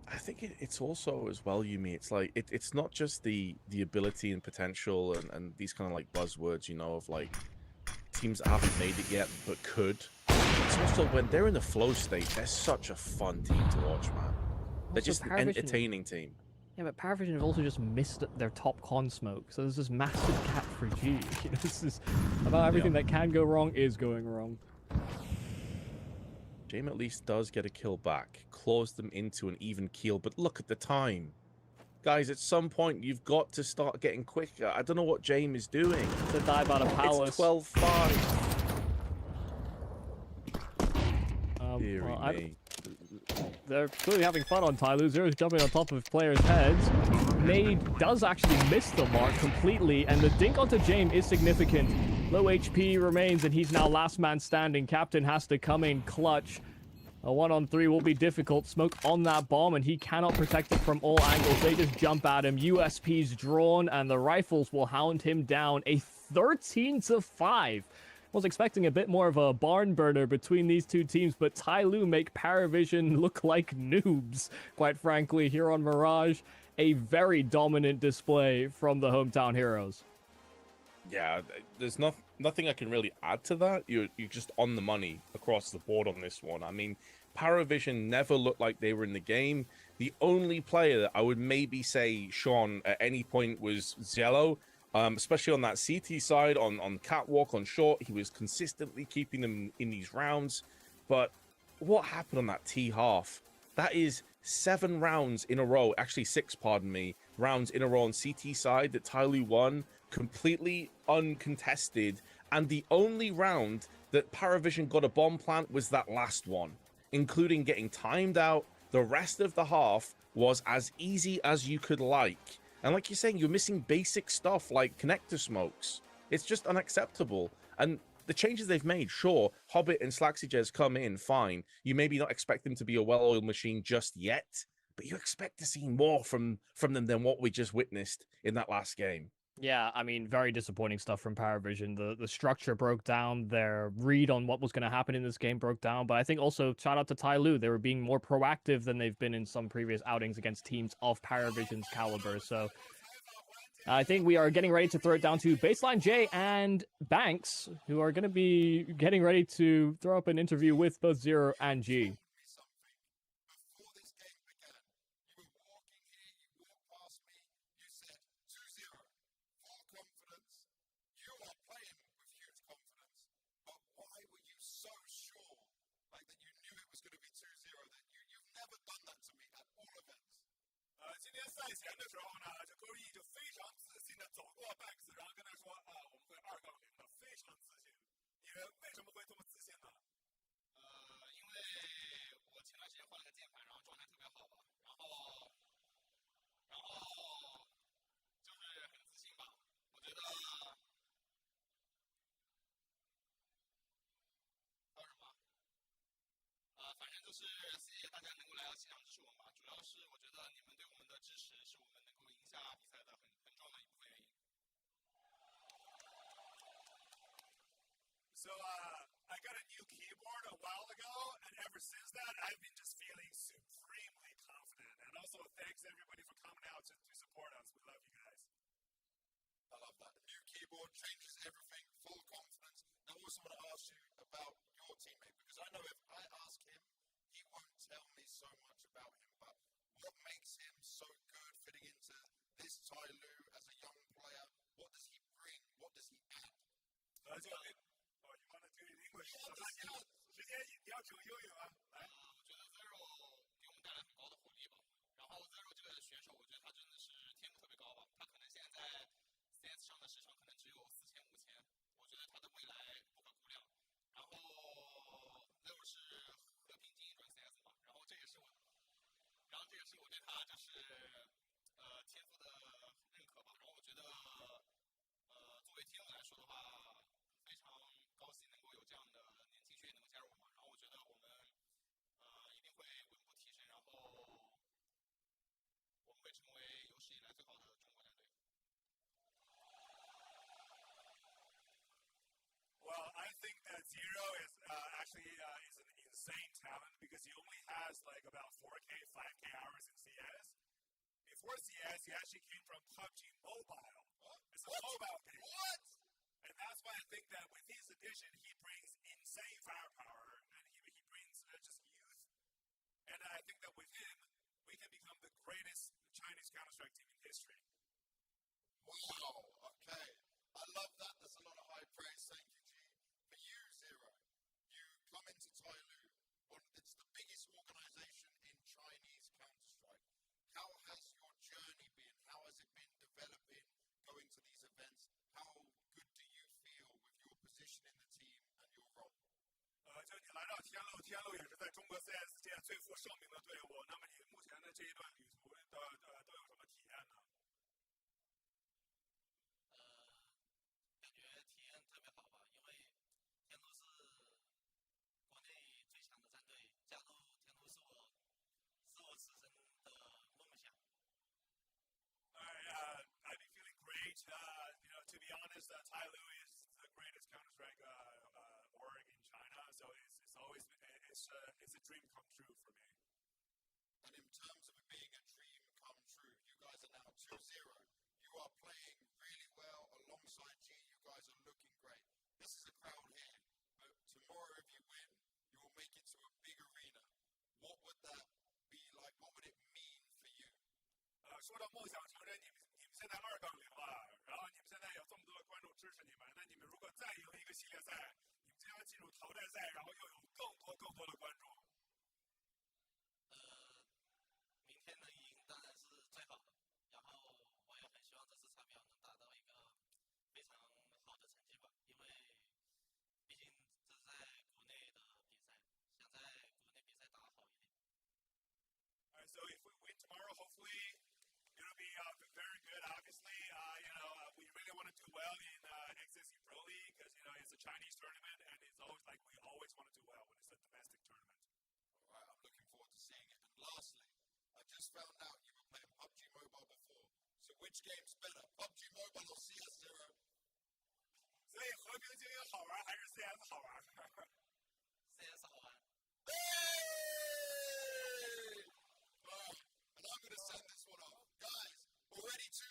I think it's also as well, Yumi. It's like it's not just the ability and potential and these kind of like buzzwords, you know, of like teams that haven't made it yet but could. It's also when they're in the flow state, they're such a fun team to watch, man. They're just an entertaining team. Yeah, but Paravision have also just missed their top con smoke, so there's this massive gap for G. You know, this is about everything that can go wrong is going wrong. James at least does get a kill back, claws them into an even keel, but look at the time. Guys, at some point, you've got to start getting quicker. I don't know what James is doing. To dive out of Palace. It's 12-5. They're clearly having fun on Tyloo. Zero's jumping on top of players' heads. Nade does actually miss the mark completely, and the dink onto James is significant. Low HP remains, and he's now last man standing. Captain has to come in clutch. A 1-on-3 will be difficult. Smoke on that bomb, and he cannot protect it from all angles. They just jump at him. USP's drawn, and the rifles will hound him down. A 13-5. Was expecting a bit more of a barn burner between these two teams, but Tyloo make Paravision look like noobs, quite frankly, here on Mirage. A very dominant display from the hometown heroes. Yeah, there's nothing I can really add to that. You're just on the money across the board on this one. I mean, Paravision never looked like they were in the game. The only player that I would maybe say, Sean, at any point was Zello, especially on that CT side, on catwalk, on short. He was consistently keeping them in these rounds. But what happened on that T half? That is 7 rounds in a row, actually 6, pardon me, rounds in a row on CT side that Tyloo won, completely uncontested. And the only round that Paravision got a bomb plant was that last one, including getting timed out. The rest of the half was as easy as you could like. And like you're saying, you're missing basic stuff like connector smokes. It's just unacceptable. And the changes they've made, sure, Hobbit and Slaxyjez come in, fine. You maybe not expect them to be a well-oiled machine just yet, but you expect to see more from them than what we just witnessed in that last game. Yeah, I mean, very disappointing stuff from Paravision. The structure broke down. Their read on what was going to happen in this game broke down. But I think also, shout out to Tyloo. They were being more proactive than they've been in some previous outings against teams of Paravision's caliber. So I think we are getting ready to throw it down to Baseline J and Banks, who are going to be getting ready to throw up an interview with both Zero and G. So I got a new keyboard a while ago, and ever since that, I've been just feeling supremely confident. And also, thanks everybody for coming out to support us. We love you guys. I love that. The new keyboard changes everything, full confidence. I also want to ask you about your teammate, because I know if I ask him, he won't tell me so much about him. But what makes him so good fitting into this Tyloo as a young player? What does he bring? What does he add? English，直接你要求英语吗？来，我觉得 Zero 给我们带来很高的火力吧。然后 Zero 这个选手，我觉得他真的是天赋特别高吧。他可能现在在 CS 上的时长可能只有4000、5000，我觉得他的未来不可估量。然后 Zero 是和平精英转 CS 嘛，然后这也是我对他就是天赋的认可吧。然后我觉得作为天赋来说的话，非常高兴能够有这样的年轻学员能够加入我们，然后我觉得我们一定会稳步提升，然后我们会成为有史以来最好的中国战队。Well, I think that Zero is actually is an insane talent because he only has like about 4K, 5K hours in CS. Before CS, he actually came from PUBG Mobile. It's a mobile game. What? And that's why I think that with his addition, he brings insane firepower, and he brings just youth. And I think that with him, we can become the greatest Chinese Counter-Strike team in history. Wow, okay. I love that. There's a lot of high praise. Thank you, G. For you, Zero, you come into Tyloo. It's the biggest organization in Chinese Counter-Strike. How has your journey been? How has it been developing, going to these events? How good do you feel with your position in the team and your role? 就你来到天路，天路也是在中国 CS 界最负盛名的队伍。那么你目前的这一段旅途都有什么体验呢？感觉体验特别好吧，因为天路是国内最强的战队，加入天路是我此生的梦想。I've been feeling great. To be honest, Tyloo is the greatest Counter-Strike org in China, so it's always it's a dream come true for me. And in terms of it being a dream come true, you guys are now 2-0. You are playing really well alongside G. You 说到梦想成真，你们现在2-0了，然后你们现在有这么多的观众支持你们，那你们如果再赢一个系列赛，你们将要进入淘汰赛，然后又有更多的观众。明天能赢当然是最好的，然后我也很希望这次彩票能达到一个非常好的成绩吧，因为毕竟这是在国内的比赛，想在国内比赛打好一点。Alright, so if we win tomorrow, hopefully it'll be very good. Obviously, we really want to do well in XSE Pro League because it's a Chinese tournament, and it's always like we always want to do well when it's a domestic tournament. Alright, I'm looking forward to seeing it. And lastly, I just found out you were playing PUBG Mobile before. So which game's better, PUBG Mobile or CS0? 所以和平精英好玩还是 CS 好玩？CS 好玩。Hey! And I'm going to send this one off. Guys, already 2-0.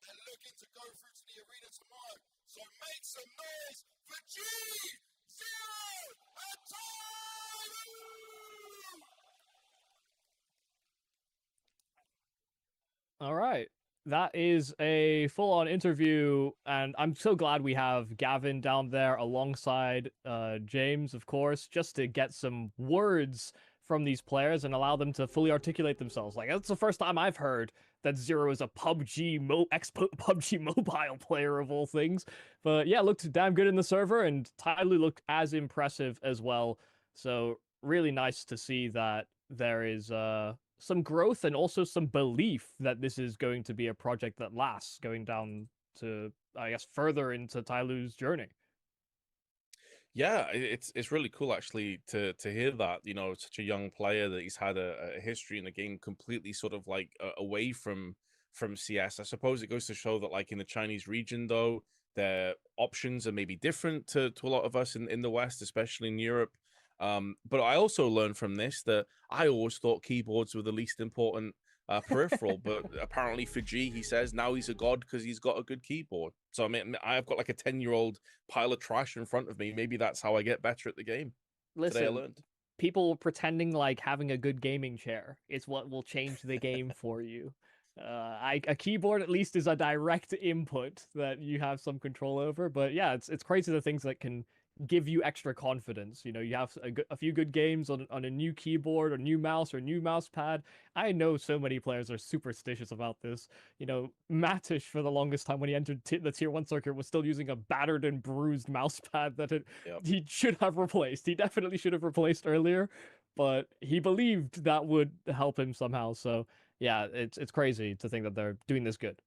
They're looking to go through to the arena tomorrow. So make some noise for G0 and Tyler! All right. That is a full-on interview, and I'm so glad we have Gavin down there alongside James, of course, just to get some words from these players and allow them to fully articulate themselves. Like, that's the first time I've heard that Zero is a PUBG mobile player of all things. But yeah, looked damn good in the server, and Tyloo looked as impressive as well. So really nice to see that there is some growth and also some belief that this is going to be a project that lasts, going down to, I guess, further into Tyloo's journey. Yeah, it's really cool actually to hear that, such a young player, that he's had a history in the game completely sort of like away from CS. I suppose it goes to show that, like, in the Chinese region, though, their options are maybe different to a lot of us in the West, especially in Europe. But I also learned from this that I always thought keyboards were the least important peripheral, but apparently for G, he says now he's a god because he's got a good keyboard. So I mean, I've got like a 10-year-old pile of trash in front of me. Maybe that's how I get better at the game. Listen, today I learned. People pretending like having a good gaming chair is what will change the game for you. A keyboard at least is a direct input that you have some control over. But yeah, it's crazy the things that can give you extra confidence. You have a few good games on a new keyboard or new mouse or new mouse pad. I know so many players are superstitious about this. Matish, for the longest time when he entered the tier 1 circuit, was still using a battered and bruised mouse pad that he should have replaced. He definitely should have replaced earlier, but he believed that would help him somehow. So yeah, it's crazy to think that they're doing this good.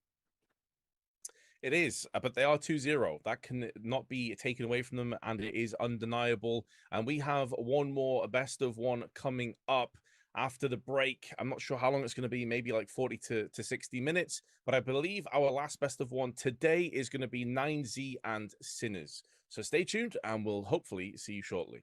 It is, but they are 2-0. That can not be taken away from them, and it is undeniable. And we have one more best of one coming up after the break. I'm not sure how long it's going to be, maybe like 40 to 60 minutes, but I believe our last best of one today is going to be 9Z and Sinners. So stay tuned, and we'll hopefully see you shortly.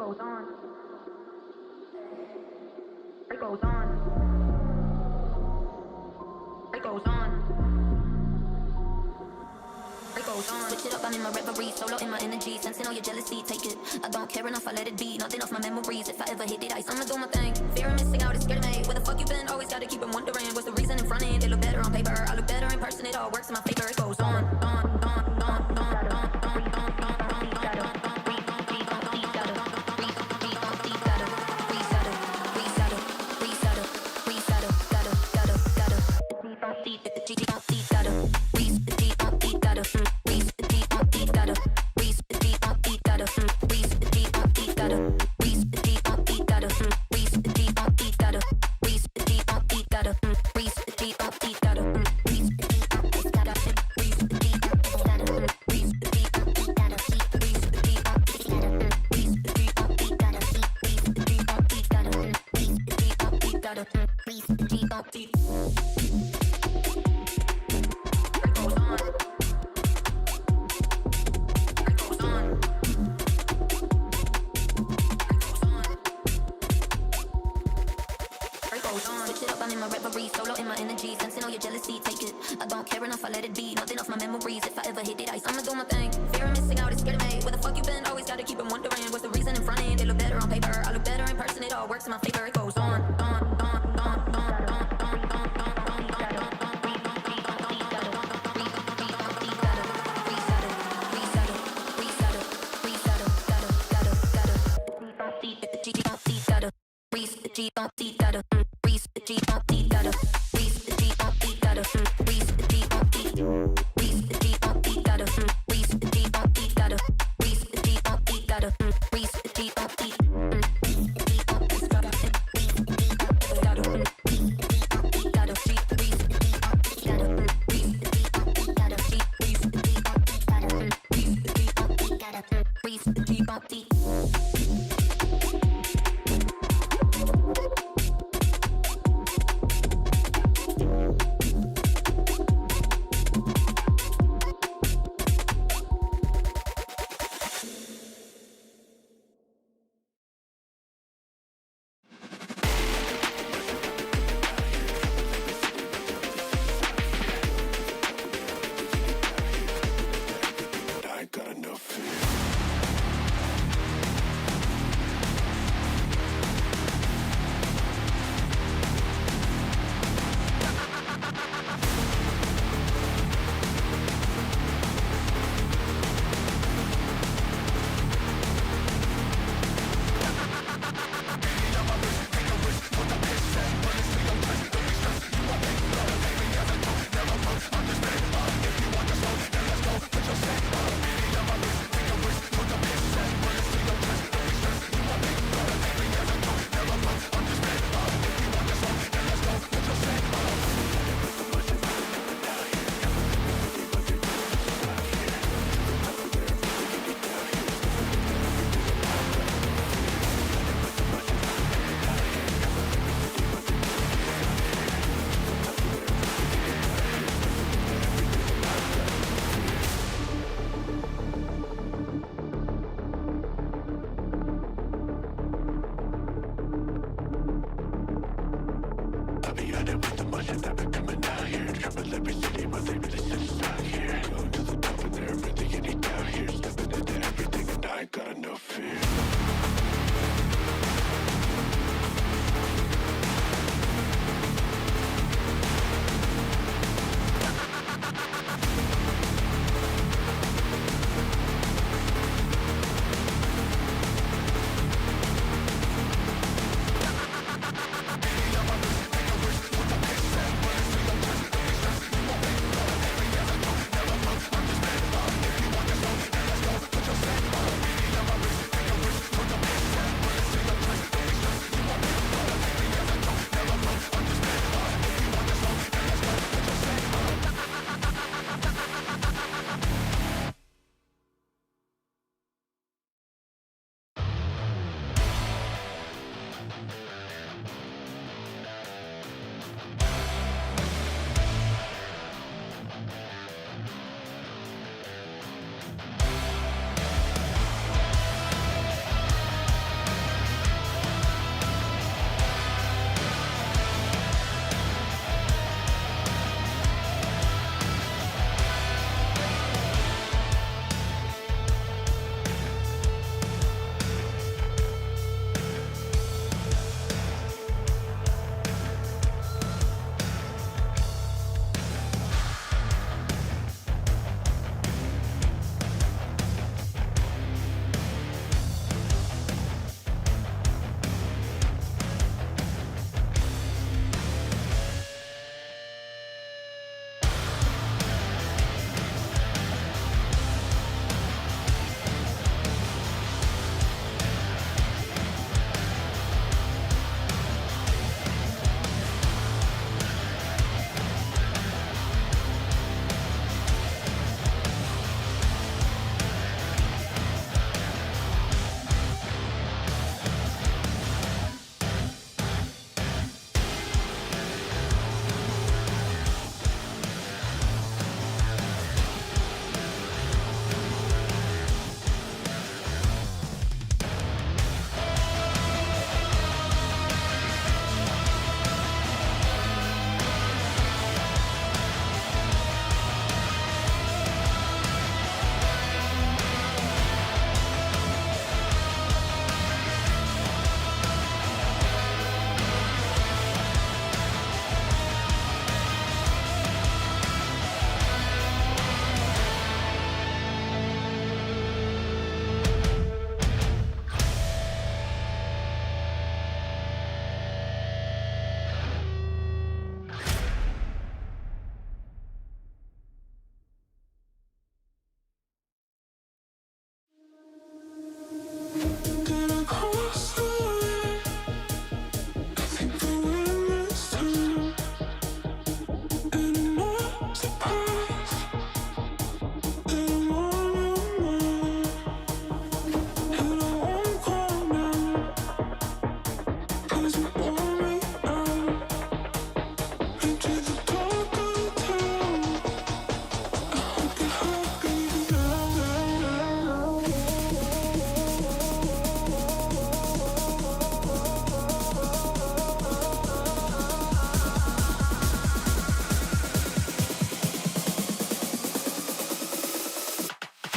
goes on. It goes on. It goes on. It goes on. Switch it up, I'm in my reverie, solo in my energy, sensing all your jealousy, take it. I don't care enough, I let it be, nothing off my memories. If I ever hit it, I'ma do my thing. Fear of missing out is scared of me. Where the fuck you been? Always gotta keep 'em wondering. What's the reason in front end? It look better on paper, I look better in person. It all works in my favor. It goes on, on, on, on, on, on, on, on, on, Switch it up, I'm in my reverie, solo in my energy, sensing all your jealousy, take it. I don't care enough, I let it be, nothing off my memories. If I ever hit it, I'ma do my thing. Fear of missing out is scared of me. Where the fuck you been? Always gotta keep 'em wondering. What's the reason in front end? It look better on paper, I look better in person. It all works in my favor. It goes on, on, on, on, on, on, on.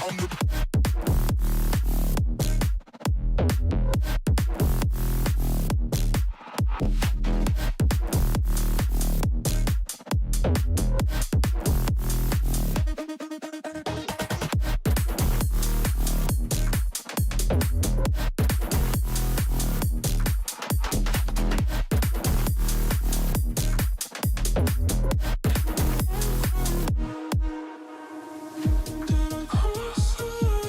Didn't cross it.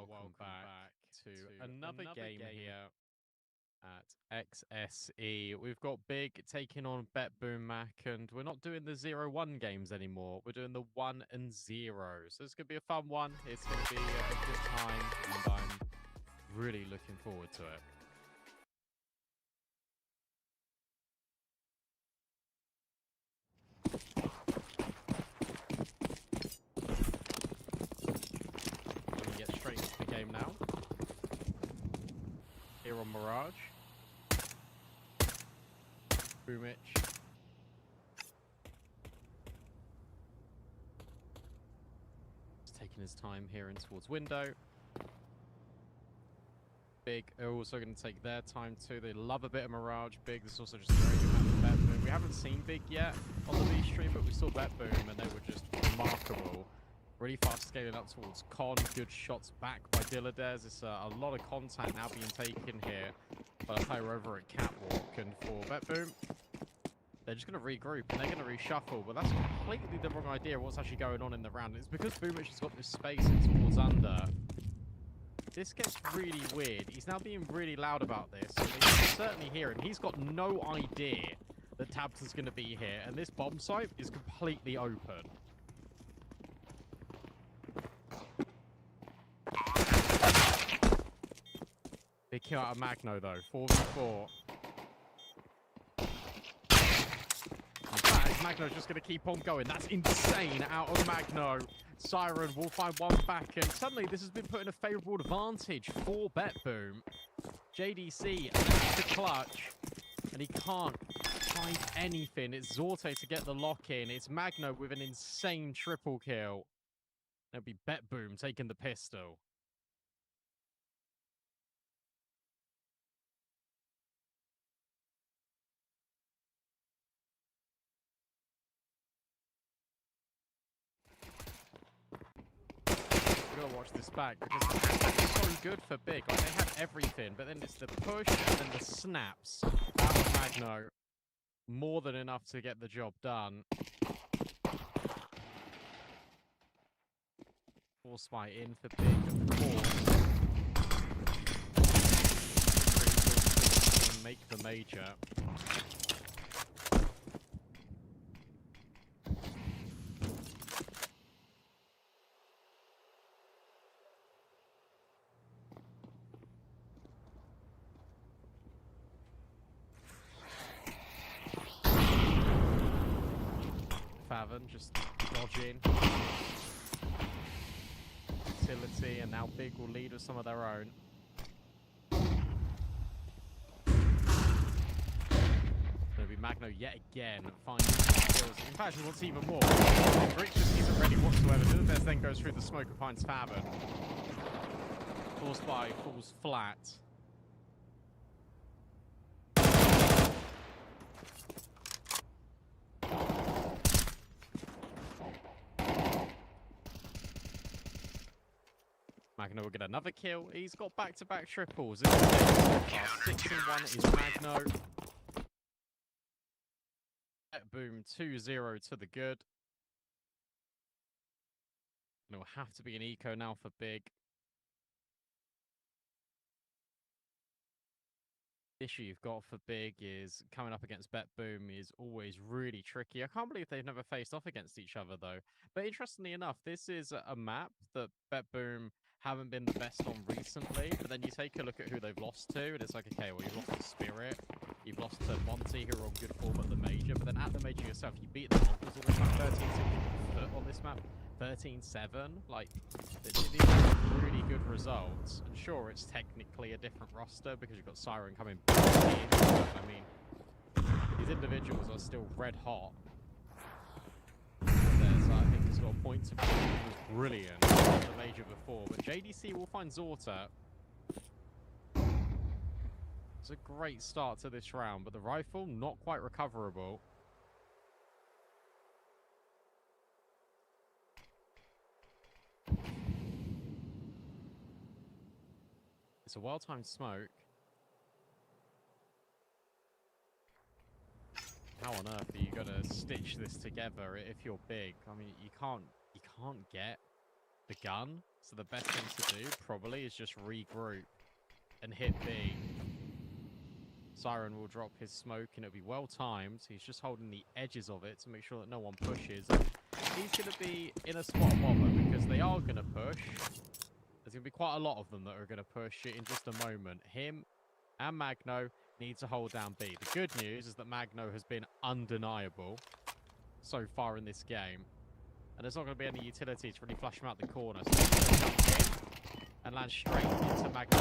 welcome back to another game here at XSE. We've got Big taking on BETBOOM Mac, and we're not doing the 0-1 games anymore. We're doing the 1 and 0. So it's going to be a fun one. It's going to be a good time, and I'm really looking forward to it. Get straight into the game now. Here on Mirage. Boomich. Just taking his time here in towards window. Big are also going to take their time too. They love a bit of Mirage. Big, this is also just a very good match for BETBOOM. We haven't seen Big yet on the B stream, but we saw BETBOOM and they were just remarkable. Really fast scaling up towards Con. Good shots back by Dilladez. It's a lot of contact now being taken here by the player over at Catwalk. And for BETBOOM, they're just going to regroup and they're going to reshuffle. But that's completely the wrong idea of what's actually going on in the round. It's because Boomich has got this space in towards under. This gets really weird. He's now being really loud about this. And you can certainly hear him. He's got no idea that Tabta's going to be here. And this bomb site is completely open. Big kill out of Magno, though. 4v4. In fact, Magno's just going to keep on going. That's insane out of Magno. Siren will find one back, and suddenly this has been put in a favourable advantage for BETBOOM. JDC needs to clutch, and he can't find anything. It's Zorte to get the lock in. It's Magno with an insane triple kill. It'll be BETBOOM taking the pistol. Gotta watch this back because it's so good for Big. Like, they have everything, but then it's the push and then the snaps out of Magno. More than enough to get the job done. Force spy in for Big, of course. Make the major. Faven just dodging. Utility, and now Big will lead with some of their own. Gonna be Magno yet again, finding skills. In fact, he wants even more. Rich just isn't ready whatsoever. Dilladez then goes through the smoke and finds Faven. Force by falls flat. Magno will get another kill. He's got back-to-back triples. 6-1 is Magno. BETBOOM 2-0 to the good. And it will have to be an eco now for Big. The issue you've got for Big is coming up against BETBOOM is always really tricky. I can't believe they've never faced off against each other, though. But interestingly enough, this is a map that BETBOOM haven't been the best on recently, but then you take a look at who they've lost to, and it's like, okay, well, you've lost to Spirit, you've lost to Monty, who are on good form at the major, but then at the major yourself, you beat them on, because it was like 13-6 on this map, 13-7, like, these are really good results, and sure, it's technically a different roster, because you've got Siren coming back in, but, I mean, these individuals are still red hot. I think he's got a point to prove. He was brilliant in the major before, but JDC will find Zorta. It's a great start to this round, but the rifle not quite recoverable. It's a well-timed smoke. How on earth are you gonna stitch this together if you're Big? I mean, you can't get the gun. So the best thing to do probably is just regroup and hit B. Siren will drop his smoke and it'll be well timed. He's just holding the edges of it to make sure that no one pushes. And he's going to be in a spot bomber because they are going to push. There's going to be quite a lot of them that are going to push in just a moment. Him and Magno need to hold down B. The good news is that Magno has been undeniable so far in this game. And there's not going to be any utility to really flush him out the corner. So he's going to jump in and land straight into Magno.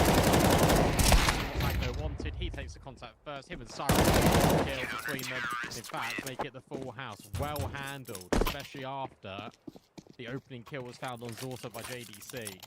What Magno wanted, he takes the contact first. Him and Siren kill between them. In fact, make it the full house. Well handled, especially after the opening kill was found on Zorta by JDC.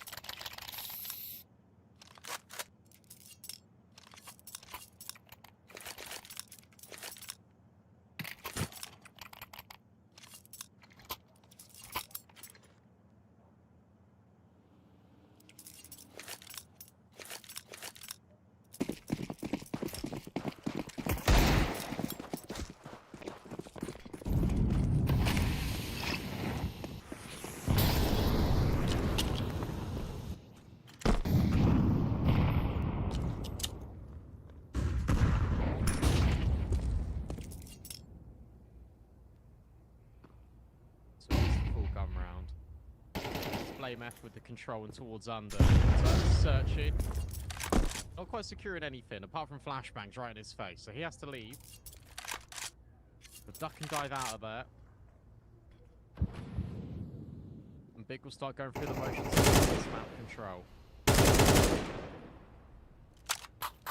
Meth with the control and towards under. So searching. Not quite securing anything apart from flashbangs right in his face. So he has to leave. But duck and dive out of there. And Big will start going through the motions of map control.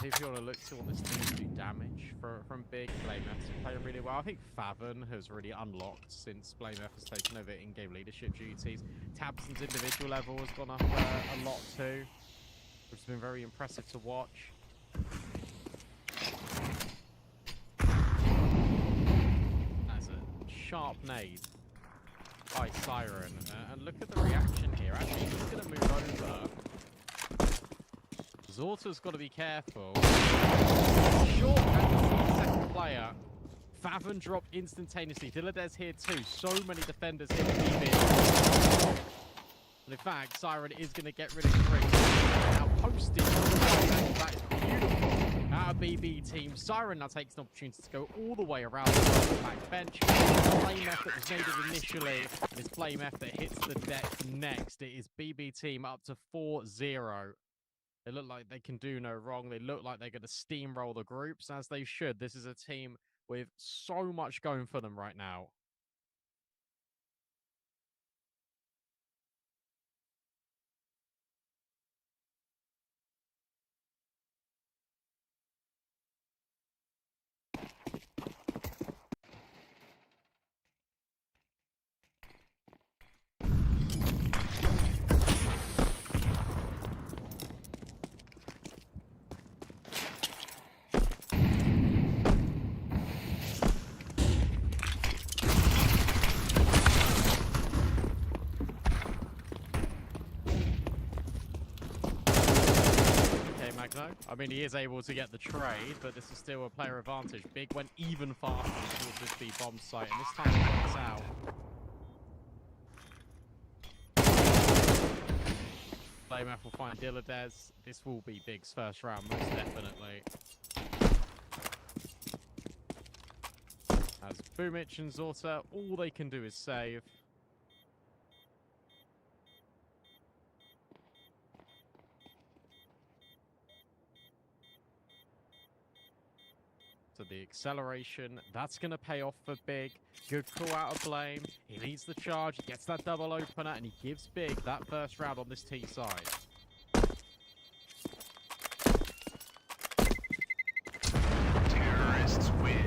If you want to look to what this team to do damage from Big, Blameth playing really well. I think Favon has really unlocked since Blameth has taken over in-game leadership duties. Tabson's individual level has gone up a lot too, which has been very impressive to watch. That's a sharp nade by Siren. And look at the reaction here. Actually, he's going to move over. Zorta's got to be careful. Short and second player. Favon dropped instantaneously. Dilladez here too. So many defenders here with BB. And in fact, Siren is going to get rid of Chris. Now posted. That is beautiful. Out of BB team. Siren now takes an opportunity to go all the way around the back bench. Flameth that was made initially. And it's Flameth that hits the deck next. It is BB team up to 4-0. They look like they can do no wrong. They look like they're going to steamroll the groups, as they should. This is a team with so much going for them right now. I mean, he is able to get the trade, but this is still a player advantage. Big went even faster towards this B bomb site, and this time it works out. Blameth will find Dilladez. This will be Big's first round, most definitely. As Boomich and Zorta, all they can do is save. So the acceleration, that's going to pay off for Big. Good call out of Blame. He leads the charge, gets that double opener, and he gives Big that first round on this T side. Terrorists win.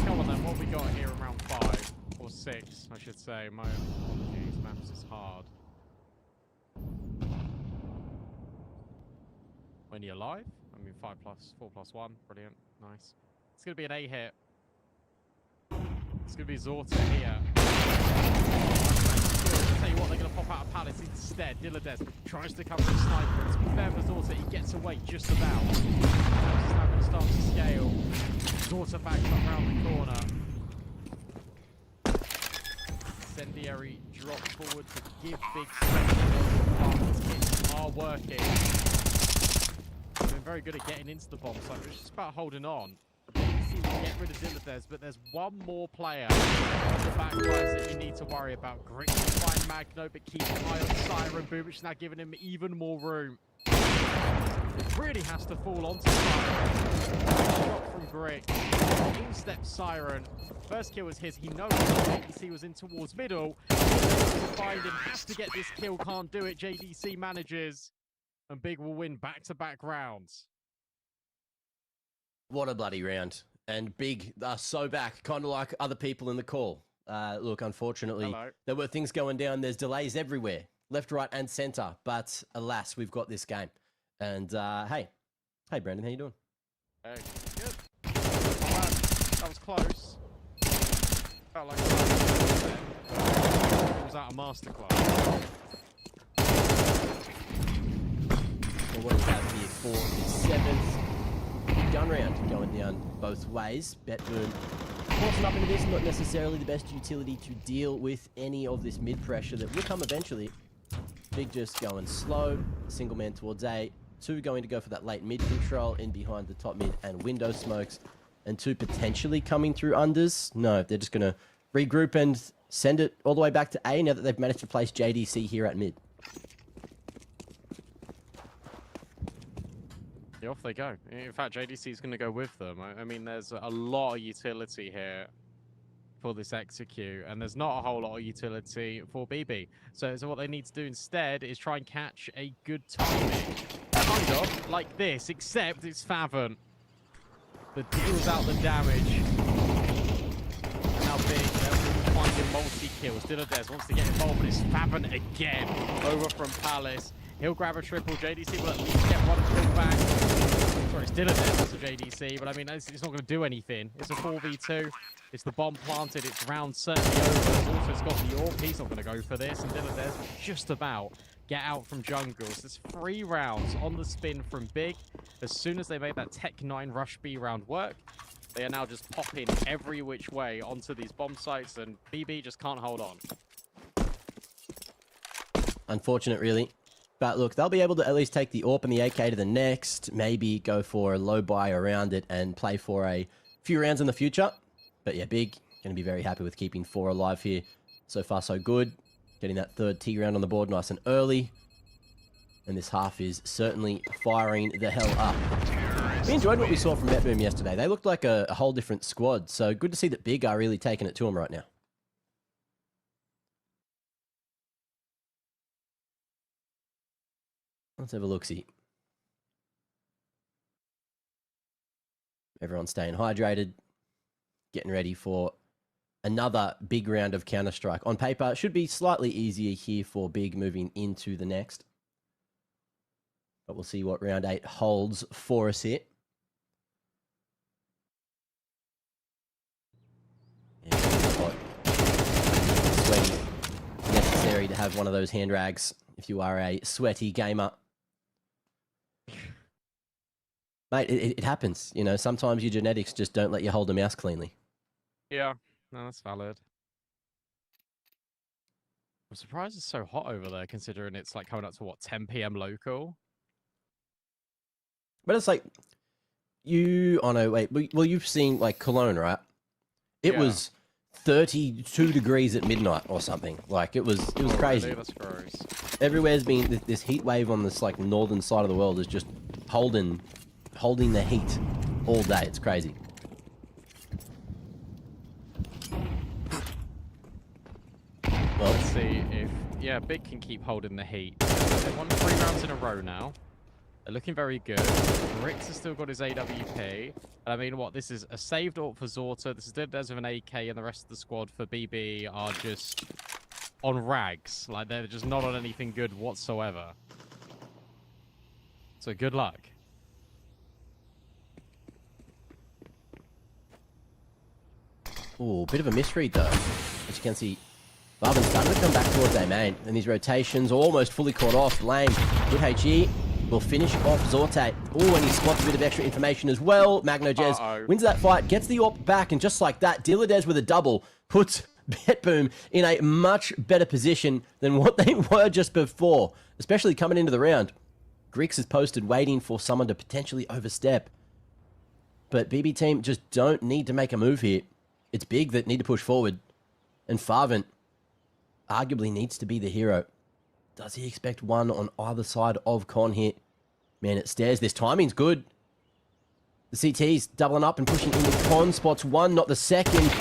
Come on then, what we got here in round 5 or 6, I should say. My apologies, math ramps is hard. When you're alive? I mean, 4 plus 1. Brilliant. Nice. It's going to be an A hit. It's going to be Zorta here. I'll tell you what, they're going to pop out of Palace instead. Dilladez tries to cover the sniper. And to be fair for Zorta, he gets away just about. This is now going to start to scale. Zorta backs up around the corner. Incendiary drops forward to give big space. Are working. They've been very good at getting into the bomb site, but it's just about holding on. BETBOOM will get rid of Dilladez, but there's one more player on the back lines that you need to worry about. Great to find Magno, but keep an eye on Siren Boom, which is now giving him even more room. It really has to fall onto Siren. Shot from Brick. In steps Siren. First kill was his. He knows JDC was in towards middle. To find him, has to get this kill, can't do it. JDC manages. And Big will win back-to-back rounds. What a bloody round. And Big are so back, kind of like other people in the call. Look, unfortunately, there were things going down. There's delays everywhere, left, right, and center. But alas, we've got this game. And hey, Brandon, how you doing? Hey, good. That was close. Felt like it was out of masterclass. Well, what do we have here for the 7th gun round going down both ways? BETBOOM forcing up into this, not necessarily the best utility to deal with any of this mid pressure that will come eventually. Big just going slow, single man towards A, 2 going to go for that late mid control in behind the top mid and window smokes, and 2 potentially coming through unders. No, they're just going to regroup and send it all the way back to A now that they've managed to place JDC here at mid. Yeah, off they go. In fact, JDC is going to go with them. I mean, there's a lot of utility here for this execute, and there's not a whole lot of utility for BB. So what they need to do instead is try and catch a good timing. Kind of like this, except it's Favon that deals out the damage. Now Big, they're finding multi-kills. Dilladez wants to get involved, but it's Favon again over from Palace. He'll grab a triple. JDC will at least get one kill back. Sorry, it's Dilladez to JDC, but I mean, it's not going to do anything. It's a 4v2. It's the bomb planted. It's round certainly over. Also, got the AWP. He's not going to go for this. And Dilladez just about get out from jungle. So there's 3 rounds on the spin from Big. As soon as they made that Tech 9 Rush B round work, they are now just popping every which way onto these bomb sites, and BB just can't hold on. Unfortunate, really. But look, they'll be able to at least take the AWP and the AK to the next, maybe go for a low buy around it and play for a few rounds in the future. But yeah, Big, going to be very happy with keeping 4 alive here. So far, so good. Getting that 3rd T round on the board nice and early. And this half is certainly firing the hell up. We enjoyed what we saw from BETBOOM yesterday. They looked like a whole different squad. So good to see that Big are really taking it to them right now. Let's have a look-see. Everyone's staying hydrated, getting ready for another big round of Counter-Strike. On paper, it should be slightly easier here for Big moving into the next. But we'll see what round 8 holds for us here. Sweaty. Necessary to have one of those hand rags if you are a sweaty gamer. Mate, it happens. You know, sometimes your genetics just don't let you hold a mouse cleanly. Yeah, no, that's valid. I'm surprised it's so hot over there, considering it's like coming up to, what, 10 p.m. local? But it's like, oh no, wait, well, you've seen, like, Cologne, right? It was 32 degrees at midnight or something. Like, it was crazy. Really? That's gross. Everywhere's been, this heat wave on this, like, northern side of the world is just holding the heat all day. It's crazy. Well, let's see if Big can keep holding the heat. They've won 3 rounds in a row now. They're looking very good. Rix has still got his AWP. And I mean, what, this is a saved AWP for Zorta. This is Dilladez with an AK, and the rest of the squad for BB are just on rags. Like, they're just not on anything good whatsoever. So good luck. Ooh, bit of a misread though. As you can see, Barben's starting to come back towards A main, and these rotations almost fully caught off. Lame, good HE, will finish off Zorte. Ooh, and he spots a bit of extra information as well. MztrDale wins that fight, gets the AWP back, and just like that, Dilladez with a double puts BETBOOM in a much better position than what they were just before, especially coming into the round. Grix is posted waiting for someone to potentially overstep. But BB team just don't need to make a move here. It's Big that need to push forward. And Farvant arguably needs to be the hero. Does he expect one on either side of Con here? Man, it stares. This timing's good. The CT's doubling up and pushing into Con. Spots one, not the second.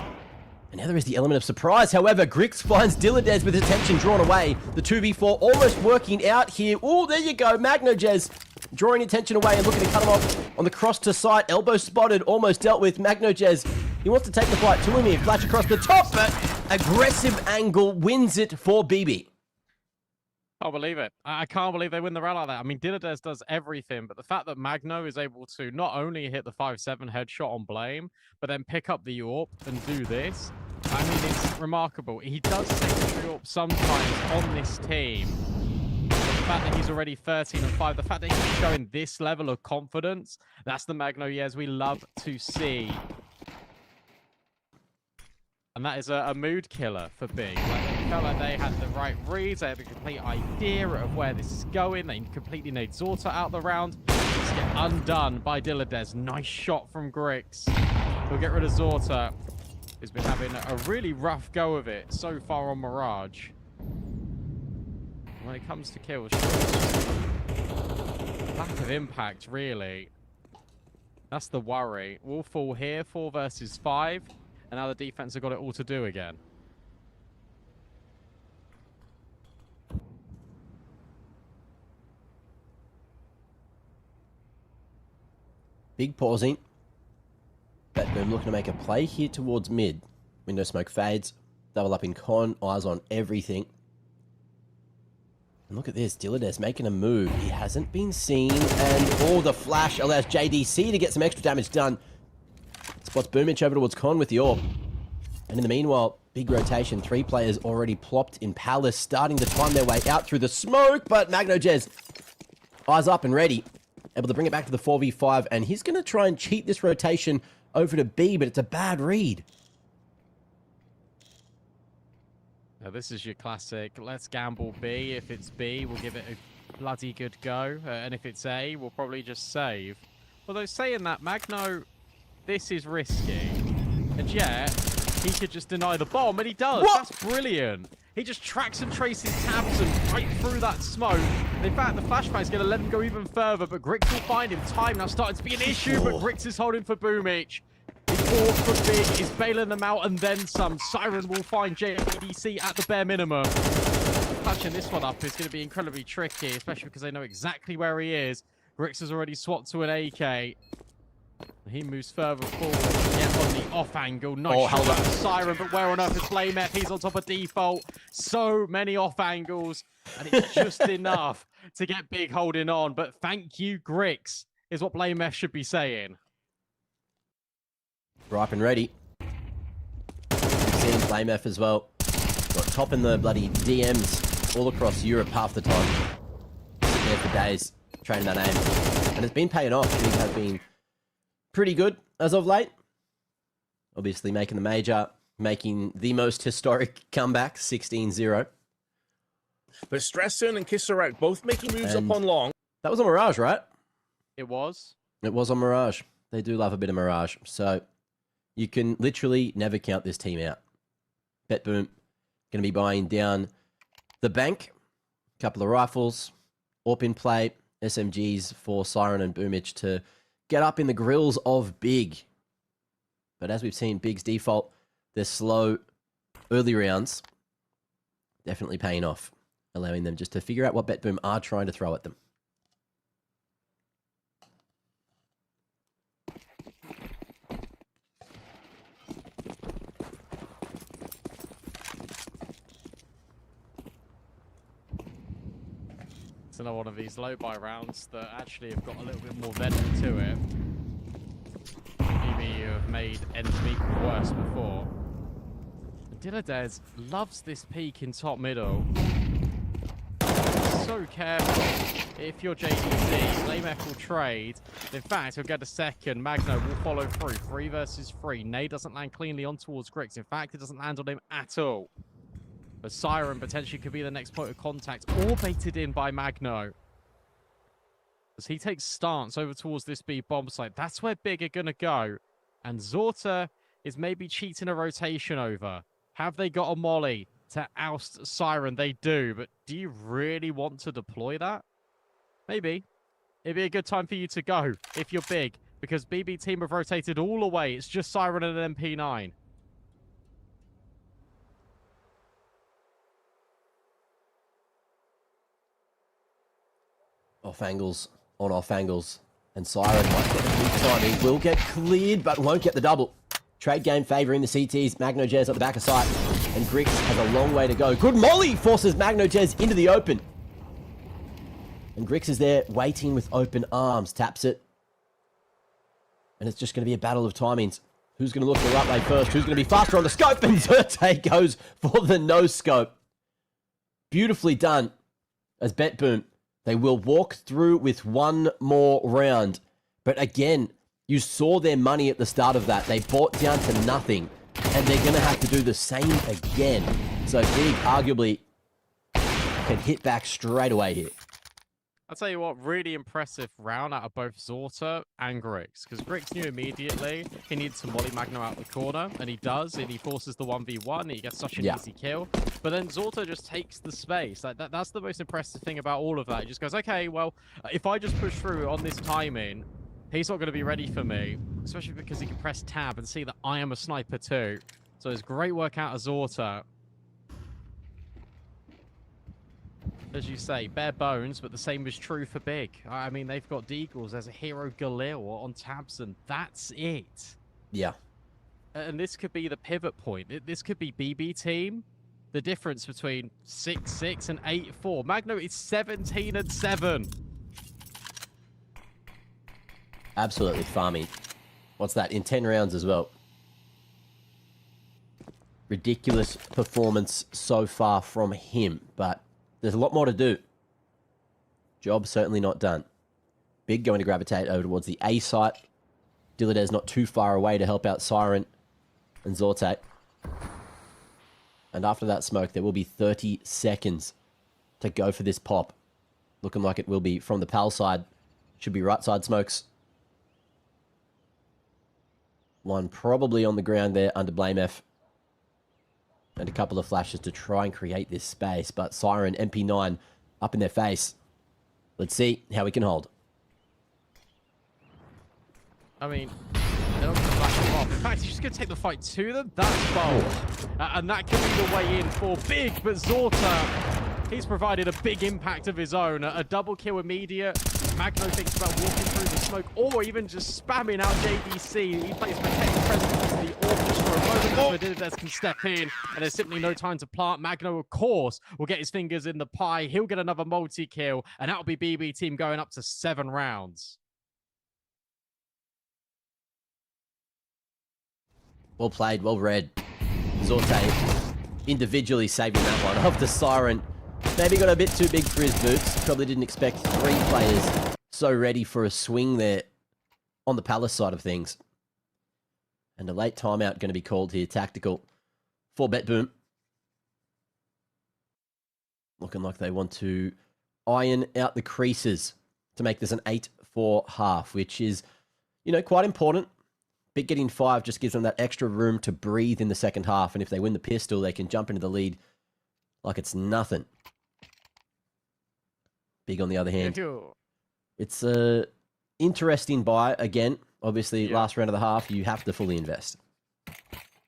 And now there is the element of surprise. However, Grix finds Dilladez with attention drawn away. The 2v4 almost working out here. Oh, there you go. MztrDale drawing attention away and looking to cut him off on the cross to sight. Elbow spotted, almost dealt with. MztrDale, he wants to take the fight to him here. Flash across the top, but aggressive angle wins it for BB. Can't believe it. I can't believe they win the round like that. I mean, Dilladez does everything, but the fact that Magno is able to not only hit the 5-7 headshot on Blame, but then pick up the AWP and do this, I mean, it's remarkable. He does secondary AWP sometimes on this team. But the fact that he's already 13-5, the fact that he's showing this level of confidence, that's the Magno Yes we love to see. And that is a mood killer for Big. Like, they felt like they had the right reads, they had a complete idea of where this is going. They completely made Zorta out the round. Just get undone by Dilladez. Nice shot from Grix. He'll get rid of Zorta, who's been having a really rough go of it so far on Mirage. When it comes to kills, lack of impact, really. That's the worry. We'll fall here, 4 versus 5. And now the defense have got it all to do again. Big pausing. BETBOOM looking to make a play here towards mid. Window smoke fades. Double up in Con. Eyes on everything. And look at this. Dilladez making a move. He hasn't been seen. And the flash allows JDC to get some extra damage done. Spots Boomich over towards Con with the AWP. And in the meanwhile, big rotation. 3 players already plopped in Palace, starting to climb their way out through the smoke. But MztrDale, eyes up and ready. Able to bring it back to the 4v5. And he's going to try and cheat this rotation over to B, but it's a bad read. Now, this is your classic, let's gamble B. If it's B, we'll give it a bloody good go. And if it's A, we'll probably just save. Although saying that, Magno, this is risky. And yet, he could just deny the bomb, and he does. What? That's brilliant. He just tracks and traces tabs and right through that smoke. And in fact, the flashbang's going to let him go even further, but Grix will find him. Time now starting to be an issue, but Grix is holding for Boomich. His AWP for Big is bailing them out, and then some. Siren will find JDC at the bare minimum. Touching this one up is going to be incredibly tricky, especially because they know exactly where he is. Grix has already swapped to an AK. He moves further forward, yet on the off angle. Nice shot out of Siren, but where on earth is BlameF? He's on top of default. So many off angles, and it's just enough to get Big holding on. But thank you, Grix, is what BlameF should be saying. Ripe and ready. We've seen BlameF as well. Got top in the bloody DMs all across Europe half the time. Sitting there for days, training that aim. And it's been paying off. Big have been pretty good as of late. Obviously making the major, making the most historic comeback, 16-0. But Stresson and Kissarak both making moves up on long. That was on Mirage, right? It was. It was on Mirage. They do love a bit of Mirage. So you can literally never count this team out. BETBOOM going to be buying down the bank. A couple of rifles. AWP in play. SMGs for Siren and Boomich to get up in the grills of Big. But as we've seen, Big's default, their slow early rounds, definitely paying off, allowing them just to figure out what BETBOOM are trying to throw at them. into one of these low-buy rounds that actually have got a little bit more venom to it. Maybe you have made ends meet worse before. Dilladez loves this peak in top middle. So careful. If you're JDC, BlameF will trade. In fact, he'll get a second. Magno will follow through. 3 versus 3. Nade doesn't land cleanly on towards Grix. In fact, it doesn't land on him at all. But Siren potentially could be the next point of contact, or baited in by Magno. As he takes stance over towards this B bomb site, that's where Big are going to go. And Zorta is maybe cheating a rotation over. Have they got a molly to oust Siren? They do, but do you really want to deploy that? Maybe. It'd be a good time for you to go if you're Big, because BB team have rotated all away. It's just Siren and an MP9. Off angles, on off angles. And Siren might get the peak timing. Will get cleared, but won't get the double. Trade game favouring the CTs. Magno Jez at the back of sight. And Grix has a long way to go. Good molly forces Magno Jez into the open. And Grix is there waiting with open arms. Taps it. And it's just going to be a battle of timings. Who's going to look the right way first? Who's going to be faster on the scope? And XSE goes for the no scope. Beautifully done as BETBOOM. They will walk through with one more round. But again, you saw their money at the start of that. They bought down to nothing. And they're going to have to do the same again. So Big arguably can hit back straight away here. I'll tell you what, really impressive round out of both Zorta and Grix. Because Grix knew immediately he needed to molly Magno out the corner. And he does, and he forces the 1v1. And he gets such an easy kill. But then Zorta just takes the space. Like that's the most impressive thing about all of that. He just goes, okay, well, if I just push through on this timing, he's not going to be ready for me. Especially because he can press tab and see that I am a sniper too. So it's great work out of Zorta. As you say, bare bones, but the same is true for Big. I mean, they've got Deagles. There's a hero Galil on tabs, and that's it. Yeah. And this could be the pivot point. This could be BB team. The difference between 6-6 and 8-4. Magno is 17-7. Absolutely farming. What's that? In 10 rounds as well. Ridiculous performance so far from him, but there's a lot more to do. Job certainly not done. Big going to gravitate over towards the A site. Dilladez not too far away to help out Siren and Zorta. And after that smoke, there will be 30 seconds to go for this pop. Looking like it will be from the PAL side. Should be right side smokes. One probably on the ground there under BlameF. And a couple of flashes to try and create this space. But Siren, MP9 up in their face. Let's see how we can hold. I mean, they're not going to flash them off. In fact, he's just going to take the fight to them. That's bold. And that could be the way in for Big. But Zorta, he's provided a big impact of his own. A double kill immediate. Magno thinks about walking through the smoke or even just spamming out JDC. He plays protected presence into the orb just for a moment. That's where Dilladez can step in, and there's simply no time to plant. Magno, of course, will get his fingers in the pie. He'll get another multi-kill, and that'll be BB team going up to 7 rounds. Well played, well read. Zorta individually saving that one off the Siren. Maybe got a bit too big for his boots. Probably didn't expect 3 players so ready for a swing there on the Palace side of things. And a late timeout going to be called here, tactical, for BETBOOM. Looking like they want to iron out the creases to make this an 8-4 half, which is, you know, quite important. Big getting 5 just gives them that extra room to breathe in the second half. And if they win the pistol, they can jump into the lead like it's nothing. Big on the other hand. It's a interesting buy. Again, obviously, last round of the half, you have to fully invest. I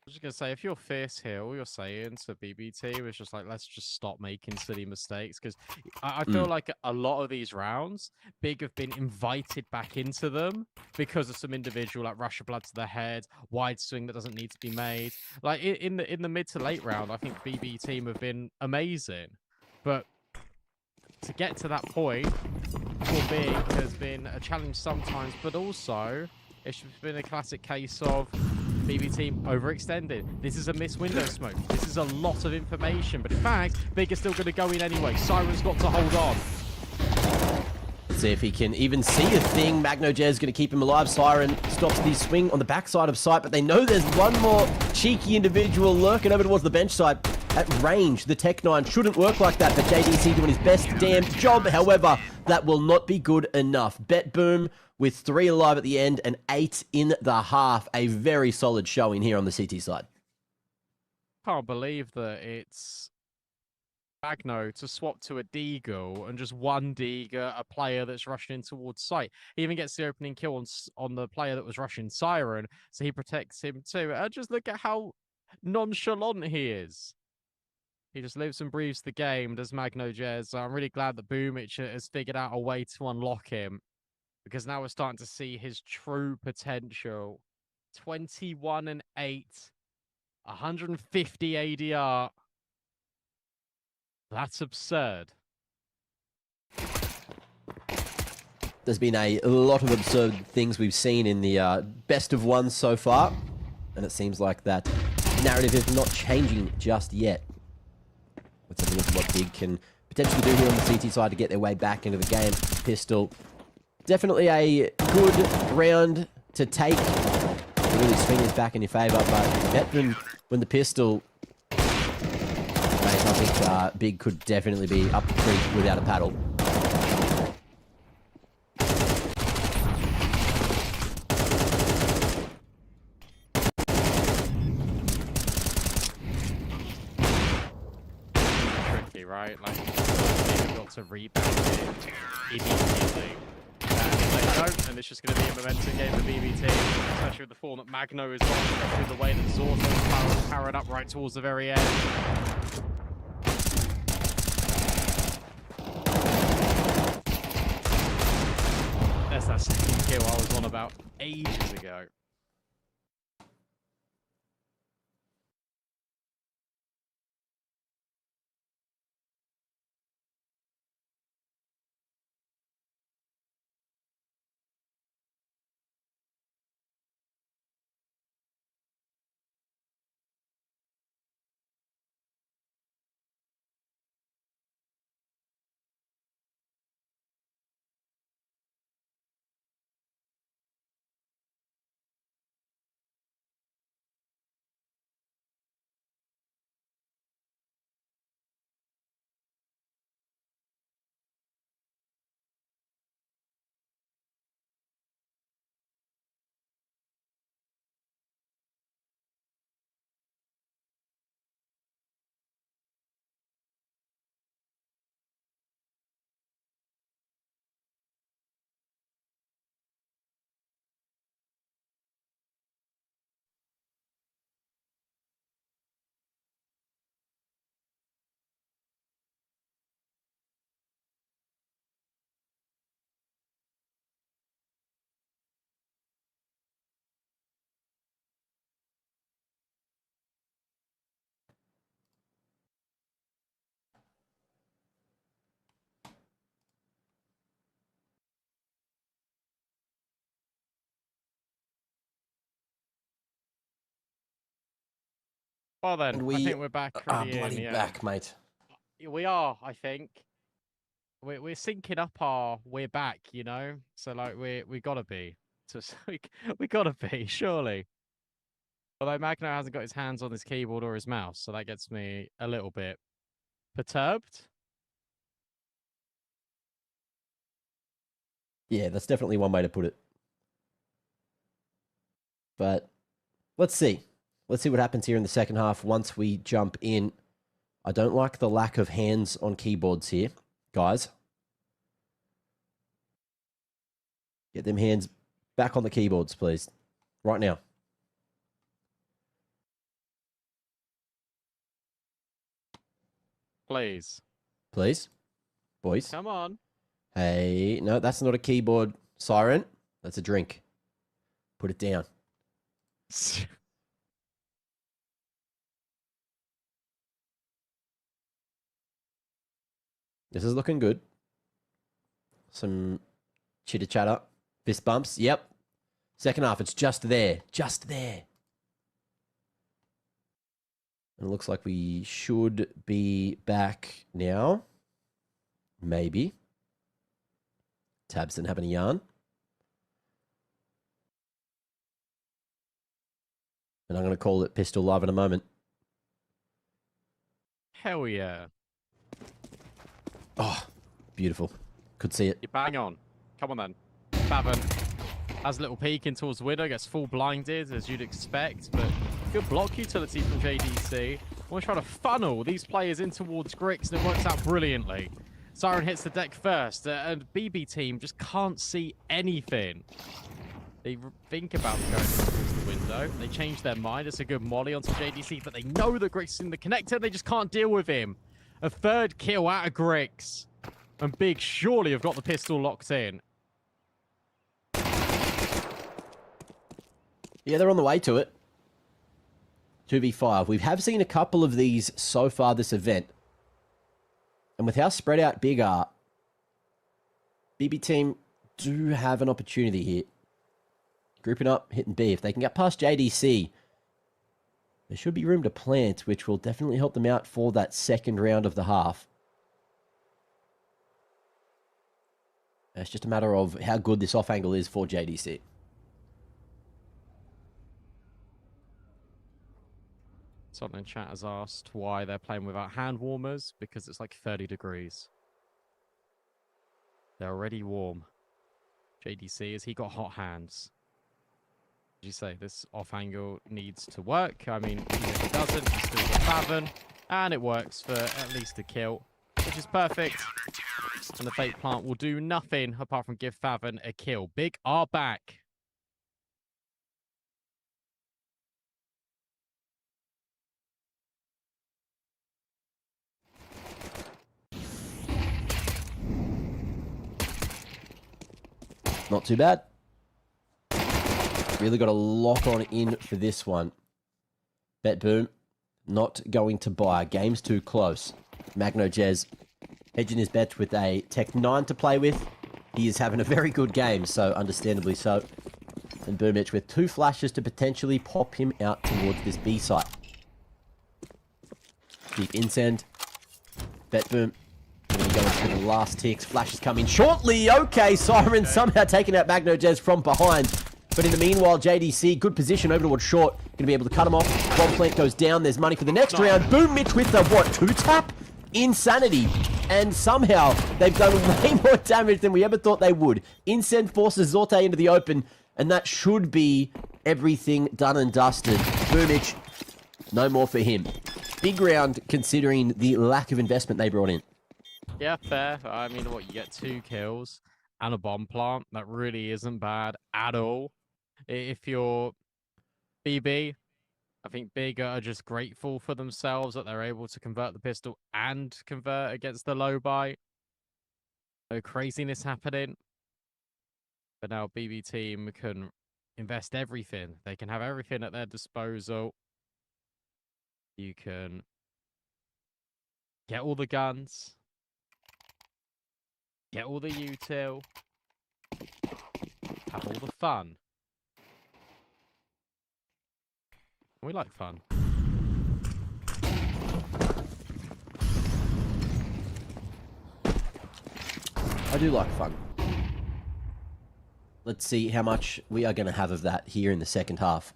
was just going to say, if you're Fierce here, all you're saying to BBT is just like, let's just stop making silly mistakes. Because I feel like a lot of these rounds, Big have been invited back into them because of some individual, like Russia Blood to the head, wide swing that doesn't need to be made. Like in the mid to late round, I think BB team have been amazing. But to get to that point for Big has been a challenge sometimes, but also it's been a classic case of BB team overextended. This is a missed window smoke. This is a lot of information, but in fact, Big is still going to go in anyway. Siren's got to hold on. Let's see if he can even see a thing. MztrDale going to keep him alive. Siren stops the swing on the backside of sight, but they know there's one more cheeky individual lurking over towards the bench side. At range, the Tech 9 shouldn't work like that, but JDC doing his best damn job. However, that will not be good enough. BETBOOM with 3 alive at the end and 8 in the half. A very solid showing here on the CT side. Can't believe that it's Magno to swap to a Deagle and just one Deagle, a player that's rushing in towards sight. He even gets the opening kill on the player that was rushing Siren, so he protects him too. Just look at how nonchalant he is. He just lives and breathes the game, does MztrDale. So I'm really glad that Boomich has figured out a way to unlock him, because now we're starting to see his true potential. 21 and 8, 150 ADR. That's absurd. There's been a lot of absurd things we've seen in the best of ones so far, and it seems like that narrative is not changing just yet. Let's have a look at what Big can potentially do here on the CT side to get their way back into the game. Pistol, definitely a good round to take to really swing this back in your favour, but BETBOOM, when the pistol, I think Big could definitely be up the creek without a paddle. Tricky, right? Like, they've got to rebound it immediately. And if they don't, then it's just going to be a momentum game for BB team, especially with the form that Magno is on, especially the way that Zorto is powered up right towards the very end. There's that second kill I was on about ages ago. Well then, And we I think we're back are pretty bloody back, mate. We are, I think. We're syncing up our we're back, you know? So like we gotta be. We gotta be, surely. Although Magno hasn't got his hands on his keyboard or his mouse, so that gets me a little bit perturbed. Yeah, that's definitely one way to put it. But let's see. Let's see what happens here in the second half once we jump in. I don't like the lack of hands on keyboards here, guys. Get them hands back on the keyboards, please. Right now. Please. Please. Boys. Come on. Hey, no, that's not a keyboard, Siren. That's a drink. Put it down. This is looking good. Some chitter chatter. Fist bumps. Yep. Second half, it's just there. Just there. And it looks like we should be back now. Maybe. Tabson having a yarn. And I'm going to call it Pistol Live in a moment. Hell yeah. Oh, beautiful. Could see it. You bang on. Come on then. Favon has a little peek in towards the window, gets full blinded as you'd expect, but good block utility from JDC. Want to try to funnel these players in towards Grix, and it works out brilliantly. Siren hits the deck first, and BB team just can't see anything. They think about going towards the window. They change their mind. It's a good molly onto JDC, but they know that Grix is in the connector. They just can't deal with him. A third kill out of Grix. And Big surely have got the pistol locked in. Yeah, they're on the way to it. 2v5. We have seen a couple of these so far this event. And with how spread out Big are, BB team do have an opportunity here. Grouping up, hitting B. If they can get past JDC, there should be room to plant, which will definitely help them out for that second round of the half. It's just a matter of how good this off angle is for JDC. Someone in chat has asked why they're playing without hand warmers, because it's like 30 degrees. They're already warm. JDC, has he got hot hands? Did you say this off angle needs to work? I mean, even if it doesn't, he's still got Favon, and it works for at least a kill, which is perfect. And the fake plant will do nothing apart from give Favon a kill. Big are back. Not too bad. Really got a lock on in for this one. BETBOOM not going to buy. Game's too close. MztrDale hedging his bets with a Tech 9 to play with. He is having a very good game, so understandably so. And Boomich with 2 flashes to potentially pop him out towards this B site. Deep insend. BETBOOM going to go into the last ticks. Flashes coming shortly. Okay, Siren somehow taking out MztrDale from behind. But in the meanwhile, JDC, good position over towards short. Going to be able to cut him off. Bomb plant goes down. There's money for the next round. Boomich with the, what, 2-tap? Insanity. And somehow, they've done way more damage than we ever thought they would. Incend forces Zorte into the open. And that should be everything done and dusted. Boomich, no more for him. Big round, considering the lack of investment they brought in. Yeah, fair. I mean, what, you get 2 kills and a bomb plant. That really isn't bad at all. If you're BB, I think Big are just grateful for themselves that they're able to convert the pistol and convert against the low buy. No craziness happening. But now BB team can invest everything. They can have everything at their disposal. You can get all the guns. Get all the util. Have all the fun. We like fun. I do like fun. Let's see how much we are going to have of that here in the second half.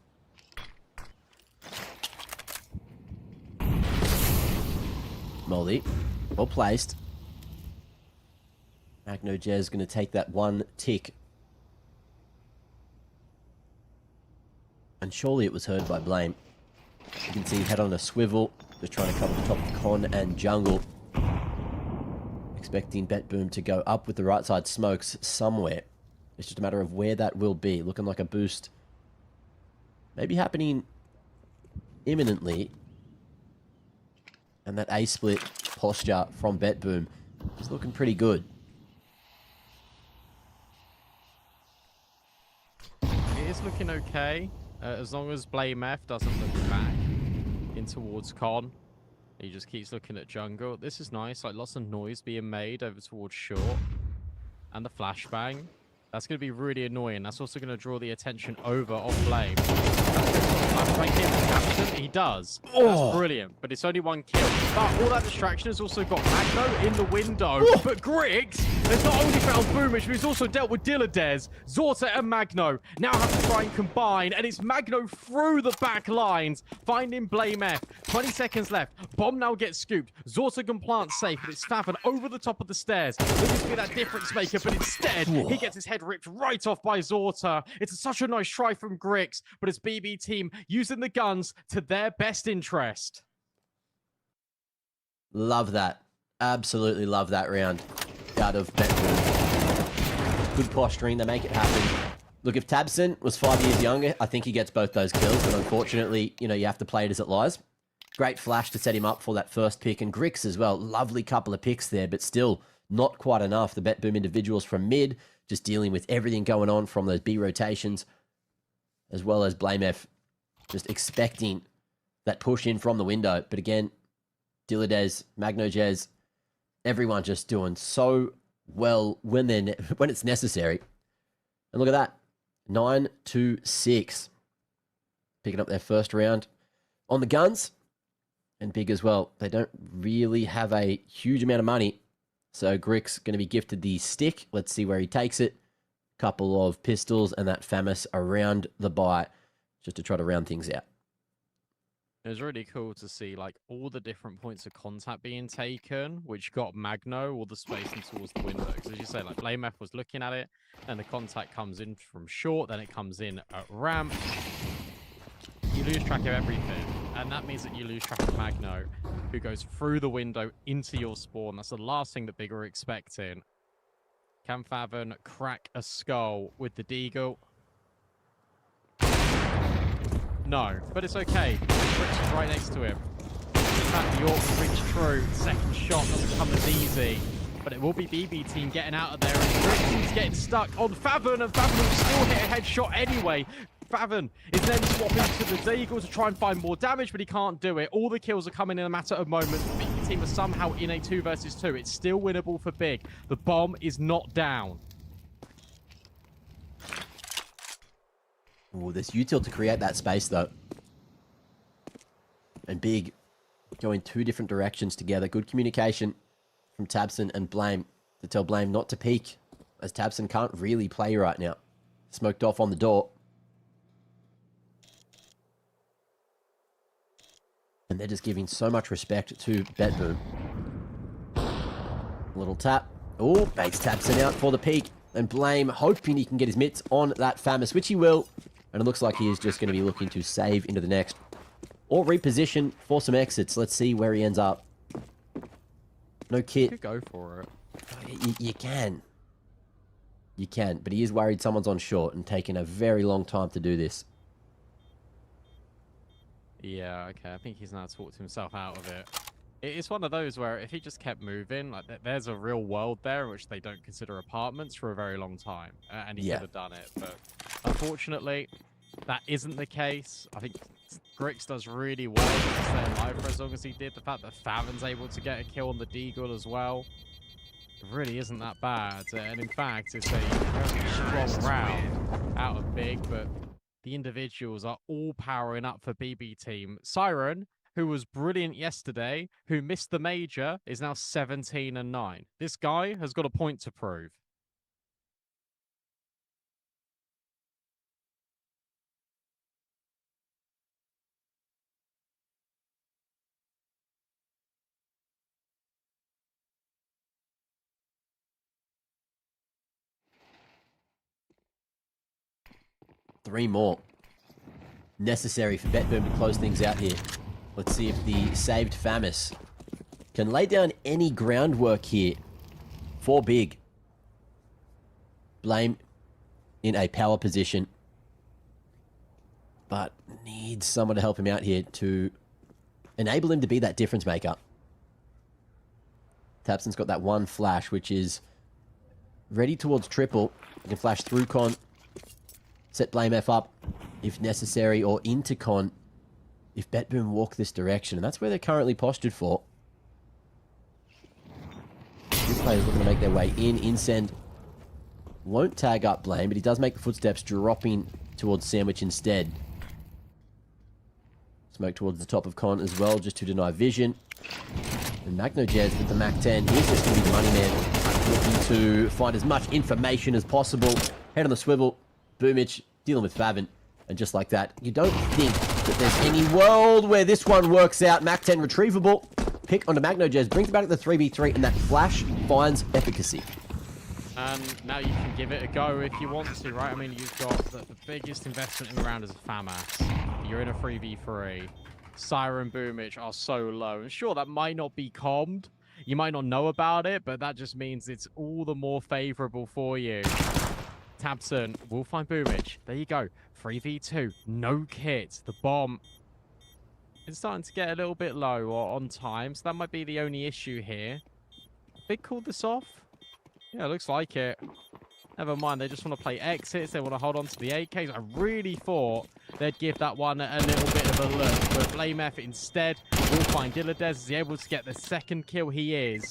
Molly, well placed. MztrDale going to take that 1 tick. And surely it was heard by Blame. You can see head on a swivel, just trying to cover the top of Con and Jungle. Expecting BETBOOM to go up with the right side smokes somewhere. It's just a matter of where that will be. Looking like a boost. Maybe happening imminently. And that A-split posture from BETBOOM is looking pretty good. It is looking okay. As long as Blame F doesn't look back in towards Con. He just keeps looking at jungle. This is nice, like lots of noise being made over towards short. and the flashbang. That's going to be really annoying. That's also going to draw the attention over on Blame. Flashbang here from Captain. He does. That's brilliant. But it's only one kill. But all that distraction has also got Magno in the window. But Grix has not only found Boomish, but he's also dealt with Dilladez. Zorta and Magno now have to try and combine. And it's Magno through the back lines, finding Blame F. 20 seconds left. Bomb now gets scooped. Zorta can plant safe, but it's Favon over the top of the stairs. Looking to be that difference maker, but instead, he gets his head ripped right off by Zorta. It's such a nice try from Grix, but it's BB team using the guns to their best interest. Love that. Absolutely love that round out of BETBOOM. Good posturing. They make it happen. Look, if Tabson was 5 years younger, I think he gets both those kills, but unfortunately, you know, you have to play it as it lies. Great flash to set him up for that first pick, and Grix as well. Lovely couple of picks there, but still not quite enough. The BETBOOM individuals from mid, just dealing with everything going on from those B rotations, as well as Blame F just expecting that push in from the window. But again, Dilladez, Magnojez, everyone just doing so well when it's necessary. And look at that, 9-6, picking up their first round on the guns, and big as well. They don't really have a huge amount of money, so Grix going to be gifted the stick. Let's see where he takes it. Couple of pistols and that FAMAS around the buy, just to try to round things out. It was really cool to see like all the different points of contact being taken, which got Magno all the spacing towards the window. Because as you say, like Blame F was looking at it, and the contact comes in from short, then it comes in at ramp. You lose track of everything, and that means that you lose track of Magno, who goes through the window into your spawn. That's the last thing that Big are expecting. Can Favon crack a skull with the Deagle? No, but it's okay. Rich is right next to him. In fact, the York reached true. Second shot doesn't come as easy, but it will be BB team getting out of there. And Rich is getting stuck on Favon, and Favon will still hit a headshot anyway. Favon is then swapping to the Deagle to try and find more damage, but he can't do it. All the kills are coming in a matter of moments. The BB team are somehow in a 2 versus 2. It's still winnable for Big. The bomb is not down. Oh, there's util to create that space, though. And Big going 2 different directions together. Good communication from Tabson and Blame to tell Blame not to peek, as Tabson can't really play right now. Smoked off on the door. And they're just giving so much respect to BETBOOM. Little tap. Oh, baits Tabson out for the peek. And Blame hoping he can get his mitts on that FAMAS, which he will. And it looks like he is just going to be looking to save into the next. Or reposition for some exits. Let's see where he ends up. No kit. You could go for it. You can. You can. But he is worried someone's on short and taking a very long time to do this. Yeah, okay. I think he's now talked himself out of it. It's one of those where if he just kept moving, like there's a real world there in which they don't consider apartments for a very long time, and he could have done it. But unfortunately, that isn't the case. I think Grix does really well to stay alive for as long as he did. The fact that Favon's able to get a kill on the Deagle as well, it really isn't that bad. And in fact, it's a very strong round out of Big, but the individuals are all powering up for BB team. Siren, who was brilliant yesterday, who missed the major, is now 17-9. This guy has got a point to prove. Three more necessary for BETBOOM to close things out here. Let's see if the saved FAMAS can lay down any groundwork here for Big. Blame in a power position, but needs someone to help him out here to enable him to be that difference maker. Tabson's got that one flash, which is ready towards triple. He can flash through con, set Blame F up if necessary, or into con if BETBOOM walk this direction. And that's where they're currently postured for. Two players looking to make their way in. Incend Won't tag up Blame, but he does make the footsteps, dropping towards Sandwich instead. Smoke towards the top of Con as well, just to deny vision. And MztrDale with the Mac-10. He's just going to be the money man, looking to find as much information as possible. Head on the swivel. Boomich dealing with Favin. And just like that, you don't think that there's any world where this one works out. Mac-10 retrievable. Pick onto MztrDale, brings it back to the 3v3, and that flash finds efficacy. And now you can give it a go if you want to, right? I mean, you've got the biggest investment in the round as a FAMAS. You're in a 3v3. Siren, Boomich are so low. And sure, that might not be commed. You might not know about it, but that just means it's all the more favorable for you. Tabson will find Boomich. There you go. 3v2. No kit. The bomb is starting to get a little bit low on time, so that might be the only issue here. Big called this off? Yeah, looks like it. Never mind, they just want to play exits. They want to hold on to the AKs. I really thought they'd give that one a little bit of a look. But BlameF instead will find Dilladez. Is he able to get the second kill? He is.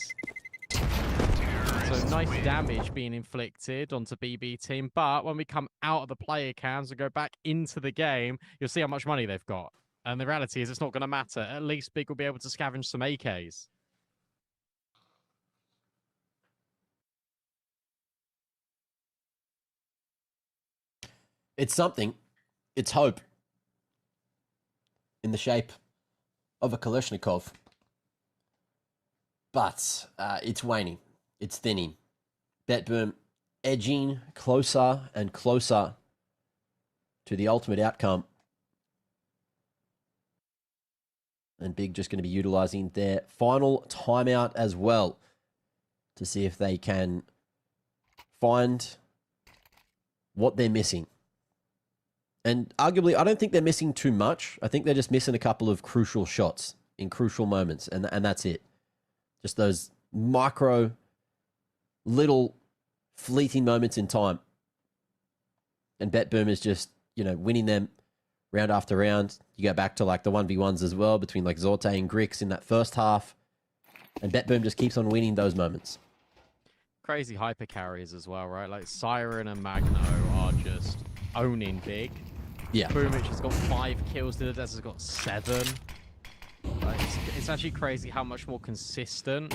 So nice damage being inflicted onto BB team. But when we come out of the player cams and go back into the game, you'll see how much money they've got. And the reality is it's not going to matter. At least Big will be able to scavenge some AKs. It's something. It's hope. In the shape of a Kalashnikov. But it's waning. It's thinning. BETBOOM edging closer and closer to the ultimate outcome. And Big just going to be utilizing their final timeout as well to see if they can find what they're missing. And arguably, I don't think they're missing too much. I think they're just missing a couple of crucial shots in crucial moments, and that's it. Just those micro, little, fleeting moments in time. And BETBOOM is just, winning them round after round. You go back to like the 1v1s as well between like Zorte and Grix in that first half. And BETBOOM just keeps on winning those moments. Crazy hyper carries as well, right? Like Siren and Magno are just owning Big. Yeah. Boomich has got 5 kills. Dilladez has got 7. Like, it's actually crazy how much more consistent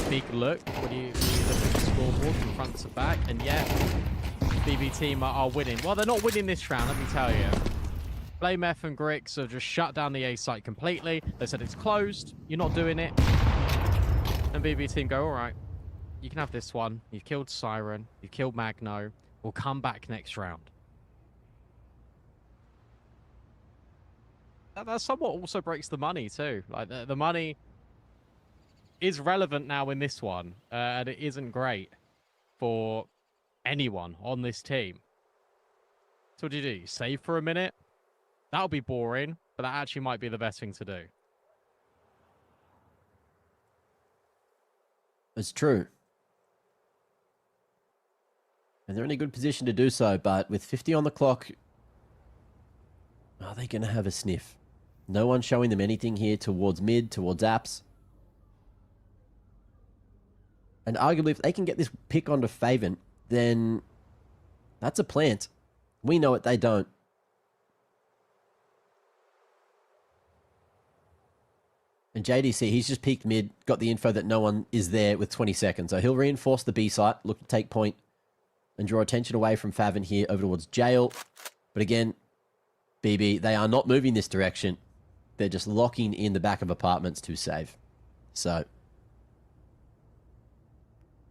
Big look when you look at the scoreboard from front to back. And yet, BB team are winning. Well, they're not winning this round, let me tell you. BlameF and Grix have just shut down the A site completely. They said it's closed. You're not doing it. And BB team go, all right, you can have this one. You've killed Siren. You've killed Magno. We'll come back next round. That somewhat also breaks the money too. Like the money is relevant now in this one, and it isn't great for anyone on this team. So what do? You save for a minute? That'll be boring, but that actually might be the best thing to do. It's true. And they're in a good position to do so, but with 50 on the clock, are they going to have a sniff? No one showing them anything here towards mid, towards apps. And arguably, if they can get this pick onto Faven, then that's a plant. We know it, they don't. And JDC, he's just peeked mid, got the info that no one is there with 20 seconds. So he'll reinforce the B site, look to take point, and draw attention away from Faven here over towards Jail. But again, BB, they are not moving this direction. They're just locking in the back of apartments to save. So,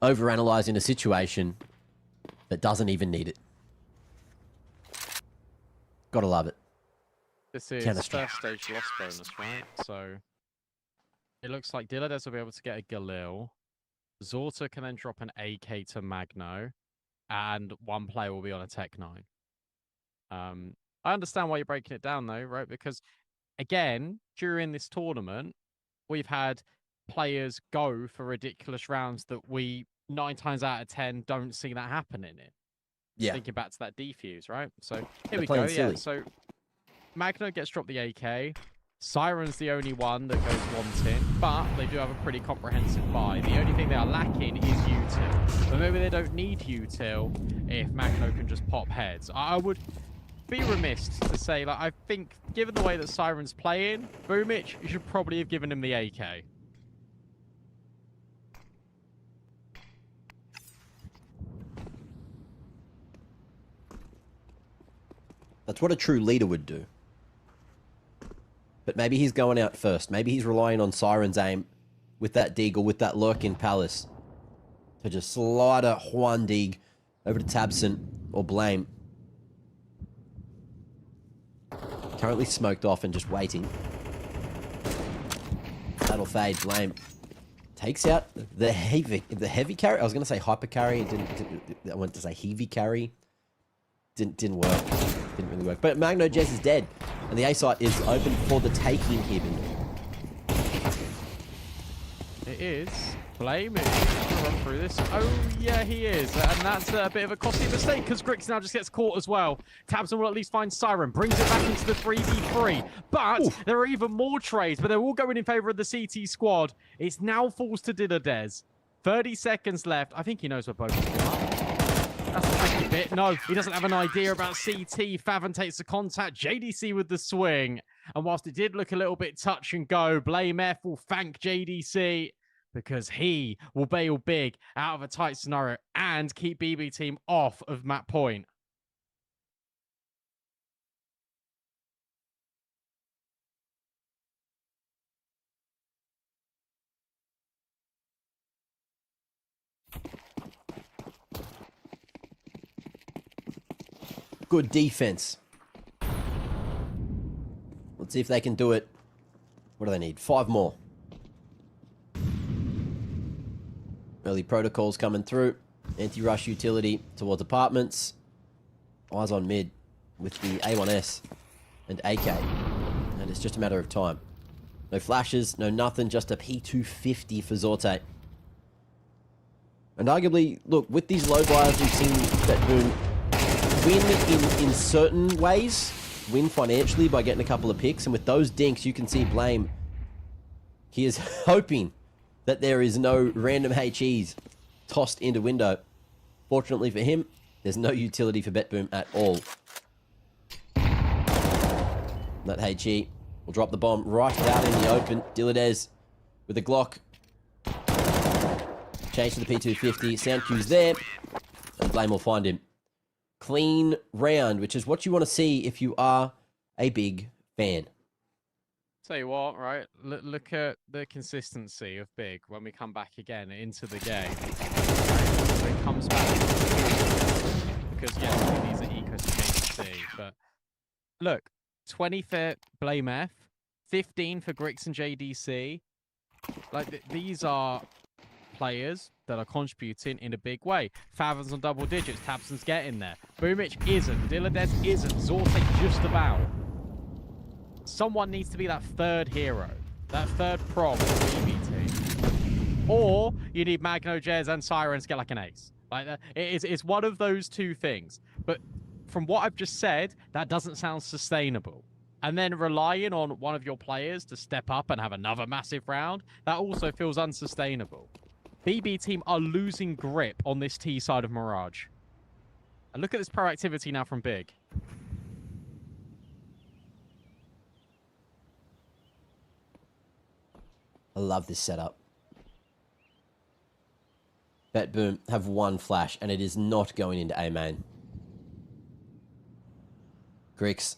overanalyzing a situation that doesn't even need it. Gotta love it. This is first stage loss bonus, right? So, it looks like Dilladez will be able to get a Galil. Zorta can then drop an AK to Magno. And one player will be on a Tech 9. I understand why you're breaking it down, though, right? Because, again, during this tournament, we've had players go for ridiculous rounds that we, 9 times out of 10, don't see that happening in. Yeah. Thinking back to that defuse, right? So, here we go. Silly. Yeah, so Magno gets dropped the AK. Siren's the only one that goes wanting, but they do have a pretty comprehensive buy. The only thing they are lacking is util. But maybe they don't need util if Magno can just pop heads. I would be remiss to say, like, I think, given the way that Siren's playing, Boomich, you should probably have given him the AK. That's what a true leader would do. But maybe he's going out first. Maybe he's relying on Siren's aim with that Deagle, with that lurk in Palace, to just slide a Juan Deag over to Tabson or Blame. Currently smoked off and just waiting. That'll fade. Blame takes out the heavy carry. I was going to say hyper carry. I went to say heavy carry. Didn't work. Didn't really work. But Magno Jez is dead. And the A site is open for the taking here. It is. Blame is going to run through this. Oh, yeah, he is. And that's a bit of a costly mistake because Grix now just gets caught as well. Tabson will at least find Siren. Brings it back into the 3v3. But there are even more trades, but they're all going in favor of the CT squad. It's now falls to Dilladez. 30 seconds left. I think he knows where both of them are. That's the tricky bit. No, he doesn't have an idea about CT. Favon takes the contact. JDC with the swing. And whilst it did look a little bit touch and go, Blame F will thank JDC because he will bail big out of a tight scenario and keep BB team off of map point. Good defense. Let's see if they can do it. What do they need? 5 more. Early protocols coming through. Anti-rush utility towards apartments. Eyes on mid with the A1S and AK. And it's just a matter of time. No flashes, no nothing, just a P250 for Zorte. And arguably, look, with these low buys, we've seen BETBOOM win in certain ways, win financially by getting a couple of picks, and with those dinks, you can see Blame. He is hoping that there is no random HEs tossed into window. Fortunately for him, there's no utility for BETBOOM at all. That HE will drop the bomb right out in the open. Dilladez with a Glock. Change to the P250. Sound cue's there, and Blame will find him. Clean round, which is what you want to see if you are a big fan. Tell you what, right? Look at the consistency of Big when we come back again into the game. So it comes back because yes, these are equals to JDC, but look, 20 for Blame F, 15 for Grix and JDC. Like these are players that are contributing in a big way. Favon's on double digits. Tabson's getting there. Boomich isn't. Dilladez isn't. Zorte just about. Someone needs to be that third hero. That third prop for the BB team. Or you need Magno, Jez, and Sirens to get like an ace. Like it's one of those two things. But from what I've just said, that doesn't sound sustainable. And then relying on one of your players to step up and have another massive round, that also feels unsustainable. BB team are losing grip on this T side of Mirage. And look at this proactivity now from Big. I love this setup. BETBOOM have one flash, and it is not going into A main. Grix.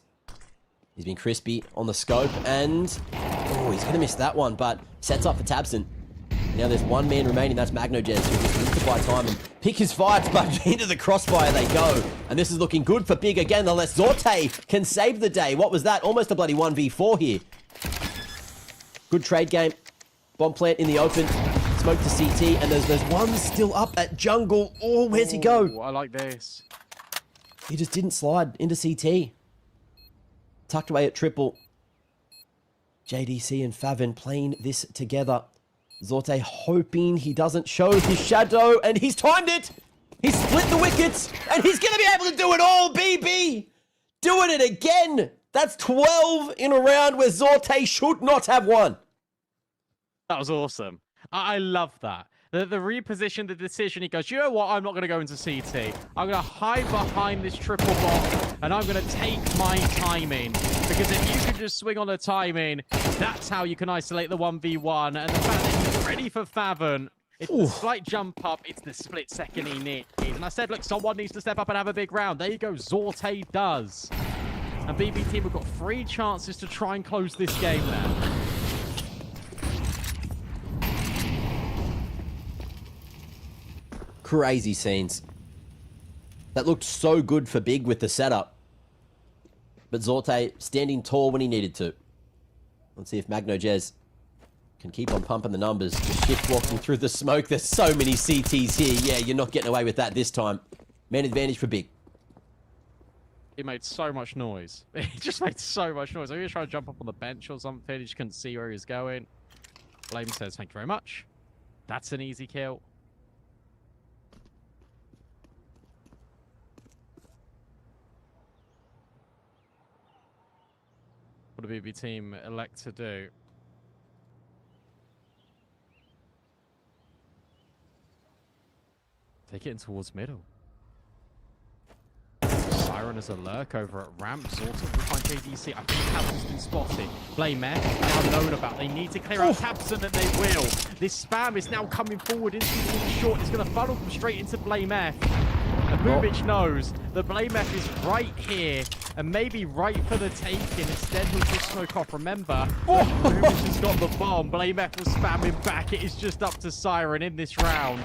He's been crispy on the scope, and oh, he's going to miss that one, but sets up for Tabson. Now there's one man remaining, that's Magno Jez, who just needs to buy time and pick his fights, but into the crossfire they go. And this is looking good for Big again, unless Zorte can save the day. What was that? Almost a bloody 1v4 here. Good trade game. Bomb plant in the open. Smoke to CT, and there's one still up at jungle. Oh, where's he go? I like this. He just didn't slide into CT. Tucked away at triple. JDC and Favon playing this together. Zorte hoping he doesn't show his shadow, and he's timed it! He's split the wickets, and he's going to be able to do it all, BB! Doing it again! That's 12 in a round where Zorte should not have won. That was awesome. I love that. The reposition, the decision, he goes, you know what, I'm not going to go into CT. I'm going to hide behind this triple bomb, and I'm going to take my timing. Because if you can just swing on the timing, that's how you can isolate the 1v1. And the fact that he's ready for Favon, it's the slight jump up, it's the split second he needs. And I said, look, someone needs to step up and have a big round. There you go, Zorte does. And BB team have got 3 chances to try and close this game now. Crazy scenes. That looked so good for Big with the setup. But Zorte standing tall when he needed to. Let's see if MztrDale can keep on pumping the numbers. Just shift walking through the smoke. There's so many CTs here. Yeah, you're not getting away with that this time. Man advantage for Big. He made so much noise. He just made so much noise. I was trying to jump up on the bench or something. He just couldn't see where he was going. Blame says, thank you very much. That's an easy kill. What do BB team elect to do? Take it in towards middle. Siren as a lurk over at ramp. Zorta will find JDC. I think Tabson's been spotted. Blame now known about. They need to clear out Tabson and they will. This spam is now coming forward into the short. It's going to funnel them straight into Blame F. And Boomich knows that Blame F is right here and maybe right for the taking. Instead, he'll just smoke off. Remember, Boomich has got the bomb. Blame F will spam him back. It is just up to Siren in this round.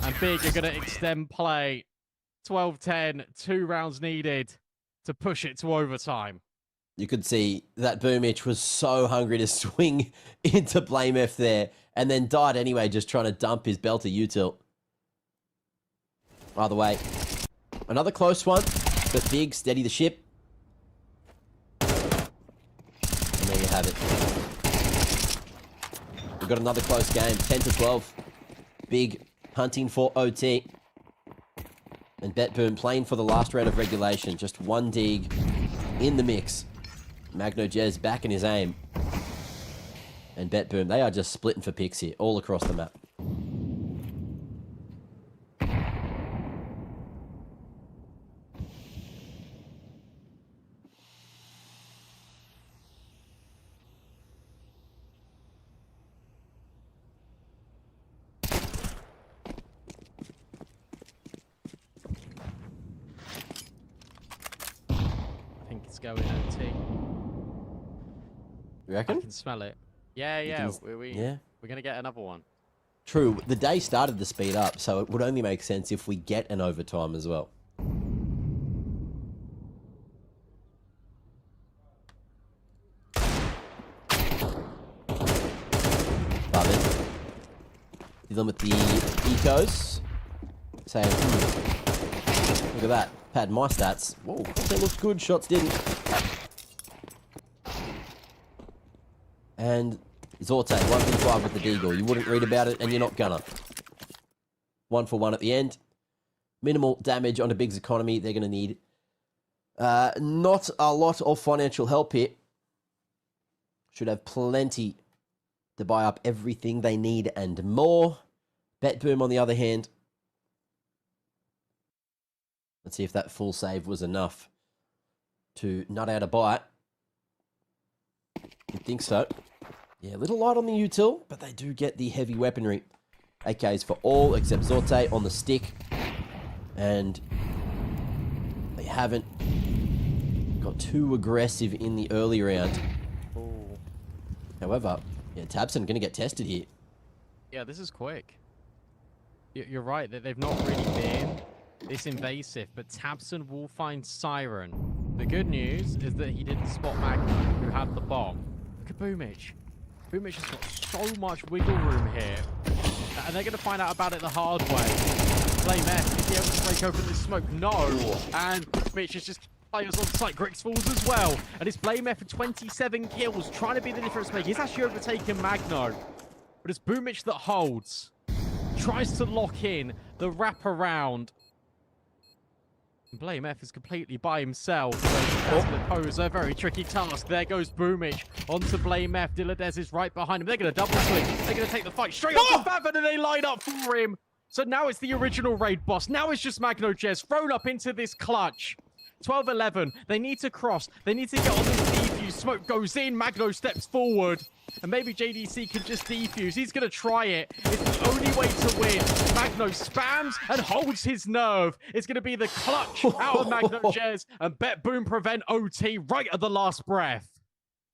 And Big are going to extend play. 12-10, 2 rounds needed to push it to overtime. You could see that Boomich was so hungry to swing into Blame F there and then died anyway, just trying to dump his belter util. Either way, another close one, but Big steady the ship. And there you have it. We've got another close game, 10-12. Big hunting for OT. And BETBOOM playing for the last round of regulation. Just 1 dig in the mix. MztrDale back in his aim. And BETBOOM, they are just splitting for picks here, all across the map. Going OT. You reckon? I can smell it. Yeah. Yeah. We're going to get another one. True. The day started to speed up, so it would only make sense if we get an overtime as well. Love it. Dealing with the ecos. Saying, look at that. Pad my stats. Whoa, that looked good. Shots didn't. And Zorte, 1v5 with the Deagle. You wouldn't read about it, and you're not gonna. 1 for 1 at the end. Minimal damage onto Big's economy. They're going to need not a lot of financial help here. Should have plenty to buy up everything they need and more. BETBOOM, on the other hand, let's see if that full save was enough to nut out a bite. You'd think so. Yeah, a little light on the util, but they do get the heavy weaponry. AKs for all except Zorte on the stick. And they haven't got too aggressive in the early round. Ooh. However, yeah, Tabson going to get tested here. Yeah, this is quick. You're right, that they've not really been this invasive, but Tabson will find Siren. The good news is that he didn't spot Magna, who had the bomb. Look at Boomich. Boomich has got so much wiggle room here. And they're going to find out about it the hard way. Blame F, is he able to break open this smoke? No. And Boomich is just players on site. Grix falls as well. And it's Blame F for 27 kills, trying to be the difference maker. He's actually overtaken Magno. But it's Boomich that holds. Tries to lock in the wraparound. Blame F is completely by himself. That's going to pose a very tricky task. There goes Boomich onto Blame F. Dilladez is right behind him. They're going to double swing. They're going to take the fight straight up to Favon, and they line up for him. So now it's the original raid boss. Now it's just MztrDale thrown up into this clutch. 12-11. They need to cross. They need to get on this defuse. Smoke goes in. Magno steps forward. And maybe JDC can just defuse. He's going to try it. It's the only way to win. Magno spams and holds his nerve. It's going to be the clutch out of MztrDale. And BETBOOM prevent OT right at the last breath.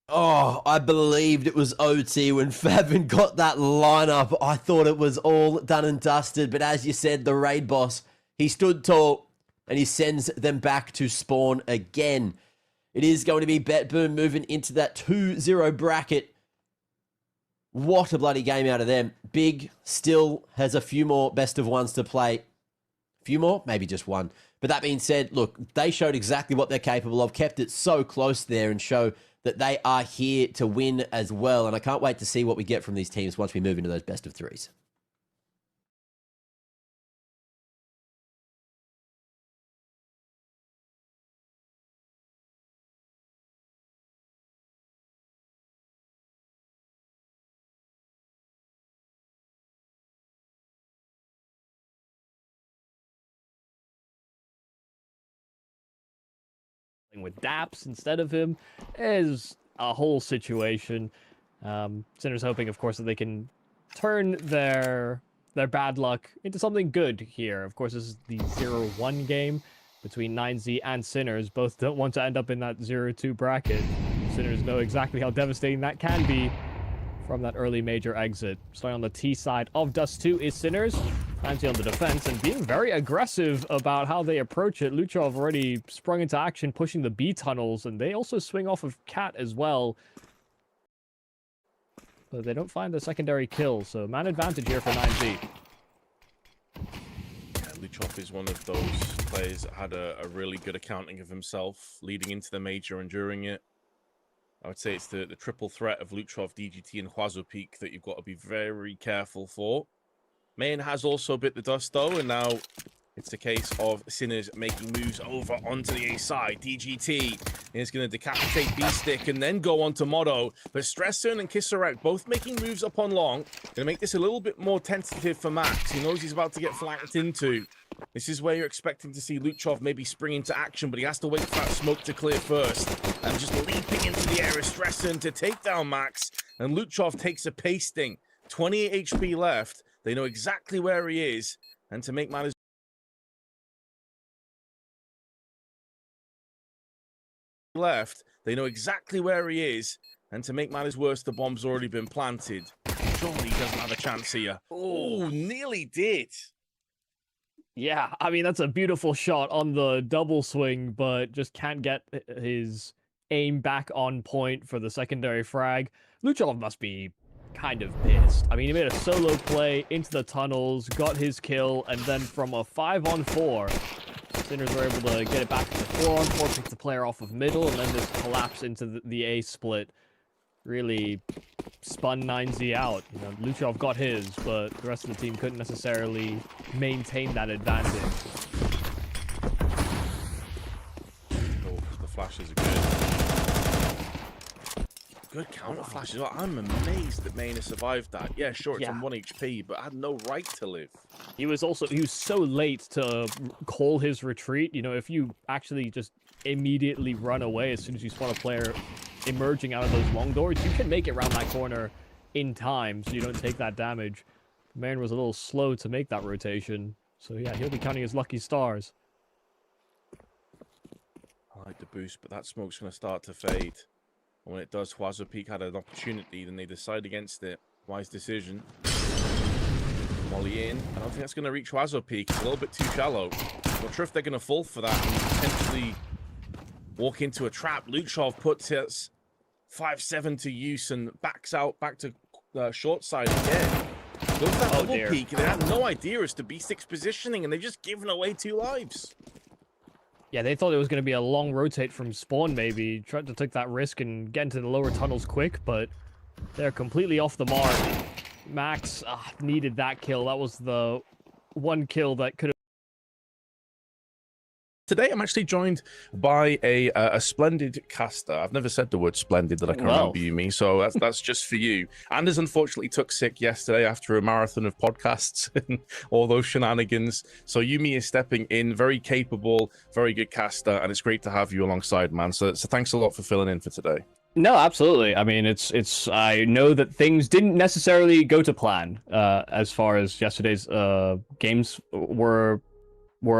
Oh, I believed it was OT when Favon got that lineup. I thought it was all done and dusted. But as you said, the raid boss, he stood tall and he sends them back to spawn again. It is going to be BETBOOM moving into that 2-0 bracket. What a bloody game out of them. Big still has a few more best of ones to play. A few more? Maybe just one. But that being said, look, they showed exactly what they're capable of, kept it so close there and show that they are here to win as well. And I can't wait to see what we get from these teams once we move into those best of threes. With Daps instead of him is a whole situation. Sinner's hoping, of course, that they can turn their bad luck into something good here. Of course, this is the 0-1 game between 9Z and Sinners. Both don't want to end up in that 0-2 bracket. Sinners know exactly how devastating that can be from that early major exit. Starting on the T side of Dust 2 is Sinners. 9Z on the defense and being very aggressive about how they approach it. Luchov already sprung into action, pushing the B tunnels, and they also swing off of Cat as well. But they don't find the secondary kill, so man advantage here for 9Z. Luchov is one of those players that had a really good accounting of himself leading into the major and during it. I would say it's the triple threat of Luchov, DGT, and Huazo Peak that you've got to be very careful for. Main has also bit the dust, though, and now it's a case of Sinners making moves over onto the A side. DGT is going to decapitate B-Stick and then go on to Motto. But Stresson and Kisarek both making moves up on long. Going to make this a little bit more tentative for Max. He knows he's about to get flanked into. This is where you're expecting to see Luchov maybe spring into action, but he has to wait for that smoke to clear first. And just leaping into the air is Stresson to take down Max. And Luchov takes a pasting. 28 HP left. They know exactly where he is. And to make matters left, they know exactly where he is. And to make matters worse, the bomb's already been planted. Surely he doesn't have a chance here. Oh, nearly did. Yeah, I mean, that's a beautiful shot on the double swing, but just can't get his aim back on point for the secondary frag. Luchov must be kind of pissed. I mean, he made a solo play into the tunnels, got his kill, and then from a 5-on-4, Sinners were able to get it back to the 4-on-4, pick the player off of middle, and then just collapse into the A split. Really spun 9Z out. You know, Luchov got his, but the rest of the team couldn't necessarily maintain that advantage. Oh, the flashes are good counter flashes. I'm amazed that Main has survived that. Yeah, sure, it's on 1 HP, but had no right to live. He was so late to call his retreat. You know, if you actually just immediately run away as soon as you spawn a player emerging out of those long doors, you can make it around that corner in time, so you don't take that damage. Marin was a little slow to make that rotation, so yeah, he'll be counting his lucky stars. I like the boost, but that smoke's going to start to fade. And when it does, Huazo Peak had an opportunity, then they decide against it. Wise decision. Molly in. I don't think that's going to reach Huazo Peak. It's a little bit too shallow. Not sure if they're going to fall for that and potentially walk into a trap. Luchov puts his 5-7 to use and backs out back to short side again. Goes that double peak, and they had no idea as to B6 positioning, and they've just given away 2 lives. Yeah, they thought it was going to be a long rotate from spawn, maybe. Tried to take that risk and get into the lower tunnels quick, but they're completely off the mark. Max needed that kill. That was the one kill that could have Today, I'm actually joined by a splendid caster. I've never said the word splendid that I can remember, you me, so that's just for you. Anders unfortunately took sick yesterday after a marathon of podcasts and all those shenanigans. So Yumi is stepping in, very capable, very good caster, and it's great to have you alongside, man. So thanks a lot for filling in for today. No, absolutely. I mean, it's. I know that things didn't necessarily go to plan as far as yesterday's games were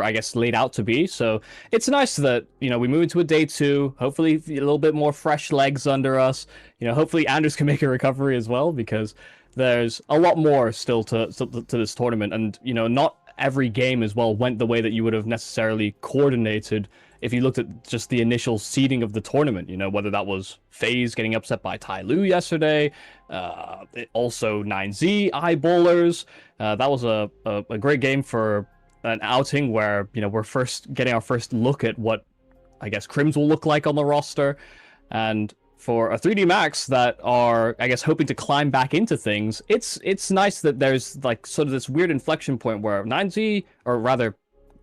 I guess laid out to be. So it's nice that, you know, we move into a day 2, hopefully a little bit more fresh legs under us. You know, hopefully Anders can make a recovery as well, because there's a lot more still to this tournament, and you know, not every game as well went the way that you would have necessarily coordinated if you looked at just the initial seeding of the tournament. You know, whether that was FaZe getting upset by Tai Lu yesterday, also 9Z eyeballers. That was a great game for an outing where, you know, we're first getting our first look at what I guess Crims will look like on the roster, and for a 3D Max that are, I guess, hoping to climb back into things, it's nice that there's like sort of this weird inflection point where 9Z, or rather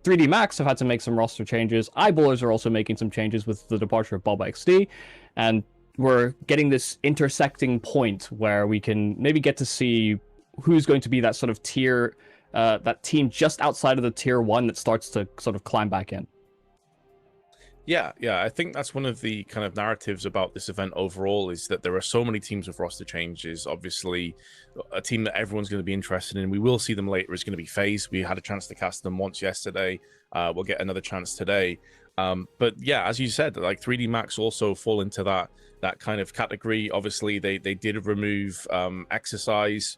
3D Max, have had to make some roster changes. Eyeballers are also making some changes with the departure of BobXD, and we're getting this intersecting point where we can maybe get to see who's going to be that sort of tier, that team just outside of the tier 1 that starts to sort of climb back in. Yeah, I think that's one of the kind of narratives about this event overall, is that there are so many teams with roster changes. Obviously, a team that everyone's going to be interested in, we will see them later, is going to be FaZe. We had a chance to cast them once yesterday. We'll get another chance today. But yeah, as you said, like 3D Max also fall into that kind of category. Obviously, they did remove Exercise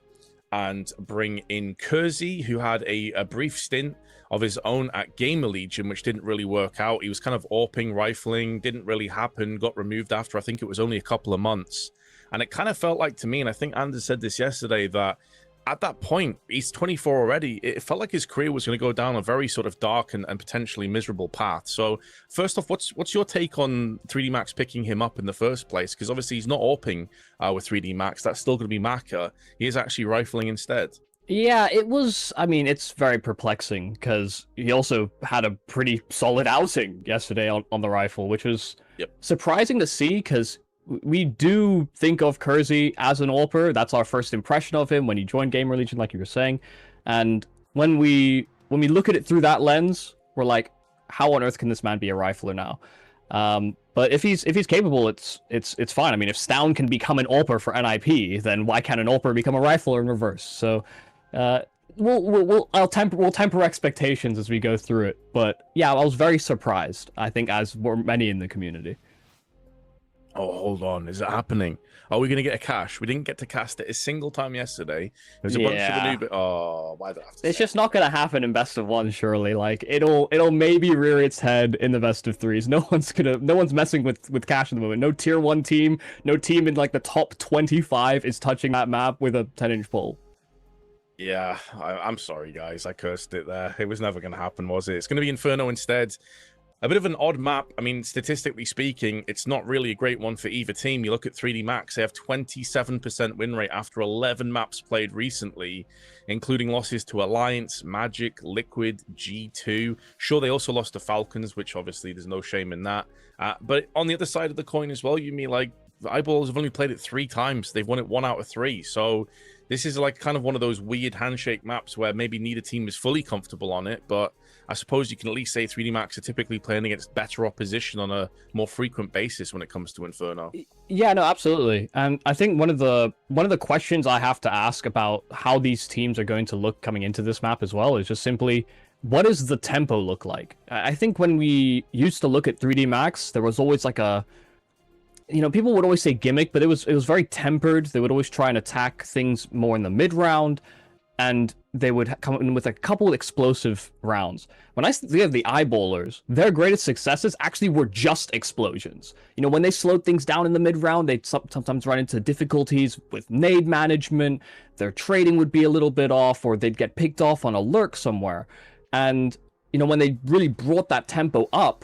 and bring in Kersey, who had a brief stint of his own at Gamer Legion, which didn't really work out. He was kind of AWPing, rifling, didn't really happen, got removed after, I think it was only a couple of months. And it kind of felt like to me, and I think Anders said this yesterday, that at that point, he's 24 already, it felt like his career was going to go down a very sort of dark and potentially miserable path. So first off, what's your take on 3D Max picking him up in the first place? Because obviously he's not AWPing with 3D Max. That's still going to be Maka. He is actually rifling instead. Yeah, it was, I mean, it's very perplexing, because he also had a pretty solid outing yesterday on the rifle, which was surprising to see, because we do think of Kersey as an AWPer. That's our first impression of him when he joined Gamer Legion, like you were saying. And when we look at it through that lens, we're like, how on earth can this man be a rifler now? But if he's capable, it's fine. I mean, if Stown can become an AWPer for NIP, then why can't an AWPer become a rifler in reverse? So we'll temper expectations as we go through it. But yeah, I was very surprised, I think, as were many in the community. Oh, hold on. Is it happening? Are we going to get a cash? We didn't get to cast it a single time yesterday. There's a bunch of the new... Oh, why do I have to It's just not going to happen in best of 1, surely. Like, it'll maybe rear its head in the best of 3s. No one's messing with cash at the moment. No tier 1 team, no team in like the top 25 is touching that map with a 10-inch pole. Yeah, I'm sorry, guys. I cursed it there. It was never going to happen, was it? It's going to be Inferno instead. A bit of an odd map. I mean, statistically speaking, it's not really a great one for either team. You look at 3D Max, they have 27% win rate after 11 maps played recently, including losses to Alliance, Magic, Liquid, G2. Sure, they also lost to Falcons, which obviously there's no shame in that. But on the other side of the coin as well, you mean like Eyeballs have only played it 3 times. They've won it 1 out of 3. So this is like kind of one of those weird handshake maps where maybe neither team is fully comfortable on it, but I suppose you can at least say 3D Max are typically playing against better opposition on a more frequent basis when it comes to Inferno. Yeah, no, absolutely. And I think one of the questions I have to ask about how these teams are going to look coming into this map as well is just simply, what does the tempo look like? I think when we used to look at 3D Max, there was always like a, you know, people would always say gimmick, but it was very tempered. They would always try and attack things more in the mid round, and they would come in with a couple explosive rounds. When I think of the Eyeballers, their greatest successes actually were just explosions. You know, when they slowed things down in the mid round, they'd sometimes run into difficulties with nade management. Their trading would be a little bit off, or they'd get picked off on a lurk somewhere. And, you know, when they really brought that tempo up,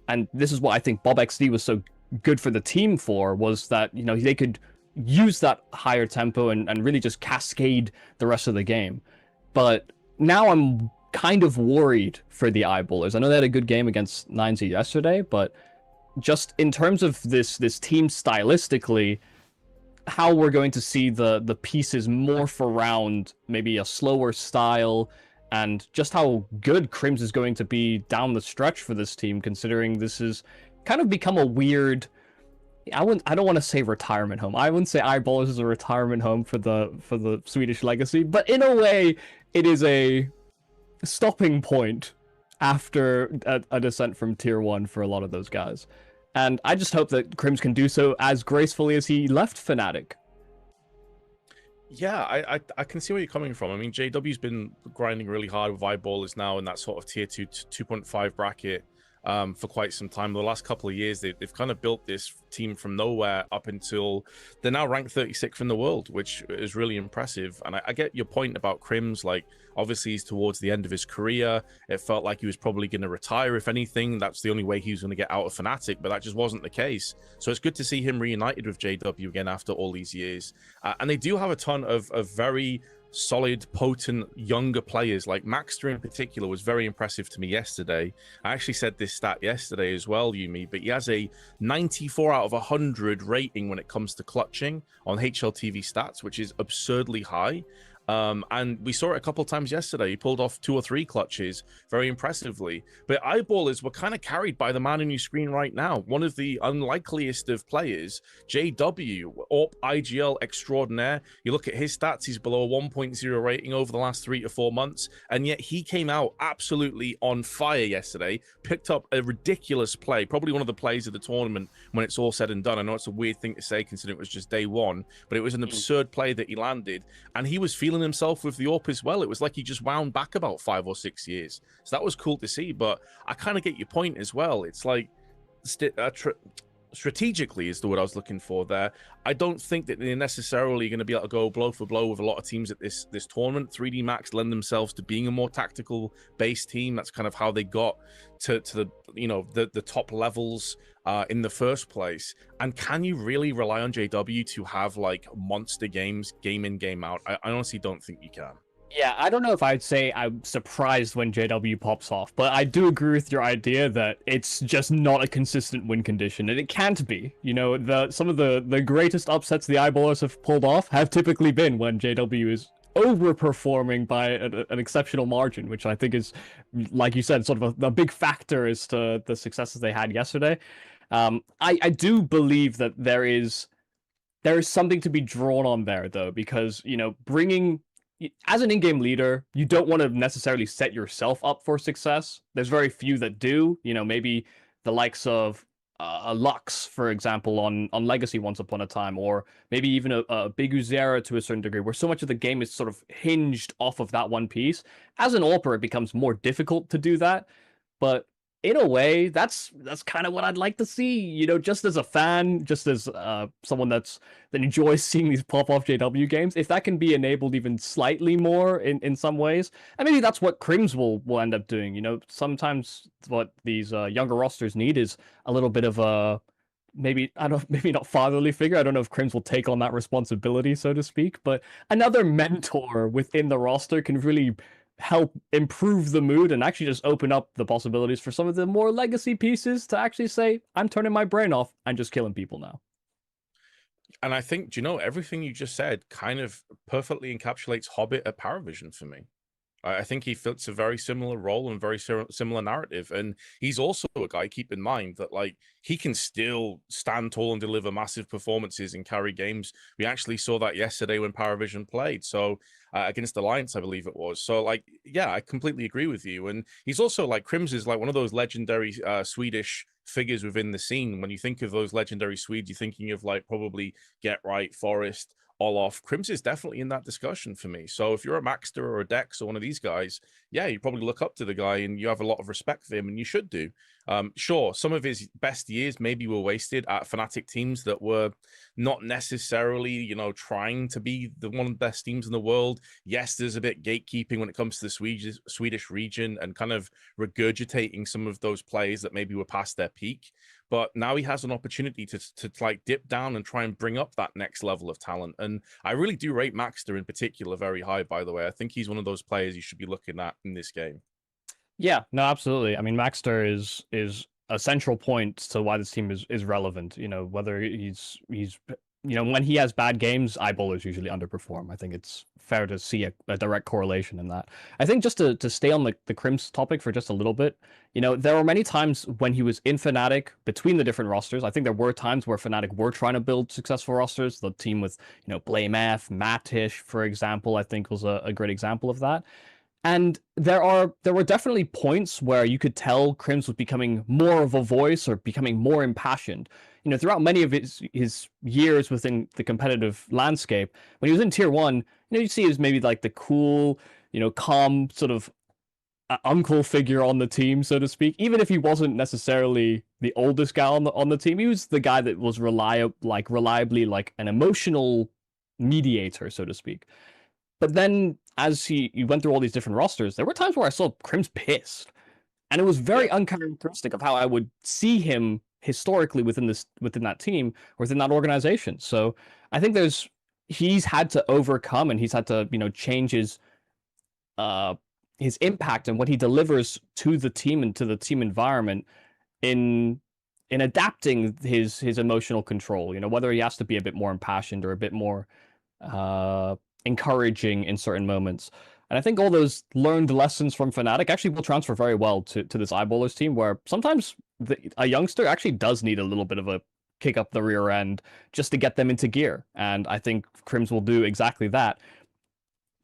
and this is what I think BobXD was so good for the team for, was that, you know, they could use that higher tempo and really just cascade the rest of the game. But now I'm kind of worried for the Eyeballers. I know they had a good game against 9Z yesterday, but just in terms of this team stylistically, how we're going to see the pieces morph around maybe a slower style, and just how good Crims is going to be down the stretch for this team, considering this has kind of become a weird, I don't want to say retirement home. I wouldn't say Eyeballers is a retirement home for the Swedish legacy, but in a way, it is a stopping point after a descent from tier 1 for a lot of those guys. And I just hope that Crims can do so as gracefully as he left Fnatic. Yeah, I can see where you're coming from. I mean, JW's been grinding really hard with Eyeballers now in that sort of tier 2 2.5 bracket for quite some time. The last couple of years, they've kind of built this team from nowhere up until they're now ranked 36th in the world, which is really impressive. And I get your point about Crims. Like, obviously, he's towards the end of his career. It felt like he was probably going to retire. If anything, that's the only way he was going to get out of Fnatic, but that just wasn't the case. So it's good to see him reunited with JW again after all these years. And they do have a ton of very solid, potent, younger players. Like Maxter in particular was very impressive to me yesterday. I actually said this stat yesterday as well, Yumi, but he has a 94 out of 100 rating when it comes to clutching on HLTV stats, which is absurdly high. And we saw it a couple times yesterday. He pulled off 2 or 3 clutches very impressively. But Eyeballers were kind of carried by the man on your screen right now. One of the unlikeliest of players, JW, AWP IGL extraordinaire. You look at his stats, he's below a 1.0 rating over the last 3 to 4 months. And yet he came out absolutely on fire yesterday, picked up a ridiculous play, probably one of the plays of the tournament when it's all said and done. I know it's a weird thing to say considering it was just day 1, but it was an absurd play that he landed. And he was feeling himself with the AWP as well. It was like he just wound back about 5 or 6 years. So that was cool to see, but I kind of get your point as well. It's like strategically is the word I was looking for there. I don't think that they're necessarily going to be able to go blow for blow with a lot of teams at this tournament. 3D Max lend themselves to being a more tactical based team. That's kind of how they got to the, you know, the top levels in the first place. And can you really rely on JW to have like monster games game in, game out? I honestly don't think you can. Yeah, I don't know if I'd say I'm surprised when JW pops off, but I do agree with your idea that it's just not a consistent win condition, and it can't be. You know, some of the greatest upsets the Eyeballers have pulled off have typically been when JW is overperforming by an exceptional margin, which I think is, like you said, sort of a big factor as to the successes they had yesterday. I do believe that there is something to be drawn on there, though, because, you know, as an in-game leader, you don't want to necessarily set yourself up for success. There's very few that do. You know, maybe the likes of a Lux, for example, on Legacy once upon a time, or maybe even a Big Uzera to a certain degree, where so much of the game is sort of hinged off of that one piece. As an AWPer, it becomes more difficult to do that, but in a way, that's kind of what I'd like to see, you know, just as a fan, just as someone that enjoys seeing these pop-off JW games. If that can be enabled even slightly more in some ways, and maybe that's what Crims will end up doing. You know, sometimes what these younger rosters need is a little bit of a, maybe not fatherly figure. I don't know if Crims will take on that responsibility, so to speak, but another mentor within the roster can really help improve the mood and actually just open up the possibilities for some of the more legacy pieces to actually say, I'm turning my brain off and just killing people now. And I think, do you know, everything you just said kind of perfectly encapsulates Hobbit at Paravision for me. I think he fits a very similar role and very similar narrative. And he's also a guy, keep in mind, that like he can still stand tall and deliver massive performances and carry games. We actually saw that yesterday when Paravision played. So against Alliance, I believe it was. So like, yeah, I completely agree with you. And he's also like, Crims is like one of those legendary Swedish figures within the scene. When you think of those legendary Swedes, you're thinking of like probably Get Right, Forest, Olof. Crims is definitely in that discussion for me. So if you're a Maxter or a Dex or one of these guys, yeah, you probably look up to the guy and you have a lot of respect for him, and you should do. Sure, some of his best years maybe were wasted at Fnatic teams that were not necessarily, you know, trying to be one of the best teams in the world. Yes, there's a bit gatekeeping when it comes to the Swedish region and kind of regurgitating some of those players that maybe were past their peak. But now he has an opportunity to like dip down and try and bring up that next level of talent. And I really do rate Maxter in particular very high, by the way. I think he's one of those players you should be looking at in this game. Yeah, no, absolutely. I mean, Maxter is a central point to why this team is relevant. You know, whether he's you know, when he has bad games, eyeballers usually underperform. I think it's fair to see a direct correlation in that. I think just to stay on the Crims topic for just a little bit, you know, there were many times when he was in Fnatic between the different rosters. I think there were times where Fnatic were trying to build successful rosters. The team with, you know, Blame F, Matish, for example, I think was a great example of that. And there were definitely points where you could tell Crims was becoming more of a voice or becoming more impassioned. You know, throughout many of his years within the competitive landscape, when he was in Tier 1, you know, you see he was maybe like the cool, you know, calm sort of uncle figure on the team, so to speak. Even if he wasn't necessarily the oldest guy on the team, he was the guy that was reliably like an emotional mediator, so to speak. But then as he went through all these different rosters, there were times where I saw Crims pissed. And it was very uncharacteristic of how I would see him historically within that team, within that organization. So I think he's had to overcome and he's had to, you know, change his impact and what he delivers to the team and to the team environment in adapting his emotional control. You know, whether he has to be a bit more impassioned or a bit more encouraging in certain moments. And I think all those learned lessons from Fnatic actually will transfer very well to this Eyeballers team, where sometimes a youngster actually does need a little bit of a kick up the rear end just to get them into gear. And I think Crims will do exactly that.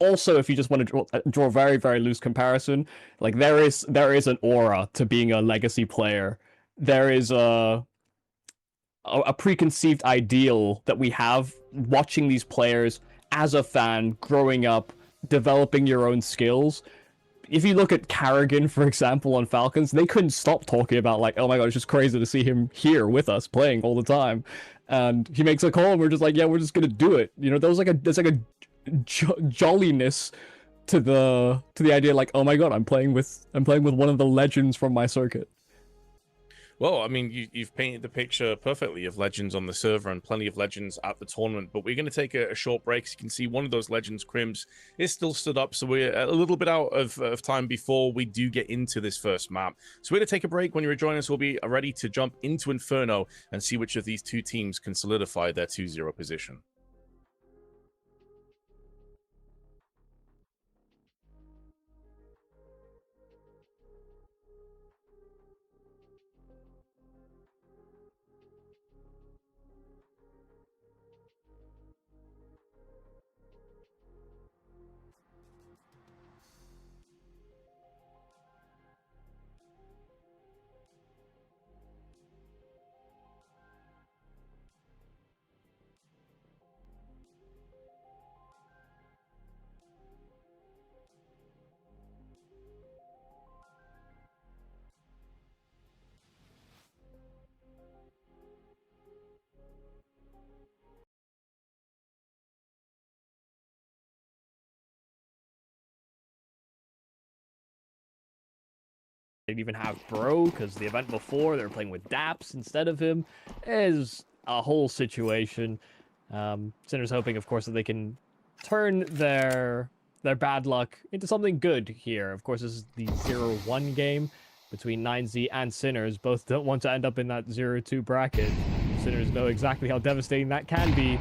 Also, if you just want to draw a very, very loose comparison, like there is an aura to being a legacy player. There is a preconceived ideal that we have watching these players as a fan, growing up, developing your own skills. If you look at Carrigan, for example, on Falcons, they couldn't stop talking about like, oh my god, it's just crazy to see him here with us playing all the time. And he makes a call and we're just like, yeah, we're just gonna do it. You know, there's like a jolliness to the idea like, oh my god, I'm playing with one of the legends from my circuit. Well, I mean, you've painted the picture perfectly of legends on the server and plenty of legends at the tournament, but we're going to take a short break. So you can see one of those legends, Crims, is still stood up, so we're a little bit out of time before we do get into this first map. So we're going to take a break. When you rejoin us, we'll be ready to jump into Inferno and see which of these two teams can solidify their 2-0 position. They'd even have Bro, because the event before, they were playing with Daps instead of him. It is a whole situation. Sinner's hoping, of course, that they can turn their bad luck into something good here. Of course, this is the 0-1 game between 9Z and Sinners. Both don't want to end up in that 0-2 bracket. Sinners know exactly how devastating that can be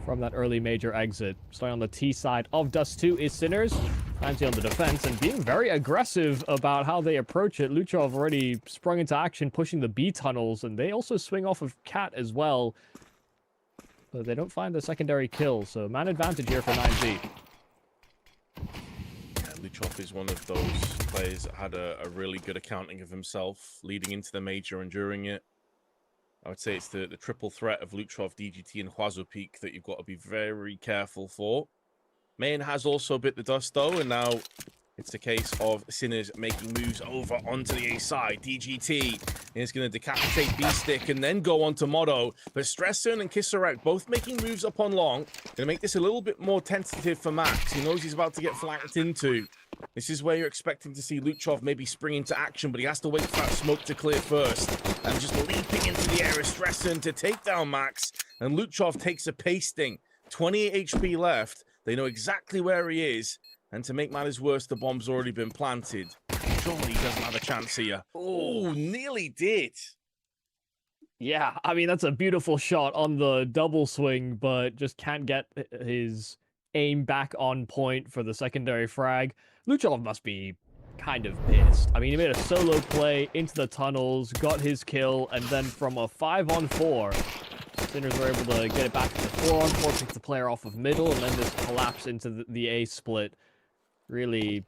from that early major exit. Starting on the T side of Dust 2 is Sinners. 9Z on the defense and being very aggressive about how they approach it. Luchov already sprung into action, pushing the B tunnels, and they also swing off of Cat as well. But they don't find the secondary kill, so man advantage here for 9Z. Luchov is one of those players that had a really good accounting of himself leading into the major and during it. I would say it's the triple threat of Luchov, DGT, and Huazu Peak that you've got to be very careful for. Main has also bit the dust, though, and now it's the case of Sinners making moves over onto the A side. DGT is going to decapitate B-Stick and then go on to Motto. But Stresson and Kisarek both making moves up on long. Going to make this a little bit more tentative for Max. He knows he's about to get flanked into. This is where you're expecting to see Luchov maybe spring into action, but he has to wait for that smoke to clear first. And just leaping into the air is Stresson to take down Max. And Luchov takes a pasting. 28 HP left. They know exactly where he is. And to make matters worse, the bomb's already been planted. surely he doesn't have a chance here. Oh, nearly did. Yeah, I mean, that's a beautiful shot on the double swing, but just can't get his aim back on point for the secondary frag. Luchov must be kind of pissed. I mean, he made a solo play into the tunnels, got his kill, and then from a 5-on-4, Sinners were able to get it back to the 4-on-4, pick the player off of middle, and then just collapse into the A split. Really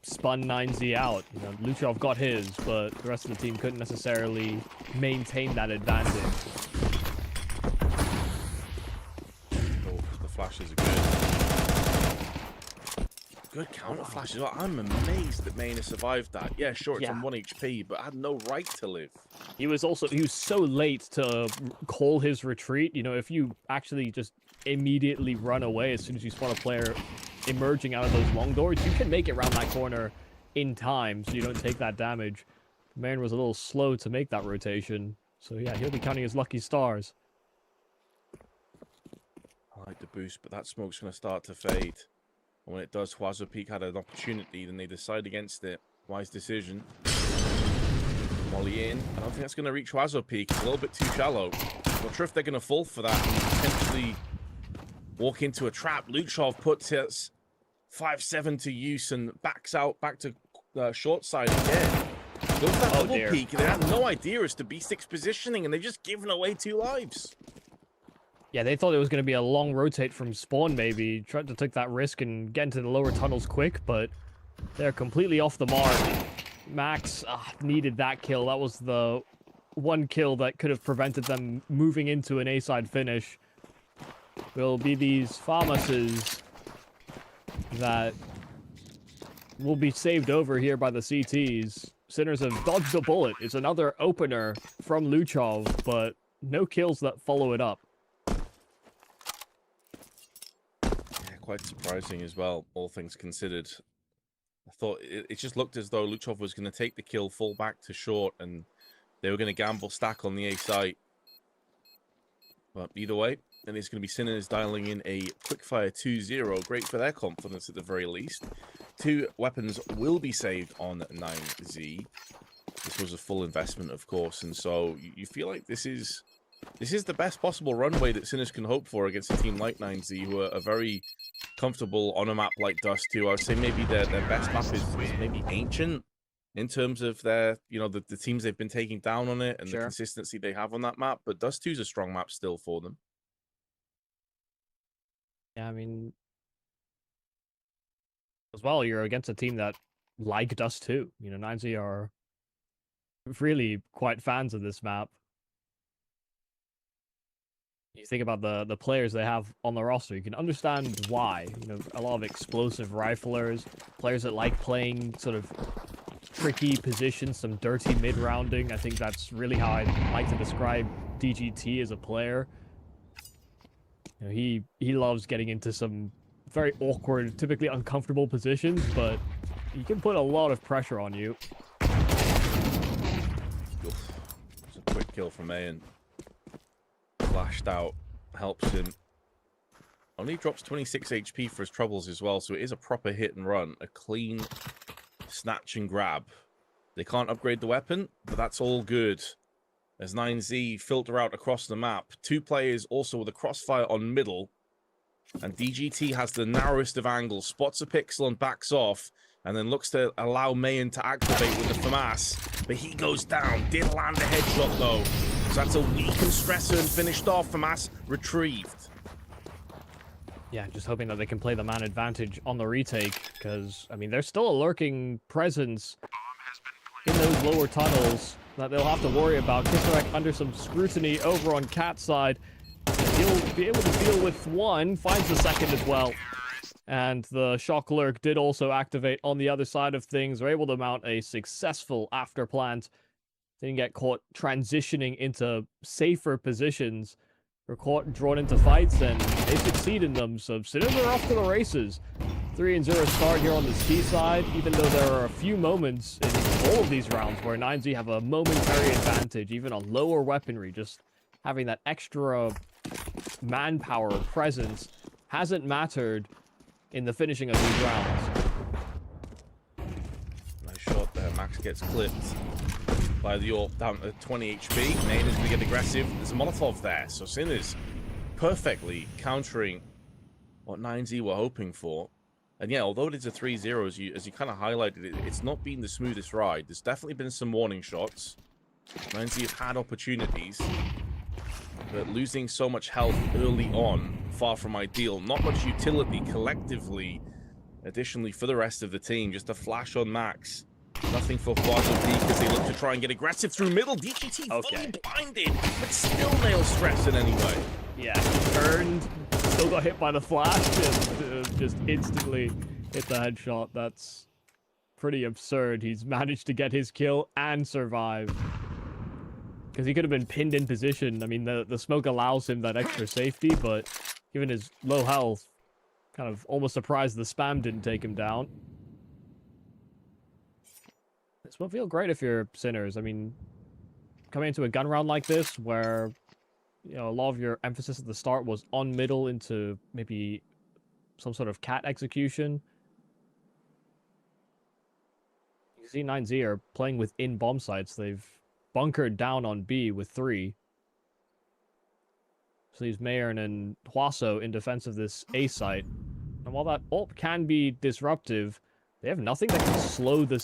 spun 9Z out. You know, Luchov got his, but the rest of the team couldn't necessarily maintain that advantage. Oh, the flashes are good counter flashes. Well, I'm amazed that Mayne has survived that. Yeah, sure, it's on 1 HP, but had no right to live. He was so late to call his retreat. You know, if you actually just immediately run away as soon as you spot a player emerging out of those long doors, you can make it around that corner in time, so you don't take that damage. Mayne was a little slow to make that rotation, so yeah, he'll be counting his lucky stars. I like the boost, but that smoke's going to start to fade. And when it does, Huazo Peak had an opportunity, then they decide against it. Wise decision. Molly in. I don't think that's going to reach Huazo Peak. It's a little bit too shallow. Not sure if they're going to fall for that and potentially walk into a trap. Luchov puts his 5-7 to use and backs out back to short side again. Goes that double peek. They had no idea as to B6 positioning, and they've just given away 2 lives. Yeah, they thought it was going to be a long rotate from spawn, maybe. Tried to take that risk and get into the lower tunnels quick, but they're completely off the mark. Max needed that kill. That was the one kill that could have prevented them moving into an A-side finish. Will be these Famuses that will be saved over here by the CTs. Sinners have dodged a bullet. It's another opener from Luchov, but no kills that follow it up. Quite surprising as well, all things considered. I thought it just looked as though Luchov was going to take the kill, fall back to short, and they were going to gamble stack on the A site. But either way, and it's going to be Sinners dialing in a quickfire 2-0. Great for their confidence at the very least. 2 weapons will be saved on 9Z. This was a full investment, of course, and so you feel like this is the best possible runway that Sinners can hope for against a team like 9Z, who are very comfortable on a map like Dust 2. I would say maybe their best map is maybe Ancient in terms of their, you know, the teams they've been taking down on it and the consistency they have on that map. But Dust 2 is a strong map still for them. Yeah, I mean, as well, you're against a team that like Dust 2. You know, 9Z are really quite fans of this map. You think about the players they have on the roster, you can understand why. You know, a lot of explosive riflers, players that like playing sort of tricky positions, some dirty mid-rounding. I think that's really how I like to describe DGT as a player. You know, he loves getting into some very awkward, typically uncomfortable positions, but he can put a lot of pressure on you. It's a quick kill from Mayan. Flashed out, helps him. Only drops 26 HP for his troubles as well, so it is a proper hit and run. A clean snatch and grab. They can't upgrade the weapon, but that's all good. As 9Z filter out across the map. 2 players also with a crossfire on middle. And DGT has the narrowest of angles. Spots a pixel and backs off. And then looks to allow Mayan to activate with the FAMAS. But he goes down. Did land a headshot though. So that's a weakened stressor and finished off. FAMAS retrieved. Yeah, just hoping that they can play the man advantage on the retake. Because, I mean, there's still a lurking presence in those lower tunnels that they'll have to worry about. Kisarek under some scrutiny over on Cat's side. He'll be able to deal with one. Finds the second as well. And the shock lurk did also activate on the other side of things. They're able to mount a successful after plant. Didn't get caught transitioning into safer positions. Were caught drawn into fights, and they succeed in them. So Sinners are off to the races. 3-0 start here on the T side, even though there are a few moments in all of these rounds where 9Z have a momentary advantage, even on lower weaponry. Just having that extra manpower presence hasn't mattered in the finishing of these rounds. Nice shot there. gets clipped by the AWP down to 20 HP. Nane is going to get aggressive. There's a Molotov there, so Sinners perfectly countering what 9Z were hoping for. And yeah, although it is a 3-0, as you kind of highlighted, it's not been the smoothest ride. There's definitely been some warning shots. 9Z have had opportunities, but losing so much health early on, far from ideal. Not much utility collectively, additionally, for the rest of the team. Just a flash on Max. Nothing for Quadro D because they look to try and get aggressive through middle. DGT fully blinded, but still nails Stresson anyway. Yeah, turned, still got hit by the flash, and just instantly hit the headshot. That's pretty absurd. He's managed to get his kill and survive. Because he could have been pinned in position. I mean, the smoke allows him that extra safety, but given his low health, kind of almost surprised the spam didn't take him down. This will feel great if you're Sinners. I mean, coming into a gun round like this, where, you know, a lot of your emphasis at the start was on middle into maybe some sort of cat execution. You see 9Z are playing within bomb sites. They've bunkered down on B with 3. So leaves Mayern and Huaso in defense of this A site. And while that ult can be disruptive, they have nothing that can slow the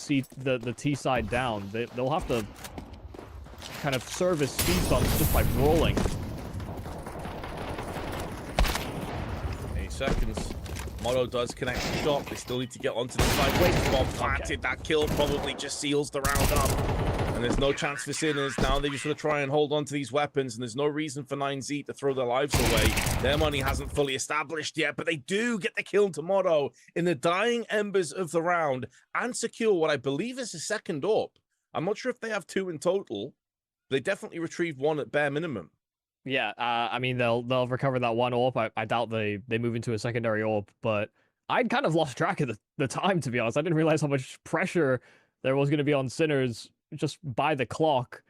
T side down. They'll have to kind of serve as speed bumps just by rolling. 8 seconds. Moto does connect the shot. They still need to get onto the side. Wait, bomb planted. That kill probably just seals the round up. And there's no chance for Sinners. Now they just want to try and hold on to these weapons, and there's no reason for 9Z to throw their lives away. Their money hasn't fully established yet, but they do get the kill to Moto in the dying embers of the round and secure what I believe is a second AWP. I'm not sure if they have 2 in total. They definitely retrieved 1 at bare minimum. Yeah, I mean, they'll recover that 1 AWP. I doubt they move into a secondary AWP, but I'd kind of lost track of the time, to be honest. I didn't realize how much pressure there was going to be on Sinners just by the clock,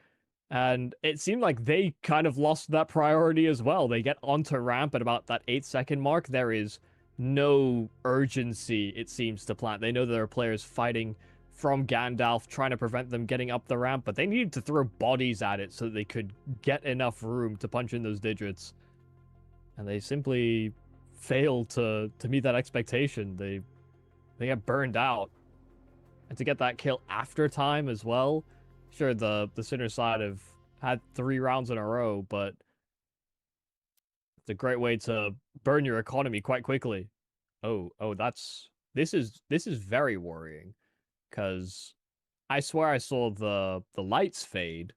and it seemed like they kind of lost that priority as well. They get onto ramp at about that 8-second mark. There is no urgency, it seems, to plant. They know there are players fighting from Gandalf, trying to prevent them getting up the ramp, but they needed to throw bodies at it so that they could get enough room to punch in those digits. And they simply failed to meet that expectation. They get burned out. And to get that kill after time as well. Sure, the Sinner side have had 3 rounds in a row, but it's a great way to burn your economy quite quickly. Oh, this is very worrying, because I swear I saw the lights fade.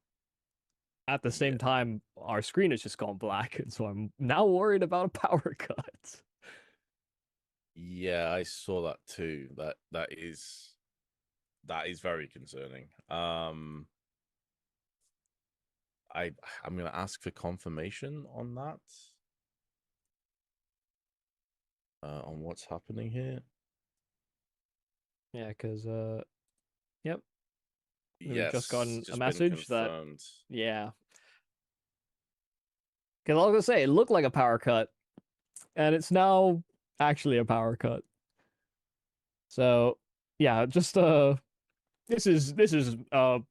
At the same time, our screen has just gone black, and so I'm now worried about a power cut. Yeah, I saw that too. That is very concerning. I'm gonna ask for confirmation on that. On what's happening here. Yeah, because yep. Yes, We've just gotten a been message that confirmed. yeah. Because I was gonna say it looked like a power cut, and it's now actually a power cut. So yeah, just this is of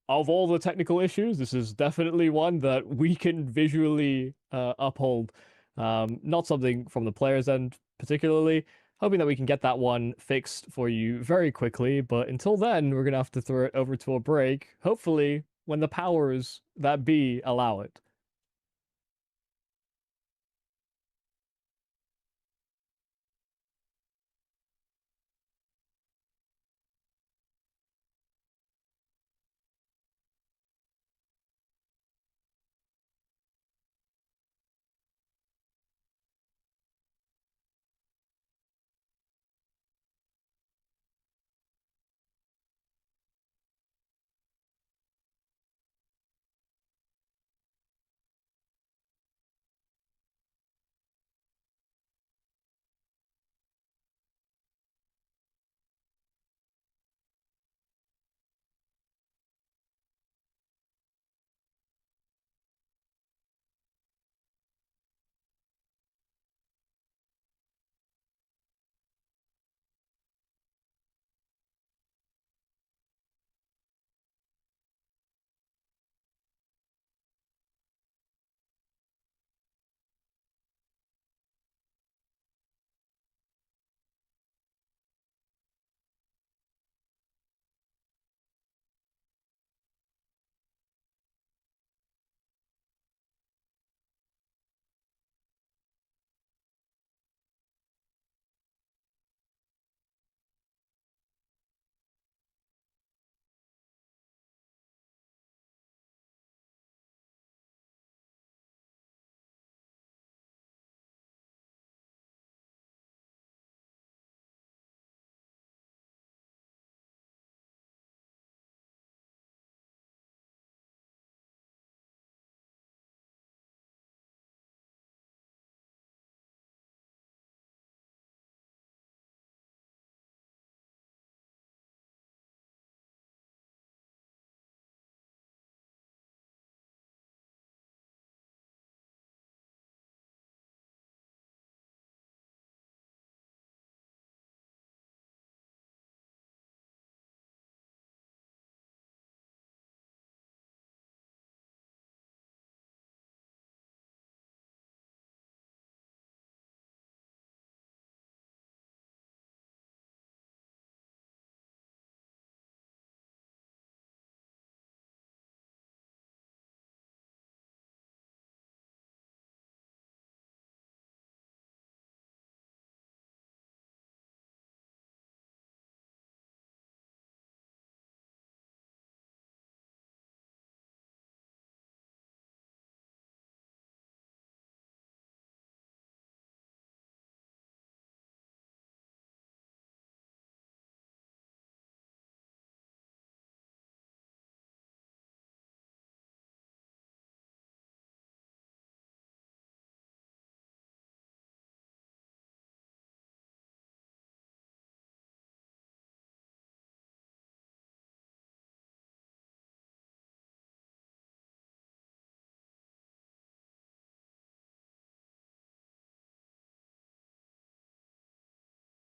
all the technical issues, this is definitely one that we can visually uphold. Not something from the players' end particularly. Hoping that we can get that one fixed for you very quickly, but until then, we're gonna have to throw it over to a break. Hopefully, when the powers that be allow it.